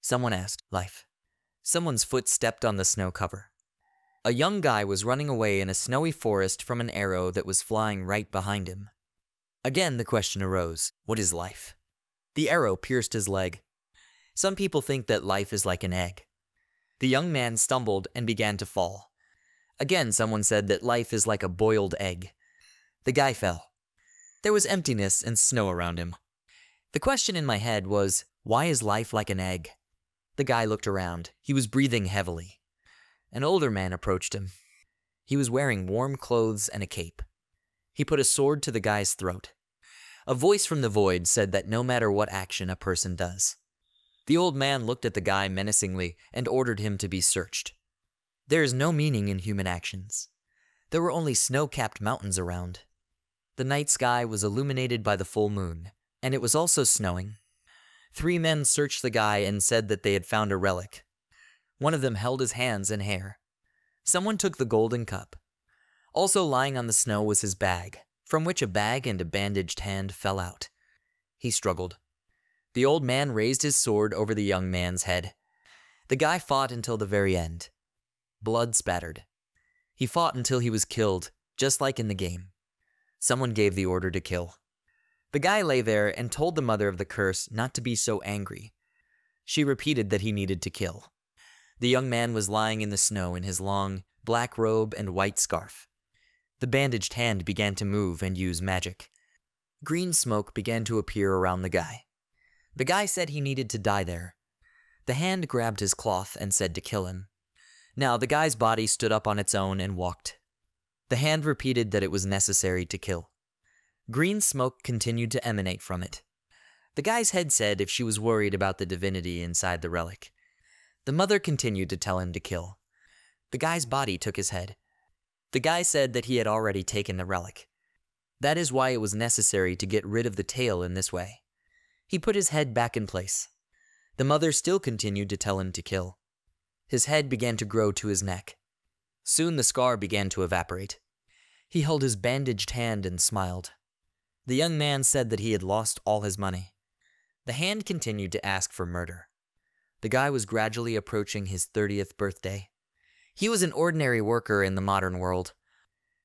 Someone asked. Life. Someone's foot stepped on the snow cover. A young guy was running away in a snowy forest from an arrow that was flying right behind him. Again, the question arose, what is life? The arrow pierced his leg. Some people think that life is like an egg. The young man stumbled and began to fall. Again, someone said that life is like a boiled egg. The guy fell. There was emptiness and snow around him. The question in my head was, why is life like an egg? The guy looked around. He was breathing heavily. An older man approached him. He was wearing warm clothes and a cape. He put a sword to the guy's throat. A voice from the void said that no matter what action a person does. The old man looked at the guy menacingly and ordered him to be searched. There is no meaning in human actions. There were only snow-capped mountains around. The night sky was illuminated by the full moon, and it was also snowing. 3 men searched the guy and said that they had found a relic. One of them held his hands and hair. Someone took the golden cup. Also lying on the snow was his bag, from which a bag and a bandaged hand fell out. He struggled. The old man raised his sword over the young man's head. The guy fought until the very end. Blood spattered. He fought until he was killed, just like in the game. Someone gave the order to kill. The guy lay there and told the mother of the curse not to be so angry. She repeated that he needed to kill. The young man was lying in the snow in his long, black robe and white scarf. The bandaged hand began to move and use magic. Green smoke began to appear around the guy. The guy said he needed to die there. The hand grabbed his cloth and said to kill him. Now the guy's body stood up on its own and walked. The hand repeated that it was necessary to kill. Green smoke continued to emanate from it. The guy's head said if she was worried about the divinity inside the relic. The mother continued to tell him to kill. The guy's body took his head. The guy said that he had already taken the relic. That is why it was necessary to get rid of the tail in this way. He put his head back in place. The mother still continued to tell him to kill. His head began to grow to his neck. Soon the scar began to evaporate. He held his bandaged hand and smiled. The young man said that he had lost all his money. The hand continued to ask for murder. The guy was gradually approaching his 30th birthday. He was an ordinary worker in the modern world.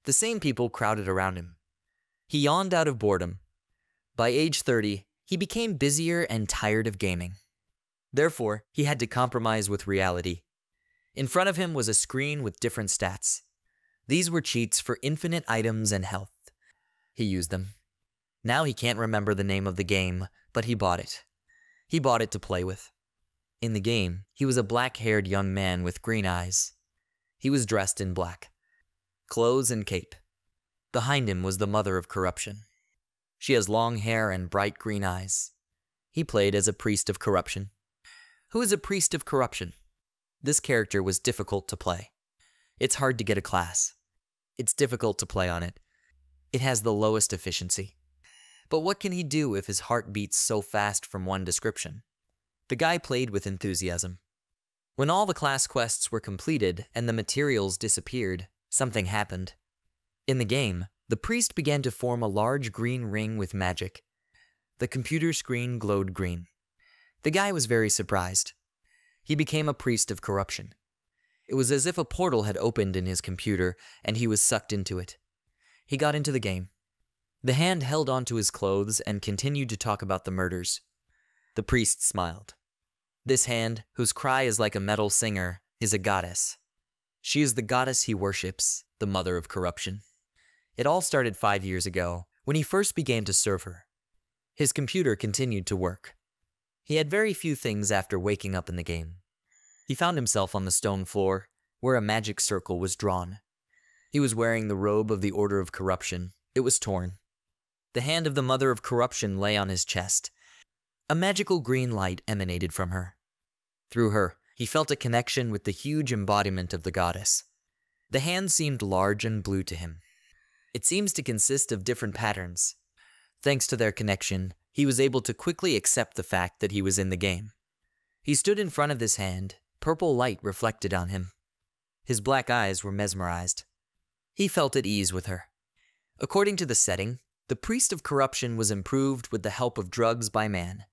The same people crowded around him. He yawned out of boredom. By age 30, he became busier and tired of gaming. Therefore, he had to compromise with reality. In front of him was a screen with different stats. These were cheats for infinite items and health. He used them. Now he can't remember the name of the game, but he bought it. He bought it to play with. In the game, he was a black-haired young man with green eyes. He was dressed in black. Clothes and cape. Behind him was the mother of corruption. She has long hair and bright green eyes. He played as a priest of corruption. Who is a priest of corruption? This character was difficult to play. It's hard to get a class. It's difficult to play on it. It has the lowest efficiency. But what can he do if his heart beats so fast from one description? The guy played with enthusiasm. When all the class quests were completed and the materials disappeared, something happened. In the game, the priest began to form a large green ring with magic. The computer screen glowed green. The guy was very surprised. He became a priest of corruption. It was as if a portal had opened in his computer and he was sucked into it. He got into the game. The hand held onto his clothes and continued to talk about the murders. The priest smiled. This hand, whose cry is like a metal singer, is a goddess. She is the goddess he worships, the mother of corruption. It all started 5 years ago, when he first began to serve her. His computer continued to work. He had very few things after waking up in the game. He found himself on the stone floor, where a magic circle was drawn. He was wearing the robe of the Order of Corruption. It was torn. The hand of the Mother of Corruption lay on his chest. A magical green light emanated from her. Through her, he felt a connection with the huge embodiment of the goddess. The hand seemed large and blue to him. It seems to consist of different patterns. Thanks to their connection, he was able to quickly accept the fact that he was in the game. He stood in front of this hand. Purple light reflected on him. His black eyes were mesmerized. He felt at ease with her. According to the setting, the priest of corruption was improved with the help of drugs by man.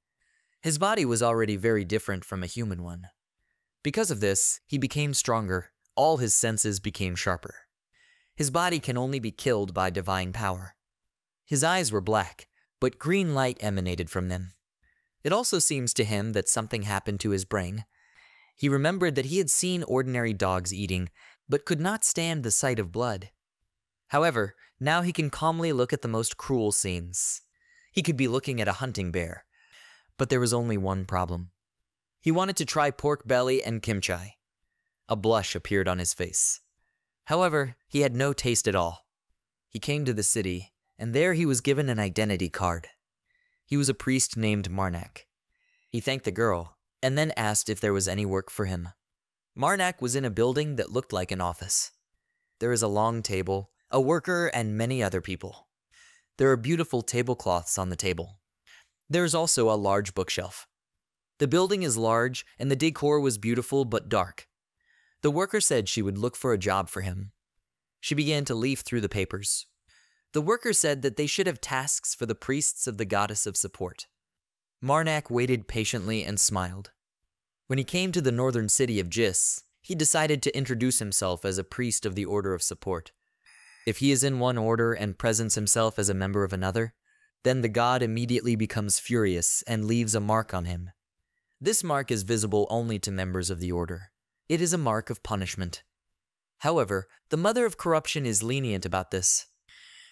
His body was already very different from a human one. Because of this, he became stronger. All his senses became sharper. His body can only be killed by divine power. His eyes were black, but green light emanated from them. It also seems to him that something happened to his brain. He remembered that he had seen ordinary dogs eating, but could not stand the sight of blood. However, now he can calmly look at the most cruel scenes. He could be looking at a hunting bear. But there was only one problem. He wanted to try pork belly and kimchi. A blush appeared on his face. However, he had no taste at all. He came to the city, and there he was given an identity card. He was a priest named Marnak. He thanked the girl, and then asked if there was any work for him. Marnak was in a building that looked like an office. There is a long table, a worker, and many other people. There are beautiful tablecloths on the table. There is also a large bookshelf. The building is large, and the decor was beautiful but dark. The worker said she would look for a job for him. She began to leaf through the papers. The worker said that they should have tasks for the priests of the goddess of support. Marnak waited patiently and smiled. When he came to the northern city of Jis, he decided to introduce himself as a priest of the Order of Support. If he is in one order and presents himself as a member of another, then the god immediately becomes furious and leaves a mark on him. This mark is visible only to members of the order. It is a mark of punishment. However, the Mother of Corruption is lenient about this.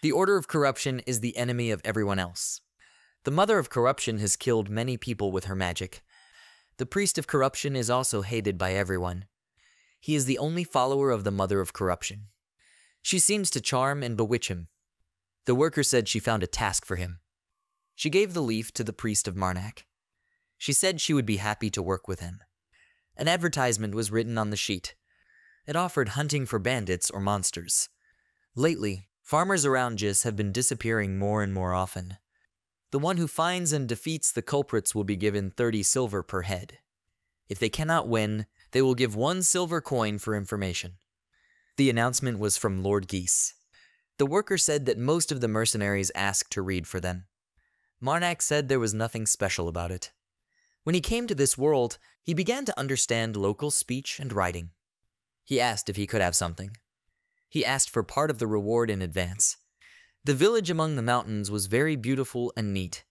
The Order of Corruption is the enemy of everyone else. The Mother of Corruption has killed many people with her magic. The Priest of Corruption is also hated by everyone. He is the only follower of the Mother of Corruption. She seems to charm and bewitch him. The worker said she found a task for him. She gave the leaf to the priest of Marnak. She said she would be happy to work with him. An advertisement was written on the sheet. It offered hunting for bandits or monsters. Lately, farmers around Jis have been disappearing more and more often. The one who finds and defeats the culprits will be given 30 silver per head. If they cannot win, they will give 1 silver coin for information. The announcement was from Lord Geese. The worker said that most of the mercenaries asked to read for them. Marnak said there was nothing special about it. When he came to this world, he began to understand local speech and writing. He asked if he could have something. He asked for part of the reward in advance. The village among the mountains was very beautiful and neat.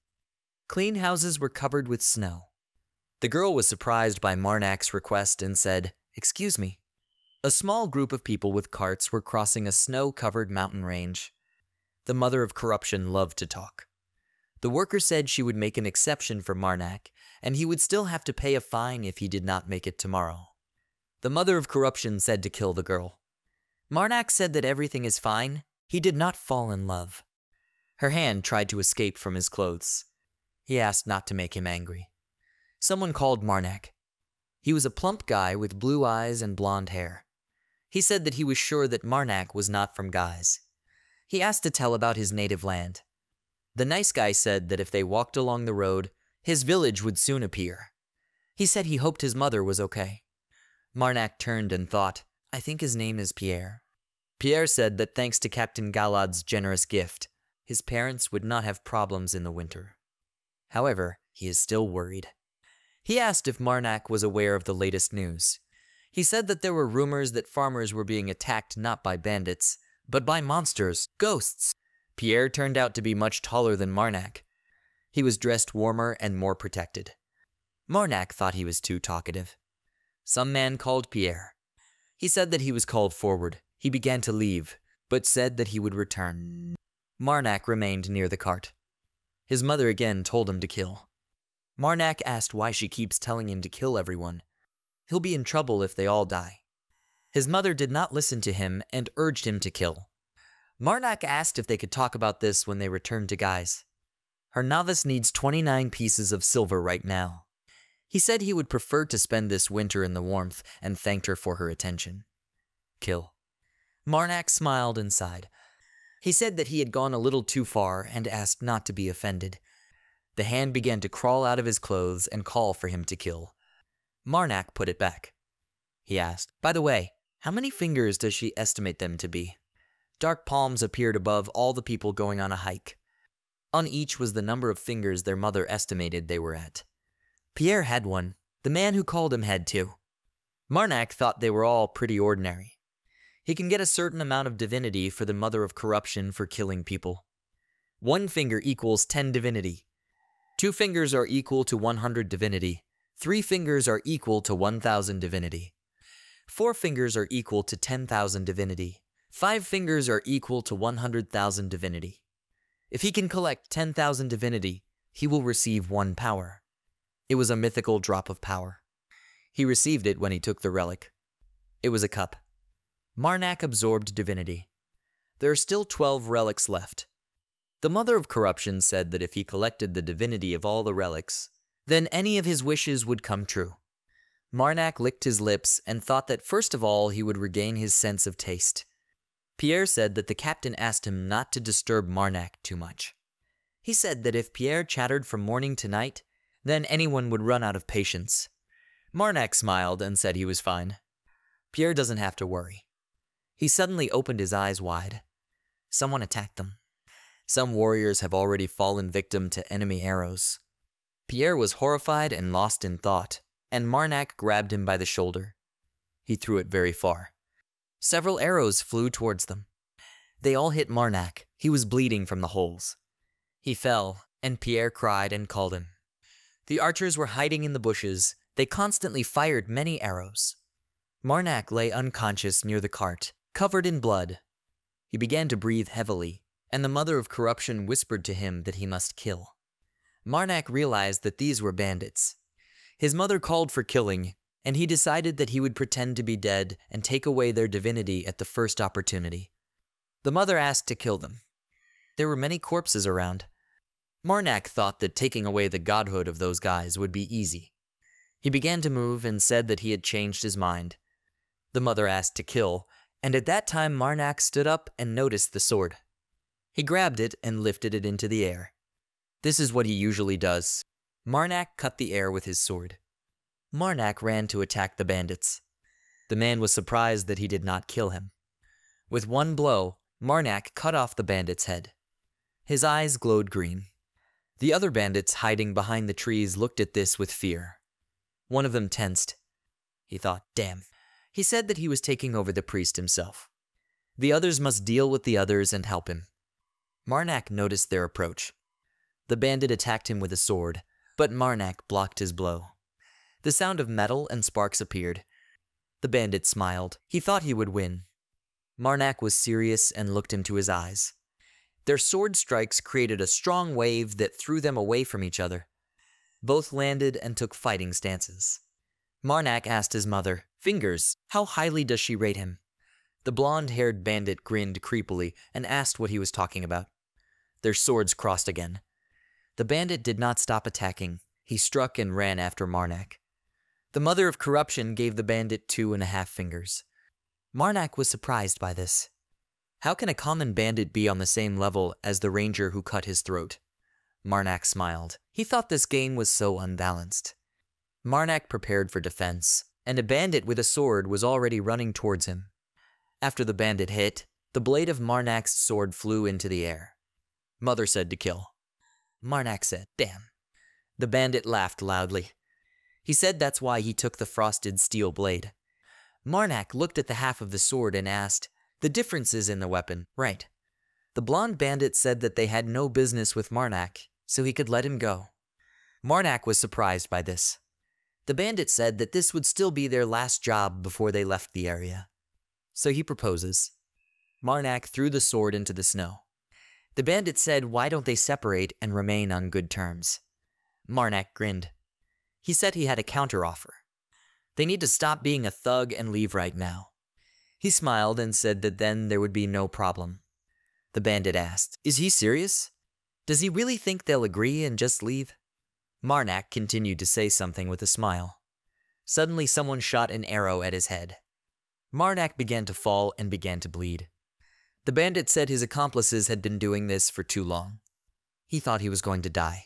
Clean houses were covered with snow. The girl was surprised by Marnak's request and said, "Excuse me." A small group of people with carts were crossing a snow-covered mountain range. The Mother of Corruption loved to talk. The worker said she would make an exception for Marnak, and he would still have to pay a fine if he did not make it tomorrow. The Mother of Corruption said to kill the girl. Marnak said that everything is fine. He did not fall in love. Her hand tried to escape from his clothes. He asked not to make him angry. Someone called Marnak. He was a plump guy with blue eyes and blonde hair. He said that he was sure that Marnak was not from Guys. He asked to tell about his native land. The nice guy said that if they walked along the road, his village would soon appear. He said he hoped his mother was okay. Marnak turned and thought, "I think his name is Pierre." Pierre said that thanks to Captain Galad's generous gift, his parents would not have problems in the winter. However, he is still worried. He asked if Marnak was aware of the latest news. He said that there were rumors that farmers were being attacked not by bandits, but by monsters, ghosts. Pierre turned out to be much taller than Marnak. He was dressed warmer and more protected. Marnak thought he was too talkative. Some man called Pierre. He said that he was called forward. He began to leave, but said that he would return. Marnak remained near the cart. His mother again told him to kill. Marnak asked why she keeps telling him to kill everyone. He'll be in trouble if they all die. His mother did not listen to him and urged him to kill. Marnak asked if they could talk about this when they returned to Guys. Her novice needs 29 pieces of silver right now. He said he would prefer to spend this winter in the warmth and thanked her for her attention. Kill. Marnak smiled and sighed. He said that he had gone a little too far and asked not to be offended. The hand began to crawl out of his clothes and call for him to kill. Marnak put it back. He asked, "By the way, how many fingers does she estimate them to be?" Dark palms appeared above all the people going on a hike. On each was the number of fingers their mother estimated they were at. Pierre had one. The man who called him had two. Marnak thought they were all pretty ordinary. He can get a certain amount of divinity for the mother of corruption for killing people. 1 finger equals 10 divinity. 2 fingers are equal to 100 divinity. 3 fingers are equal to 1,000 divinity. 4 fingers are equal to 10,000 divinity. 5 fingers are equal to 100,000 divinity. If he can collect 10,000 divinity, he will receive 1 power. It was a mythical drop of power. He received it when he took the relic. It was a cup. Marnak absorbed divinity. There are still 12 relics left. The mother of corruption said that if he collected the divinity of all the relics, then any of his wishes would come true. Marnak licked his lips and thought that first of all he would regain his sense of taste. Pierre said that the captain asked him not to disturb Marnak too much. He said that if Pierre chattered from morning to night, then anyone would run out of patience. Marnak smiled and said he was fine. Pierre doesn't have to worry. He suddenly opened his eyes wide. Someone attacked them. Some warriors have already fallen victim to enemy arrows. Pierre was horrified and lost in thought, and Marnak grabbed him by the shoulder. He threw it very far. Several arrows flew towards them. They all hit Marnak. He was bleeding from the holes. He fell, and Pierre cried and called him. The archers were hiding in the bushes. They constantly fired many arrows. Marnak lay unconscious near the cart, covered in blood. He began to breathe heavily, and the mother of corruption whispered to him that he must kill. Marnak realized that these were bandits. His mother called for killing, and he decided that he would pretend to be dead and take away their divinity at the first opportunity. The mother asked to kill them. There were many corpses around. Marnak thought that taking away the godhood of those guys would be easy. He began to move and said that he had changed his mind. The mother asked to kill, and at that time Marnak stood up and noticed the sword. He grabbed it and lifted it into the air. This is what he usually does. Marnak cut the air with his sword. Marnak ran to attack the bandits. The man was surprised that he did not kill him. With one blow, Marnak cut off the bandit's head. His eyes glowed green. The other bandits hiding behind the trees looked at this with fear. One of them tensed. He thought, damn. He said that he was taking over the priest himself. The others must deal with the others and help him. Marnak noticed their approach. The bandit attacked him with a sword, but Marnak blocked his blow. The sound of metal and sparks appeared. The bandit smiled. He thought he would win. Marnak was serious and looked into his eyes. Their sword strikes created a strong wave that threw them away from each other. Both landed and took fighting stances. Marnak asked his mother, "Fingers, how highly does she rate him?" The blonde-haired bandit grinned creepily and asked what he was talking about. Their swords crossed again. The bandit did not stop attacking. He struck and ran after Marnak. The mother of corruption gave the bandit 2.5 fingers. Marnak was surprised by this. How can a common bandit be on the same level as the ranger who cut his throat? Marnak smiled. He thought this game was so unbalanced. Marnak prepared for defense, and a bandit with a sword was already running towards him. After the bandit hit, the blade of Marnak's sword flew into the air. Mother said to kill. Marnak said, damn. The bandit laughed loudly. He said that's why he took the frosted steel blade. Marnak looked at the half of the sword and asked, the difference is in the weapon, right? The blonde bandit said that they had no business with Marnak, so he could let him go. Marnak was surprised by this. The bandit said that this would still be their last job before they left the area. So he proposes. Marnak threw the sword into the snow. The bandit said, why don't they separate and remain on good terms? Marnak grinned. He said he had a counteroffer. They need to stop being a thug and leave right now. He smiled and said that then there would be no problem. The bandit asked, is he serious? Does he really think they'll agree and just leave? Marnak continued to say something with a smile. Suddenly someone shot an arrow at his head. Marnak began to fall and began to bleed. The bandit said his accomplices had been doing this for too long. He thought he was going to die.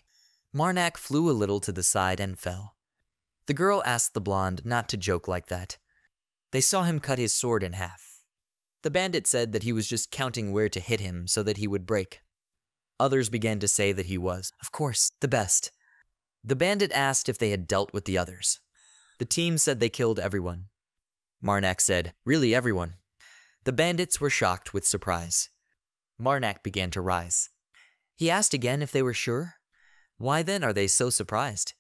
Marnak flew a little to the side and fell. The girl asked the blonde not to joke like that. They saw him cut his sword in half. The bandit said that he was just counting where to hit him so that he would break. Others began to say that he was, of course, the best. The bandit asked if they had dealt with the others. The team said they killed everyone. Marnak said, "Really everyone?" The bandits were shocked with surprise. Marnak began to rise. He asked again if they were sure. Why then are they so surprised?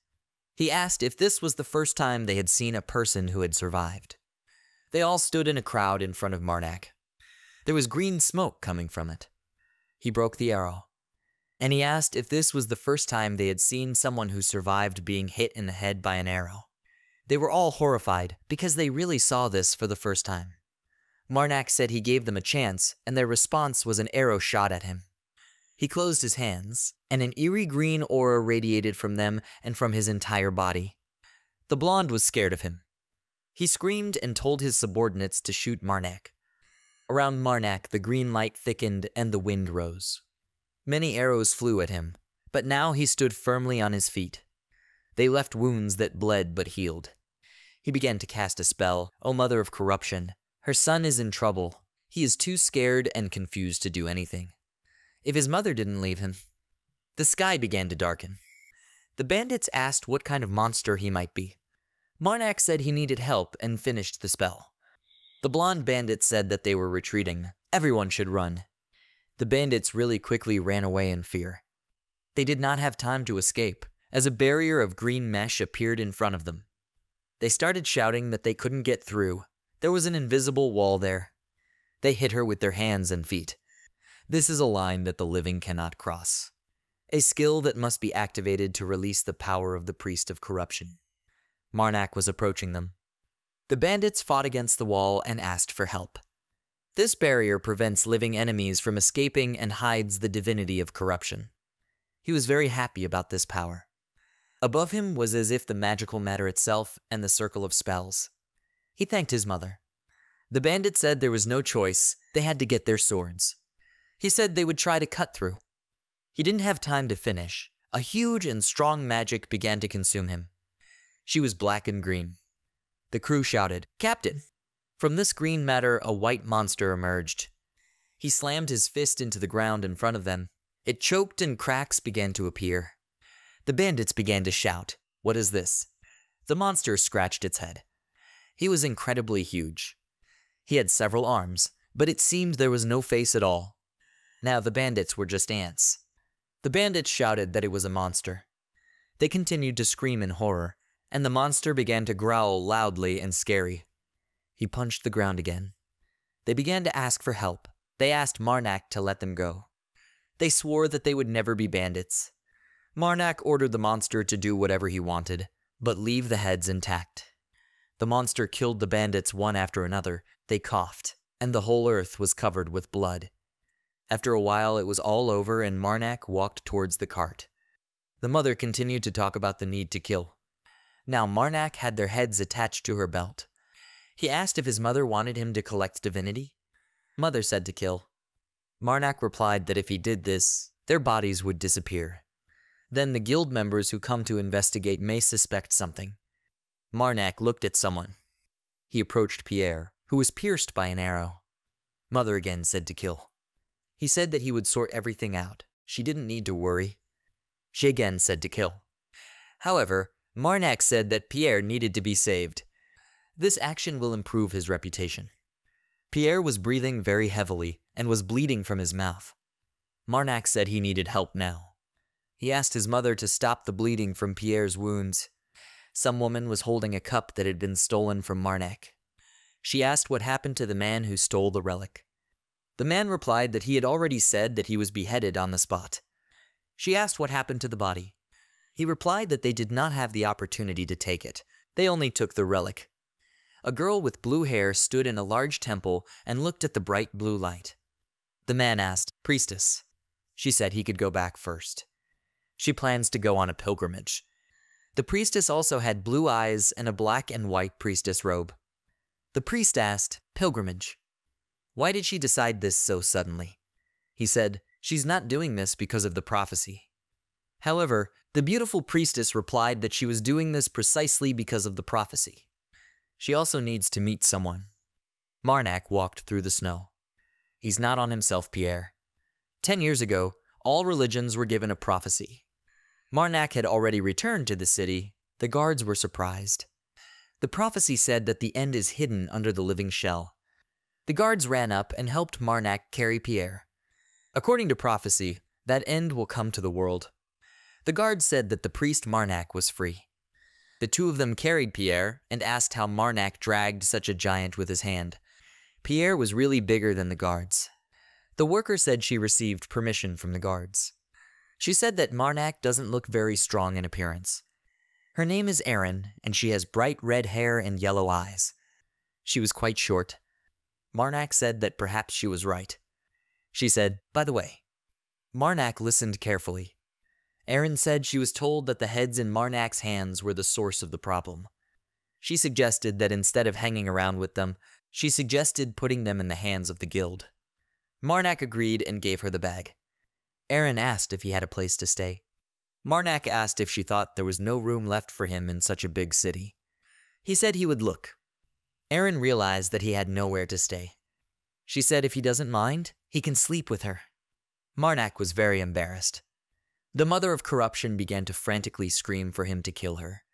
He asked if this was the first time they had seen a person who had survived. They all stood in a crowd in front of Marnak. There was green smoke coming from it. He broke the arrow. And he asked if this was the first time they had seen someone who survived being hit in the head by an arrow. They were all horrified because they really saw this for the first time. Marnak said he gave them a chance, and their response was an arrow shot at him. He closed his hands, and an eerie green aura radiated from them and from his entire body. The blonde was scared of him. He screamed and told his subordinates to shoot Marnak. Around Marnak, the green light thickened and the wind rose. Many arrows flew at him, but now he stood firmly on his feet. They left wounds that bled but healed. He began to cast a spell. "O mother of corruption, her son is in trouble. He is too scared and confused to do anything. If his mother didn't leave him." The sky began to darken. The bandits asked what kind of monster he might be. Marnak said he needed help and finished the spell. The blonde bandits said that they were retreating. Everyone should run. The bandits really quickly ran away in fear. They did not have time to escape, as a barrier of green mesh appeared in front of them. They started shouting that they couldn't get through. There was an invisible wall there. They hit her with their hands and feet. This is a line that the living cannot cross. A skill that must be activated to release the power of the priest of corruption. Marnak was approaching them. The bandits fought against the wall and asked for help. This barrier prevents living enemies from escaping and hides the divinity of corruption. He was very happy about this power. Above him was as if the magical matter itself and the circle of spells. He thanked his mother. The bandit said there was no choice, they had to get their swords. He said they would try to cut through. He didn't have time to finish. A huge and strong magic began to consume him. She was black and green. The crew shouted, "Captain!" From this green matter, a white monster emerged. He slammed his fist into the ground in front of them. It choked and cracks began to appear. The bandits began to shout, "What is this?" The monster scratched its head. He was incredibly huge. He had several arms, but it seemed there was no face at all. Now the bandits were just ants. The bandits shouted that it was a monster. They continued to scream in horror, and the monster began to growl loudly and scary. He punched the ground again. They began to ask for help. They asked Marnak to let them go. They swore that they would never be bandits. Marnak ordered the monster to do whatever he wanted, but leave the heads intact. The monster killed the bandits one after another. They coughed, and the whole earth was covered with blood. After a while, it was all over, and Marnak walked towards the cart. The mother continued to talk about the need to kill. Now Marnak had their heads attached to her belt. He asked if his mother wanted him to collect divinity. Mother said to kill. Marnak replied that if he did this, their bodies would disappear. Then the guild members who come to investigate may suspect something. Marnak looked at someone. He approached Pierre, who was pierced by an arrow. Mother again said to kill. He said that he would sort everything out. She didn't need to worry. She again said to kill. However, Marnak said that Pierre needed to be saved. This action will improve his reputation. Pierre was breathing very heavily and was bleeding from his mouth. Marnak said he needed help now. He asked his mother to stop the bleeding from Pierre's wounds. Some woman was holding a cup that had been stolen from Marnak. She asked what happened to the man who stole the relic. The man replied that he had already said that he was beheaded on the spot. She asked what happened to the body. He replied that they did not have the opportunity to take it. They only took the relic. A girl with blue hair stood in a large temple and looked at the bright blue light. The man asked, "Priestess." She said he could go back first. She plans to go on a pilgrimage. The priestess also had blue eyes and a black and white priestess robe. The priest asked, "Pilgrimage. Why did she decide this so suddenly?" He said, "She's not doing this because of the prophecy." However, the beautiful priestess replied that she was doing this precisely because of the prophecy. She also needs to meet someone. Marnak walked through the snow. He's not on himself, Pierre. 10 years ago, all religions were given a prophecy. Marnak had already returned to the city. The guards were surprised. The prophecy said that the end is hidden under the living shell. The guards ran up and helped Marnak carry Pierre. According to prophecy, that end will come to the world. The guards said that the priest Marnak was free. The two of them carried Pierre and asked how Marnak dragged such a giant with his hand. Pierre was really bigger than the guards. The worker said she received permission from the guards. She said that Marnak doesn't look very strong in appearance. Her name is Erin, and she has bright red hair and yellow eyes. She was quite short. Marnak said that perhaps she was right. She said, "By the way." Marnak listened carefully. Erin said she was told that the heads in Marnak's hands were the source of the problem. She suggested that instead of hanging around with them, she suggested putting them in the hands of the guild. Marnak agreed and gave her the bag. Erin asked if he had a place to stay. Marnak asked if she thought there was no room left for him in such a big city. He said he would look. Erin realized that he had nowhere to stay. She said if he doesn't mind, he can sleep with her. Marnak was very embarrassed. The mother of corruption began to frantically scream for him to kill her.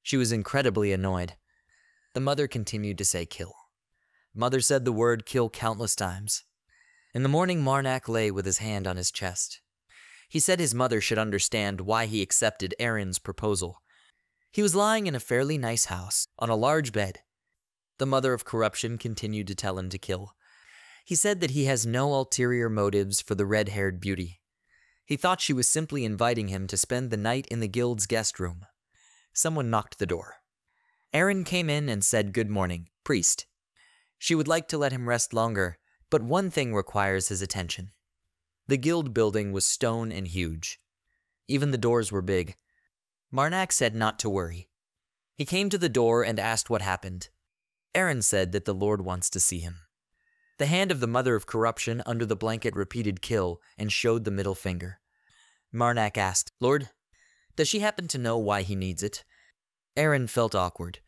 She was incredibly annoyed. The mother continued to say kill. Mother said the word kill countless times. In the morning, Marnak lay with his hand on his chest. He said his mother should understand why he accepted Erin's proposal. He was lying in a fairly nice house, on a large bed. The mother of corruption continued to tell him to kill. He said that he has no ulterior motives for the red-haired beauty. He thought she was simply inviting him to spend the night in the guild's guest room. Someone knocked the door. Erin came in and said, "Good morning, priest." She would like to let him rest longer, but one thing requires his attention. The guild building was stone and huge. Even the doors were big. Marnak said not to worry. He came to the door and asked what happened. Erin said that the Lord wants to see him. The hand of the mother of corruption under the blanket repeated kill and showed the middle finger. Marnak asked, "Lord, does she happen to know why he needs it?" Erin felt awkward.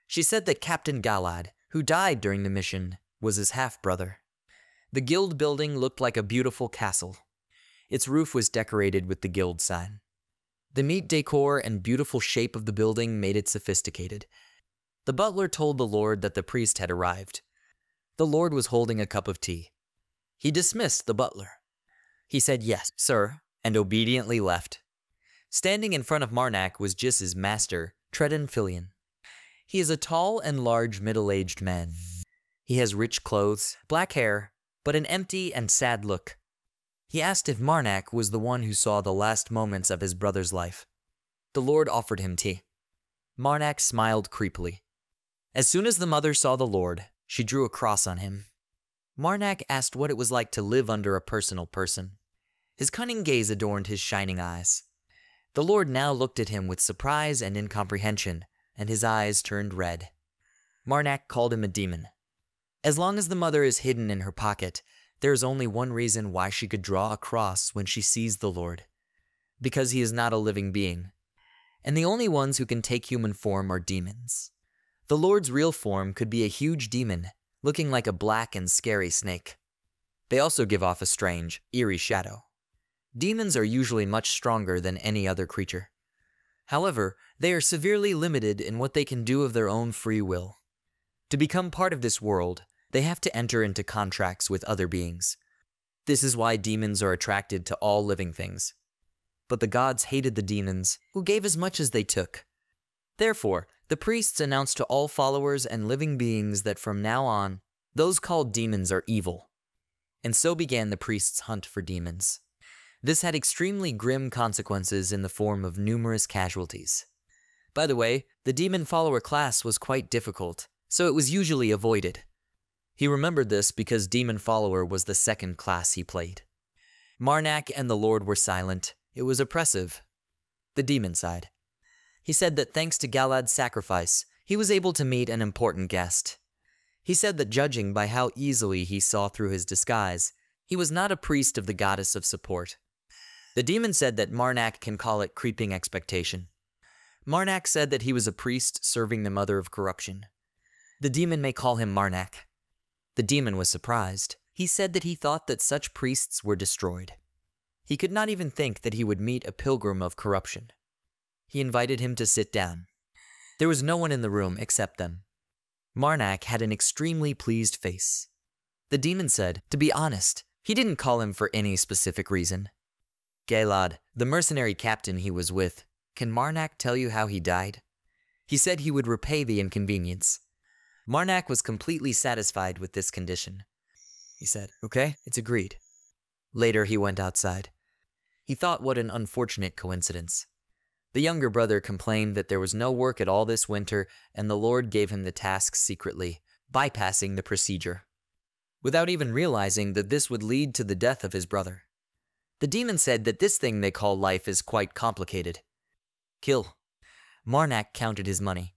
She said that Captain Galad, who died during the mission, was his half-brother. The guild building looked like a beautiful castle. Its roof was decorated with the guild sign. The neat decor and beautiful shape of the building made it sophisticated. The butler told the Lord that the priest had arrived. The Lord was holding a cup of tea. He dismissed the butler. He said, "Yes, sir," and obediently left. Standing in front of Marnak was Jiss's master, Tredin Filion. He is a tall and large middle-aged man. He has rich clothes, black hair, but an empty and sad look. He asked if Marnak was the one who saw the last moments of his brother's life. The Lord offered him tea. Marnak smiled creepily. As soon as the mother saw the Lord, she drew a cross on him. Marnak asked what it was like to live under a personal person. His cunning gaze adorned his shining eyes. The Lord now looked at him with surprise and incomprehension, and his eyes turned red. Marnak called him a demon. As long as the mother is hidden in her pocket, there is only one reason why she could draw a cross when she sees the Lord. Because he is not a living being. And the only ones who can take human form are demons. The Lord's real form could be a huge demon, looking like a black and scary snake. They also give off a strange, eerie shadow. Demons are usually much stronger than any other creature. However, they are severely limited in what they can do of their own free will. To become part of this world, they have to enter into contracts with other beings. This is why demons are attracted to all living things. But the gods hated the demons, who gave as much as they took. Therefore, the priests announced to all followers and living beings that from now on, those called demons are evil. And so began the priests' hunt for demons. This had extremely grim consequences in the form of numerous casualties. By the way, the demon follower class was quite difficult, so it was usually avoided. He remembered this because demon follower was the second class he played. Marnak and the Lord were silent. It was oppressive. The demon side. He said that thanks to Galad's sacrifice, he was able to meet an important guest. He said that judging by how easily he saw through his disguise, he was not a priest of the goddess of support. The demon said that Marnak can call it creeping expectation. Marnak said that he was a priest serving the mother of corruption. The demon may call him Marnak. The demon was surprised. He said that he thought that such priests were destroyed. He could not even think that he would meet a pilgrim of corruption. He invited him to sit down. There was no one in the room except them. Marnak had an extremely pleased face. The demon said, to be honest, he didn't call him for any specific reason. Galad, the mercenary captain he was with, can Marnak tell you how he died? He said he would repay the inconvenience. Marnak was completely satisfied with this condition. He said, okay, it's agreed. Later he went outside. He thought what an unfortunate coincidence. The younger brother complained that there was no work at all this winter, and the Lord gave him the task secretly, bypassing the procedure, without even realizing that this would lead to the death of his brother. The demon said that this thing they call life is quite complicated. Kill. Marnak counted his money.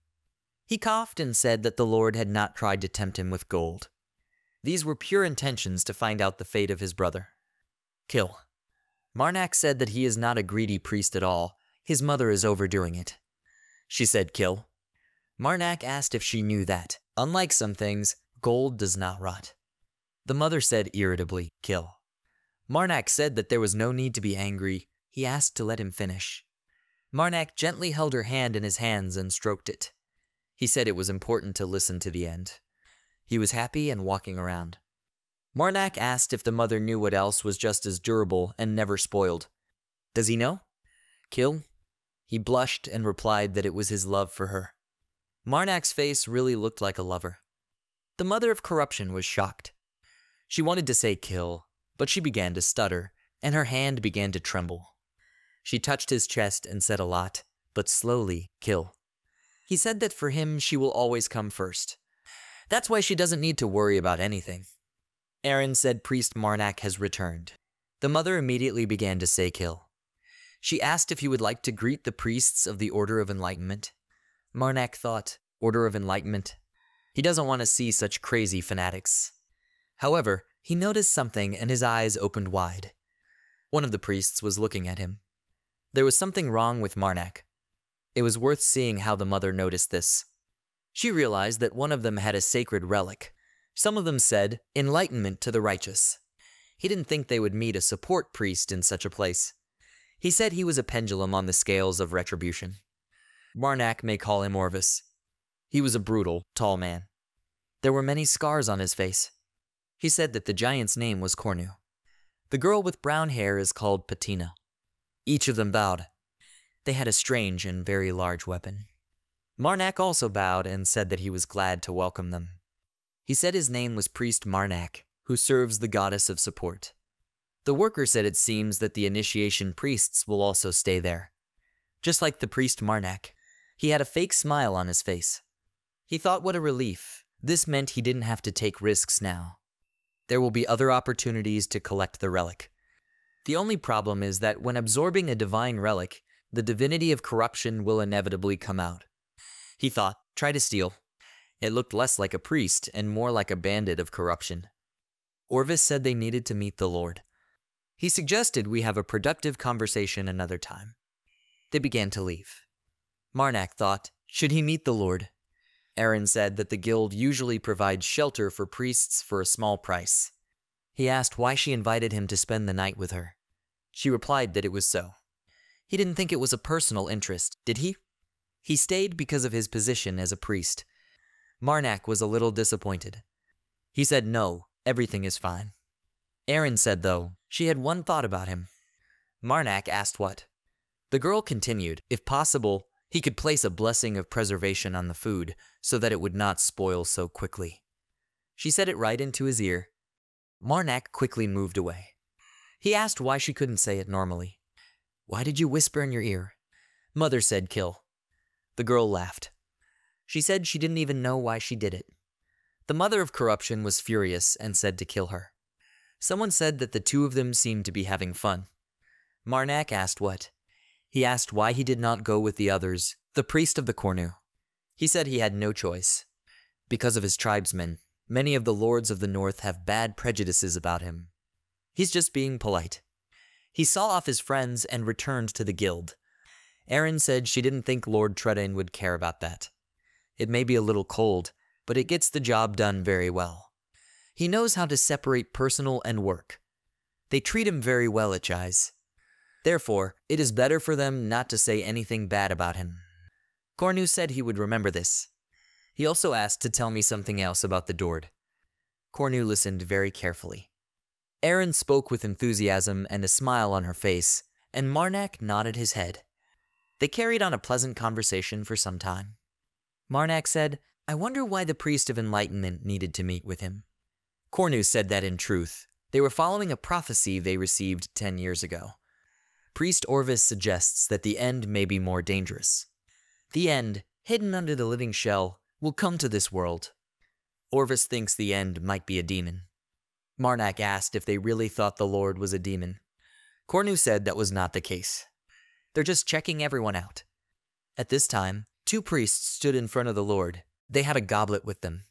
He coughed and said that the Lord had not tried to tempt him with gold. These were pure intentions to find out the fate of his brother. Kill. Marnak said that he is not a greedy priest at all. His mother is overdoing it. She said kill. Marnak asked if she knew that, unlike some things, gold does not rot. The mother said irritably, kill. Marnak said that there was no need to be angry. He asked to let him finish. Marnak gently held her hand in his hands and stroked it. He said it was important to listen to the end. He was happy and walking around. Marnak asked if the mother knew what else was just as durable and never spoiled. Does he know? Kill. He blushed and replied that it was his love for her. Marnak's face really looked like a lover. The mother of corruption was shocked. She wanted to say kill, but she began to stutter, and her hand began to tremble. She touched his chest and said a lot, but slowly, kill. He said that for him, she will always come first. That's why she doesn't need to worry about anything. Aaron said Priest Marnak has returned. The mother immediately began to say kill. She asked if he would like to greet the priests of the Order of Enlightenment. Marnak thought, Order of Enlightenment? He doesn't want to see such crazy fanatics. However, he noticed something and his eyes opened wide. One of the priests was looking at him. There was something wrong with Marnak. It was worth seeing how the mother noticed this. She realized that one of them had a sacred relic. Some of them said, enlightenment to the righteous. He didn't think they would meet a support priest in such a place. He said he was a pendulum on the scales of retribution. Marnak may call him Orvis. He was a brutal, tall man. There were many scars on his face. He said that the giant's name was Cornu. The girl with brown hair is called Patina. Each of them bowed. They had a strange and very large weapon. Marnak also bowed and said that he was glad to welcome them. He said his name was Priest Marnak, who serves the goddess of support. The worker said it seems that the initiation priests will also stay there. Just like the priest Marnak, he had a fake smile on his face. He thought what a relief. This meant he didn't have to take risks now. There will be other opportunities to collect the relic. The only problem is that when absorbing a divine relic, the divinity of corruption will inevitably come out. He thought, try to steal. It looked less like a priest and more like a bandit of corruption. Orvis said they needed to meet the Lord. He suggested we have a productive conversation another time. They began to leave. Marnak thought, should he meet the Lord? Aaron said that the guild usually provides shelter for priests for a small price. He asked why she invited him to spend the night with her. She replied that it was so. He didn't think it was a personal interest, did he? He stayed because of his position as a priest. Marnak was a little disappointed. He said no, everything is fine. Aaron said, though, she had one thought about him. Marnak asked what. The girl continued, if possible, he could place a blessing of preservation on the food so that it would not spoil so quickly. She said it right into his ear. Marnak quickly moved away. He asked why she couldn't say it normally. Why did you whisper in your ear? Mother said kill. The girl laughed. She said she didn't even know why she did it. The mother of corruption was furious and said to kill her. Someone said that the two of them seemed to be having fun. Marnak asked what. He asked why he did not go with the others, the priest of the Cornu. He said he had no choice. Because of his tribesmen, many of the lords of the north have bad prejudices about him. He's just being polite. He saw off his friends and returned to the guild. Aaron said she didn't think Lord Tredain would care about that. It may be a little cold, but it gets the job done very well. He knows how to separate personal and work. They treat him very well at Jai's. Therefore, it is better for them not to say anything bad about him. Cornu said he would remember this. He also asked to tell me something else about the Dord. Cornu listened very carefully. Erin spoke with enthusiasm and a smile on her face, and Marnak nodded his head. They carried on a pleasant conversation for some time. Marnak said, "I wonder why the Priest of Enlightenment needed to meet with him." Cornu said that in truth, they were following a prophecy they received 10 years ago. Priest Orvis suggests that the end may be more dangerous. The end, hidden under the living shell, will come to this world. Orvis thinks the end might be a demon. Marnak asked if they really thought the Lord was a demon. Cornu said that was not the case. They're just checking everyone out. At this time, 2 priests stood in front of the Lord. They had a goblet with them.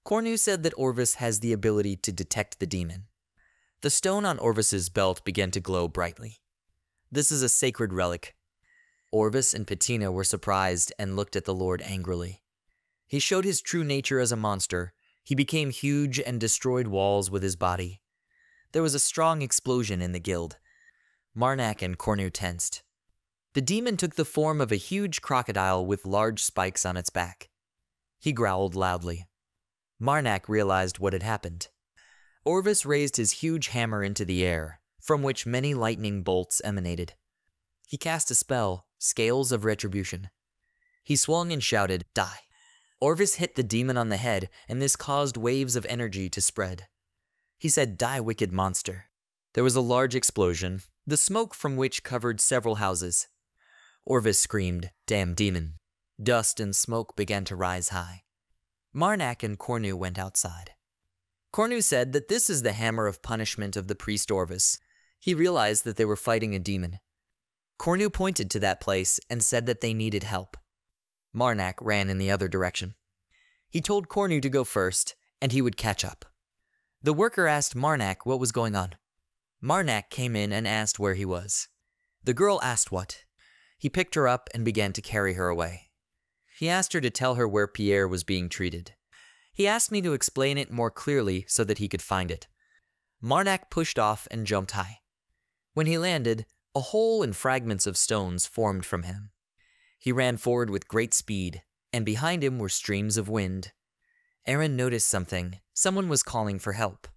Cornu said that Orvis has the ability to detect the demon. The stone on Orvis's belt began to glow brightly. This is a sacred relic. Orvis and Patina were surprised and looked at the Lord angrily. He showed his true nature as a monster. He became huge and destroyed walls with his body. There was a strong explosion in the guild. Marnak and Cornu tensed. The demon took the form of a huge crocodile with large spikes on its back. He growled loudly. Marnak realized what had happened. Orvis raised his huge hammer into the air, from which many lightning bolts emanated. He cast a spell, Scales of Retribution. He swung and shouted, "Die." Orvis hit the demon on the head, and this caused waves of energy to spread. He said, "Die, wicked monster." There was a large explosion, the smoke from which covered several houses. Orvis screamed, "Damn demon." Dust and smoke began to rise high. Marnak and Cornu went outside. Cornu said that this is the hammer of punishment of the priest Orvis. He realized that they were fighting a demon. Cornu pointed to that place and said that they needed help. Marnak ran in the other direction. He told Cornu to go first, and he would catch up. The worker asked Marnak what was going on. Marnak came in and asked where he was. The girl asked what. He picked her up and began to carry her away. He asked her to tell her where Pierre was being treated. He asked me to explain it more clearly so that he could find it. Marnak pushed off and jumped high. When he landed, a hole and fragments of stones formed from him. He ran forward with great speed, and behind him were streams of wind. Erin noticed something. Someone was calling for help.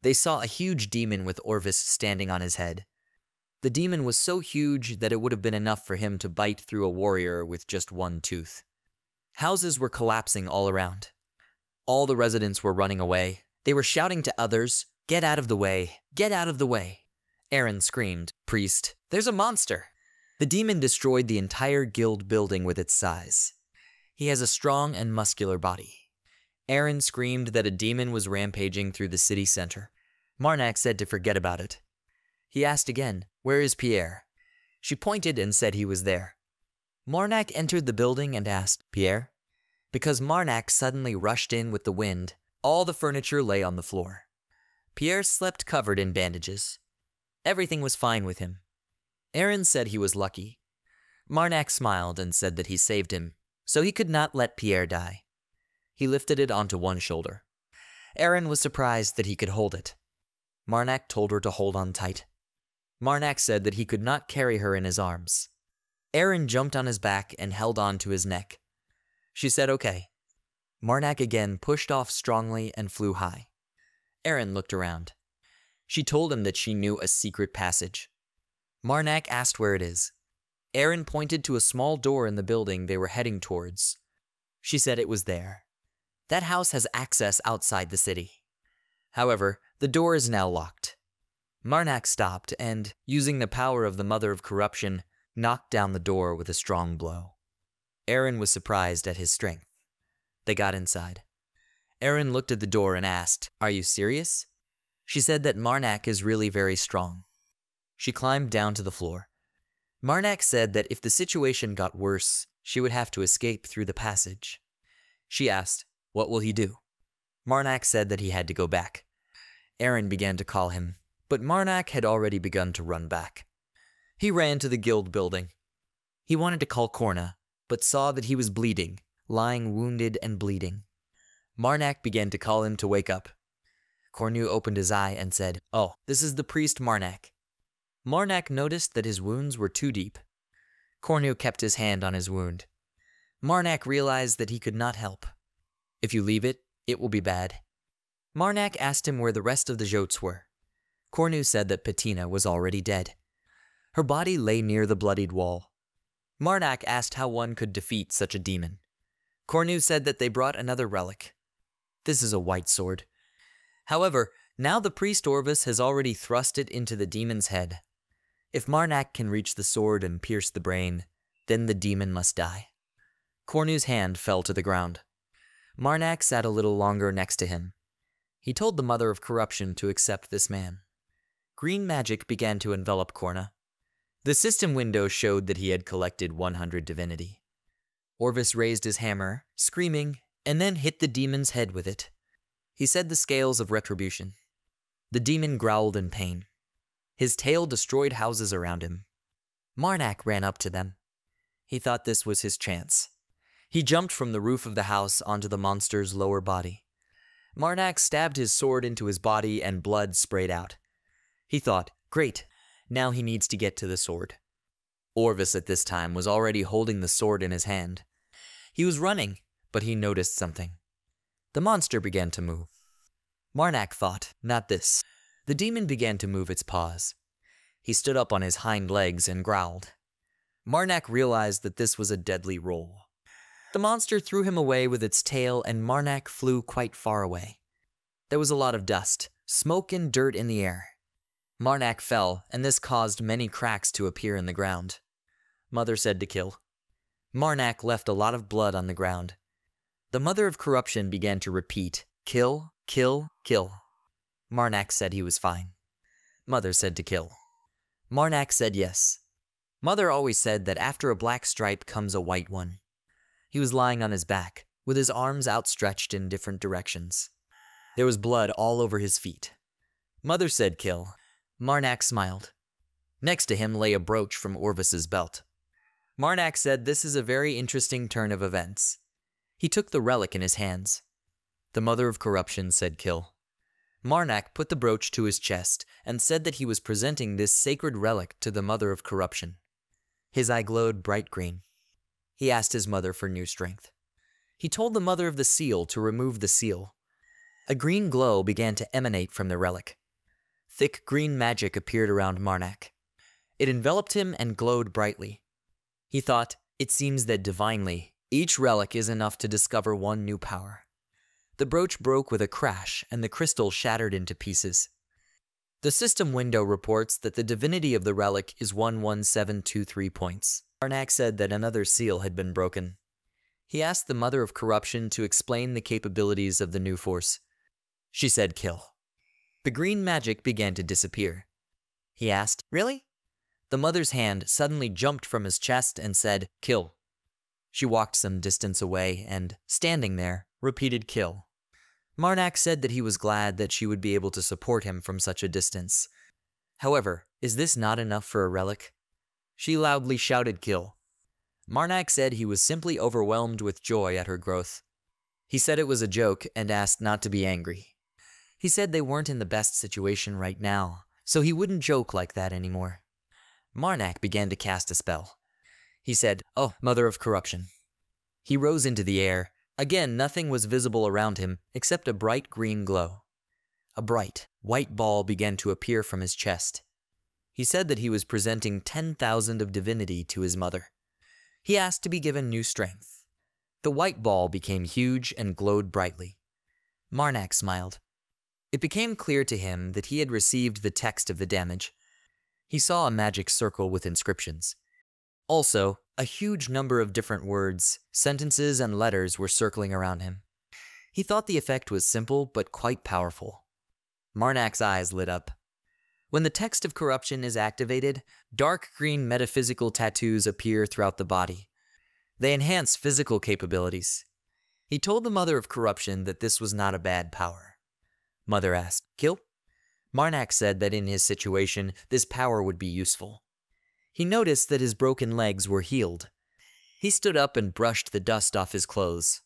They saw a huge demon with Orvis standing on his head. The demon was so huge that it would have been enough for him to bite through a warrior with just one tooth. Houses were collapsing all around. All the residents were running away. They were shouting to others, "Get out of the way! Get out of the way!" Erin screamed, "Priest, there's a monster!" The demon destroyed the entire guild building with its size. He has a strong and muscular body. Erin screamed that a demon was rampaging through the city center. Marnak said to forget about it. He asked again, "Where is Pierre?" She pointed and said he was there. Marnak entered the building and asked, "Pierre?" Because Marnak suddenly rushed in with the wind, all the furniture lay on the floor. Pierre slept covered in bandages. Everything was fine with him. Erin said he was lucky. Marnak smiled and said that he saved him, so he could not let Pierre die. He lifted it onto one shoulder. Erin was surprised that he could hold it. Marnak told her to hold on tight. Marnak said that he could not carry her in his arms. Erin jumped on his back and held on to his neck. She said okay. Marnak again pushed off strongly and flew high. Erin looked around. She told him that she knew a secret passage. Marnak asked where it is. Erin pointed to a small door in the building they were heading towards. She said it was there. That house has access outside the city. However, the door is now locked. Marnak stopped and, using the power of the Mother of Corruption, knocked down the door with a strong blow. Erin was surprised at his strength. They got inside. Erin looked at the door and asked, "Are you serious?" She said that Marnak is really very strong. She climbed down to the floor. Marnak said that if the situation got worse, she would have to escape through the passage. She asked, "What will he do?" Marnak said that he had to go back. Erin began to call him, but Marnak had already begun to run back. He ran to the guild building. He wanted to call Corna, but saw that he was bleeding, lying wounded and bleeding. Marnak began to call him to wake up. Cornu opened his eye and said, "Oh, this is the priest Marnak." Marnak noticed that his wounds were too deep. Cornu kept his hand on his wound. Marnak realized that he could not help. If you leave it, it will be bad. Marnak asked him where the rest of the Jotes were. Cornu said that Patina was already dead. Her body lay near the bloodied wall. Marnak asked how one could defeat such a demon. Cornu said that they brought another relic. This is a white sword. However, now the priest Orvis has already thrust it into the demon's head. If Marnak can reach the sword and pierce the brain, then the demon must die. Cornu's hand fell to the ground. Marnak sat a little longer next to him. He told the Mother of Corruption to accept this man. Green magic began to envelop Corna. The system window showed that he had collected 100 divinity. Orvis raised his hammer, screaming, and then hit the demon's head with it. He said the scales of retribution. The demon growled in pain. His tail destroyed houses around him. Marnak ran up to them. He thought this was his chance. He jumped from the roof of the house onto the monster's lower body. Marnak stabbed his sword into his body and blood sprayed out. He thought, great, now he needs to get to the sword. Orvis at this time was already holding the sword in his hand. He was running, but he noticed something. The monster began to move. Marnak thought, not this. The demon began to move its paws. He stood up on his hind legs and growled. Marnak realized that this was a deadly roll. The monster threw him away with its tail and Marnak flew quite far away. There was a lot of dust, smoke and dirt in the air. Marnak fell, and this caused many cracks to appear in the ground. Mother said to kill. Marnak left a lot of blood on the ground. The Mother of Corruption began to repeat, kill, kill, kill. Marnak said he was fine. Mother said to kill. Marnak said yes. Mother always said that after a black stripe comes a white one. He was lying on his back, with his arms outstretched in different directions. There was blood all over his feet. Mother said kill. Marnak smiled. Next to him lay a brooch from Orvis's belt. Marnak said this is a very interesting turn of events. He took the relic in his hands. The Mother of Corruption said kill. Marnak put the brooch to his chest and said that he was presenting this sacred relic to the Mother of Corruption. His eye glowed bright green. He asked his mother for new strength. He told the Mother of the Seal to remove the seal. A green glow began to emanate from the relic. Thick green magic appeared around Marnak. It enveloped him and glowed brightly. He thought, it seems that divinely, each relic is enough to discover one new power. The brooch broke with a crash and the crystal shattered into pieces. The system window reports that the divinity of the relic is 11723 points. Marnak said that another seal had been broken. He asked the Mother of Corruption to explain the capabilities of the new force. She said kill. The green magic began to disappear. He asked, really? The Mother's hand suddenly jumped from his chest and said, kill. She walked some distance away and, standing there, repeated kill. Marnak said that he was glad that she would be able to support him from such a distance. However, is this not enough for a relic? She loudly shouted kill. Marnak said he was simply overwhelmed with joy at her growth. He said it was a joke and asked not to be angry. He said they weren't in the best situation right now, so he wouldn't joke like that anymore. Marnak began to cast a spell. He said, oh, Mother of Corruption. He rose into the air. Again, nothing was visible around him except a bright green glow. A bright, white ball began to appear from his chest. He said that he was presenting 10,000 of divinity to his mother. He asked to be given new strength. The white ball became huge and glowed brightly. Marnak smiled. It became clear to him that he had received the text of the damage. He saw a magic circle with inscriptions. Also, a huge number of different words, sentences, and letters were circling around him. He thought the effect was simple but quite powerful. Marnak's eyes lit up. When the text of corruption is activated, dark green metaphysical tattoos appear throughout the body. They enhance physical capabilities. He told the Mother of Corruption that this was not a bad power. Mother asked, kill? Marnak said that in his situation, this power would be useful. He noticed that his broken legs were healed. He stood up and brushed the dust off his clothes.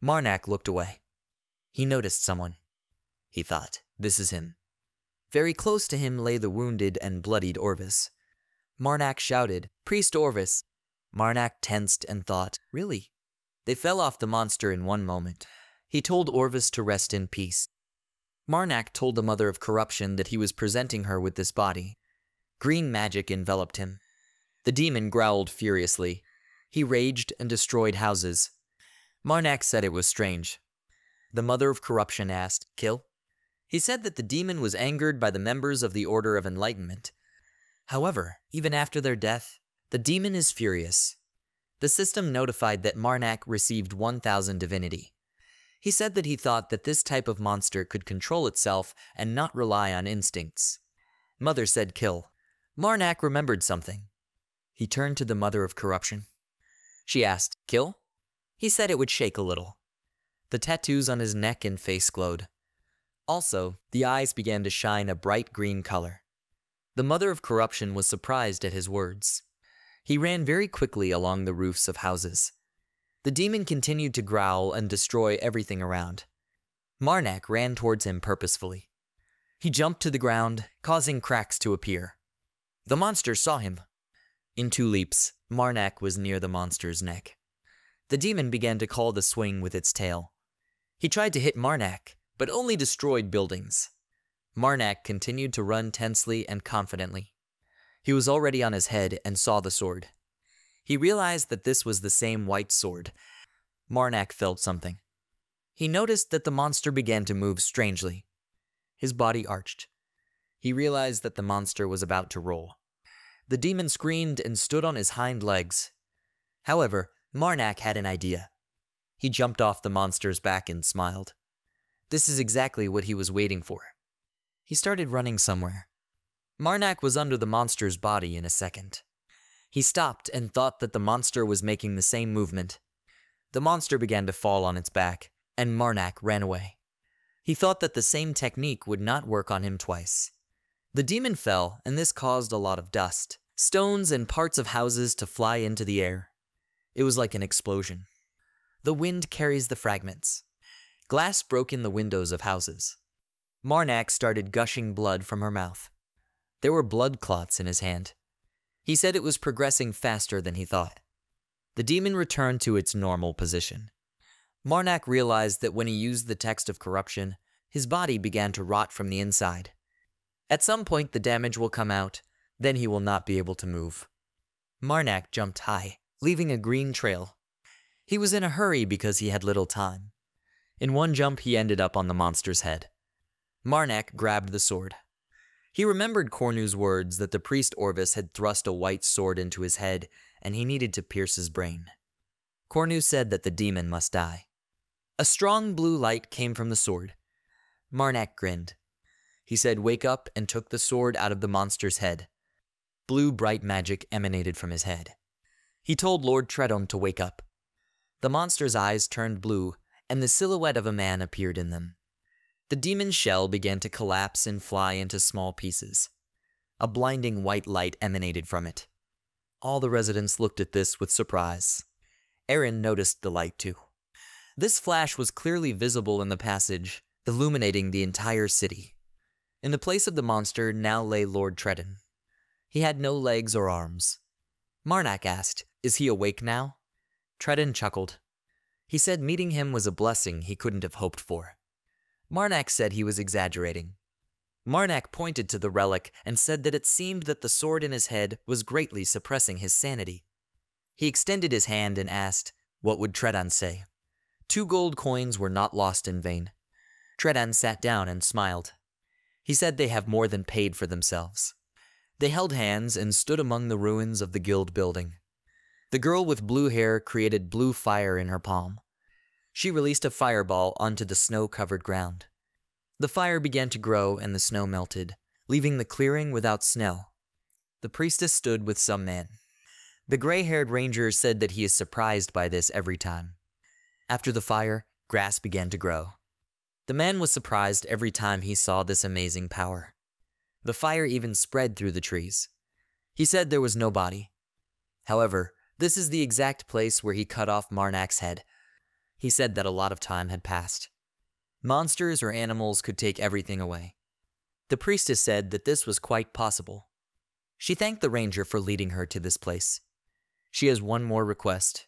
Marnak looked away. He noticed someone. He thought, this is him. Very close to him lay the wounded and bloodied Orvis. Marnak shouted, "Priest Orvis!" Marnak tensed and thought, "Really?" They fell off the monster in one moment. He told Orvis to rest in peace. Marnak told the Mother of Corruption that he was presenting her with this body. Green magic enveloped him. The demon growled furiously. He raged and destroyed houses. Marnak said it was strange. The Mother of Corruption asked, "Kill?" He said that the demon was angered by the members of the Order of Enlightenment. However, even after their death, the demon is furious. The system notified that Marnak received 1,000 divinity. He said that he thought that this type of monster could control itself and not rely on instincts. Mother said kill. Marnak remembered something. He turned to the Mother of Corruption. She asked, "Kill?" He said it would shake a little. The tattoos on his neck and face glowed. Also, the eyes began to shine a bright green color. The Mother of Corruption was surprised at his words. He ran very quickly along the roofs of houses. The demon continued to growl and destroy everything around. Marnak ran towards him purposefully. He jumped to the ground, causing cracks to appear. The monster saw him. In 2 leaps, Marnak was near the monster's neck. The demon began to call the swing with its tail. He tried to hit Marnak, but only destroyed buildings. Marnak continued to run tensely and confidently. He was already on his head and saw the sword. He realized that this was the same white sword. Marnak felt something. He noticed that the monster began to move strangely. His body arched. He realized that the monster was about to roll. The demon screamed and stood on his hind legs. However, Marnak had an idea. He jumped off the monster's back and smiled. This is exactly what he was waiting for. He started running somewhere. Marnak was under the monster's body in a second. He stopped and thought that the monster was making the same movement. The monster began to fall on its back, and Marnak ran away. He thought that the same technique would not work on him twice. The demon fell, and this caused a lot of dust, stones, and parts of houses to fly into the air. It was like an explosion. The wind carries the fragments. Glass broke in the windows of houses. Marnak started gushing blood from her mouth. There were blood clots in his hand. He said it was progressing faster than he thought. The demon returned to its normal position. Marnak realized that when he used the text of corruption, his body began to rot from the inside. At some point the damage will come out, then he will not be able to move. Marnak jumped high, leaving a green trail. He was in a hurry because he had little time. In one jump he ended up on the monster's head. Marnak grabbed the sword. He remembered Cornu's words that the priest Orvis had thrust a white sword into his head and he needed to pierce his brain. Cornu said that the demon must die. A strong blue light came from the sword. Marnak grinned. He said wake up and took the sword out of the monster's head. Blue bright magic emanated from his head. He told Lord Tredon to wake up. The monster's eyes turned blue and the silhouette of a man appeared in them. The demon's shell began to collapse and fly into small pieces. A blinding white light emanated from it. All the residents looked at this with surprise. Aaron noticed the light too. This flash was clearly visible in the passage, illuminating the entire city. In the place of the monster now lay Lord Tredon. He had no legs or arms. Marnak asked, "Is he awake now?" Tredon chuckled. He said meeting him was a blessing he couldn't have hoped for. Marnak said he was exaggerating. Marnak pointed to the relic and said that it seemed that the sword in his head was greatly suppressing his sanity. He extended his hand and asked, what would Tredon say? 2 gold coins were not lost in vain. Tredon sat down and smiled. He said they have more than paid for themselves. They held hands and stood among the ruins of the guild building. The girl with blue hair created blue fire in her palm. She released a fireball onto the snow-covered ground. The fire began to grow and the snow melted, leaving the clearing without snow. The priestess stood with some man. The gray-haired ranger said that he is surprised by this every time. After the fire, grass began to grow. The man was surprised every time he saw this amazing power. The fire even spread through the trees. He said there was no body. However, this is the exact place where he cut off Marnak's head. He said that a lot of time had passed. Monsters or animals could take everything away. The priestess said that this was quite possible. She thanked the ranger for leading her to this place. She has one more request.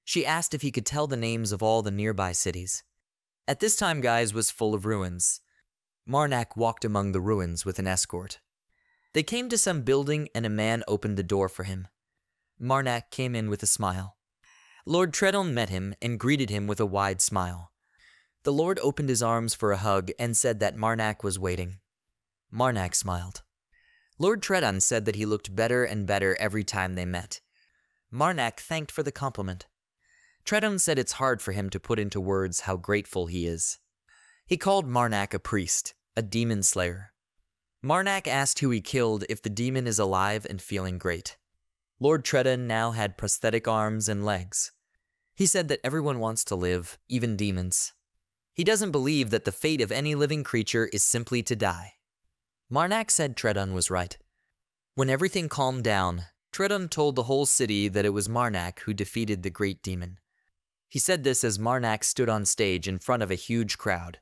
She asked if he could tell the names of all the nearby cities. At this time, guys, was full of ruins. Marnak walked among the ruins with an escort. They came to some building and a man opened the door for him. Marnak came in with a smile. Lord Tredon met him and greeted him with a wide smile. The Lord opened his arms for a hug and said that Marnak was waiting. Marnak smiled. Lord Tredon said that he looked better and better every time they met. Marnak thanked for the compliment. Tredon said it's hard for him to put into words how grateful he is. He called Marnak a priest, a demon slayer. Marnak asked who he killed if the demon is alive and feeling great. Lord Tredon now had prosthetic arms and legs. He said that everyone wants to live, even demons. He doesn't believe that the fate of any living creature is simply to die. Marnak said Tredon was right. When everything calmed down, Tredon told the whole city that it was Marnak who defeated the great demon. He said this as Marnak stood on stage in front of a huge crowd.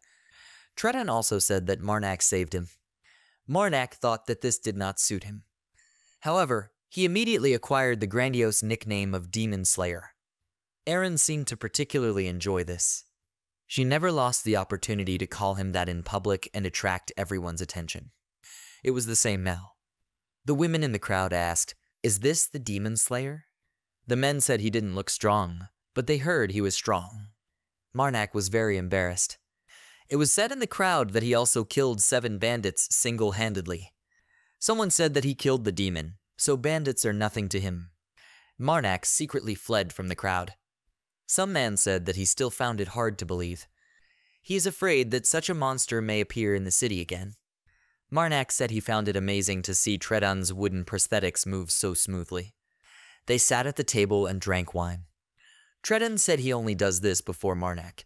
Tredon also said that Marnak saved him. Marnak thought that this did not suit him. However, he immediately acquired the grandiose nickname of Demon Slayer. Erin seemed to particularly enjoy this. She never lost the opportunity to call him that in public and attract everyone's attention. It was the same now. The women in the crowd asked, "Is this the Demon Slayer?" The men said he didn't look strong, but they heard he was strong. Marnak was very embarrassed. It was said in the crowd that he also killed 7 bandits single-handedly. Someone said that he killed the demon, so bandits are nothing to him. Marnak secretly fled from the crowd. Some man said that he still found it hard to believe. He is afraid that such a monster may appear in the city again. Marnak said he found it amazing to see Tredon's wooden prosthetics move so smoothly. They sat at the table and drank wine. Tredon said he only does this before Marnak.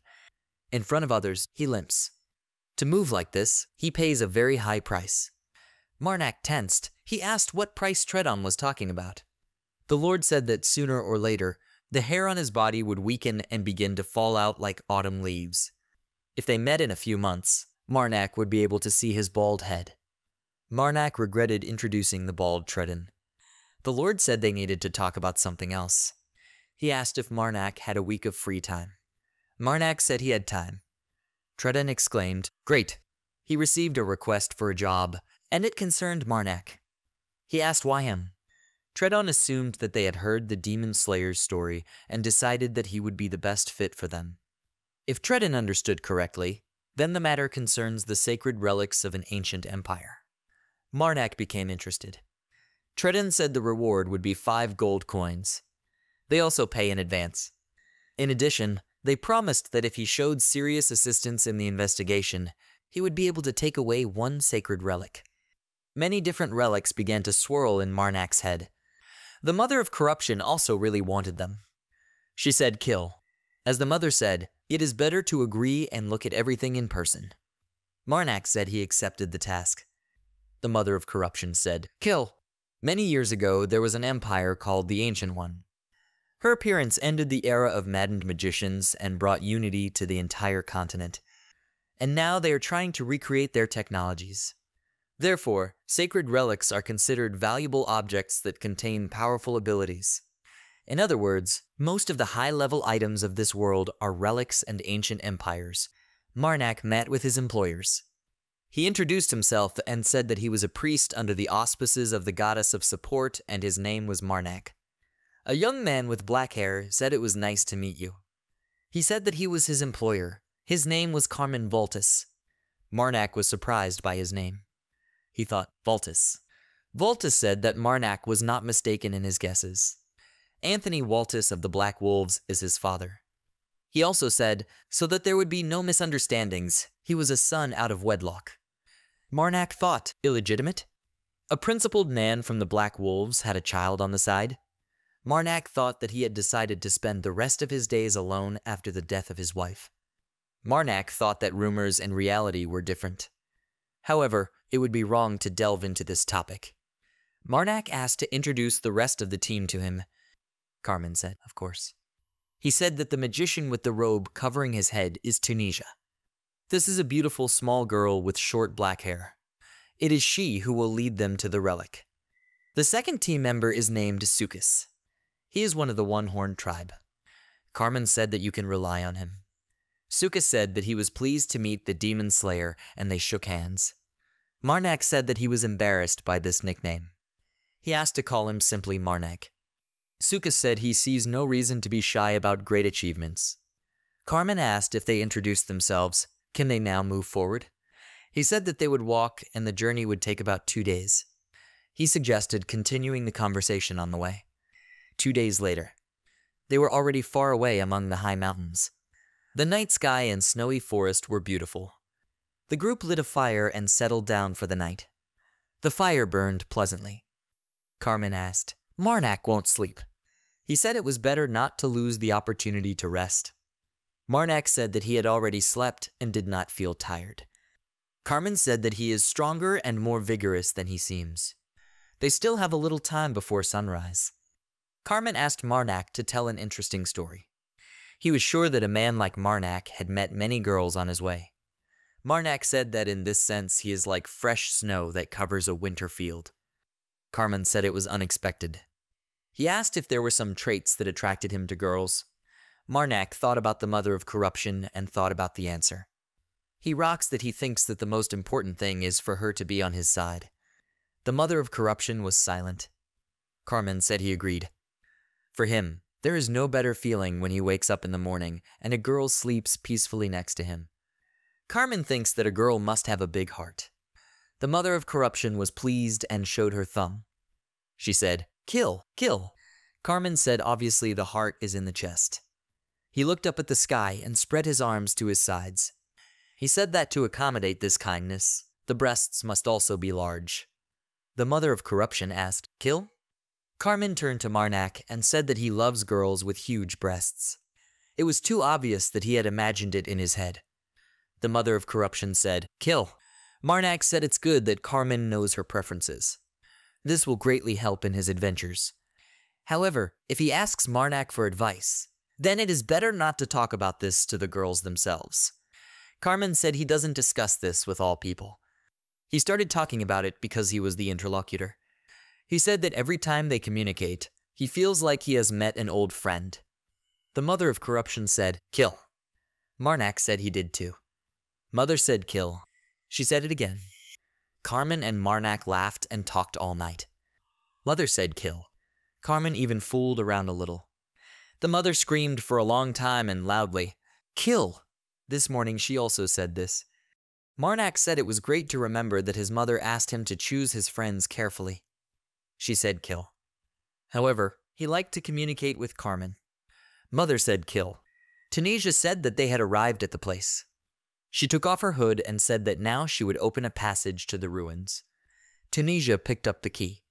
In front of others, he limps. To move like this, he pays a very high price. Marnak tensed. He asked what price Tredon was talking about. The Lord said that sooner or later, the hair on his body would weaken and begin to fall out like autumn leaves. If they met in a few months, Marnak would be able to see his bald head. Marnak regretted introducing the bald Tredon. The Lord said they needed to talk about something else. He asked if Marnak had a week of free time. Marnak said he had time. Tredon exclaimed, "Great!" He received a request for a job, and it concerned Marnak. He asked why him. Tredon assumed that they had heard the Demon Slayer's story and decided that he would be the best fit for them. If Tredon understood correctly, then the matter concerns the sacred relics of an ancient empire. Marnak became interested. Tredon said the reward would be 5 gold coins. They also pay in advance. In addition, they promised that if he showed serious assistance in the investigation, he would be able to take away 1 sacred relic. Many different relics began to swirl in Marnak's head. The Mother of Corruption also really wanted them. She said kill. As the mother said, it is better to agree and look at everything in person. Marnak said he accepted the task. The Mother of Corruption said, kill. Many years ago, there was an empire called the Ancient One. Her appearance ended the era of maddened magicians and brought unity to the entire continent. And now they are trying to recreate their technologies. Therefore, sacred relics are considered valuable objects that contain powerful abilities. In other words, most of the high-level items of this world are relics and ancient empires. Marnak met with his employers. He introduced himself and said that he was a priest under the auspices of the goddess of support and his name was Marnak. A young man with black hair said it was nice to meet you. He said that he was his employer. His name was Carmen Voltus. Marnak was surprised by his name. He thought, Voltus. Voltus said that Marnak was not mistaken in his guesses. Anthony Waltus of the Black Wolves is his father. He also said, so that there would be no misunderstandings, he was a son out of wedlock. Marnak thought, illegitimate? A principled man from the Black Wolves had a child on the side. Marnak thought that he had decided to spend the rest of his days alone after the death of his wife. Marnak thought that rumors and reality were different. However, it would be wrong to delve into this topic. Marnak asked to introduce the rest of the team to him. Carmen said, of course. He said that the magician with the robe covering his head is Tunisia. This is a beautiful small girl with short black hair. It is she who will lead them to the relic. The second team member is named Sukis. He is one of the one-horned tribe. Carmen said that you can rely on him. Sukis said that he was pleased to meet the Demon Slayer, and they shook hands. Marnak said that he was embarrassed by this nickname. He asked to call him simply Marnak. Sukis said he sees no reason to be shy about great achievements. Carmen asked if they introduced themselves, can they now move forward? He said that they would walk and the journey would take about 2 days. He suggested continuing the conversation on the way. 2 days later, they were already far away among the high mountains. The night sky and snowy forest were beautiful. The group lit a fire and settled down for the night. The fire burned pleasantly. Carmen asked, Marnak won't sleep. He said it was better not to lose the opportunity to rest. Marnak said that he had already slept and did not feel tired. Carmen said that he is stronger and more vigorous than he seems. They still have a little time before sunrise. Carmen asked Marnak to tell an interesting story. He was sure that a man like Marnak had met many girls on his way. Marnak said that in this sense he is like fresh snow that covers a winter field. Carmen said it was unexpected. He asked if there were some traits that attracted him to girls. Marnak thought about the mother of corruption and thought about the answer. He rocks that he thinks that the most important thing is for her to be on his side. The mother of corruption was silent. Carmen said he agreed. For him, there is no better feeling when he wakes up in the morning and a girl sleeps peacefully next to him. Carmen thinks that a girl must have a big heart. The mother of corruption was pleased and showed her thumb. She said, kill, kill. Carmen said obviously the heart is in the chest. He looked up at the sky and spread his arms to his sides. He said that to accommodate this kindness, the breasts must also be large. The mother of corruption asked, kill? Carmen turned to Marnak and said that he loves girls with huge breasts. It was too obvious that he had imagined it in his head. The mother of corruption said, kill. Marnak said it's good that Carmen knows her preferences. This will greatly help in his adventures. However, if he asks Marnak for advice, then it is better not to talk about this to the girls themselves. Carmen said he doesn't discuss this with all people. He started talking about it because he was the interlocutor. He said that every time they communicate, he feels like he has met an old friend. The mother of corruption said, kill. Marnak said he did too. Mother said kill. She said it again. Carmen and Marnak laughed and talked all night. Mother said kill. Carmen even fooled around a little. The mother screamed for a long time and loudly, kill. This morning she also said this. Marnak said it was great to remember that his mother asked him to choose his friends carefully. She said kill. However, he liked to communicate with Carmen. Mother said kill. Tunisia said that they had arrived at the place. She took off her hood and said that now she would open a passage to the ruins. Tunisia picked up the key.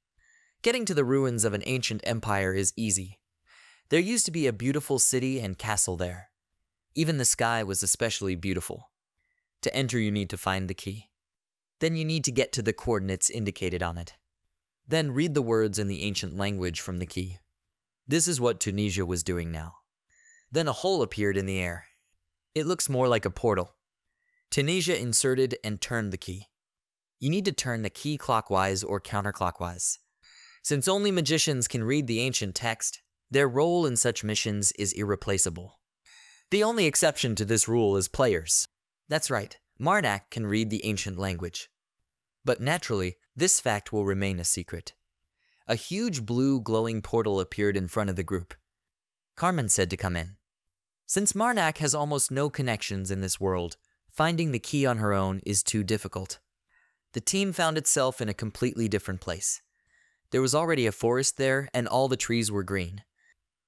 Getting to the ruins of an ancient empire is easy. There used to be a beautiful city and castle there. Even the sky was especially beautiful. To enter, you need to find the key. Then you need to get to the coordinates indicated on it. Then read the words in the ancient language from the key. This is what Tunisia was doing now. Then a hole appeared in the air. It looks more like a portal. Tunisia inserted and turned the key. You need to turn the key clockwise or counterclockwise. Since only magicians can read the ancient text, their role in such missions is irreplaceable. The only exception to this rule is players. That's right, Marnak can read the ancient language. But naturally, this fact will remain a secret. A huge blue glowing portal appeared in front of the group. Carmen said to come in. Since Marnak has almost no connections in this world, finding the key on her own is too difficult. The team found itself in a completely different place. There was already a forest there, and all the trees were green.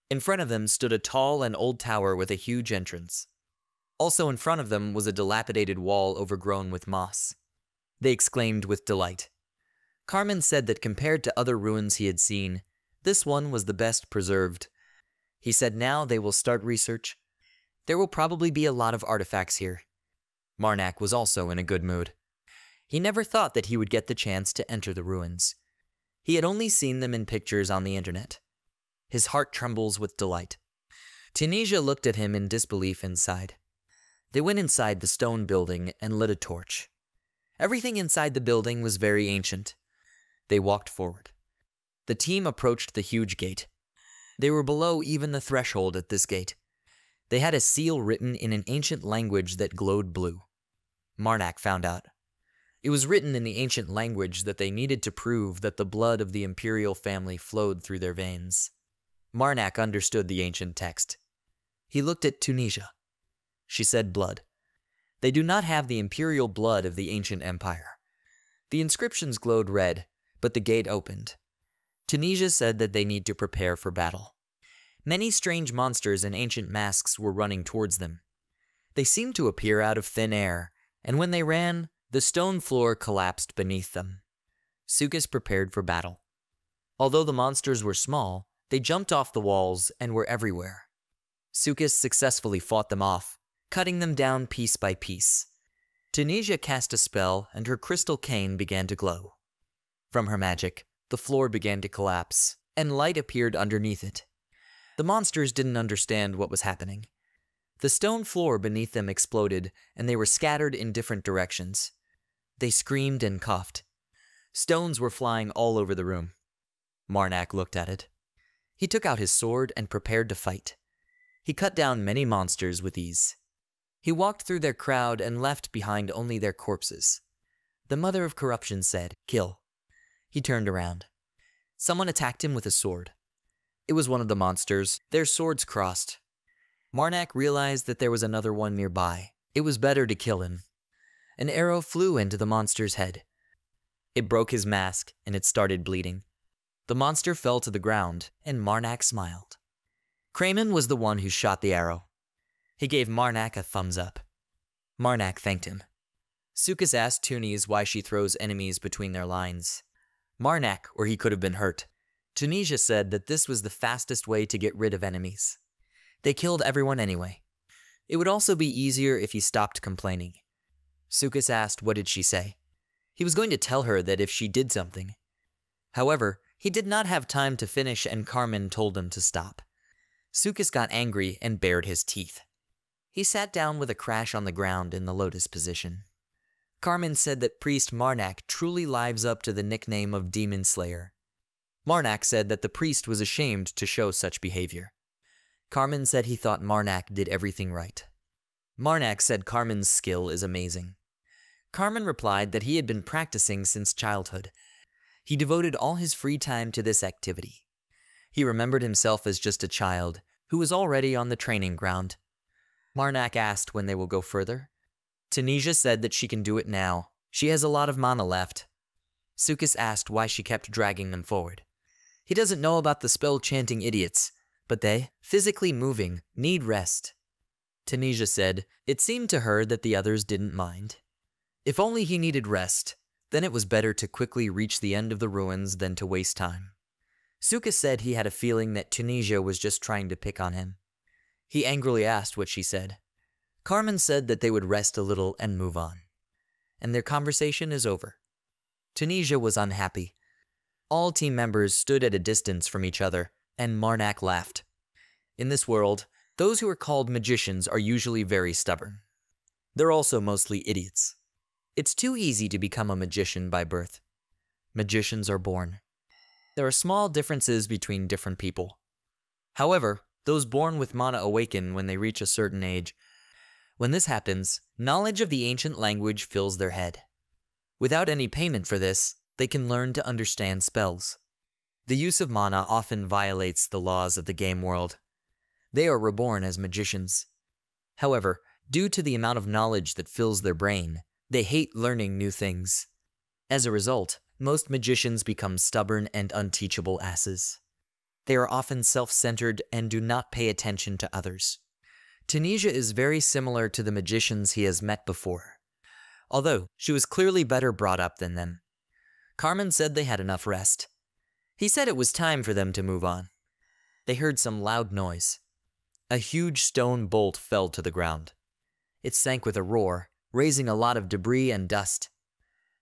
In front of them stood a tall and old tower with a huge entrance. Also in front of them was a dilapidated wall overgrown with moss. They exclaimed with delight. Carmen said that compared to other ruins he had seen, this one was the best preserved. He said now they will start research. There will probably be a lot of artifacts here. Marnak was also in a good mood. He never thought that he would get the chance to enter the ruins. He had only seen them in pictures on the internet. His heart trembles with delight. Tunisia looked at him in disbelief inside. They went inside the stone building and lit a torch. Everything inside the building was very ancient. They walked forward. The team approached the huge gate. They were below even the threshold at this gate. They had a seal written in an ancient language that glowed blue. Marnak found out. It was written in the ancient language that they needed to prove that the blood of the imperial family flowed through their veins. Marnak understood the ancient text. He looked at Tunisia. She said blood. They do not have the imperial blood of the ancient empire. The inscriptions glowed red, but the gate opened. Tunisia said that they need to prepare for battle. Many strange monsters in ancient masks were running towards them. They seemed to appear out of thin air, and when they ran, the stone floor collapsed beneath them. Sukas prepared for battle. Although the monsters were small, they jumped off the walls and were everywhere. Sukas successfully fought them off, cutting them down piece by piece. Tunisia cast a spell and her crystal cane began to glow. From her magic, the floor began to collapse, and light appeared underneath it. The monsters didn't understand what was happening. The stone floor beneath them exploded, and they were scattered in different directions. They screamed and coughed. Stones were flying all over the room. Marnak looked at it. He took out his sword and prepared to fight. He cut down many monsters with ease. He walked through their crowd and left behind only their corpses. The mother of corruption said, "Kill." He turned around. Someone attacked him with a sword. It was one of the monsters. Their swords crossed. Marnak realized that there was another one nearby. It was better to kill him. An arrow flew into the monster's head. It broke his mask, and it started bleeding. The monster fell to the ground, and Marnak smiled. Kramen was the one who shot the arrow. He gave Marnak a thumbs up. Marnak thanked him. Sukas asked Tunis why she throws enemies between their lines. Marnak, or he could have been hurt. Tunisia said that this was the fastest way to get rid of enemies. They killed everyone anyway. It would also be easier if he stopped complaining. Sukas asked what did she say. He was going to tell her that if she did something. However, he did not have time to finish and Carmen told him to stop. Sukas got angry and bared his teeth. He sat down with a crash on the ground in the lotus position. Carmen said that priest Marnak truly lives up to the nickname of Demon Slayer. Marnak said that the priest was ashamed to show such behavior. Carmen said he thought Marnak did everything right. Marnak said Carmen's skill is amazing. Carmen replied that he had been practicing since childhood. He devoted all his free time to this activity. He remembered himself as just a child who was already on the training ground. Marnak asked when they will go further. Tunisia said that she can do it now. She has a lot of mana left. Sukas asked why she kept dragging them forward. He doesn't know about the spell-chanting idiots, but they, physically moving, need rest. Tunisia said it seemed to her that the others didn't mind. If only he needed rest, then it was better to quickly reach the end of the ruins than to waste time. Sukas said he had a feeling that Tunisia was just trying to pick on him. He angrily asked what she said. Carmen said that they would rest a little and move on. And their conversation is over. Tunisia was unhappy. All team members stood at a distance from each other, and Marnak laughed. In this world, those who are called magicians are usually very stubborn. They're also mostly idiots. It's too easy to become a magician by birth. Magicians are born. There are small differences between different people. However, those born with mana awaken when they reach a certain age. When this happens, knowledge of the ancient language fills their head. Without any payment for this, they can learn to understand spells. The use of mana often violates the laws of the game world. They are reborn as magicians. However, due to the amount of knowledge that fills their brain, they hate learning new things. As a result, most magicians become stubborn and unteachable asses. They are often self-centered and do not pay attention to others. Tunisia is very similar to the magicians he has met before, although she was clearly better brought up than them. Carmen said they had enough rest. He said it was time for them to move on. They heard some loud noise. A huge stone bolt fell to the ground. It sank with a roar, raising a lot of debris and dust.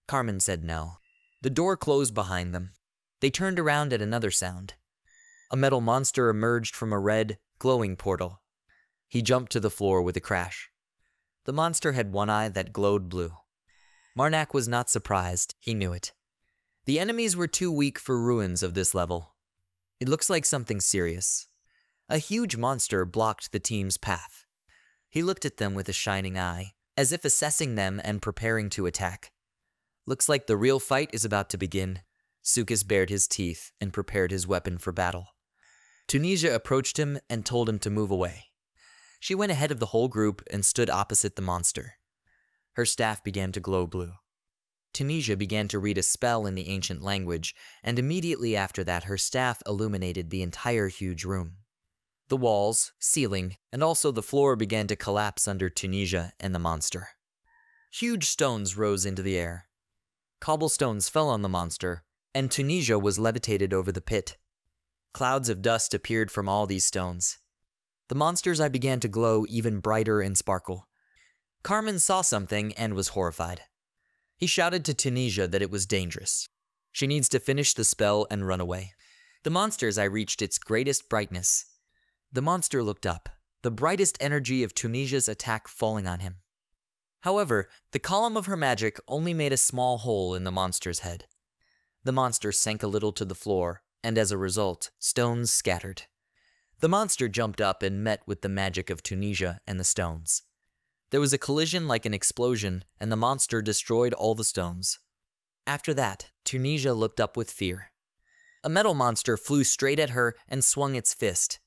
Carmen said no. The door closed behind them. They turned around at another sound. A metal monster emerged from a red, glowing portal. He jumped to the floor with a crash. The monster had one eye that glowed blue. Marnak was not surprised, he knew it. The enemies were too weak for ruins of this level. It looks like something serious. A huge monster blocked the team's path. He looked at them with a shining eye, as if assessing them and preparing to attack. Looks like the real fight is about to begin. Sukis bared his teeth and prepared his weapon for battle. Tunisia approached him and told him to move away. She went ahead of the whole group and stood opposite the monster. Her staff began to glow blue. Tunisia began to read a spell in the ancient language, and immediately after that her staff illuminated the entire huge room. The walls, ceiling, and also the floor began to collapse under Tunisia and the monster. Huge stones rose into the air. Cobblestones fell on the monster, and Tunisia was levitated over the pit. Clouds of dust appeared from all these stones. The monster's eye began to glow even brighter and sparkle. Carmen saw something and was horrified. He shouted to Tunisia that it was dangerous. She needs to finish the spell and run away. The monster's eye reached its greatest brightness. The monster looked up, the brightest energy of Tunisia's attack falling on him. However, the column of her magic only made a small hole in the monster's head. The monster sank a little to the floor, and as a result, stones scattered. The monster jumped up and met with the magic of Tunisia and the stones. There was a collision like an explosion, and the monster destroyed all the stones. After that, Tunisia looked up with fear. A metal monster flew straight at her and swung its fist.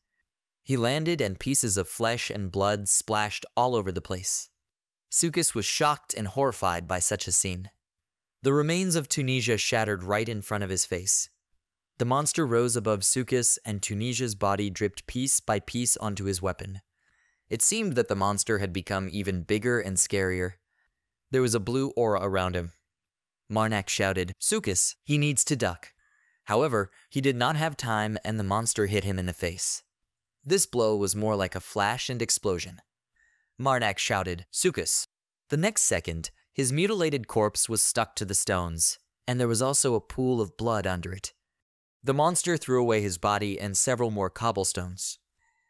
He landed and pieces of flesh and blood splashed all over the place. Sukis was shocked and horrified by such a scene. The remains of Tunisia shattered right in front of his face. The monster rose above Sukis, and Tunisia's body dripped piece by piece onto his weapon. It seemed that the monster had become even bigger and scarier. There was a blue aura around him. Marnak shouted, "Sukis, he needs to duck." However, he did not have time, and the monster hit him in the face. This blow was more like a flash and explosion. Marnak shouted, "Sukis." The next second, his mutilated corpse was stuck to the stones, and there was also a pool of blood under it. The monster threw away his body and several more cobblestones.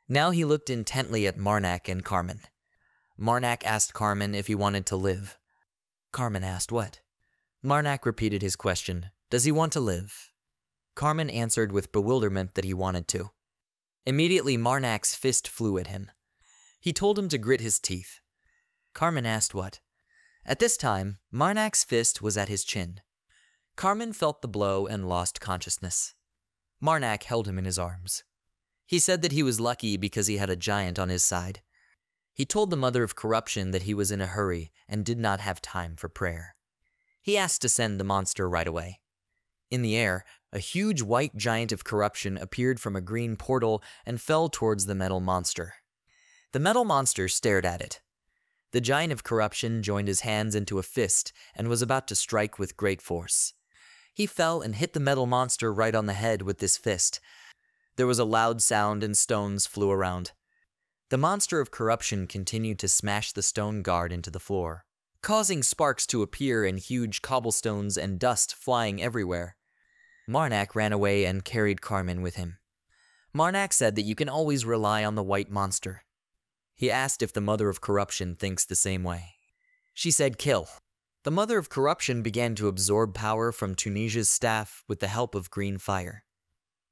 Now he looked intently at Marnak and Carmen. Marnak asked Carmen if he wanted to live. Carmen asked what? Marnak repeated his question, "Does he want to live?" Carmen answered with bewilderment that he wanted to. Immediately Marnak's fist flew at him. He told him to grit his teeth. Carmen asked what? At this time, Marnak's fist was at his chin. Carmen felt the blow and lost consciousness. Marnak held him in his arms. He said that he was lucky because he had a giant on his side. He told the mother of corruption that he was in a hurry and did not have time for prayer. He asked to send the monster right away. In the air, a huge white giant of corruption appeared from a green portal and fell towards the metal monster. The metal monster stared at it. The giant of corruption joined his hands into a fist and was about to strike with great force. He fell and hit the metal monster right on the head with this fist. There was a loud sound and stones flew around. The monster of corruption continued to smash the stone guard into the floor, causing sparks to appear and huge cobblestones and dust flying everywhere. Marnak ran away and carried Carmen with him. Marnak said that you can always rely on the white monster. He asked if the mother of corruption thinks the same way. She said kill. The mother of corruption began to absorb power from Tunisia's staff with the help of green fire.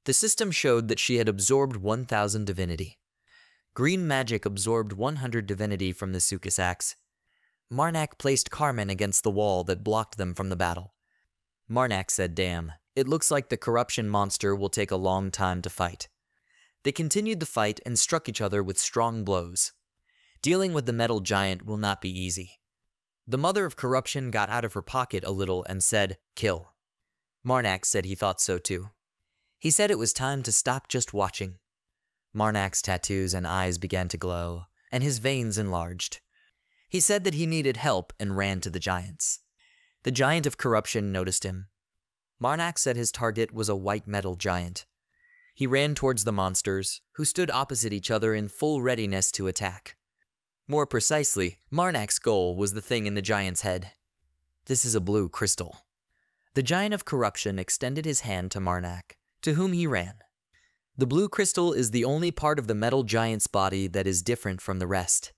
The system showed that she had absorbed 1,000 divinity. Green magic absorbed 100 divinity from the Sukis axe. Marnak placed Carmen against the wall that blocked them from the battle. Marnak said, "Damn, it looks like the corruption monster will take a long time to fight." They continued the fight and struck each other with strong blows. Dealing with the metal giant will not be easy. The mother of corruption got out of her pocket a little and said, "Kill." Marnak said he thought so too. He said it was time to stop just watching. Marnak's tattoos and eyes began to glow, and his veins enlarged. He said that he needed help and ran to the giants. The giant of corruption noticed him. Marnak said his target was a white metal giant. He ran towards the monsters, who stood opposite each other in full readiness to attack. More precisely, Marnak's goal was the thing in the giant's head. This is a blue crystal. The giant of corruption extended his hand to Marnak, to whom he ran. The blue crystal is the only part of the metal giant's body that is different from the rest.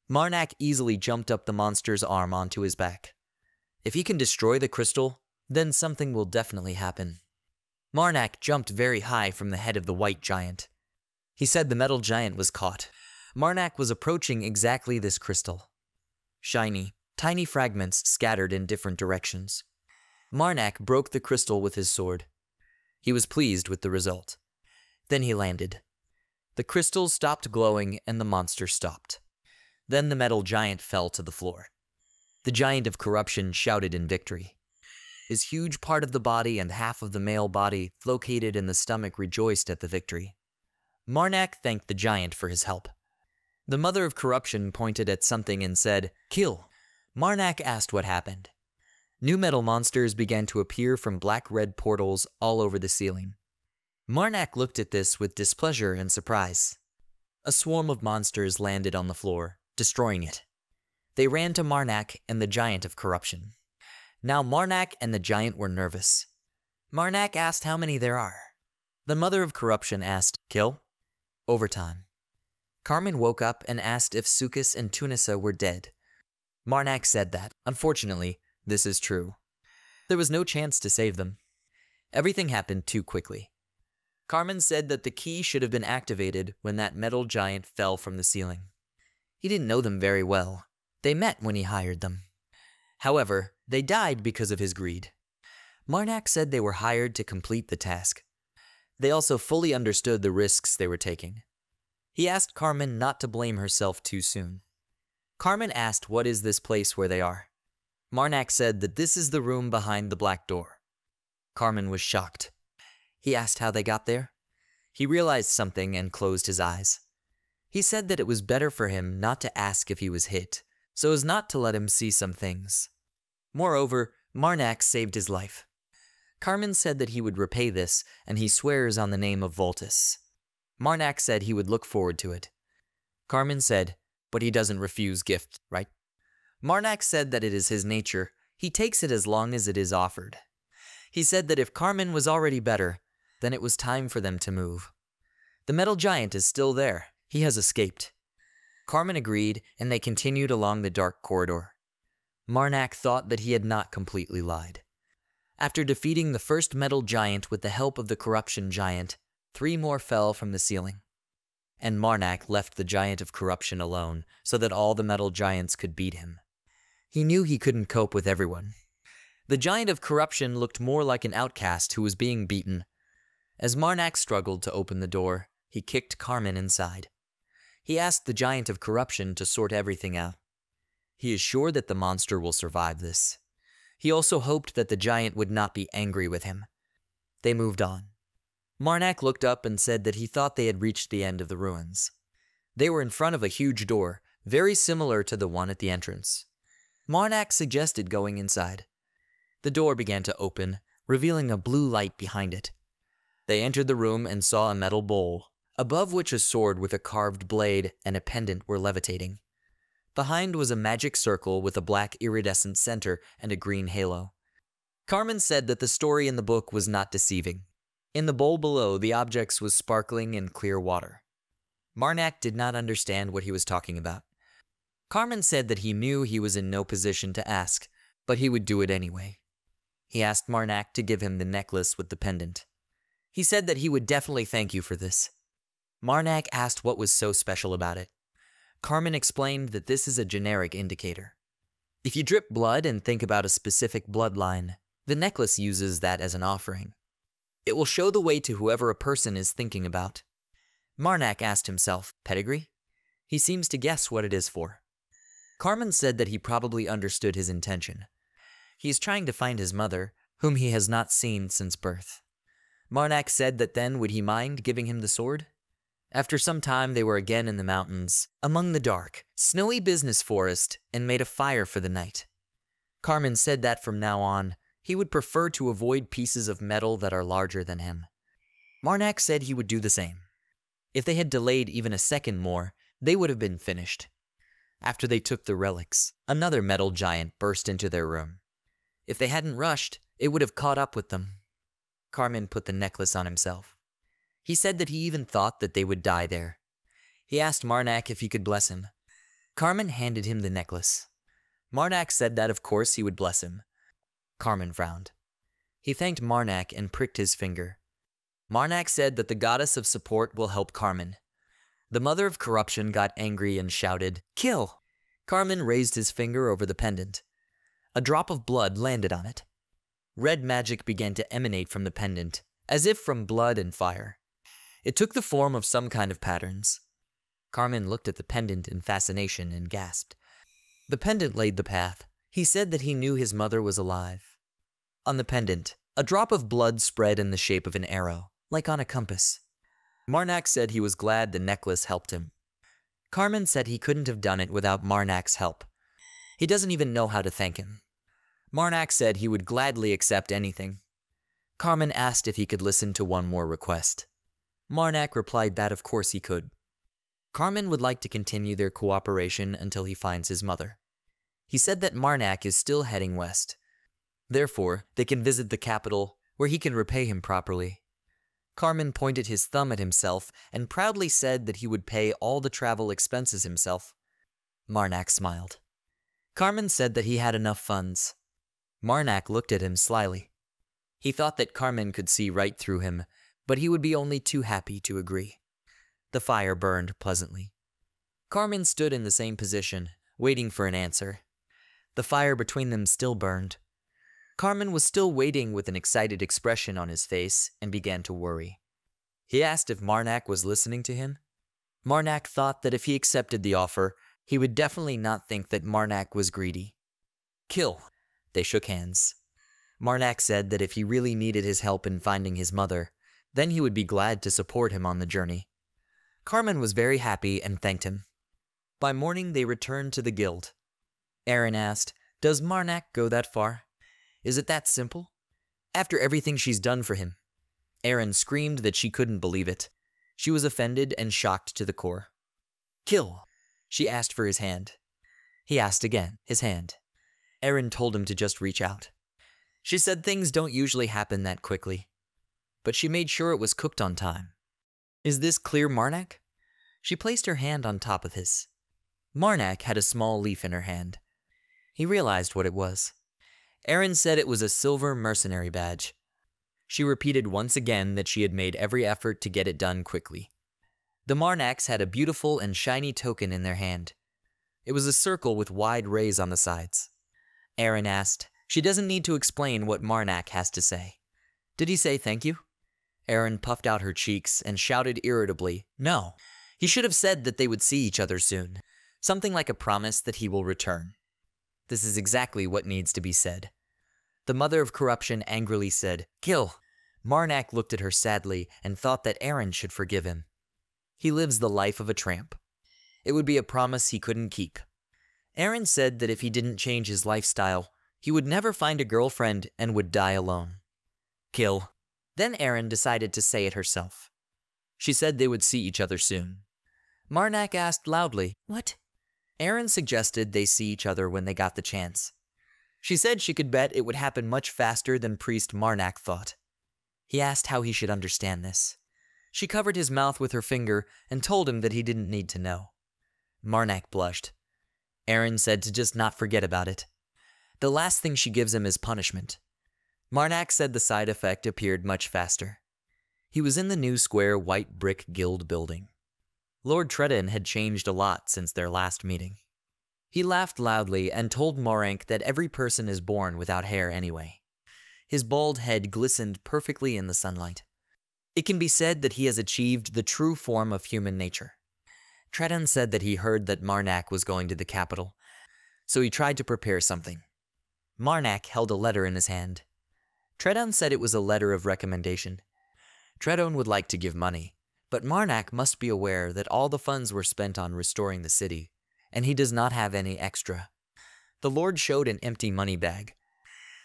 Marnak easily jumped up the monster's arm onto his back. If he can destroy the crystal, then something will definitely happen. Marnak jumped very high from the head of the white giant. He said the metal giant was caught. Marnak was approaching exactly this crystal. Shiny, tiny fragments scattered in different directions. Marnak broke the crystal with his sword. He was pleased with the result. Then he landed. The crystal stopped glowing and the monster stopped. Then the metal giant fell to the floor. The giant of corruption shouted in victory. His huge part of the body and half of the male body located in the stomach rejoiced at the victory. Marnak thanked the giant for his help. The mother of corruption pointed at something and said, "Kill." Marnak asked what happened. New metal monsters began to appear from black-red portals all over the ceiling. Marnak looked at this with displeasure and surprise. A swarm of monsters landed on the floor, destroying it. They ran to Marnak and the giant of corruption. Now Marnak and the giant were nervous. Marnak asked how many there are. The mother of corruption asked, "Kill?" Overtime. Carmen woke up and asked if Sukis and Tunisa were dead. Marnak said that, unfortunately, this is true. There was no chance to save them. Everything happened too quickly. Carmen said that the key should have been activated when that metal giant fell from the ceiling. He didn't know them very well. They met when he hired them. However, they died because of his greed. Marnak said they were hired to complete the task. They also fully understood the risks they were taking. He asked Carmen not to blame herself too soon. Carmen asked what is this place where they are. Marnak said that this is the room behind the black door. Carmen was shocked. He asked how they got there. He realized something and closed his eyes. He said that it was better for him not to ask if he was hit, so as not to let him see some things. Moreover, Marnak saved his life. Carmen said that he would repay this, and he swears on the name of Voltus. Marnak said he would look forward to it. Carmen said, but he doesn't refuse gift, right? Marnak said that it is his nature. He takes it as long as it is offered. He said that if Carmen was already better, then it was time for them to move. The metal giant is still there. He has escaped. Carmen agreed, and they continued along the dark corridor. Marnak thought that he had not completely lied. After defeating the first metal giant with the help of the corruption giant, 3 more fell from the ceiling. And Marnak left the giant of corruption alone so that all the metal giants could beat him. He knew he couldn't cope with everyone. The giant of corruption looked more like an outcast who was being beaten. As Marnak struggled to open the door, he kicked Carmen inside. He asked the giant of corruption to sort everything out. He is sure that the monster will survive this. He also hoped that the giant would not be angry with him. They moved on. Marnak looked up and said that he thought they had reached the end of the ruins. They were in front of a huge door, very similar to the one at the entrance. Marnak suggested going inside. The door began to open, revealing a blue light behind it. They entered the room and saw a metal bowl, above which a sword with a carved blade and a pendant were levitating. Behind was a magic circle with a black iridescent center and a green halo. Carmen said that the story in the book was not deceiving. In the bowl below, the objects was sparkling in clear water. Marnak did not understand what he was talking about. Carmen said that he knew he was in no position to ask, but he would do it anyway. He asked Marnak to give him the necklace with the pendant. He said that he would definitely thank you for this. Marnak asked what was so special about it. Carmen explained that this is a generic indicator. If you drip blood and think about a specific bloodline, the necklace uses that as an offering. It will show the way to whoever a person is thinking about. Marnak asked himself, pedigree? He seems to guess what it is for. Carmen said that he probably understood his intention. He is trying to find his mother, whom he has not seen since birth. Marnak said that then would he mind giving him the sword? After some time they were again in the mountains, among the dark, snowy business forest, and made a fire for the night. Carmen said that from now on, he would prefer to avoid pieces of metal that are larger than him. Marnak said he would do the same. If they had delayed even a second more, they would have been finished. After they took the relics, another metal giant burst into their room. If they hadn't rushed, it would have caught up with them. Carmen put the necklace on himself. He said that he even thought that they would die there. He asked Marnak if he could bless him. Carmen handed him the necklace. Marnak said that of course he would bless him. Carmen frowned. He thanked Marnak and pricked his finger. Marnak said that the goddess of support will help Carmen. The mother of corruption got angry and shouted, "Kill!" Carmen raised his finger over the pendant. A drop of blood landed on it. Red magic began to emanate from the pendant, as if from blood and fire. It took the form of some kind of patterns. Carmen looked at the pendant in fascination and gasped. The pendant laid the path. He said that he knew his mother was alive. On the pendant, a drop of blood spread in the shape of an arrow, like on a compass. Marnak said he was glad the necklace helped him. Carmen said he couldn't have done it without Marnak's help. He doesn't even know how to thank him. Marnak said he would gladly accept anything. Carmen asked if he could listen to one more request. Marnak replied that of course he could. Carmen would like to continue their cooperation until he finds his mother. He said that Marnak is still heading west. Therefore, they can visit the capital, where he can repay him properly. Carmen pointed his thumb at himself and proudly said that he would pay all the travel expenses himself. Marnak smiled. Carmen said that he had enough funds. Marnak looked at him slyly. He thought that Carmen could see right through him, but he would be only too happy to agree. The fire burned pleasantly. Carmen stood in the same position, waiting for an answer. The fire between them still burned. Carmen was still waiting with an excited expression on his face and began to worry. He asked if Marnak was listening to him. Marnak thought that if he accepted the offer, he would definitely not think that Marnak was greedy. Kill. They shook hands. Marnak said that if he really needed his help in finding his mother, then he would be glad to support him on the journey. Carmen was very happy and thanked him. By morning, they returned to the guild. Aaron asked, "Does Marnak go that far? Is it that simple? After everything she's done for him?" Aaron screamed that she couldn't believe it. She was offended and shocked to the core. Kill. She asked for his hand. He asked again, his hand. Aaron told him to just reach out. She said things don't usually happen that quickly, but she made sure it was cooked on time. Is this clear, Marnak? She placed her hand on top of his. Marnak had a small leaf in her hand. He realized what it was. Aaron said it was a silver mercenary badge. She repeated once again that she had made every effort to get it done quickly. The Marnaks had a beautiful and shiny token in their hand. It was a circle with wide rays on the sides. Aaron asked, "She doesn't need to explain what Marnak has to say. Did he say thank you?" Aaron puffed out her cheeks and shouted irritably, "No. He should have said that they would see each other soon. Something like a promise that he will return." This is exactly what needs to be said. The mother of corruption angrily said, "Kill." Marnak looked at her sadly and thought that Aaron should forgive him. He lives the life of a tramp. It would be a promise he couldn't keep. Aaron said that if he didn't change his lifestyle, he would never find a girlfriend and would die alone. Kill. Then Aaron decided to say it herself. She said they would see each other soon. Marnak asked loudly, "What?" Aaron suggested they see each other when they got the chance. She said she could bet it would happen much faster than Priest Marnak thought. He asked how he should understand this. She covered his mouth with her finger and told him that he didn't need to know. Marnak blushed. Aaron said to just not forget about it. The last thing she gives him is punishment. Marnak said the side effect appeared much faster. He was in the new square white brick guild building. Lord Tredin had changed a lot since their last meeting. He laughed loudly and told Morank that every person is born without hair anyway. His bald head glistened perfectly in the sunlight. It can be said that he has achieved the true form of human nature. Tredin said that he heard that Marnak was going to the capital, so he tried to prepare something. Marnak held a letter in his hand. Tredin said it was a letter of recommendation. Tredin would like to give money, but Marnak must be aware that all the funds were spent on restoring the city, and he does not have any extra. The Lord showed an empty money bag,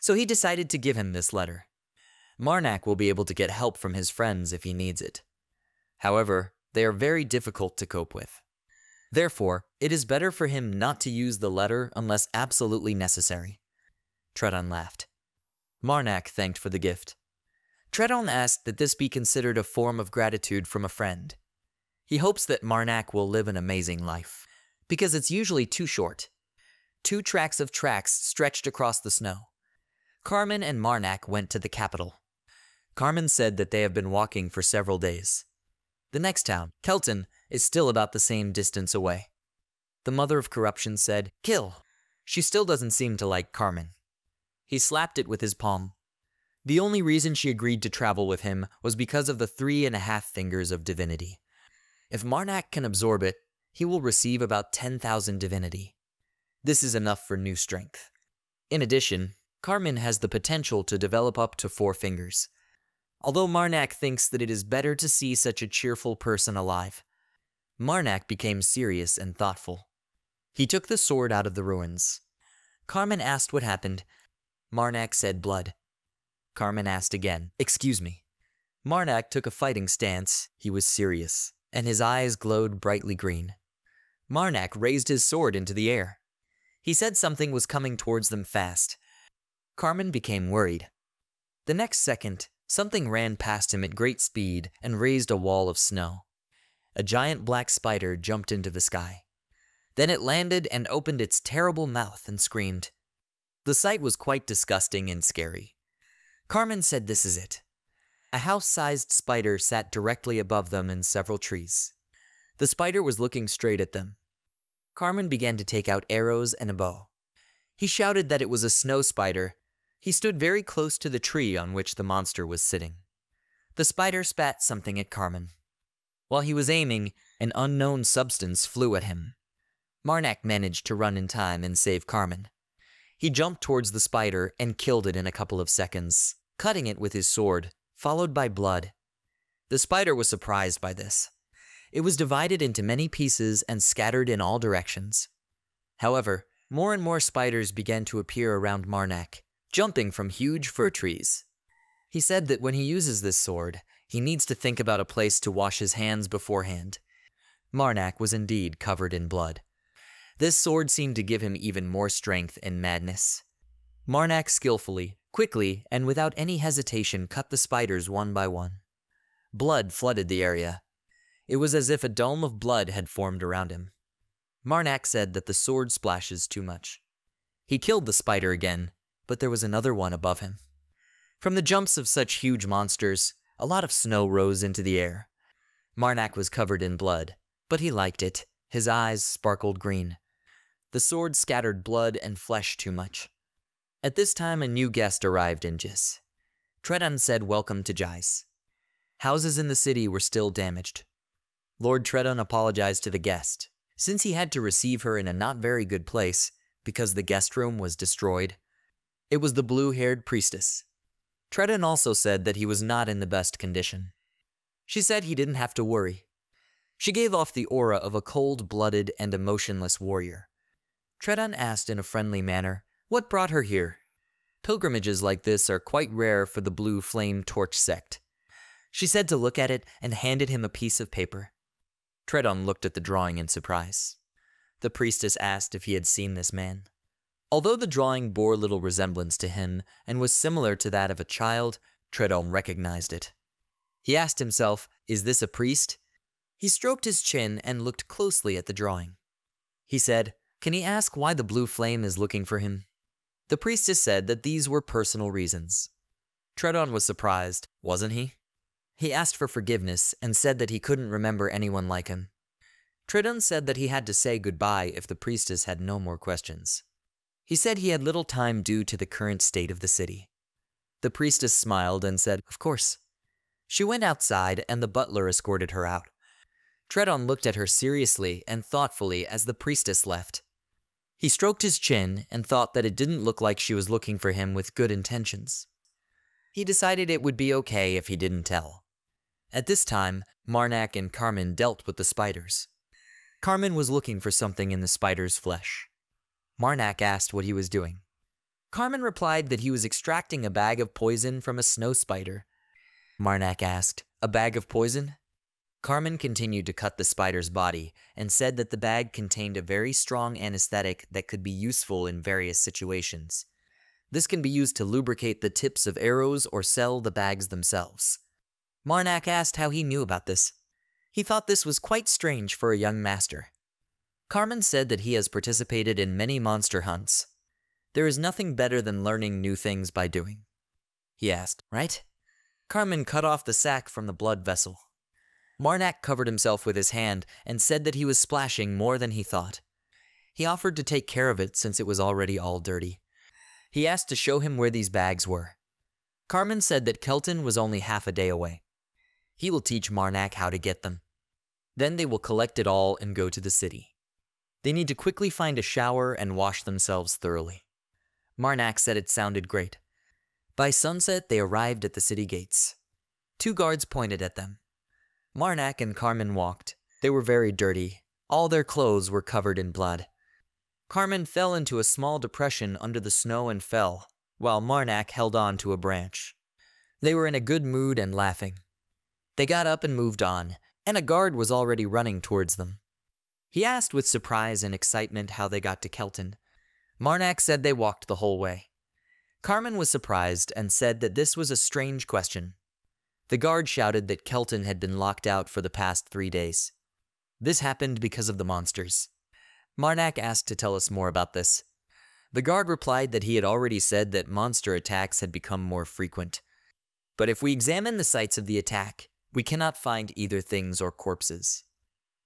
so he decided to give him this letter. Marnak will be able to get help from his friends if he needs it. However, they are very difficult to cope with. Therefore, it is better for him not to use the letter unless absolutely necessary. Tredon laughed. Marnak thanked for the gift. Tredon asked that this be considered a form of gratitude from a friend. He hopes that Marnak will live an amazing life, because it's usually too short. 2 tracks of tracks stretched across the snow. Carmen and Marnak went to the capital. Carmen said that they have been walking for several days. The next town, Kelton, is still about the same distance away. The mother of corruption said, "Kill." She still doesn't seem to like Carmen. He slapped it with his palm. The only reason she agreed to travel with him was because of the 3.5 fingers of divinity. If Marnak can absorb it, he will receive about 10,000 divinity. This is enough for new strength. In addition, Carmen has the potential to develop up to 4 fingers. Although Marnak thinks that it is better to see such a cheerful person alive, Marnak became serious and thoughtful. He took the sword out of the ruins. Carmen asked what happened. Marnak said blood. Carmen asked again, "Excuse me." Marnak took a fighting stance. He was serious, and his eyes glowed brightly green. Marnak raised his sword into the air. He said something was coming towards them fast. Carmen became worried. The next second, something ran past him at great speed and raised a wall of snow. A giant black spider jumped into the sky. Then it landed and opened its terrible mouth and screamed. The sight was quite disgusting and scary. Carmen said this is it. A house-sized spider sat directly above them in several trees. The spider was looking straight at them. Carmen began to take out arrows and a bow. He shouted that it was a snow spider. He stood very close to the tree on which the monster was sitting. The spider spat something at Carmen. While he was aiming, an unknown substance flew at him. Marnak managed to run in time and save Carmen. He jumped towards the spider and killed it in a couple of seconds, cutting it with his sword, followed by blood. The spider was surprised by this. It was divided into many pieces and scattered in all directions. However, more and more spiders began to appear around Marnak, jumping from huge fir trees. He said that when he uses this sword, he needs to think about a place to wash his hands beforehand. Marnak was indeed covered in blood. This sword seemed to give him even more strength and madness. Marnak skillfully, quickly, and without any hesitation cut the spiders one by one. Blood flooded the area. It was as if a dome of blood had formed around him. Marnak said that the sword splashes too much. He killed the spider again, but there was another one above him. From the jumps of such huge monsters, a lot of snow rose into the air. Marnak was covered in blood, but he liked it. His eyes sparkled green. The sword scattered blood and flesh too much. At this time, a new guest arrived in Jis. Tredan said welcome to Jais. Houses in the city were still damaged. Lord Tredan apologized to the guest, since he had to receive her in a not very good place because the guest room was destroyed. It was the blue-haired priestess. Tredan also said that he was not in the best condition. She said he didn't have to worry. She gave off the aura of a cold-blooded and emotionless warrior. Tredan asked in a friendly manner, what brought her here? Pilgrimages like this are quite rare for the Blue Flame Torch sect. She said to look at it and handed him a piece of paper. Tredan looked at the drawing in surprise. The priestess asked if he had seen this man. Although the drawing bore little resemblance to him and was similar to that of a child, Tredan recognized it. He asked himself, is this a priest? He stroked his chin and looked closely at the drawing. He said, can he ask why the blue flame is looking for him? The priestess said that these were personal reasons. Tredan was surprised, wasn't he? He asked for forgiveness and said that he couldn't remember anyone like him. Tredan said that he had to say goodbye if the priestess had no more questions. He said he had little time due to the current state of the city. The priestess smiled and said, of course. She went outside and the butler escorted her out. Tredan looked at her seriously and thoughtfully as the priestess left. He stroked his chin and thought that it didn't look like she was looking for him with good intentions. He decided it would be okay if he didn't tell. At this time, Marnak and Carmen dealt with the spiders. Carmen was looking for something in the spider's flesh. Marnak asked what he was doing. Carmen replied that he was extracting a bag of poison from a snow spider. Marnak asked, a bag of poison? Carmen continued to cut the spider's body and said that the bag contained a very strong anesthetic that could be useful in various situations. This can be used to lubricate the tips of arrows or sell the bags themselves. Marnak asked how he knew about this. He thought this was quite strange for a young master. Carmen said that he has participated in many monster hunts. There is nothing better than learning new things by doing. He asked, right? Carmen cut off the sack from the blood vessel. Marnak covered himself with his hand and said that he was splashing more than he thought. He offered to take care of it since it was already all dirty. He asked to show him where these bags were. Carmen said that Kelton was only half a day away. He will teach Marnak how to get them. Then they will collect it all and go to the city. They need to quickly find a shower and wash themselves thoroughly. Marnak said it sounded great. By sunset, they arrived at the city gates. 2 guards pointed at them. Marnak and Carmen walked. They were very dirty. All their clothes were covered in blood. Carmen fell into a small depression under the snow and fell, while Marnak held on to a branch. They were in a good mood and laughing. They got up and moved on, and a guard was already running towards them. He asked with surprise and excitement how they got to Kelton. Marnak said they walked the whole way. Carmen was surprised and said that this was a strange question. The guard shouted that Kelton had been locked out for the past 3 days. This happened because of the monsters. Marnak asked to tell us more about this. The guard replied that he had already said that monster attacks had become more frequent. But if we examine the sites of the attack, we cannot find either things or corpses.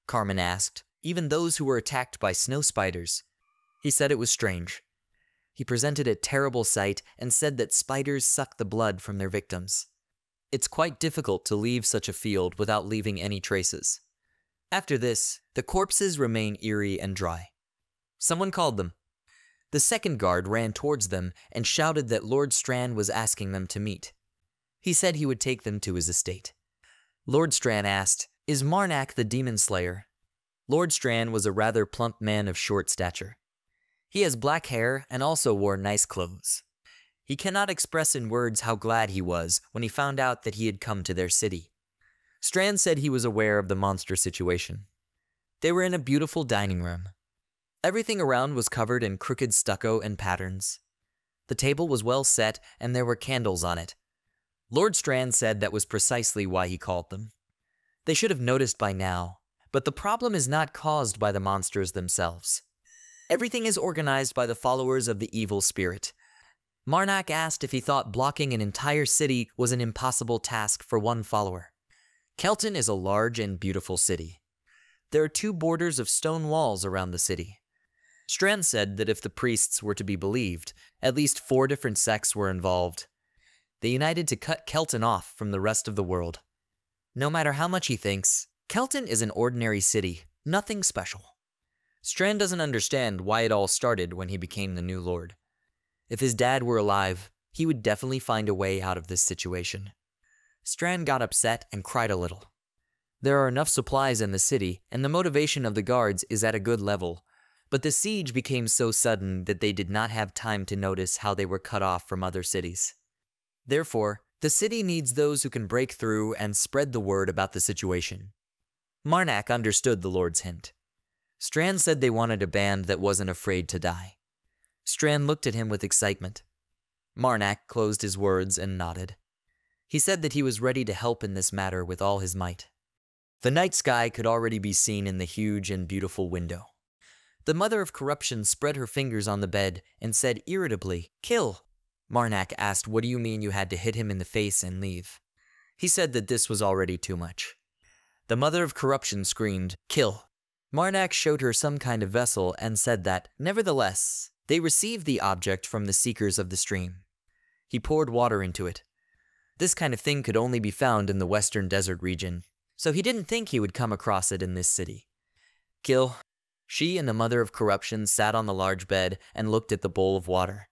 Carmen asked, even those who were attacked by snow spiders. He said it was strange. He presented a terrible sight and said that spiders suck the blood from their victims. It's quite difficult to leave such a field without leaving any traces. After this, the corpses remain eerie and dry. Someone called them. The second guard ran towards them and shouted that Lord Strand was asking them to meet. He said he would take them to his estate. Lord Strand asked, "Is Marnak the demon slayer?" Lord Strand was a rather plump man of short stature. He has black hair and also wore nice clothes. He cannot express in words how glad he was when he found out that he had come to their city. Strand said he was aware of the monster situation. They were in a beautiful dining room. Everything around was covered in crooked stucco and patterns. The table was well set and there were candles on it. Lord Strand said that was precisely why he called them. They should have noticed by now, but the problem is not caused by the monsters themselves. Everything is organized by the followers of the evil spirit. Marnak asked if he thought blocking an entire city was an impossible task for one follower. Kelton is a large and beautiful city. There are 2 borders of stone walls around the city. Strand said that if the priests were to be believed, at least 4 different sects were involved. They united to cut Kelton off from the rest of the world. No matter how much he thinks, Kelton is an ordinary city, nothing special. Strand doesn't understand why it all started when he became the new lord. If his dad were alive, he would definitely find a way out of this situation. Strand got upset and cried a little. There are enough supplies in the city, and the motivation of the guards is at a good level, but the siege became so sudden that they did not have time to notice how they were cut off from other cities. Therefore, the city needs those who can break through and spread the word about the situation. Marnak understood the Lord's hint. Strand said they wanted a band that wasn't afraid to die. Strand looked at him with excitement. Marnak closed his words and nodded. He said that he was ready to help in this matter with all his might. The night sky could already be seen in the huge and beautiful window. The mother of corruption spread her fingers on the bed and said irritably, "Kill." Marnak asked, "What do you mean you had to hit him in the face and leave?" He said that this was already too much. The mother of corruption screamed, "Kill." Marnak showed her some kind of vessel and said that, nevertheless, they received the object from the seekers of the stream. He poured water into it. This kind of thing could only be found in the western desert region, so he didn't think he would come across it in this city. "Kill." She and the mother of corruption sat on the large bed and looked at the bowl of water.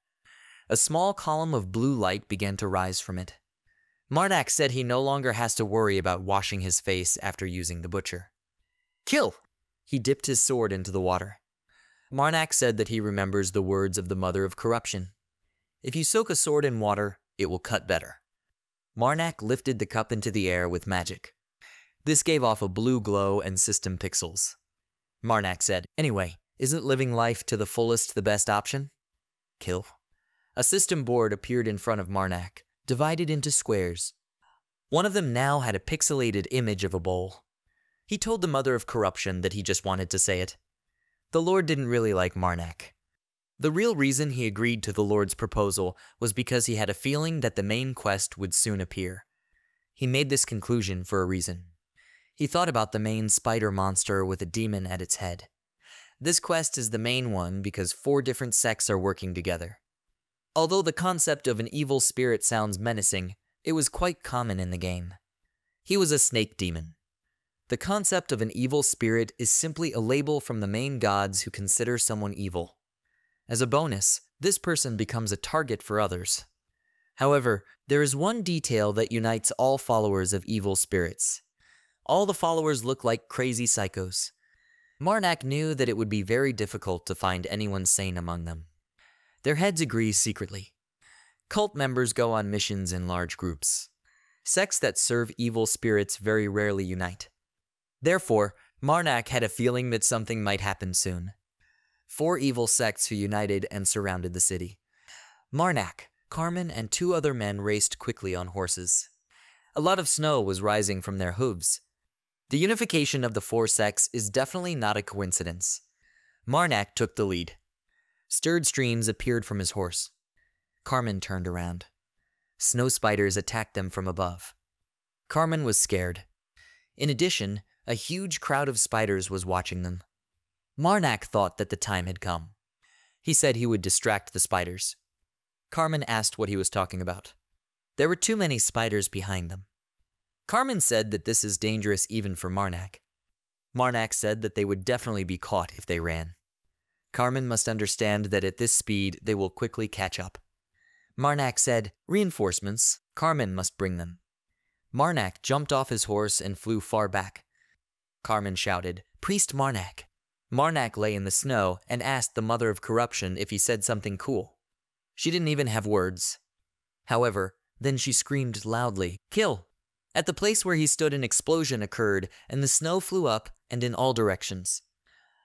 A small column of blue light began to rise from it. Marnak said he no longer has to worry about washing his face after using the butcher. "Kill!" He dipped his sword into the water. Marnak said that he remembers the words of the mother of corruption. If you soak a sword in water, it will cut better. Marnak lifted the cup into the air with magic. This gave off a blue glow and system pixels. Marnak said, "Anyway, isn't living life to the fullest the best option?" Kill. A system board appeared in front of Marnak, divided into squares. One of them now had a pixelated image of a bowl. He told the mother of corruption that he just wanted to say it. The Lord didn't really like Marnak. The real reason he agreed to the Lord's proposal was because he had a feeling that the main quest would soon appear. He made this conclusion for a reason. He thought about the main spider monster with a demon at its head. This quest is the main one because 4 different sects are working together. Although the concept of an evil spirit sounds menacing, it was quite common in the game. He was a snake demon. The concept of an evil spirit is simply a label from the main gods who consider someone evil. As a bonus, this person becomes a target for others. However, there is one detail that unites all followers of evil spirits. All the followers look like crazy psychos. Marnak knew that it would be very difficult to find anyone sane among them. Their heads agree secretly. Cult members go on missions in large groups. Sects that serve evil spirits very rarely unite. Therefore, Marnak had a feeling that something might happen soon. 4 evil sects who united and surrounded the city. Marnak, Carmen, and 2 other men raced quickly on horses. A lot of snow was rising from their hooves. The unification of the 4 sects is definitely not a coincidence. Marnak took the lead. Stirred streams appeared from his horse. Carmen turned around. Snow spiders attacked them from above. Carmen was scared. In addition, a huge crowd of spiders was watching them. Marnak thought that the time had come. He said he would distract the spiders. Carmen asked what he was talking about. There were too many spiders behind them. Carmen said that this is dangerous even for Marnak. Marnak said that they would definitely be caught if they ran. Carmen must understand that at this speed they will quickly catch up. Marnak said, "Reinforcements, Carmen must bring them." Marnak jumped off his horse and flew far back. Carmen shouted, "Priest Marnak." Marnak lay in the snow and asked the Mother of Corruption if he said something cool. She didn't even have words. However, then she screamed loudly, "Kill!" At the place where he stood, an explosion occurred, and the snow flew up and in all directions.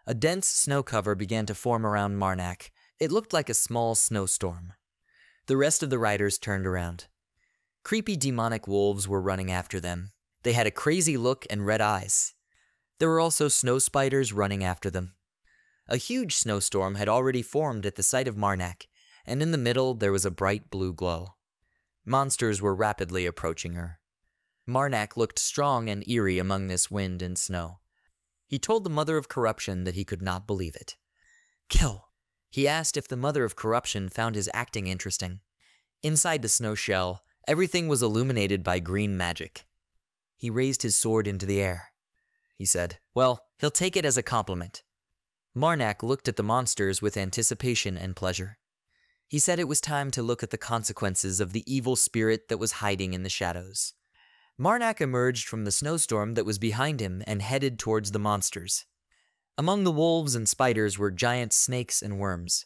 A dense snow cover began to form around Marnak. It looked like a small snowstorm. The rest of the riders turned around. Creepy demonic wolves were running after them. They had a crazy look and red eyes. There were also snow spiders running after them. A huge snowstorm had already formed at the site of Marnak, and in the middle there was a bright blue glow. Monsters were rapidly approaching her. Marnak looked strong and eerie among this wind and snow. He told the Mother of Corruption that he could not believe it. "Kill." He asked if the Mother of Corruption found his acting interesting. Inside the snow shell, everything was illuminated by green magic. He raised his sword into the air. He said, "Well, he'll take it as a compliment." Marnak looked at the monsters with anticipation and pleasure. He said it was time to look at the consequences of the evil spirit that was hiding in the shadows. Marnak emerged from the snowstorm that was behind him and headed towards the monsters. Among the wolves and spiders were giant snakes and worms.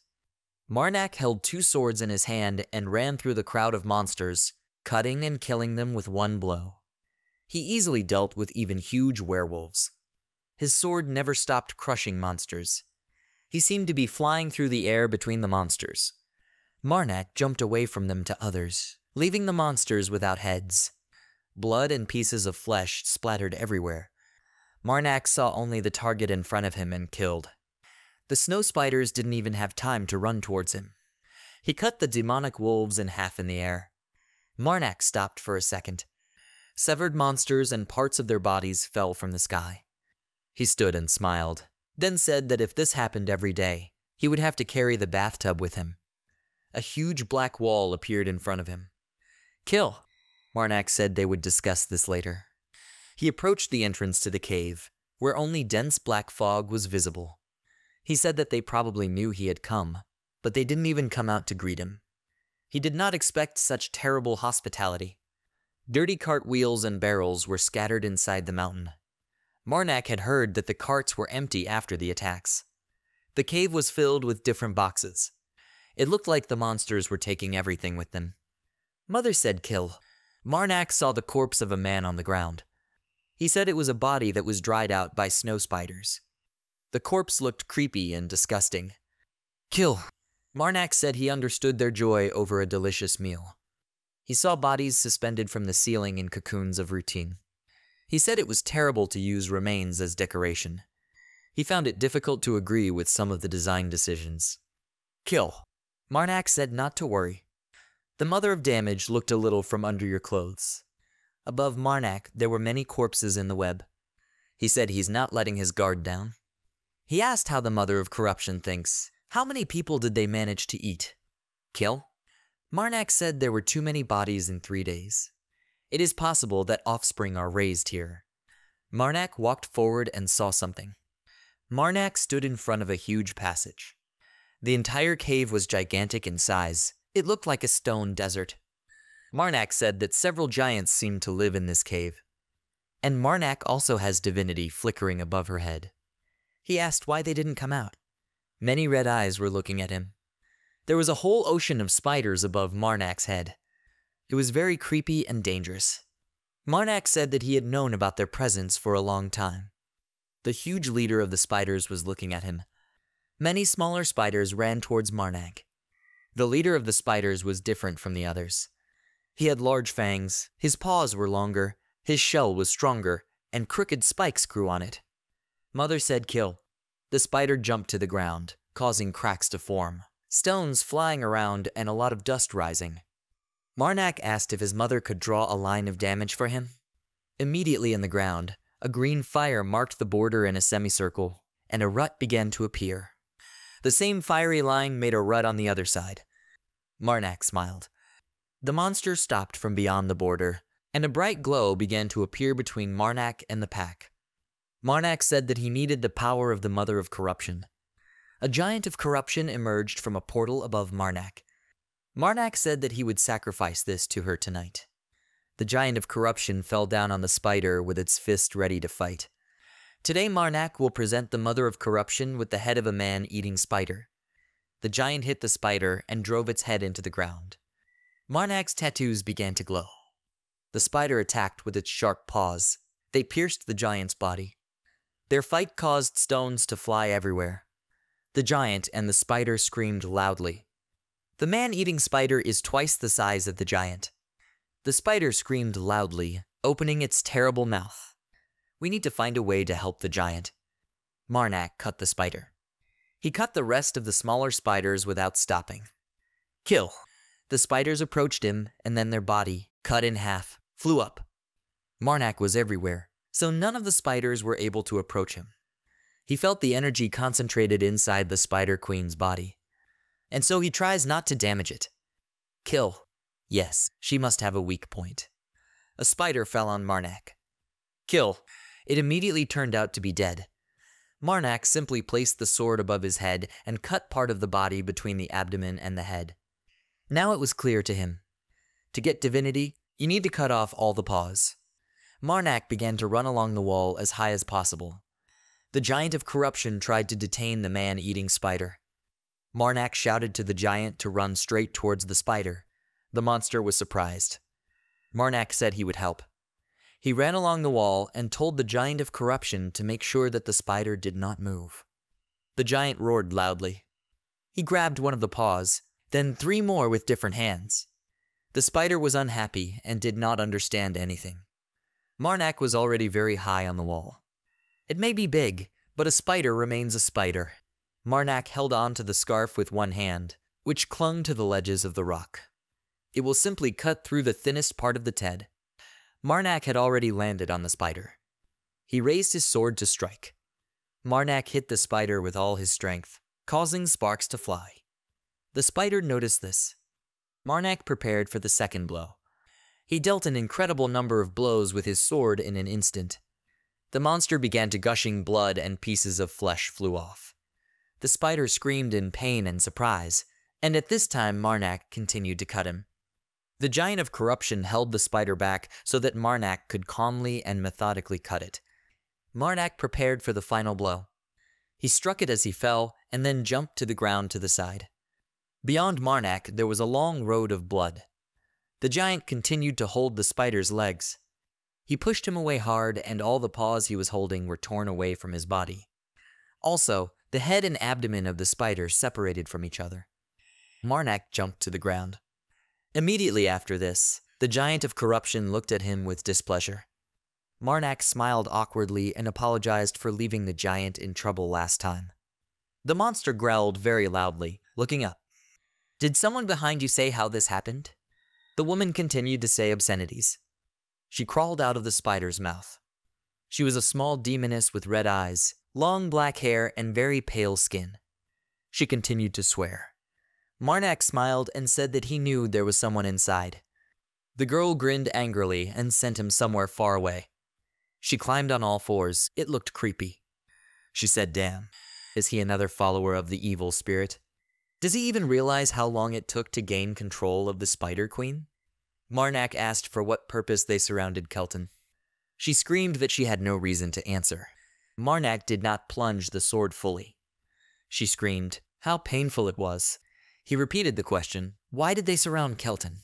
Marnak held 2 swords in his hand and ran through the crowd of monsters, cutting and killing them with one blow. He easily dealt with even huge werewolves. His sword never stopped crushing monsters. He seemed to be flying through the air between the monsters. Marnak jumped away from them to others, leaving the monsters without heads. Blood and pieces of flesh splattered everywhere. Marnak saw only the target in front of him and killed. The snow spiders didn't even have time to run towards him. He cut the demonic wolves in half in the air. Marnak stopped for a second. Severed monsters and parts of their bodies fell from the sky. He stood and smiled, then said that if this happened every day, he would have to carry the bathtub with him. A huge black wall appeared in front of him. "Kill." Marnak said they would discuss this later. He approached the entrance to the cave, where only dense black fog was visible. He said that they probably knew he had come, but they didn't even come out to greet him. He did not expect such terrible hospitality. Dirty cart wheels and barrels were scattered inside the mountain. Marnak had heard that the carts were empty after the attacks. The cave was filled with different boxes. It looked like the monsters were taking everything with them. Mother said kill. Marnak saw the corpse of a man on the ground. He said it was a body that was dried out by snow spiders. The corpse looked creepy and disgusting. Kill. Marnak said he understood their joy over a delicious meal. He saw bodies suspended from the ceiling in cocoons of routine. He said it was terrible to use remains as decoration. He found it difficult to agree with some of the design decisions. Kill. Marnak said not to worry. The Mother of Damage looked a little from under your clothes. Above Marnak, there were many corpses in the web. He said he's not letting his guard down. He asked how the Mother of Corruption thinks. How many people did they manage to eat? Kill. Marnak said there were too many bodies in 3 days. It is possible that offspring are raised here. Marnak walked forward and saw something. Marnak stood in front of a huge passage. The entire cave was gigantic in size. It looked like a stone desert. Marnak said that several giants seemed to live in this cave. And Marnak also has divinity flickering above her head. He asked why they didn't come out. Many red eyes were looking at him. There was a whole ocean of spiders above Marnak's head. It was very creepy and dangerous. Marnak said that he had known about their presence for a long time. The huge leader of the spiders was looking at him. Many smaller spiders ran towards Marnak. The leader of the spiders was different from the others. He had large fangs, his paws were longer, his shell was stronger, and crooked spikes grew on it. Mother said kill. The spider jumped to the ground, causing cracks to form, stones flying around and a lot of dust rising. Marnak asked if his mother could draw a line of damage for him. Immediately in the ground, a green fire marked the border in a semicircle, and a rut began to appear. The same fiery line made a rut on the other side. Marnak smiled. The monster stopped from beyond the border, and a bright glow began to appear between Marnak and the pack. Marnak said that he needed the power of the Mother of Corruption. A giant of corruption emerged from a portal above Marnak. Marnak said that he would sacrifice this to her tonight. The giant of corruption fell down on the spider with its fist ready to fight. Today Marnak will present the Mother of Corruption with the head of a man-eating spider. The giant hit the spider and drove its head into the ground. Marnak's tattoos began to glow. The spider attacked with its sharp paws. They pierced the giant's body. Their fight caused stones to fly everywhere. The giant and the spider screamed loudly. The man-eating spider is twice the size of the giant. The spider screamed loudly, opening its terrible mouth. We need to find a way to help the giant. Marnak cut the spider. He cut the rest of the smaller spiders without stopping. Kill. The spiders approached him, and then their body, cut in half, flew up. Marnak was everywhere, so none of the spiders were able to approach him. He felt the energy concentrated inside the Spider Queen's body, and so he tries not to damage it. Kill. Yes, she must have a weak point. A spider fell on Marnak. Kill. It immediately turned out to be dead. Marnak simply placed the sword above his head and cut part of the body between the abdomen and the head. Now it was clear to him. To get divinity, you need to cut off all the paws. Marnak began to run along the wall as high as possible. The giant of corruption tried to detain the man-eating spider. Marnak shouted to the giant to run straight towards the spider. The monster was surprised. Marnak said he would help. He ran along the wall and told the giant of corruption to make sure that the spider did not move. The giant roared loudly. He grabbed one of the paws, then 3 more with different hands. The spider was unhappy and did not understand anything. Marnak was already very high on the wall. It may be big, but a spider remains a spider. Marnak held on to the scarf with one hand, which clung to the ledges of the rock. It will simply cut through the thinnest part of the Ted. Marnak had already landed on the spider. He raised his sword to strike. Marnak hit the spider with all his strength, causing sparks to fly. The spider noticed this. Marnak prepared for the second blow. He dealt an incredible number of blows with his sword in an instant. The monster began to gushing blood and pieces of flesh flew off. The spider screamed in pain and surprise, and at this time Marnak continued to cut him. The giant of corruption held the spider back so that Marnak could calmly and methodically cut it. Marnak prepared for the final blow. He struck it as he fell and then jumped to the ground to the side. Beyond Marnak, there was a long road of blood. The giant continued to hold the spider's legs. He pushed him away hard, and all the paws he was holding were torn away from his body. Also, the head and abdomen of the spider separated from each other. Marnak jumped to the ground. Immediately after this, the giant of corruption looked at him with displeasure. Marnak smiled awkwardly and apologized for leaving the giant in trouble last time. The monster growled very loudly, looking up. Did someone behind you say how this happened? The woman continued to say obscenities. She crawled out of the spider's mouth. She was a small demoness with red eyes, long black hair, and very pale skin. She continued to swear. Marnak smiled and said that he knew there was someone inside. The girl grinned angrily and sent him somewhere far away. She climbed on all fours. It looked creepy. She said, "Damn, is he another follower of the evil spirit? Does he even realize how long it took to gain control of the Spider Queen?" Marnak asked for what purpose they surrounded Kelton. She screamed that she had no reason to answer. Marnak did not plunge the sword fully. She screamed how painful it was. He repeated the question, why did they surround Kelton?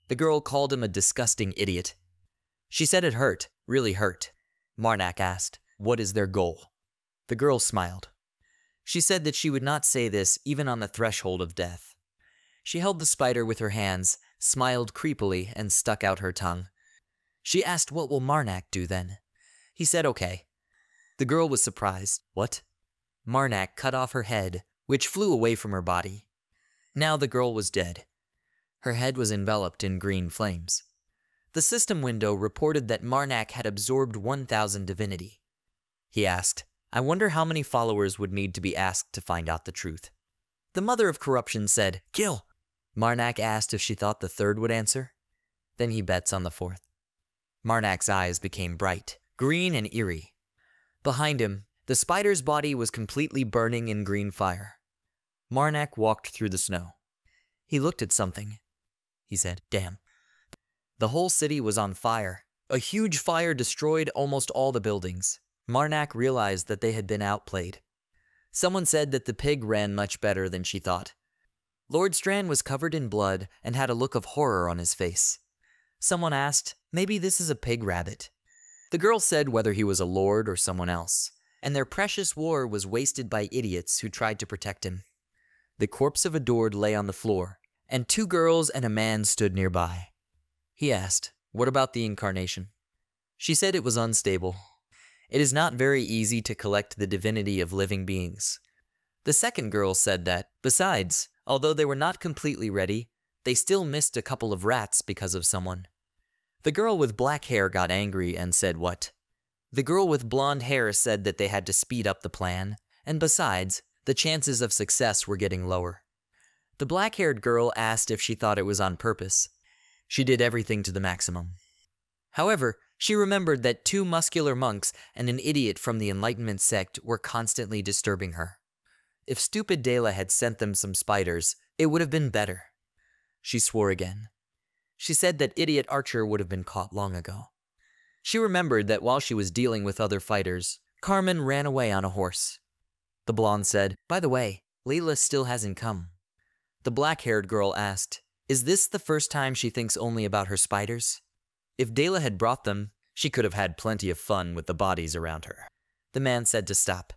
The girl called him a disgusting idiot. She said it hurt, really hurt. Marnak asked, what is their goal? The girl smiled. She said that she would not say this even on the threshold of death. She held the spider with her hands, smiled creepily, and stuck out her tongue. She asked, what will Marnak do then? He said, okay. The girl was surprised. What? Marnak cut off her head, which flew away from her body. Now the girl was dead. Her head was enveloped in green flames. The system window reported that Marnak had absorbed 1,000 divinity. He asked, I wonder how many followers would need to be asked to find out the truth. The mother of corruption said, kill. Marnak asked if she thought the third would answer. Then he bets on the fourth. Marnak's eyes became bright, green and eerie. Behind him, the spider's body was completely burning in green fire. Marnak walked through the snow. He looked at something. He said, damn. The whole city was on fire. A huge fire destroyed almost all the buildings. Marnak realized that they had been outplayed. Someone said that the pig ran much better than she thought. Lord Strand was covered in blood and had a look of horror on his face. Someone asked, maybe this is a pig rabbit. The girl said whether he was a lord or someone else, and their precious war was wasted by idiots who tried to protect him. The corpse of Adored lay on the floor, and 2 girls and a man stood nearby. He asked, what about the incarnation? She said it was unstable. It is not very easy to collect the divinity of living beings. The second girl said that, besides, although they were not completely ready, they still missed a couple of rats because of someone. The girl with black hair got angry and said what? The girl with blonde hair said that they had to speed up the plan, and besides, the chances of success were getting lower. The black-haired girl asked if she thought it was on purpose. She did everything to the maximum. However, she remembered that 2 muscular monks and an idiot from the Enlightenment sect were constantly disturbing her. If stupid Dela had sent them some spiders, it would have been better. She swore again. She said that idiot Archer would have been caught long ago. She remembered that while she was dealing with other fighters, Carmen ran away on a horse. The blonde said, by the way, Layla still hasn't come. The black-haired girl asked, is this the first time she thinks only about her spiders? If Dela had brought them, she could have had plenty of fun with the bodies around her. The man said to stop.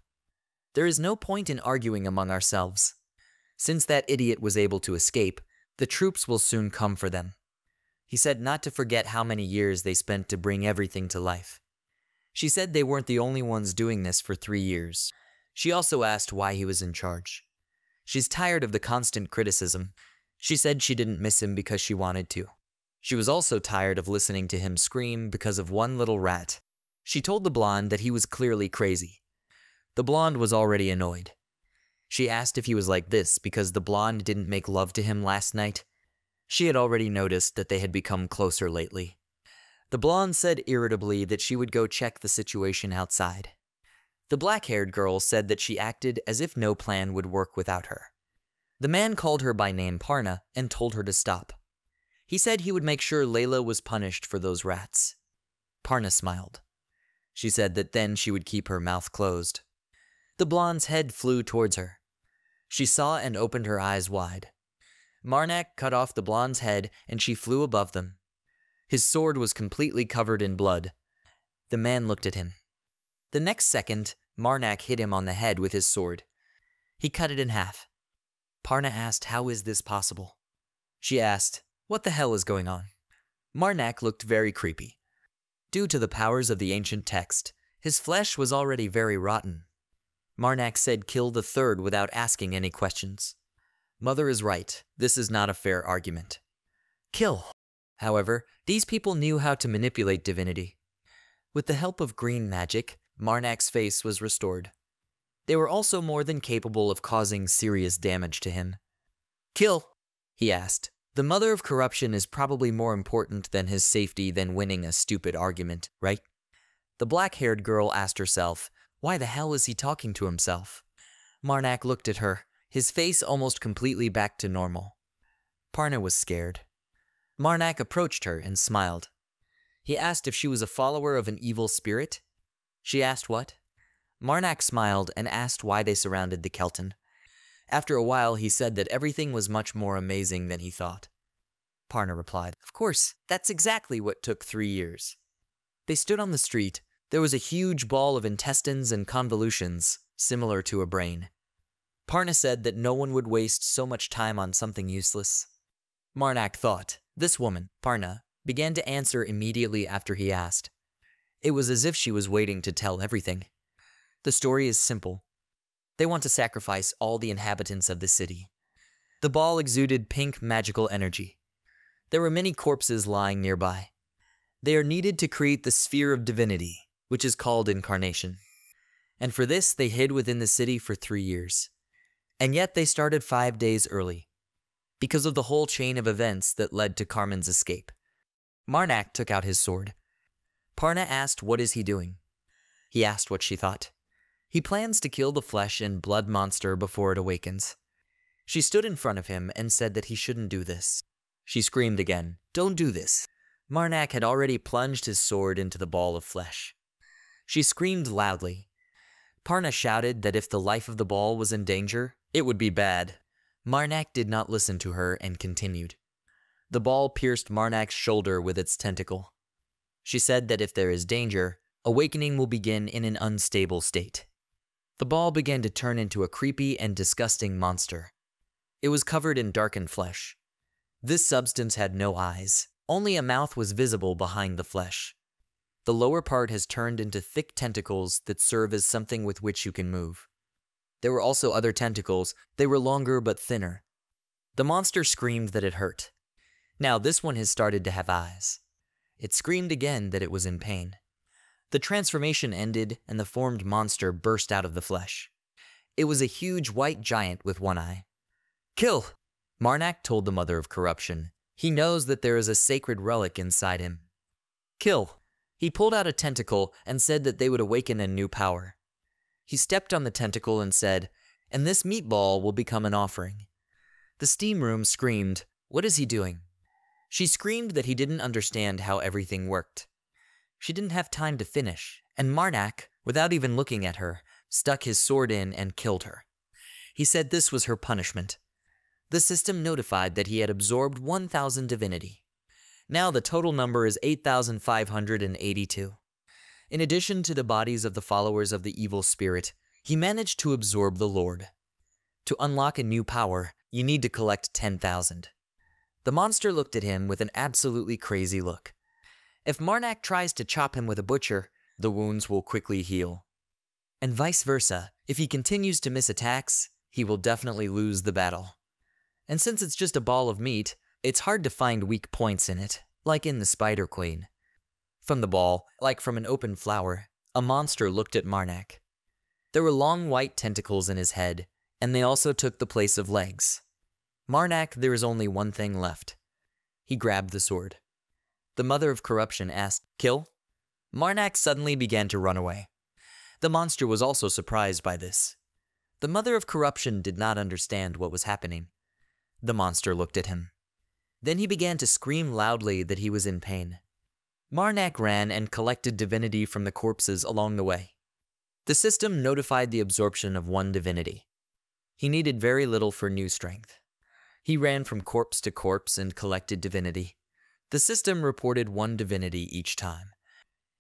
There is no point in arguing among ourselves. Since that idiot was able to escape, the troops will soon come for them. He said not to forget how many years they spent to bring everything to life. She said they weren't the only ones doing this for 3 years. She also asked why he was in charge. She's tired of the constant criticism. She said she didn't miss him because she wanted to. She was also tired of listening to him scream because of one little rat. She told the blonde that he was clearly crazy. The blonde was already annoyed. She asked if he was like this because the blonde didn't make love to him last night. She had already noticed that they had become closer lately. The blonde said irritably that she would go check the situation outside. The black-haired girl said that she acted as if no plan would work without her. The man called her by name Parna and told her to stop. He said he would make sure Layla was punished for those rats. Parna smiled. She said that then she would keep her mouth closed. The blonde's head flew towards her. She saw and opened her eyes wide. Marnak cut off the blonde's head and she flew above them. His sword was completely covered in blood. The man looked at him. The next second, Marnak hit him on the head with his sword. He cut it in half. Parna asked, how is this possible? She asked, what the hell is going on? Marnak looked very creepy. Due to the powers of the ancient text, his flesh was already very rotten. Marnak said kill the third without asking any questions. Mother is right. This is not a fair argument. Kill. However, these people knew how to manipulate divinity. With the help of green magic, Marnak's face was restored. They were also more than capable of causing serious damage to him. Kill, he asked. The mother of corruption is probably more important than his safety than winning a stupid argument, right? The black-haired girl asked herself, why the hell is he talking to himself? Marnak looked at her, his face almost completely back to normal. Parna was scared. Marnak approached her and smiled. He asked if she was a follower of an evil spirit. She asked what? Marnak smiled and asked why they surrounded the Kelton. After a while, he said that everything was much more amazing than he thought. Parna replied, of course, that's exactly what took 3 years. They stood on the street. There was a huge ball of intestines and convolutions, similar to a brain. Parna said that no one would waste so much time on something useless. Marnak thought. This woman, Parna, began to answer immediately after he asked. It was as if she was waiting to tell everything. The story is simple. They want to sacrifice all the inhabitants of the city. The ball exuded pink magical energy. There were many corpses lying nearby. They are needed to create the sphere of divinity, which is called Incarnation. And for this, they hid within the city for 3 years. And yet they started 5 days early, because of the whole chain of events that led to Carmen's escape. Marnak took out his sword. Parna asked what is he doing. He asked what she thought. He plans to kill the flesh and blood monster before it awakens. She stood in front of him and said that he shouldn't do this. She screamed again, don't do this. Marnak had already plunged his sword into the ball of flesh. She screamed loudly. Parna shouted that if the life of the ball was in danger, it would be bad. Marnak did not listen to her and continued. The ball pierced Marnak's shoulder with its tentacle. She said that if there is danger, awakening will begin in an unstable state. The ball began to turn into a creepy and disgusting monster. It was covered in darkened flesh. This substance had no eyes. Only a mouth was visible behind the flesh. The lower part has turned into thick tentacles that serve as something with which you can move. There were also other tentacles. They were longer but thinner. The monster screamed that it hurt. Now this one has started to have eyes. It screamed again that it was in pain. The transformation ended and the formed monster burst out of the flesh. It was a huge white giant with one eye. Kill! Marnak told the mother of corruption. He knows that there is a sacred relic inside him. Kill! He pulled out a tentacle and said that they would awaken a new power. He stepped on the tentacle and said, and this meatball will become an offering. The steam room screamed, what is he doing? She screamed that he didn't understand how everything worked. She didn't have time to finish, and Marnak, without even looking at her, stuck his sword in and killed her. He said this was her punishment. The system notified that he had absorbed 1,000 divinity. Now the total number is 8,582. In addition to the bodies of the followers of the evil spirit, he managed to absorb the Lord. To unlock a new power, you need to collect 10,000. The monster looked at him with an absolutely crazy look. If Marnak tries to chop him with a butcher, the wounds will quickly heal. And vice versa, if he continues to miss attacks, he will definitely lose the battle. And since it's just a ball of meat, it's hard to find weak points in it, like in the Spider Queen. From the ball, like from an open flower, a monster looked at Marnak. There were long white tentacles in his head, and they also took the place of legs. Marnak, there is only one thing left. He grabbed the sword. The mother of corruption asked, kill? Marnak suddenly began to run away. The monster was also surprised by this. The mother of corruption did not understand what was happening. The monster looked at him. Then he began to scream loudly that he was in pain. Marnak ran and collected divinity from the corpses along the way. The system notified the absorption of 1 divinity. He needed very little for new strength. He ran from corpse to corpse and collected divinity. The system reported 1 divinity each time.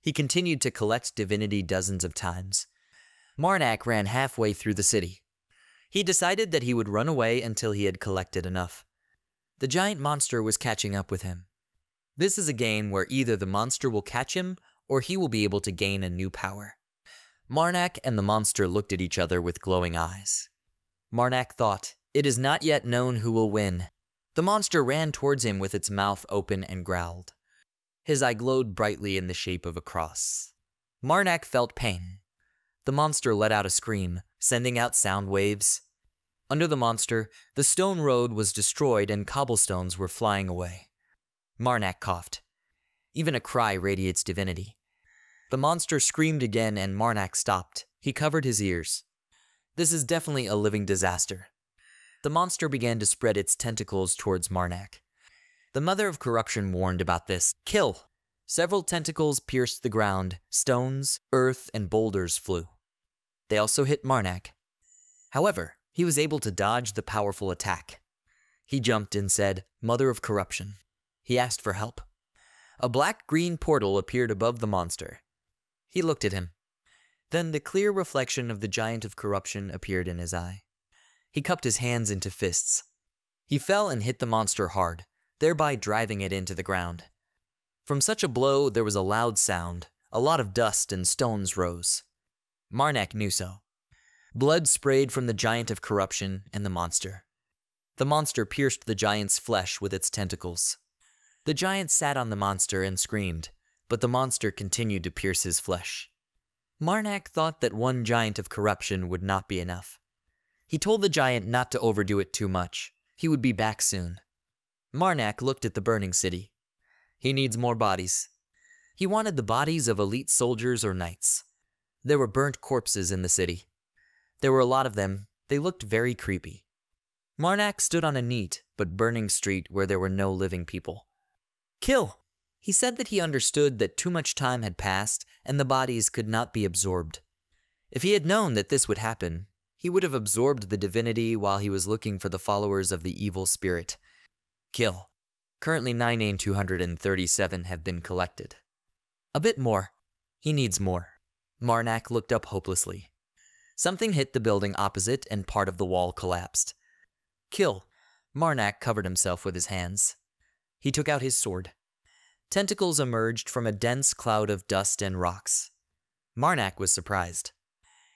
He continued to collect divinity dozens of times. Marnak ran halfway through the city. He decided that he would run away until he had collected enough. The giant monster was catching up with him. This is a game where either the monster will catch him or he will be able to gain a new power. Marnak and the monster looked at each other with glowing eyes. Marnak thought, It is not yet known who will win. The monster ran towards him with its mouth open and growled. His eye glowed brightly in the shape of a cross. Marnak felt pain. The monster let out a scream, sending out sound waves. Under the monster, the stone road was destroyed and cobblestones were flying away. Marnak coughed. Even a cry radiates divinity. The monster screamed again and Marnak stopped. He covered his ears. This is definitely a living disaster. The monster began to spread its tentacles towards Marnak. The Mother of Corruption warned about this. Kill! Several tentacles pierced the ground. Stones, earth, and boulders flew. They also hit Marnak. However, he was able to dodge the powerful attack. He jumped and said, "Mother of Corruption." He asked for help. A black-green portal appeared above the monster. He looked at him. Then the clear reflection of the Giant of Corruption appeared in his eye. He cupped his hands into fists. He fell and hit the monster hard, thereby driving it into the ground. From such a blow, there was a loud sound. A lot of dust and stones rose. Marnak knew so. Blood sprayed from the Giant of Corruption and the monster. The monster pierced the giant's flesh with its tentacles. The giant sat on the monster and screamed, but the monster continued to pierce his flesh. Marnak thought that one Giant of Corruption would not be enough. He told the giant not to overdo it too much. He would be back soon. Marnak looked at the burning city. He needs more bodies. He wanted the bodies of elite soldiers or knights. There were burnt corpses in the city. There were a lot of them. They looked very creepy. Marnak stood on a neat but burning street where there were no living people. Kill! He said that he understood that too much time had passed and the bodies could not be absorbed. If he had known that this would happen, he would have absorbed the divinity while he was looking for the followers of the evil spirit. Kill. Currently 9,237 have been collected. A bit more. He needs more. Marnak looked up hopelessly. Something hit the building opposite and part of the wall collapsed. Kill. Marnak covered himself with his hands. He took out his sword. Tentacles emerged from a dense cloud of dust and rocks. Marnak was surprised.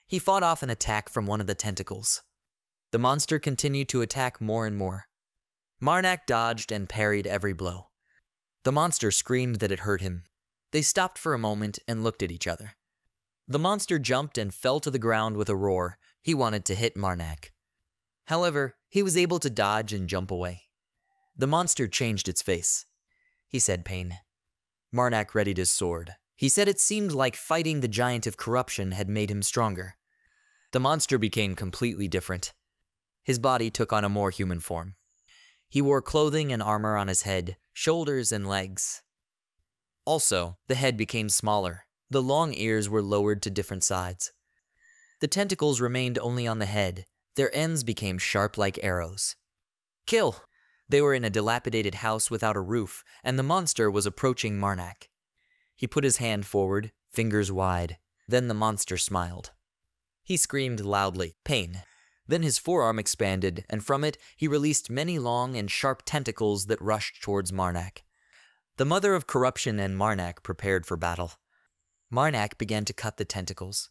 He fought off an attack from one of the tentacles. The monster continued to attack more and more. Marnak dodged and parried every blow. The monster screamed that it hurt him. They stopped for a moment and looked at each other. The monster jumped and fell to the ground with a roar. He wanted to hit Marnak. However, he was able to dodge and jump away. The monster changed its face. He said pain. Marnak readied his sword. He said it seemed like fighting the Giant of Corruption had made him stronger. The monster became completely different. His body took on a more human form. He wore clothing and armor on his head, shoulders, and legs. Also, the head became smaller. The long ears were lowered to different sides. The tentacles remained only on the head. Their ends became sharp like arrows. Kill! They were in a dilapidated house without a roof, and the monster was approaching Marnak. He put his hand forward, fingers wide. Then the monster smiled. He screamed loudly, pain. Then his forearm expanded, and from it he released many long and sharp tentacles that rushed towards Marnak. The Mother of Corruption and Marnak prepared for battle. Marnak began to cut the tentacles.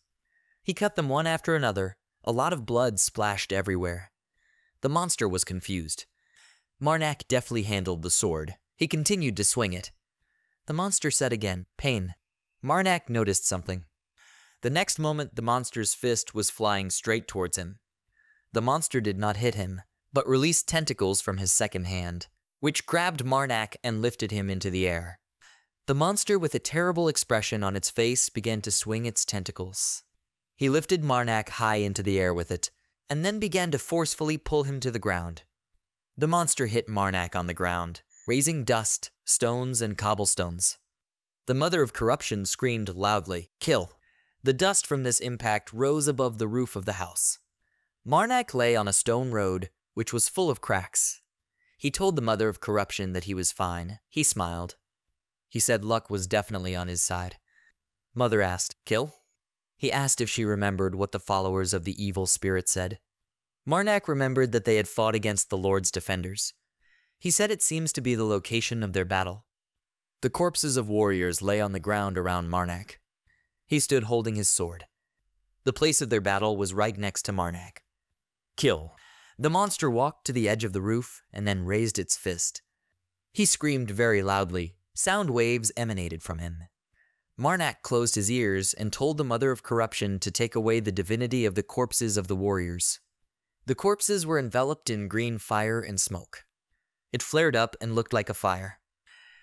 He cut them one after another. A lot of blood splashed everywhere. The monster was confused. Marnak deftly handled the sword. He continued to swing it. The monster said again, pain. Marnak noticed something. The next moment, the monster's fist was flying straight towards him. The monster did not hit him, but released tentacles from his second hand, which grabbed Marnak and lifted him into the air. The monster, with a terrible expression on its face, began to swing its tentacles. He lifted Marnak high into the air with it, and then began to forcefully pull him to the ground. The monster hit Marnak on the ground, raising dust, stones, and cobblestones. The Mother of Corruption screamed loudly, kill. The dust from this impact rose above the roof of the house. Marnak lay on a stone road, which was full of cracks. He told the Mother of Corruption that he was fine. He smiled. He said luck was definitely on his side. Mother asked, kill? He asked if she remembered what the followers of the evil spirit said. Marnak remembered that they had fought against the Lord's defenders. He said it seems to be the location of their battle. The corpses of warriors lay on the ground around Marnak. He stood holding his sword. The place of their battle was right next to Marnak. Kill. The monster walked to the edge of the roof and then raised its fist. He screamed very loudly. Sound waves emanated from him. Marnak closed his ears and told the Mother of Corruption to take away the divinity of the corpses of the warriors. The corpses were enveloped in green fire and smoke. It flared up and looked like a fire.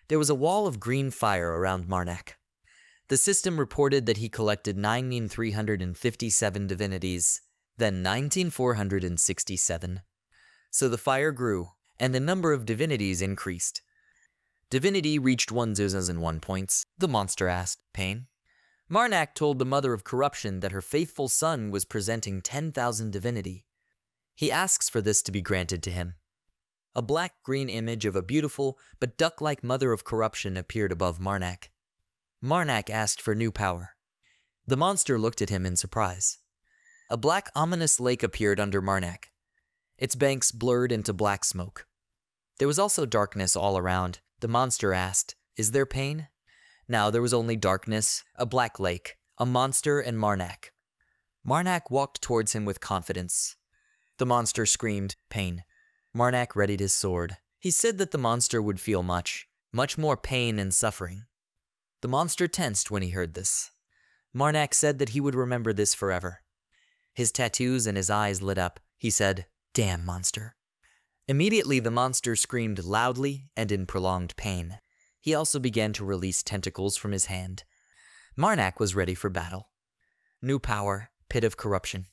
There was a wall of green fire around Marnak. The system reported that he collected 9,357 divinities, then 19,467. So the fire grew, and the number of divinities increased. Divinity reached 1,001 points. The monster asked, "Pain?" Marnak told the Mother of Corruption that her faithful son was presenting 10,000 divinity. He asks for this to be granted to him. A black-green image of a beautiful but duck-like Mother of Corruption appeared above Marnak. Marnak asked for new power. The monster looked at him in surprise. A black ominous lake appeared under Marnak. Its banks blurred into black smoke. There was also darkness all around. The monster asked, "Is there pain?" Now there was only darkness, a black lake, a monster, and Marnak. Marnak walked towards him with confidence. The monster screamed, "Pain." Marnak readied his sword. He said that the monster would feel much more pain and suffering. The monster tensed when he heard this. Marnak said that he would remember this forever. His tattoos and his eyes lit up. He said, "Damn monster." Immediately, the monster screamed loudly and in prolonged pain. He also began to release tentacles from his hand. Marnak was ready for battle. New power, Pit of Corruption.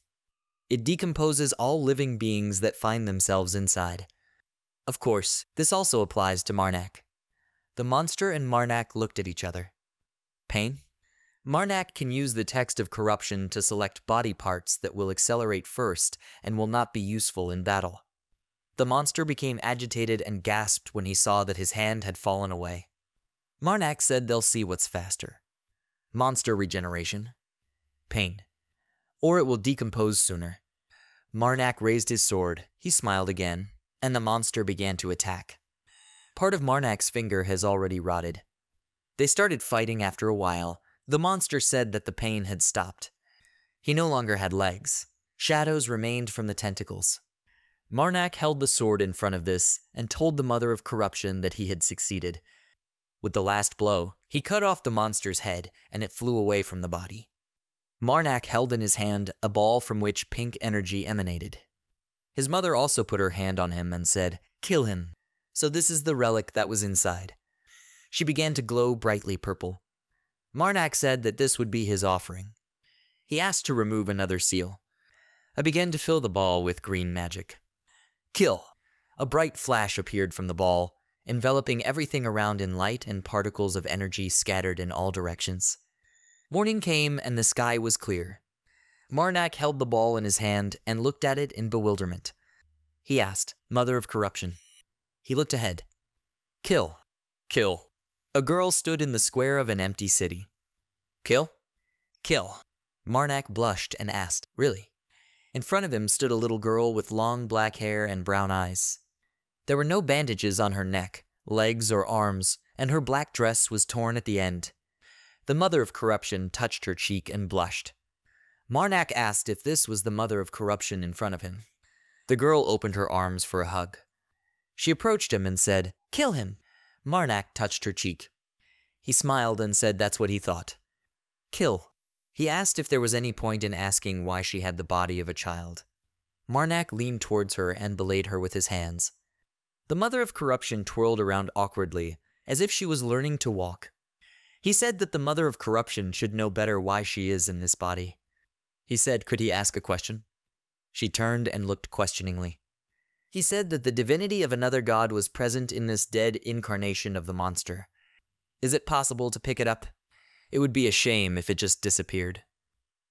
It decomposes all living beings that find themselves inside. Of course, this also applies to Marnak. The monster and Marnak looked at each other. Pain? Marnak can use the text of corruption to select body parts that will accelerate first and will not be useful in battle. The monster became agitated and gasped when he saw that his hand had fallen away. Marnak said they'll see what's faster. Monster regeneration. Pain. Or it will decompose sooner. Marnak raised his sword. He smiled again, and the monster began to attack. Part of Marnak's finger has already rotted. They started fighting after a while. The monster said that the pain had stopped. He no longer had legs. Shadows remained from the tentacles. Marnak held the sword in front of this and told the Mother of Corruption that he had succeeded. With the last blow, he cut off the monster's head and it flew away from the body. Marnak held in his hand a ball from which pink energy emanated. His mother also put her hand on him and said, "Kill him." So this is the relic that was inside. She began to glow brightly purple. Marnak said that this would be his offering. He asked to remove another seal. I began to fill the ball with green magic. Kill! A bright flash appeared from the ball, enveloping everything around in light and particles of energy scattered in all directions. Morning came and the sky was clear. Marnak held the ball in his hand and looked at it in bewilderment. He asked, "Mother of Corruption." He looked ahead. Kill. Kill. A girl stood in the square of an empty city. Kill? Kill. Marnak blushed and asked, "Really?" In front of him stood a little girl with long black hair and brown eyes. There were no bandages on her neck, legs, or arms, and her black dress was torn at the end. The Mother of Corruption touched her cheek and blushed. Marnak asked if this was the Mother of Corruption in front of him. The girl opened her arms for a hug. She approached him and said, "Kill him." Marnak touched her cheek. He smiled and said that's what he thought. Kill. He asked if there was any point in asking why she had the body of a child. Marnak leaned towards her and belayed her with his hands. The Mother of Corruption twirled around awkwardly, as if she was learning to walk. He said that the Mother of Corruption should know better why she is in this body. He said, could he ask a question? She turned and looked questioningly. He said that the divinity of another god was present in this dead incarnation of the monster. Is it possible to pick it up? It would be a shame if it just disappeared.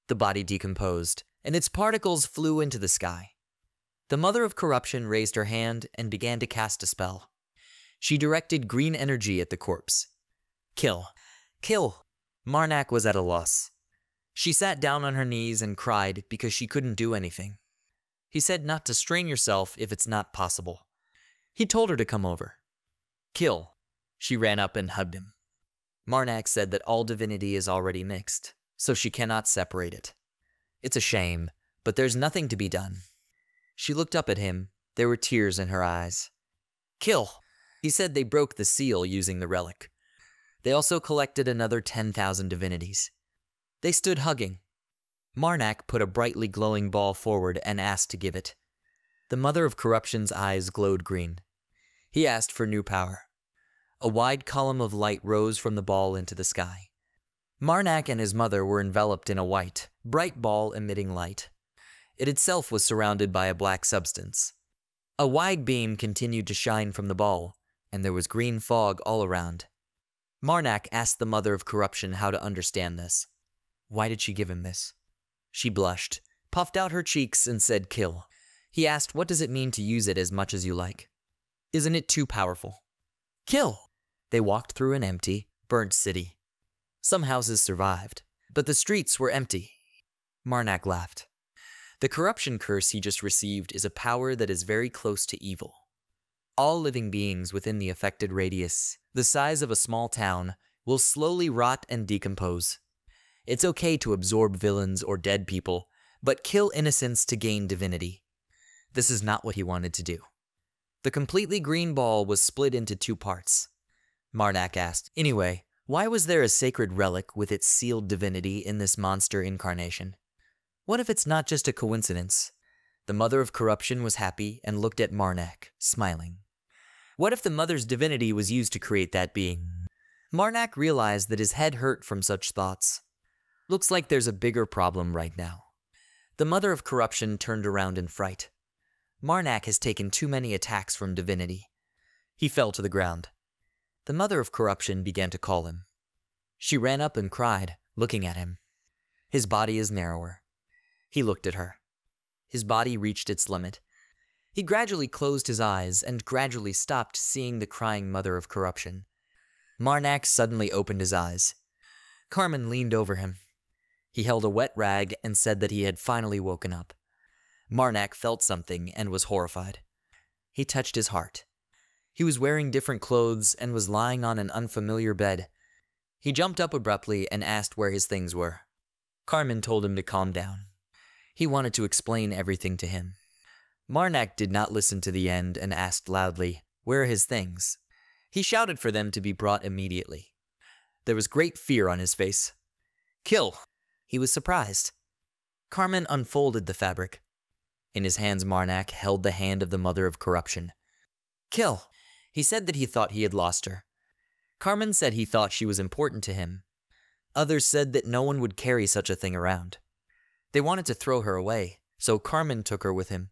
The body decomposed, and its particles flew into the sky. The Mother of Corruption raised her hand and began to cast a spell. She directed green energy at the corpse. Kill. Kill. Marnak was at a loss. She sat down on her knees and cried because she couldn't do anything. He said not to strain yourself if it's not possible. He told her to come over. Kill. She ran up and hugged him. Marnak said that all divinity is already mixed, so she cannot separate it. It's a shame, but there's nothing to be done. She looked up at him. There were tears in her eyes. Kill! He said they broke the seal using the relic. They also collected another 10,000 divinities. They stood hugging. Marnak put a brightly glowing ball forward and asked to give it. The Mother of Corruption's eyes glowed green. He asked for new power. A wide column of light rose from the ball into the sky. Marnak and his mother were enveloped in a white, bright ball emitting light. It itself was surrounded by a black substance. A wide beam continued to shine from the ball, and there was green fog all around. Marnak asked the Mother of Corruption how to understand this. Why did she give him this? She blushed, puffed out her cheeks, and said, "Kill." He asked, what does it mean to use it as much as you like? Isn't it too powerful? Kill! They walked through an empty, burnt city. Some houses survived, but the streets were empty. Marnak laughed. The corruption curse he just received is a power that is very close to evil. All living beings within the affected radius, the size of a small town, will slowly rot and decompose. It's okay to absorb villains or dead people, but kill innocents to gain divinity. This is not what he wanted to do. The completely green ball was split into 2 parts. Marnak asked, anyway, why was there a sacred relic with its sealed divinity in this monster incarnation? What if it's not just a coincidence? The Mother of Corruption was happy and looked at Marnak, smiling. What if the Mother's divinity was used to create that being? Marnak realized that his head hurt from such thoughts. Looks like there's a bigger problem right now. The Mother of Corruption turned around in fright. Marnak has taken too many attacks from divinity. He fell to the ground. The Mother of Corruption began to call him. She ran up and cried, looking at him. His body is narrower. He looked at her. His body reached its limit. He gradually closed his eyes and gradually stopped seeing the crying Mother of Corruption. Marnak suddenly opened his eyes. Carmen leaned over him. He held a wet rag and said that he had finally woken up. Marnak felt something and was horrified. He touched his heart. He was wearing different clothes and was lying on an unfamiliar bed. He jumped up abruptly and asked where his things were. Carmen told him to calm down. He wanted to explain everything to him. Marnak did not listen to the end and asked loudly, "Where are his things?" He shouted for them to be brought immediately. There was great fear on his face. "Kill!" He was surprised. Carmen unfolded the fabric. In his hands, Marnak held the hand of the Mother of Corruption. "Kill!" He said that he thought he had lost her. Carmen said he thought she was important to him. Others said that no one would carry such a thing around. They wanted to throw her away, so Carmen took her with him.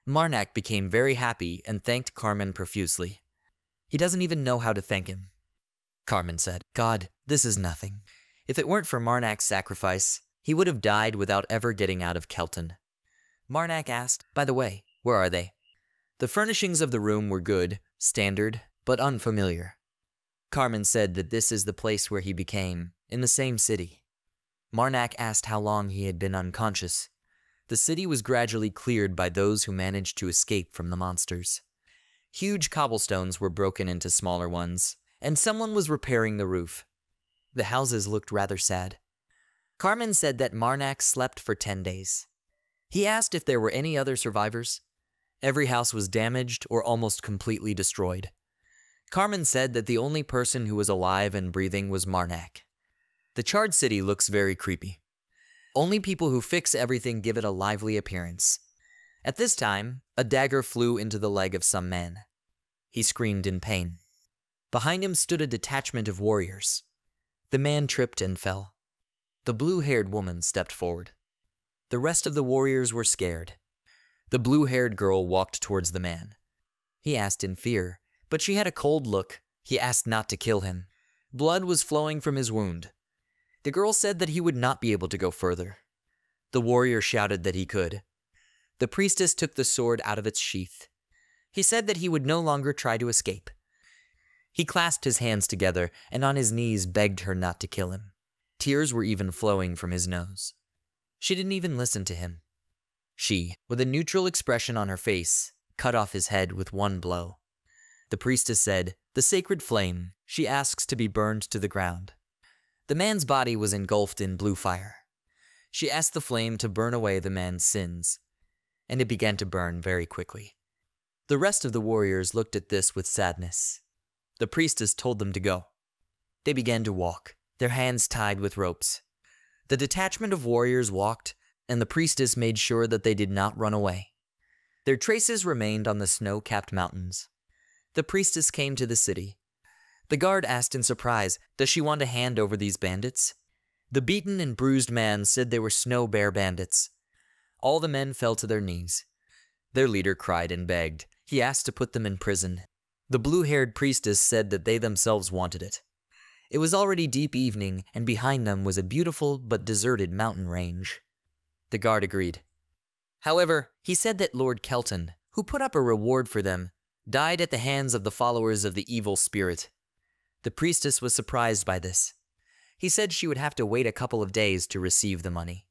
Marnak became very happy and thanked Carmen profusely. He doesn't even know how to thank him. Carmen said, "God, this is nothing. If it weren't for Marnak's sacrifice, he would have died without ever getting out of Kelton." Marnak asked, "By the way, where are they?" The furnishings of the room were good, standard, but unfamiliar. Carmen said that this is the place where he became, in the same city. Marnak asked how long he had been unconscious. The city was gradually cleared by those who managed to escape from the monsters. Huge cobblestones were broken into smaller ones, and someone was repairing the roof. The houses looked rather sad. Carmen said that Marnak slept for 10 days. He asked if there were any other survivors. Every house was damaged or almost completely destroyed. Carmen said that the only person who was alive and breathing was Marnak. The charred city looks very creepy. Only people who fix everything give it a lively appearance. At this time, a dagger flew into the leg of some man. He screamed in pain. Behind him stood a detachment of warriors. The man tripped and fell. The blue-haired woman stepped forward. The rest of the warriors were scared. The blue-haired girl walked towards the man. He asked in fear, but she had a cold look. He asked not to kill him. Blood was flowing from his wound. The girl said that he would not be able to go further. The warrior shouted that he could. The priestess took the sword out of its sheath. He said that he would no longer try to escape. He clasped his hands together and on his knees begged her not to kill him. Tears were even flowing from his nose. She didn't even listen to him. She, with a neutral expression on her face, cut off his head with one blow. The priestess said, "The sacred flame, she asks to be burned to the ground." The man's body was engulfed in blue fire. She asked the flame to burn away the man's sins. and it began to burn very quickly. The rest of the warriors looked at this with sadness. The priestess told them to go. They began to walk, their hands tied with ropes. The detachment of warriors walked, and the priestess made sure that they did not run away. Their traces remained on the snow-capped mountains. The priestess came to the city. The guard asked in surprise, "Does she want to hand over these bandits?" The beaten and bruised man said they were snow bear bandits. All the men fell to their knees. Their leader cried and begged. He asked to put them in prison. The blue-haired priestess said that they themselves wanted it. It was already deep evening, and behind them was a beautiful but deserted mountain range. The guard agreed. However, he said that Lord Kelton, who put up a reward for them, died at the hands of the followers of the evil spirit. The priestess was surprised by this. He said she would have to wait a couple of days to receive the money.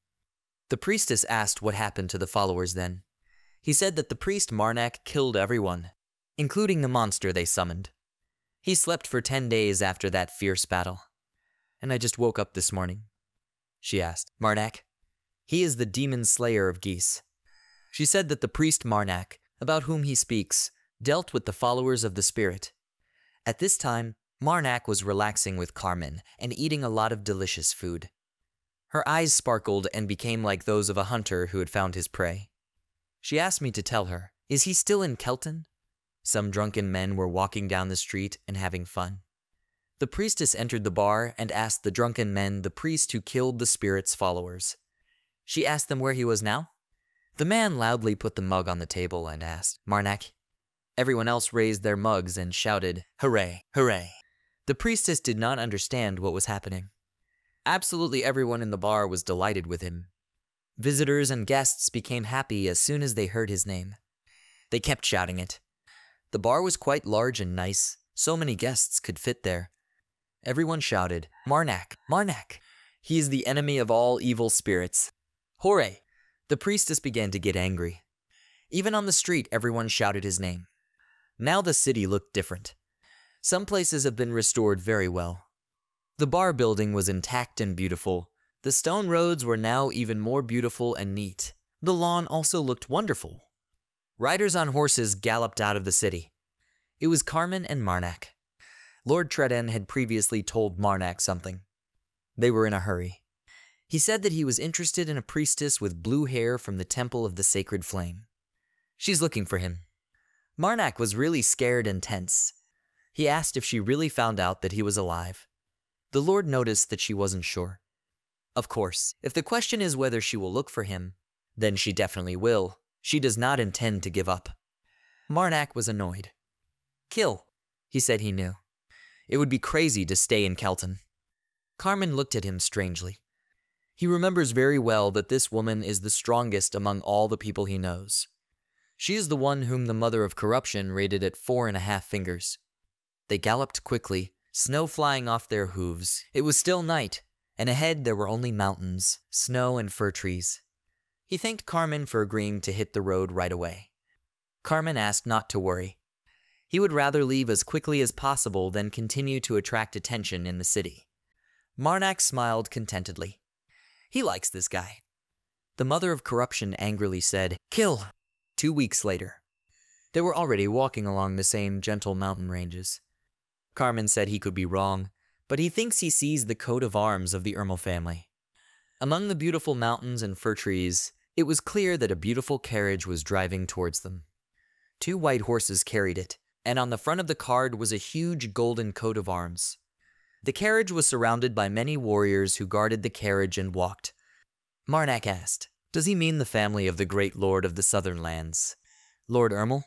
The priestess asked what happened to the followers then. He said that the priest Marnak killed everyone, including the monster they summoned. He slept for 10 days after that fierce battle. "And I just woke up this morning," she asked. "Marnak? He is the demon slayer of geese." She said that the priest Marnak, about whom he speaks, dealt with the followers of the spirit. At this time, Marnak was relaxing with Carmen and eating a lot of delicious food. Her eyes sparkled and became like those of a hunter who had found his prey. She asked me to tell her, "Is he still in Kelton?" Some drunken men were walking down the street and having fun. The priestess entered the bar and asked the drunken men the priest who killed the spirit's followers. She asked them where he was now. The man loudly put the mug on the table and asked, "Marnak?" Everyone else raised their mugs and shouted, "Hooray, hooray." The priestess did not understand what was happening. Absolutely everyone in the bar was delighted with him. Visitors and guests became happy as soon as they heard his name. They kept shouting it. The bar was quite large and nice, so many guests could fit there. Everyone shouted, "Marnak, Marnak! He is the enemy of all evil spirits. Hooray!" The priestess began to get angry. Even on the street, everyone shouted his name. Now the city looked different. Some places have been restored very well. The bar building was intact and beautiful. The stone roads were now even more beautiful and neat. The lawn also looked wonderful. Riders on horses galloped out of the city. It was Carmen and Marnak. Lord Treden had previously told Marnak something. They were in a hurry. He said that he was interested in a priestess with blue hair from the Temple of the Sacred Flame. She's looking for him. Marnak was really scared and tense. He asked if she really found out that he was alive. The Lord noticed that she wasn't sure. Of course, if the question is whether she will look for him, then she definitely will. She does not intend to give up. Marnak was annoyed. "Kill," he said he knew. It would be crazy to stay in Kelton. Carmen looked at him strangely. He remembers very well that this woman is the strongest among all the people he knows. She is the one whom the mother of corruption rated at 4.5 fingers. They galloped quickly, snow flying off their hooves. It was still night, and ahead there were only mountains, snow, and fir trees. He thanked Carmen for agreeing to hit the road right away. Carmen asked not to worry. He would rather leave as quickly as possible than continue to attract attention in the city. Marnak smiled contentedly. He likes this guy. The mother of corruption angrily said, "Kill!" 2 weeks later. They were already walking along the same gentle mountain ranges. Carmen said he could be wrong, but he thinks he sees the coat of arms of the Ermel family. Among the beautiful mountains and fir trees, it was clear that a beautiful carriage was driving towards them. 2 white horses carried it, and on the front of the cart was a huge golden coat of arms. The carriage was surrounded by many warriors who guarded the carriage and walked. Marnak asked, "Does he mean the family of the great lord of the southern lands, Lord Ermel?"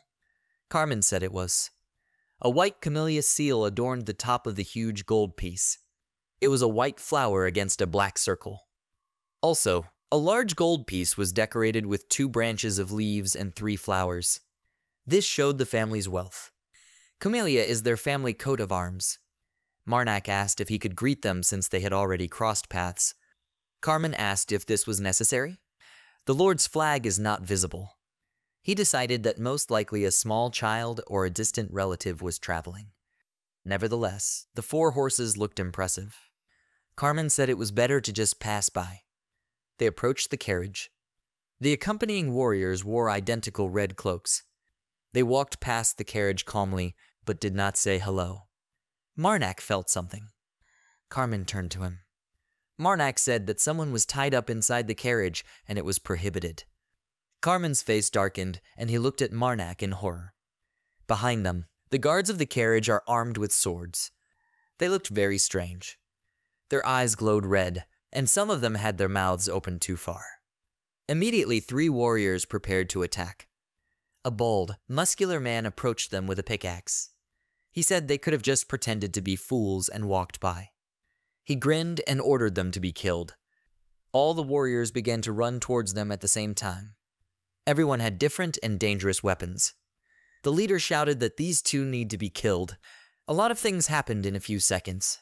Carmen said it was. A white camellia seal adorned the top of the huge gold piece. It was a white flower against a black circle. Also, a large gold piece was decorated with 2 branches of leaves and 3 flowers. This showed the family's wealth. Camellia is their family coat of arms. Marnak asked if he could greet them since they had already crossed paths. Carmen asked if this was necessary. The Lord's flag is not visible. He decided that most likely a small child or a distant relative was traveling. Nevertheless, the 4 horses looked impressive. Carmen said it was better to just pass by. They approached the carriage. The accompanying warriors wore identical red cloaks. They walked past the carriage calmly, but did not say hello. Marnak felt something. Carmen turned to him. Marnak said that someone was tied up inside the carriage and it was prohibited. Carmen's face darkened and he looked at Marnak in horror. Behind them, the guards of the carriage are armed with swords. They looked very strange. Their eyes glowed red, and some of them had their mouths open too far. Immediately, 3 warriors prepared to attack. A bold, muscular man approached them with a pickaxe. He said they could have just pretended to be fools and walked by. He grinned and ordered them to be killed. All the warriors began to run towards them at the same time. Everyone had different and dangerous weapons. The leader shouted that these 2 need to be killed. A lot of things happened in a few seconds.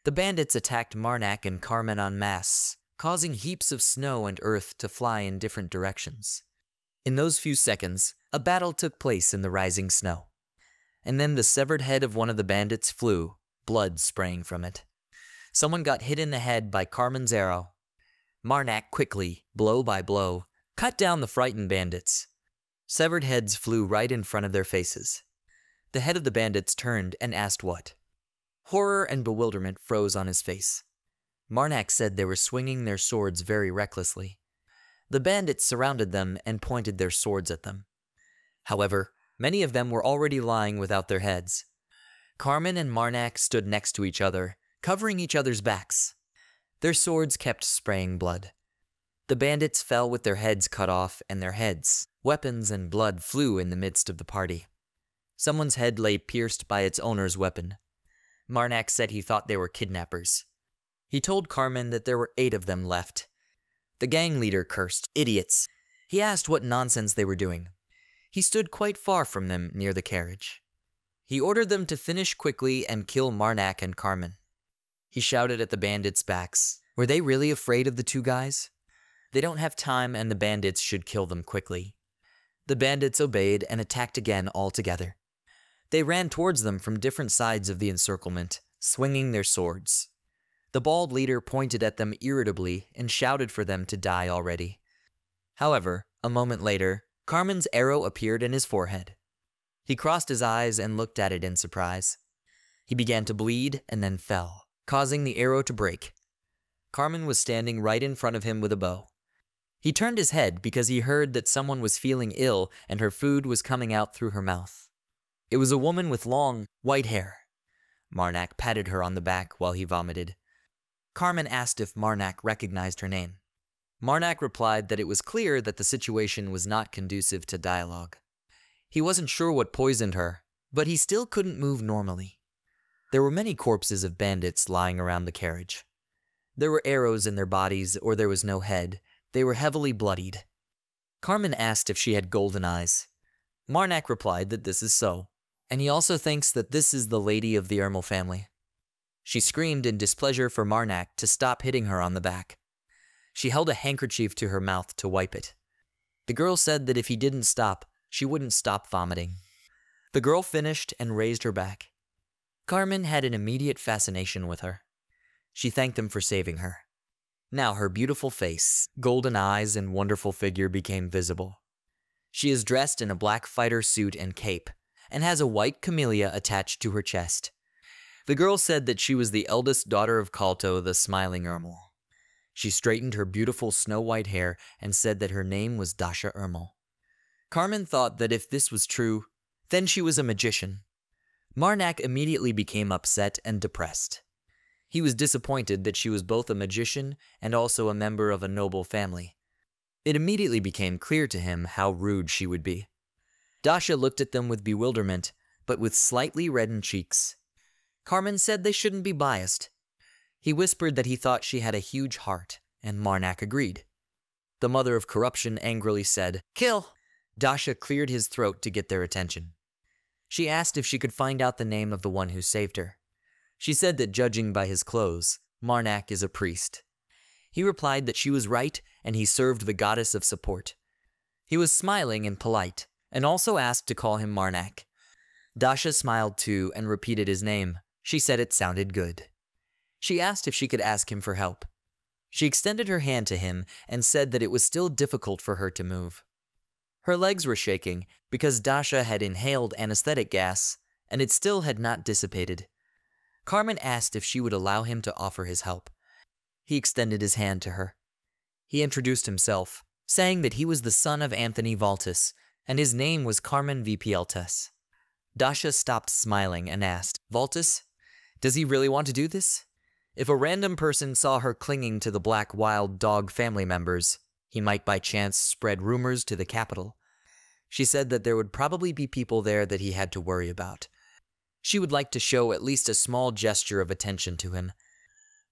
The bandits attacked Marnak and Carmen en masse, causing heaps of snow and earth to fly in different directions. In those few seconds, a battle took place in the rising snow. And then the severed head of one of the bandits flew, blood spraying from it. Someone got hit in the head by Carmen's arrow. Marnak quickly, blow by blow, cut down the frightened bandits. Severed heads flew right in front of their faces. The head of the bandits turned and asked what. Horror and bewilderment froze on his face. Marnak said they were swinging their swords very recklessly. The bandits surrounded them and pointed their swords at them. However, many of them were already lying without their heads. Carmen and Marnak stood next to each other, covering each other's backs. Their swords kept spraying blood. The bandits fell with their heads cut off, and their heads, weapons, and blood flew in the midst of the party. Someone's head lay pierced by its owner's weapon. Marnak said he thought they were kidnappers. He told Carmen that there were 8 of them left. The gang leader cursed, "Idiots." He asked what nonsense they were doing. He stood quite far from them near the carriage. He ordered them to finish quickly and kill Marnak and Carmen. He shouted at the bandits' backs. Were they really afraid of the 2 guys? They don't have time and the bandits should kill them quickly. The bandits obeyed and attacked again all together. They ran towards them from different sides of the encirclement, swinging their swords. The bald leader pointed at them irritably and shouted for them to die already. However, a moment later, Carmen's arrow appeared in his forehead. He crossed his eyes and looked at it in surprise. He began to bleed and then fell, causing the arrow to break. Carmen was standing right in front of him with a bow. He turned his head because he heard that someone was feeling ill and her food was coming out through her mouth. It was a woman with long, white hair. Marnak patted her on the back while he vomited. Carmen asked if Marnak recognized her name. Marnak replied that it was clear that the situation was not conducive to dialogue. He wasn't sure what poisoned her, but he still couldn't move normally. There were many corpses of bandits lying around the carriage. There were arrows in their bodies or there was no head. They were heavily bloodied. Carmen asked if she had golden eyes. Marnak replied that this is so, and he also thinks that this is the lady of the Ermel family. She screamed in displeasure for Marnak to stop hitting her on the back. She held a handkerchief to her mouth to wipe it. The girl said that if he didn't stop, she wouldn't stop vomiting. The girl finished and raised her back. Carmen had an immediate fascination with her. She thanked him for saving her. Now her beautiful face, golden eyes, and wonderful figure became visible. She is dressed in a black fighter suit and cape, and has a white camellia attached to her chest. The girl said that she was the eldest daughter of Kalto, the smiling Ermel. She straightened her beautiful snow-white hair and said that her name was Dasha Ermel. Carmen thought that if this was true, then she was a magician. Marnak immediately became upset and depressed. He was disappointed that she was both a magician and also a member of a noble family. It immediately became clear to him how rude she would be. Dasha looked at them with bewilderment, but with slightly reddened cheeks. Carmen said they shouldn't be biased. He whispered that he thought she had a huge heart, and Marnak agreed. The mother of corruption angrily said, "Kill!" Dasha cleared his throat to get their attention. She asked if she could find out the name of the one who saved her. She said that judging by his clothes, Marnak is a priest. He replied that she was right and he served the goddess of support. He was smiling and polite, and also asked to call him Marnak. Dasha smiled too and repeated his name. She said it sounded good. She asked if she could ask him for help. She extended her hand to him and said that it was still difficult for her to move. Her legs were shaking because Dasha had inhaled anesthetic gas, and it still had not dissipated. Carmen asked if she would allow him to offer his help. He extended his hand to her. He introduced himself, saying that he was the son of Anthony Valtis, and his name was Carmen Vipieltes. Dasha stopped smiling and asked, "Valtis, does he really want to do this? If a random person saw her clinging to the black wild dog family members, he might by chance spread rumors to the capital." She said that there would probably be people there that he had to worry about. She would like to show at least a small gesture of attention to him.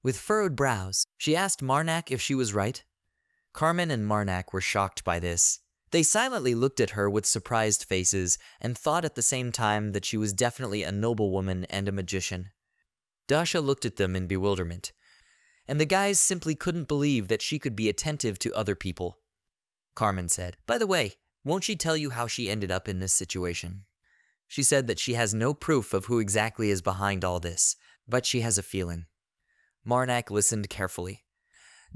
With furrowed brows, she asked Marnak if she was right. Carmen and Marnak were shocked by this. They silently looked at her with surprised faces and thought at the same time that she was definitely a noblewoman and a magician. Dasha looked at them in bewilderment, and the guys simply couldn't believe that she could be attentive to other people. Carmen said, "By the way, won't she tell you how she ended up in this situation?" She said that she has no proof of who exactly is behind all this, but she has a feeling. Marnak listened carefully.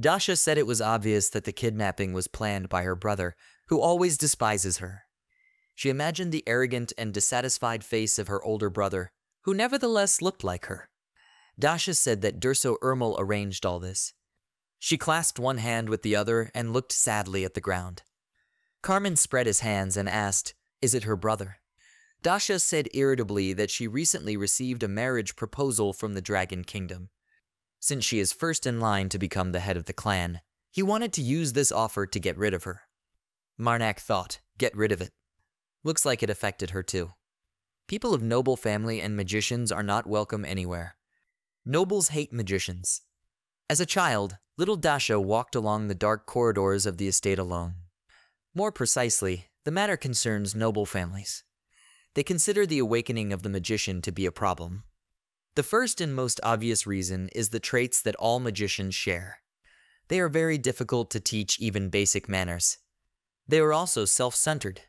Dasha said it was obvious that the kidnapping was planned by her brother, who always despises her. She imagined the arrogant and dissatisfied face of her older brother, who nevertheless looked like her. Dasha said that Durso Ermal arranged all this. She clasped one hand with the other and looked sadly at the ground. Carmen spread his hands and asked, "Is it her brother?" Dasha said irritably that she recently received a marriage proposal from the Dragon Kingdom. Since she is first in line to become the head of the clan, he wanted to use this offer to get rid of her. Marnak thought, get rid of it. Looks like it affected her too. People of noble family and magicians are not welcome anywhere. Nobles hate magicians. As a child, little Dasha walked along the dark corridors of the estate alone. More precisely, the matter concerns noble families. They consider the awakening of the magician to be a problem. The first and most obvious reason is the traits that all magicians share. They are very difficult to teach even basic manners. They are also self-centered.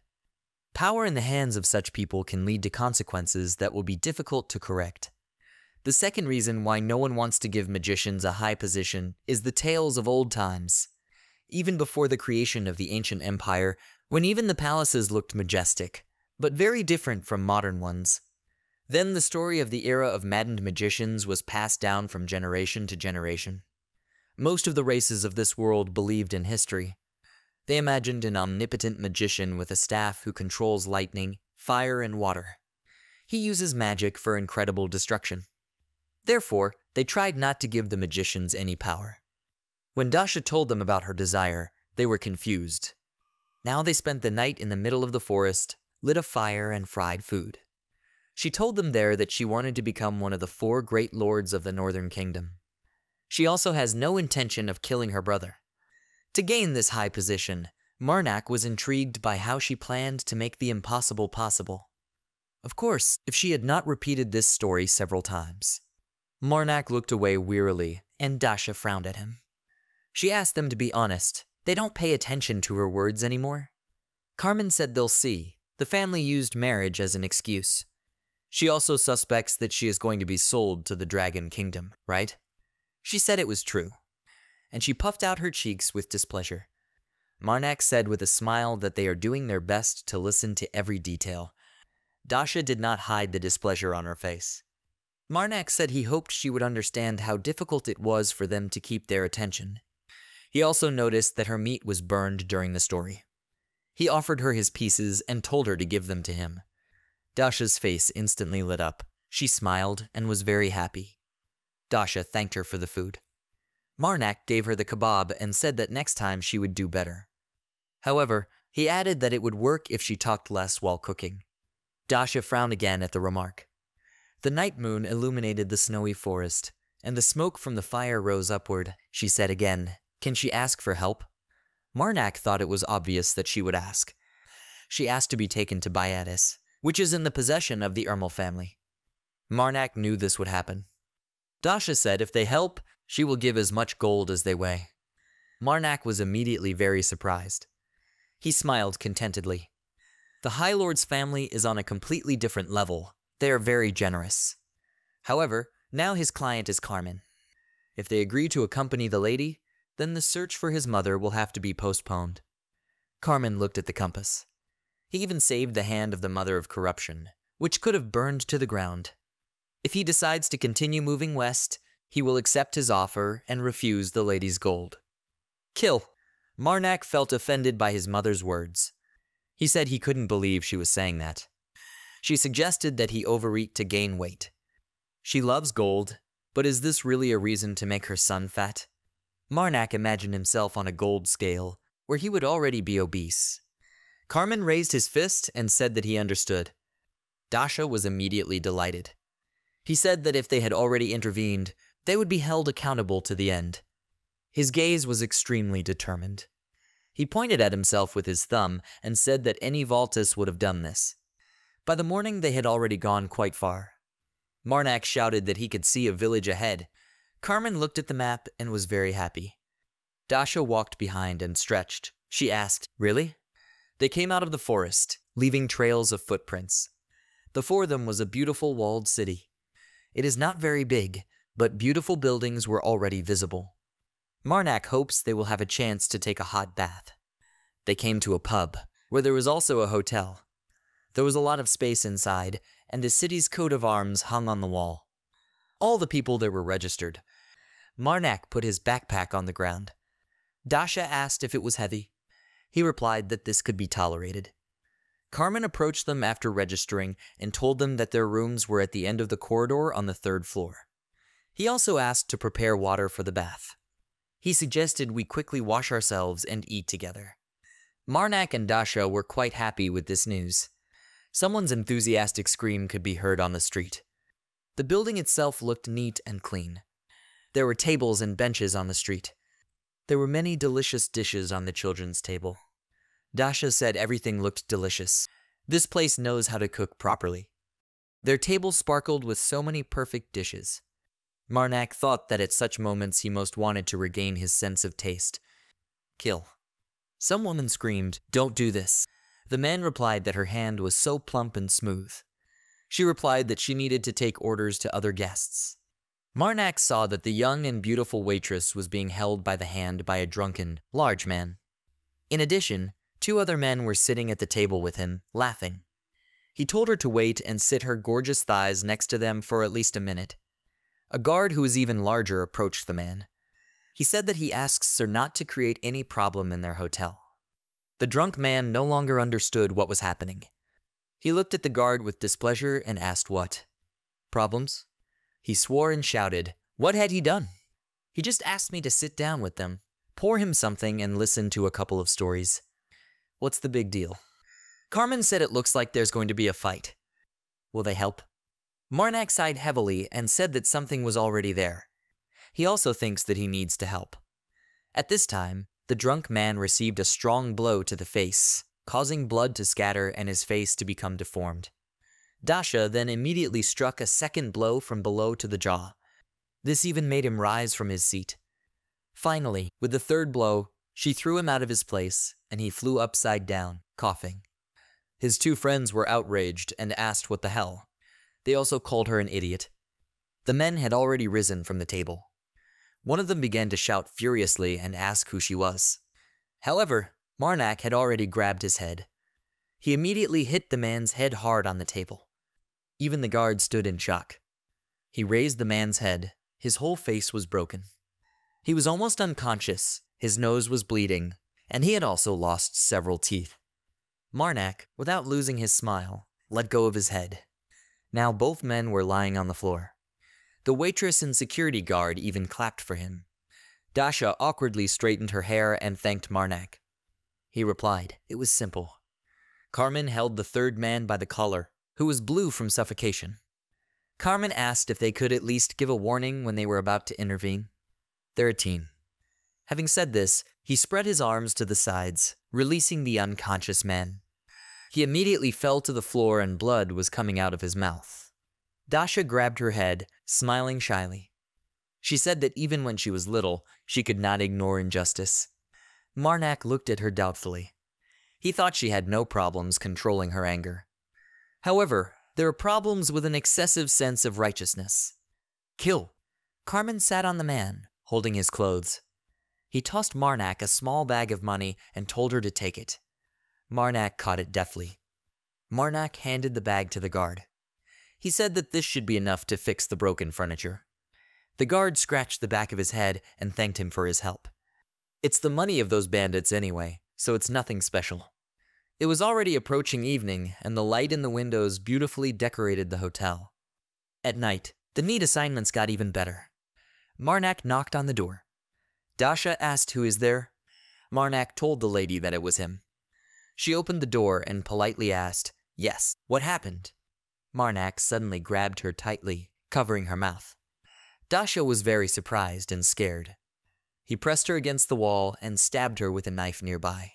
Power in the hands of such people can lead to consequences that will be difficult to correct. The second reason why no one wants to give magicians a high position is the tales of old times. Even before the creation of the ancient empire, when even the palaces looked majestic, but very different from modern ones. Then the story of the era of maddened magicians was passed down from generation to generation. Most of the races of this world believed in history. They imagined an omnipotent magician with a staff who controls lightning, fire, and water. He uses magic for incredible destruction. Therefore, they tried not to give the magicians any power. When Dasha told them about her desire, they were confused. Now they spent the night in the middle of the forest, lit a fire, and fried food. She told them there that she wanted to become one of the 4 great lords of the Northern Kingdom. She also has no intention of killing her brother. To gain this high position, Marnak was intrigued by how she planned to make the impossible possible. Of course, if she had not repeated this story several times. Marnak looked away wearily, and Dasha frowned at him. She asked them to be honest. They don't pay attention to her words anymore. Carmen said they'll see. The family used marriage as an excuse. She also suspects that she is going to be sold to the Dragon Kingdom, right? She said it was true, and she puffed out her cheeks with displeasure. Marnak said with a smile that they are doing their best to listen to every detail. Dasha did not hide the displeasure on her face. Marnak said he hoped she would understand how difficult it was for them to keep their attention. He also noticed that her meat was burned during the story. He offered her his pieces and told her to give them to him. Dasha's face instantly lit up. She smiled and was very happy. Dasha thanked her for the food. Marnak gave her the kebab and said that next time she would do better. However, he added that it would work if she talked less while cooking. Dasha frowned again at the remark. The night moon illuminated the snowy forest, and the smoke from the fire rose upward. She said again, "Can she ask for help?" Marnak thought it was obvious that she would ask. She asked to be taken to Bayadis, which is in the possession of the Ermal family. Marnak knew this would happen. Dasha said if they help, she will give as much gold as they weigh. Marnak was immediately very surprised. He smiled contentedly. The High Lord's family is on a completely different level. They are very generous. However, now his client is Carmen. If they agree to accompany the lady, then the search for his mother will have to be postponed. Carmen looked at the compass. He even saved the hand of the mother of corruption, which could have burned to the ground. If he decides to continue moving west, he will accept his offer and refuse the lady's gold. Kill. Marnak felt offended by his mother's words. He said he couldn't believe she was saying that. She suggested that he overeat to gain weight. She loves gold, but is this really a reason to make her son fat? Marnak imagined himself on a gold scale, where he would already be obese. Carmen raised his fist and said that he understood. Dasha was immediately delighted. He said that if they had already intervened, they would be held accountable to the end. His gaze was extremely determined. He pointed at himself with his thumb and said that any Valtis would have done this. By the morning, they had already gone quite far. Marnak shouted that he could see a village ahead. Carmen looked at the map and was very happy. Dasha walked behind and stretched. She asked, "Really?" They came out of the forest, leaving trails of footprints. Before them was a beautiful walled city. It is not very big, but beautiful buildings were already visible. Marnak hopes they will have a chance to take a hot bath. They came to a pub, where there was also a hotel. There was a lot of space inside, and the city's coat of arms hung on the wall. All the people there were registered. Marnak put his backpack on the ground. Dasha asked if it was heavy. He replied that this could be tolerated. Carmen approached them after registering and told them that their rooms were at the end of the corridor on the 3rd floor. He also asked to prepare water for the bath. He suggested we quickly wash ourselves and eat together. Marnak and Dasha were quite happy with this news. Someone's enthusiastic scream could be heard on the street. The building itself looked neat and clean. There were tables and benches on the street. There were many delicious dishes on the children's table. Dasha said everything looked delicious. This place knows how to cook properly. Their table sparkled with so many perfect dishes. Marnak thought that at such moments he most wanted to regain his sense of taste. Kill. Some woman screamed, "Don't do this." The man replied that her hand was so plump and smooth. She replied that she needed to take orders to other guests. Marnak saw that the young and beautiful waitress was being held by the hand by a drunken, large man. In addition, 2 other men were sitting at the table with him, laughing. He told her to wait and sit her gorgeous thighs next to them for at least a minute. A guard who was even larger approached the man. He said that he asks her not to create any problem in their hotel. The drunk man no longer understood what was happening. He looked at the guard with displeasure and asked what. Problems? He swore and shouted. What had he done? He just asked me to sit down with them, pour him something, and listen to a couple of stories. What's the big deal? Carmen said it looks like there's going to be a fight. Will they help? Marnak sighed heavily and said that something was already there. He also thinks that he needs to help. At this time, the drunk man received a strong blow to the face, causing blood to scatter and his face to become deformed. Dasha then immediately struck a second blow from below to the jaw. This even made him rise from his seat. Finally, with the 3rd blow, she threw him out of his place, and he flew upside down, coughing. His 2 friends were outraged and asked what the hell. They also called her an idiot. The men had already risen from the table. One of them began to shout furiously and ask who she was. However, Marnak had already grabbed his head. He immediately hit the man's head hard on the table. Even the guard stood in shock. He raised the man's head. His whole face was broken. He was almost unconscious, his nose was bleeding, and he had also lost several teeth. Marnak, without losing his smile, let go of his head. Now both men were lying on the floor. The waitress and security guard even clapped for him. Dasha awkwardly straightened her hair and thanked Marnak. He replied, it was simple. Carmen held the 3rd man by the collar, who was blue from suffocation. Carmen asked if they could at least give a warning when they were about to intervene. They're a team. Having said this, he spread his arms to the sides, releasing the unconscious man. He immediately fell to the floor and blood was coming out of his mouth. Dasha grabbed her head, smiling shyly. She said that even when she was little, she could not ignore injustice. Marnak looked at her doubtfully. He thought she had no problems controlling her anger. However, there are problems with an excessive sense of righteousness. Kill. Carmen sat on the man, holding his clothes. He tossed Marnak a small bag of money and told her to take it. Marnak caught it deftly. Marnak handed the bag to the guard. He said that this should be enough to fix the broken furniture. The guard scratched the back of his head and thanked him for his help. It's the money of those bandits anyway, so it's nothing special. It was already approaching evening, and the light in the windows beautifully decorated the hotel. At night, the neat assignments got even better. Marnak knocked on the door. Dasha asked who is there. Marnak told the lady that it was him. She opened the door and politely asked, "Yes, what happened?" Marnak suddenly grabbed her tightly, covering her mouth. Dasha was very surprised and scared. He pressed her against the wall and stabbed her with a knife nearby.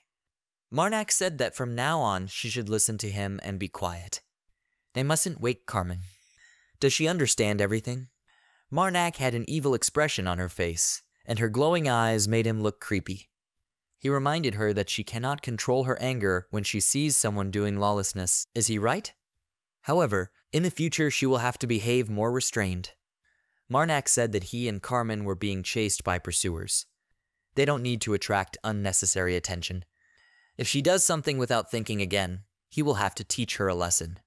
Marnak said that from now on she should listen to him and be quiet. They mustn't wake Carmen. Does she understand everything? Marnak had an evil expression on her face, and her glowing eyes made him look creepy. He reminded her that she cannot control her anger when she sees someone doing lawlessness. Is he right? However, in the future she will have to behave more restrained. Marnak said that he and Carmen were being chased by pursuers. They don't need to attract unnecessary attention. If she does something without thinking again, he will have to teach her a lesson.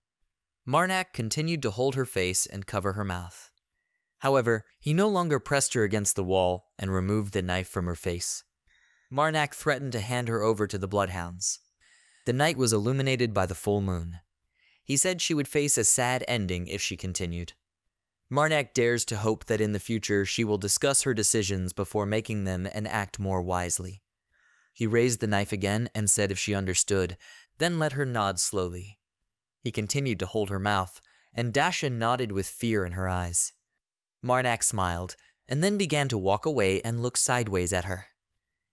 Marnak continued to hold her face and cover her mouth. However, he no longer pressed her against the wall and removed the knife from her face. Marnak threatened to hand her over to the bloodhounds. The night was illuminated by the full moon. He said she would face a sad ending if she continued. Marnak dares to hope that in the future she will discuss her decisions before making them and act more wisely. He raised the knife again and said if she understood, then let her nod slowly. He continued to hold her mouth, and Dasha nodded with fear in her eyes. Marnak smiled, and then began to walk away and look sideways at her.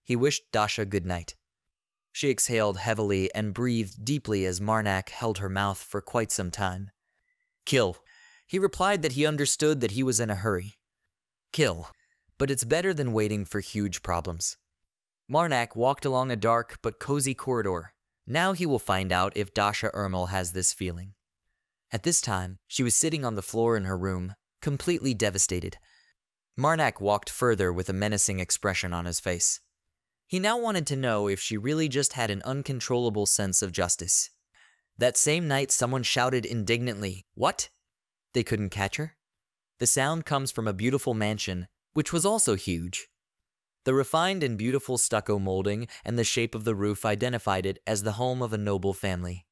He wished Dasha good night. She exhaled heavily and breathed deeply as Marnak held her mouth for quite some time. Kill. He replied that he understood that he was in a hurry. Kill. But it's better than waiting for huge problems. Marnak walked along a dark but cozy corridor. Now he will find out if Dasha Ermal has this feeling. At this time, she was sitting on the floor in her room, completely devastated. Marnak walked further with a menacing expression on his face. He now wanted to know if she really just had an uncontrollable sense of justice. That same night, someone shouted indignantly, "What?" They couldn't catch her? The sound comes from a beautiful mansion, which was also huge. The refined and beautiful stucco molding and the shape of the roof identified it as the home of a noble family.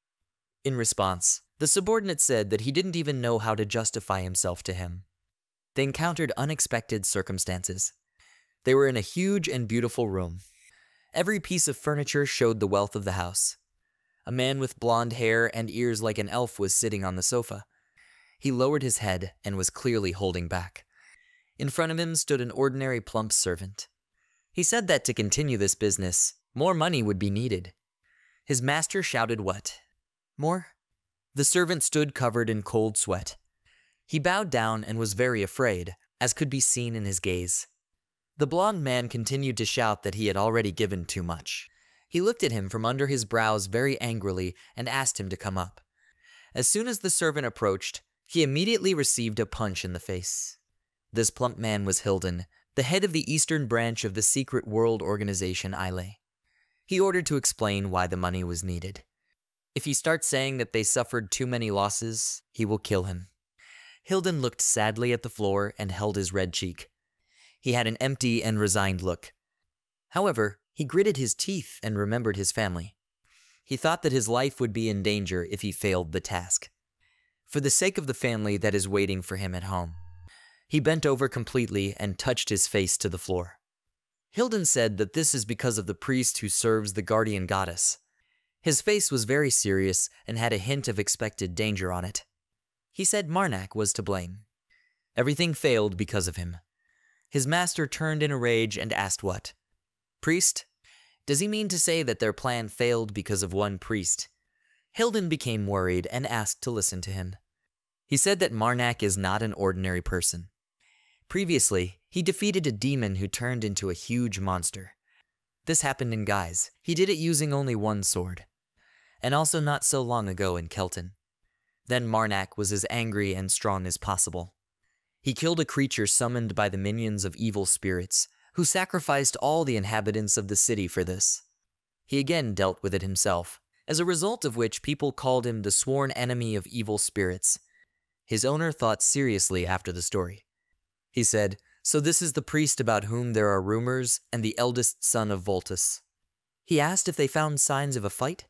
In response, the subordinate said that he didn't even know how to justify himself to him. They encountered unexpected circumstances. They were in a huge and beautiful room. Every piece of furniture showed the wealth of the house. A man with blonde hair and ears like an elf was sitting on the sofa. He lowered his head and was clearly holding back. In front of him stood an ordinary plump servant. He said that to continue this business, more money would be needed. His master shouted what? More? The servant stood covered in cold sweat. He bowed down and was very afraid, as could be seen in his gaze. The blond man continued to shout that he had already given too much. He looked at him from under his brows very angrily and asked him to come up. As soon as the servant approached, he immediately received a punch in the face. This plump man was Hilden, the head of the eastern branch of the secret world organization AniRay. He ordered to explain why the money was needed. If he starts saying that they suffered too many losses, he will kill him. Hilden looked sadly at the floor and held his red cheek. He had an empty and resigned look. However, he gritted his teeth and remembered his family. He thought that his life would be in danger if he failed the task. For the sake of the family that is waiting for him at home. He bent over completely and touched his face to the floor. Hilden said that this is because of the priest who serves the guardian goddess. His face was very serious and had a hint of expected danger on it. He said Marnak was to blame. Everything failed because of him. His master turned in a rage and asked what? Priest? Does he mean to say that their plan failed because of one priest? Hilden became worried and asked to listen to him. He said that Marnak is not an ordinary person. Previously, he defeated a demon who turned into a huge monster. This happened in guise. He did it using only one sword. And also not so long ago in Kelton. Then Marnak was as angry and strong as possible. He killed a creature summoned by the minions of evil spirits, who sacrificed all the inhabitants of the city for this. He again dealt with it himself, as a result of which people called him the sworn enemy of evil spirits. His owner thought seriously after the story. He said, "So this is the priest about whom there are rumors, and the eldest son of Voltus." He asked if they found signs of a fight.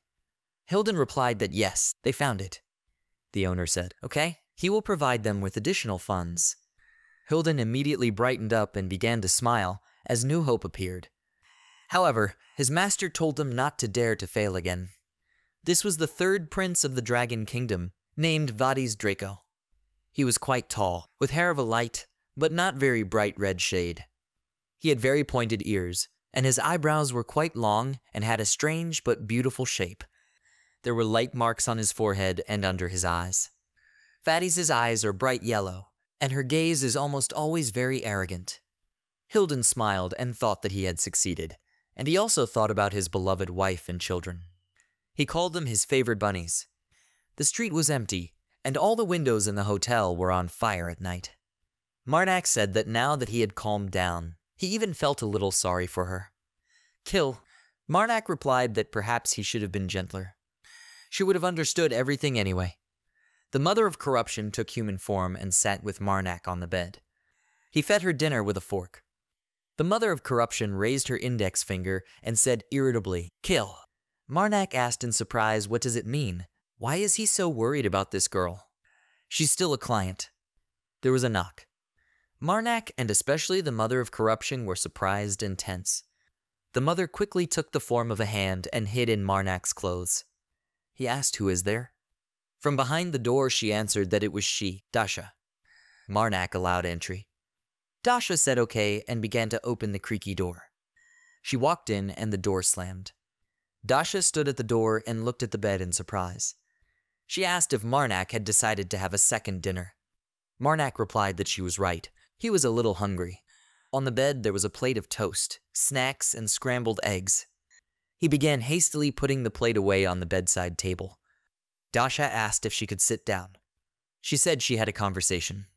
Hilden replied that yes, they found it. The owner said, "Okay, he will provide them with additional funds." Hilden immediately brightened up and began to smile as new hope appeared. However, his master told them not to dare to fail again. This was the third prince of the Dragon Kingdom, named Vadis Draco. He was quite tall, with hair of a light, but not very bright red shade. He had very pointed ears, and his eyebrows were quite long and had a strange but beautiful shape. There were light marks on his forehead and under his eyes. Vadis's eyes are bright yellow, and her gaze is almost always very arrogant. Hilden smiled and thought that he had succeeded, and he also thought about his beloved wife and children. He called them his favored bunnies. The street was empty, and all the windows in the hotel were on fire at night. Marnak said that now that he had calmed down, he even felt a little sorry for her. Kill. Marnak replied that perhaps he should have been gentler. She would have understood everything anyway. The mother of corruption took human form and sat with Marnak on the bed. He fed her dinner with a fork. The mother of corruption raised her index finger and said irritably, "Kill." Marnak asked in surprise, "What does it mean? Why is he so worried about this girl? She's still a client." There was a knock. Marnak and especially the mother of corruption were surprised and tense. The mother quickly took the form of a hand and hid in Marnak's clothes. He asked, "Who is there?" From behind the door she answered that it was she, Dasha. Marnak allowed entry. Dasha said okay and began to open the creaky door. She walked in and the door slammed. Dasha stood at the door and looked at the bed in surprise. She asked if Marnak had decided to have a second dinner. Marnak replied that she was right. He was a little hungry. On the bed there was a plate of toast, snacks, and scrambled eggs. He began hastily putting the plate away on the bedside table. Dasha asked if she could sit down. She said she had a conversation.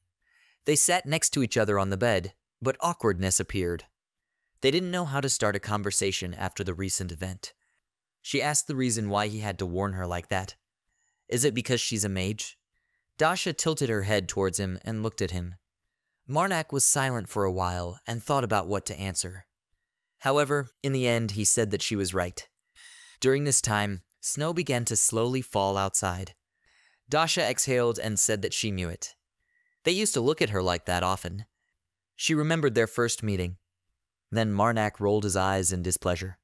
They sat next to each other on the bed, but awkwardness appeared. They didn't know how to start a conversation after the recent event. She asked the reason why he had to warn her like that. Is it because she's a mage? Dasha tilted her head towards him and looked at him. Marnak was silent for a while and thought about what to answer. However, in the end, he said that she was right. During this time, snow began to slowly fall outside. Dasha exhaled and said that she knew it. They used to look at her like that often. She remembered their first meeting. Then Marnak rolled his eyes in displeasure.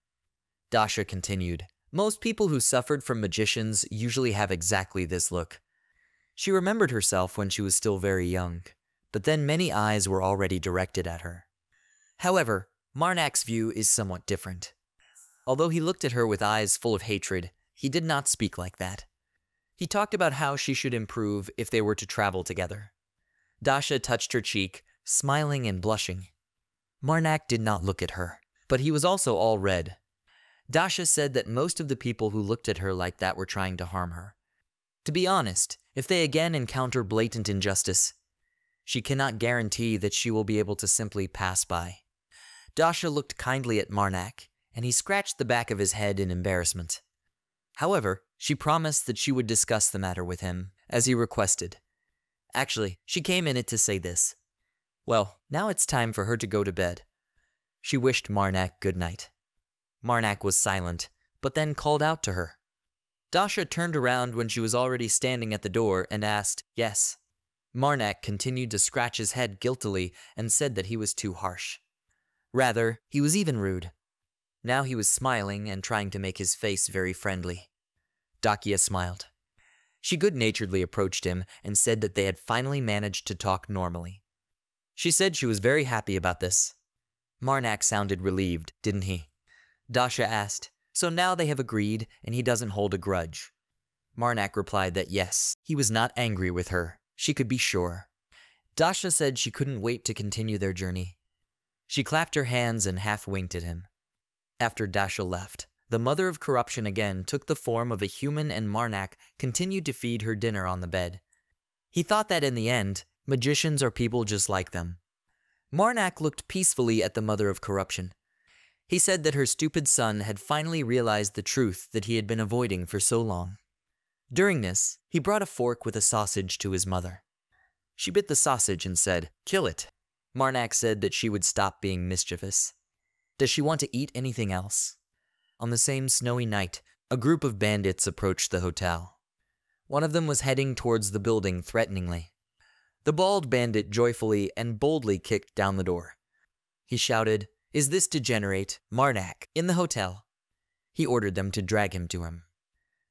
Dasha continued, "Most people who suffered from magicians usually have exactly this look." She remembered herself when she was still very young, but then many eyes were already directed at her. However, Marnak's view is somewhat different. Although he looked at her with eyes full of hatred, he did not speak like that. He talked about how she should improve if they were to travel together. Dasha touched her cheek, smiling and blushing. Marnak did not look at her, but he was also all red. Dasha said that most of the people who looked at her like that were trying to harm her. To be honest, if they again encounter blatant injustice, she cannot guarantee that she will be able to simply pass by. Dasha looked kindly at Marnak, and he scratched the back of his head in embarrassment. However, she promised that she would discuss the matter with him, as he requested. Actually, she came in it to say this. Well, now it's time for her to go to bed. She wished Marnak good night. Marnak was silent, but then called out to her. Dasha turned around when she was already standing at the door and asked, "Yes." Marnak continued to scratch his head guiltily and said that he was too harsh. Rather, he was even rude. Now he was smiling and trying to make his face very friendly. Dakia smiled. She good-naturedly approached him and said that they had finally managed to talk normally. She said she was very happy about this. Marnak sounded relieved, didn't he? Dasha asked, "So now they have agreed and he doesn't hold a grudge?" Marnak replied that yes, he was not angry with her. She could be sure. Dasha said she couldn't wait to continue their journey. She clapped her hands and half-winked at him. After Dasha left, the mother of corruption again took the form of a human and Marnak continued to feed her dinner on the bed. He thought that in the end, magicians are people just like them. Marnak looked peacefully at the mother of corruption. He said that her stupid son had finally realized the truth that he had been avoiding for so long. During this, he brought a fork with a sausage to his mother. She bit the sausage and said, "Kill it." Marnak said that she would stop being mischievous. Does she want to eat anything else? On the same snowy night, a group of bandits approached the hotel. One of them was heading towards the building threateningly. The bald bandit joyfully and boldly kicked down the door. He shouted, "Is this degenerate, Marnak, in the hotel?" He ordered them to drag him to him.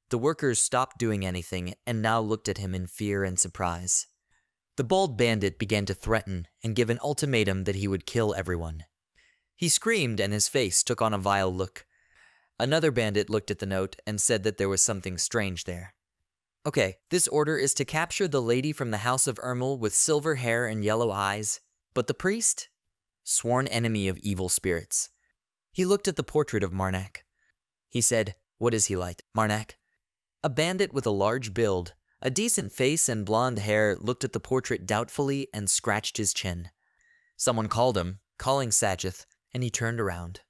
The workers stopped doing anything and now looked at him in fear and surprise. The bald bandit began to threaten and give an ultimatum that he would kill everyone. He screamed and his face took on a vile look. Another bandit looked at the note and said that there was something strange there. "Okay, this order is to capture the lady from the House of Ermel with silver hair and yellow eyes, but the priest? Sworn enemy of evil spirits." He looked at the portrait of Marnak. He said, "What is he like, Marnak?" A bandit with a large build, a decent face and blonde hair looked at the portrait doubtfully and scratched his chin. Someone called him, calling Sajith, and he turned around.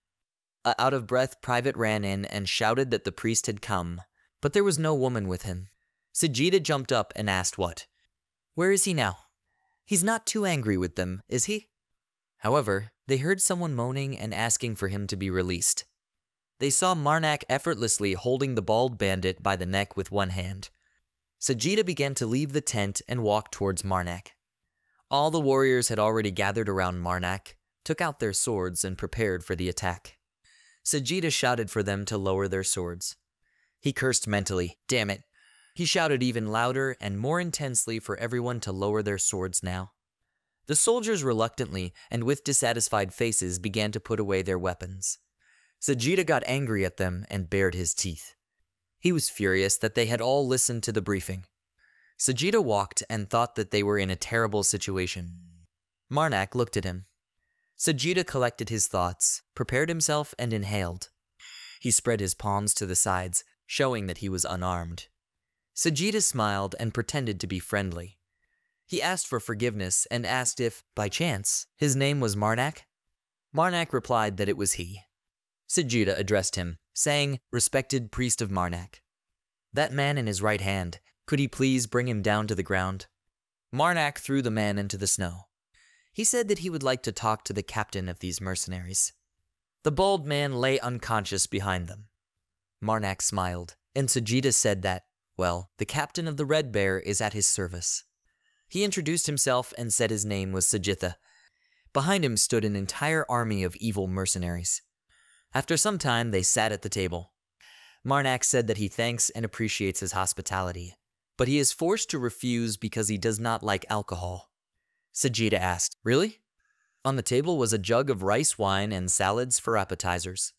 A out-of-breath private ran in and shouted that the priest had come, but there was no woman with him. Sajida jumped up and asked what. "Where is he now? He's not too angry with them, is he?" However, they heard someone moaning and asking for him to be released. They saw Marnak effortlessly holding the bald bandit by the neck with one hand. Sajida began to leave the tent and walk towards Marnak. All the warriors had already gathered around Marnak, took out their swords, and prepared for the attack. Sajida shouted for them to lower their swords. He cursed mentally, "Damn it." He shouted even louder and more intensely for everyone to lower their swords now. The soldiers reluctantly and with dissatisfied faces began to put away their weapons. Sajida got angry at them and bared his teeth. He was furious that they had all listened to the briefing. Sajida walked and thought that they were in a terrible situation. Marnak looked at him. Sajida collected his thoughts, prepared himself, and inhaled. He spread his palms to the sides, showing that he was unarmed. Sajida smiled and pretended to be friendly. He asked for forgiveness and asked if, by chance, his name was Marnak. Marnak replied that it was he. Sajida addressed him, saying, "Respected priest of Marnak. That man in his right hand, could he please bring him down to the ground?" Marnak threw the man into the snow. He said that he would like to talk to the captain of these mercenaries. The bald man lay unconscious behind them. Marnak smiled, and Sajida said that, well, the captain of the Red Bear is at his service. He introduced himself and said his name was Sajitha. Behind him stood an entire army of evil mercenaries. After some time, they sat at the table. Marnak said that he thanks and appreciates his hospitality, but he is forced to refuse because he does not like alcohol. Sajida asked, "Really?" On the table was a jug of rice wine and salads for appetizers.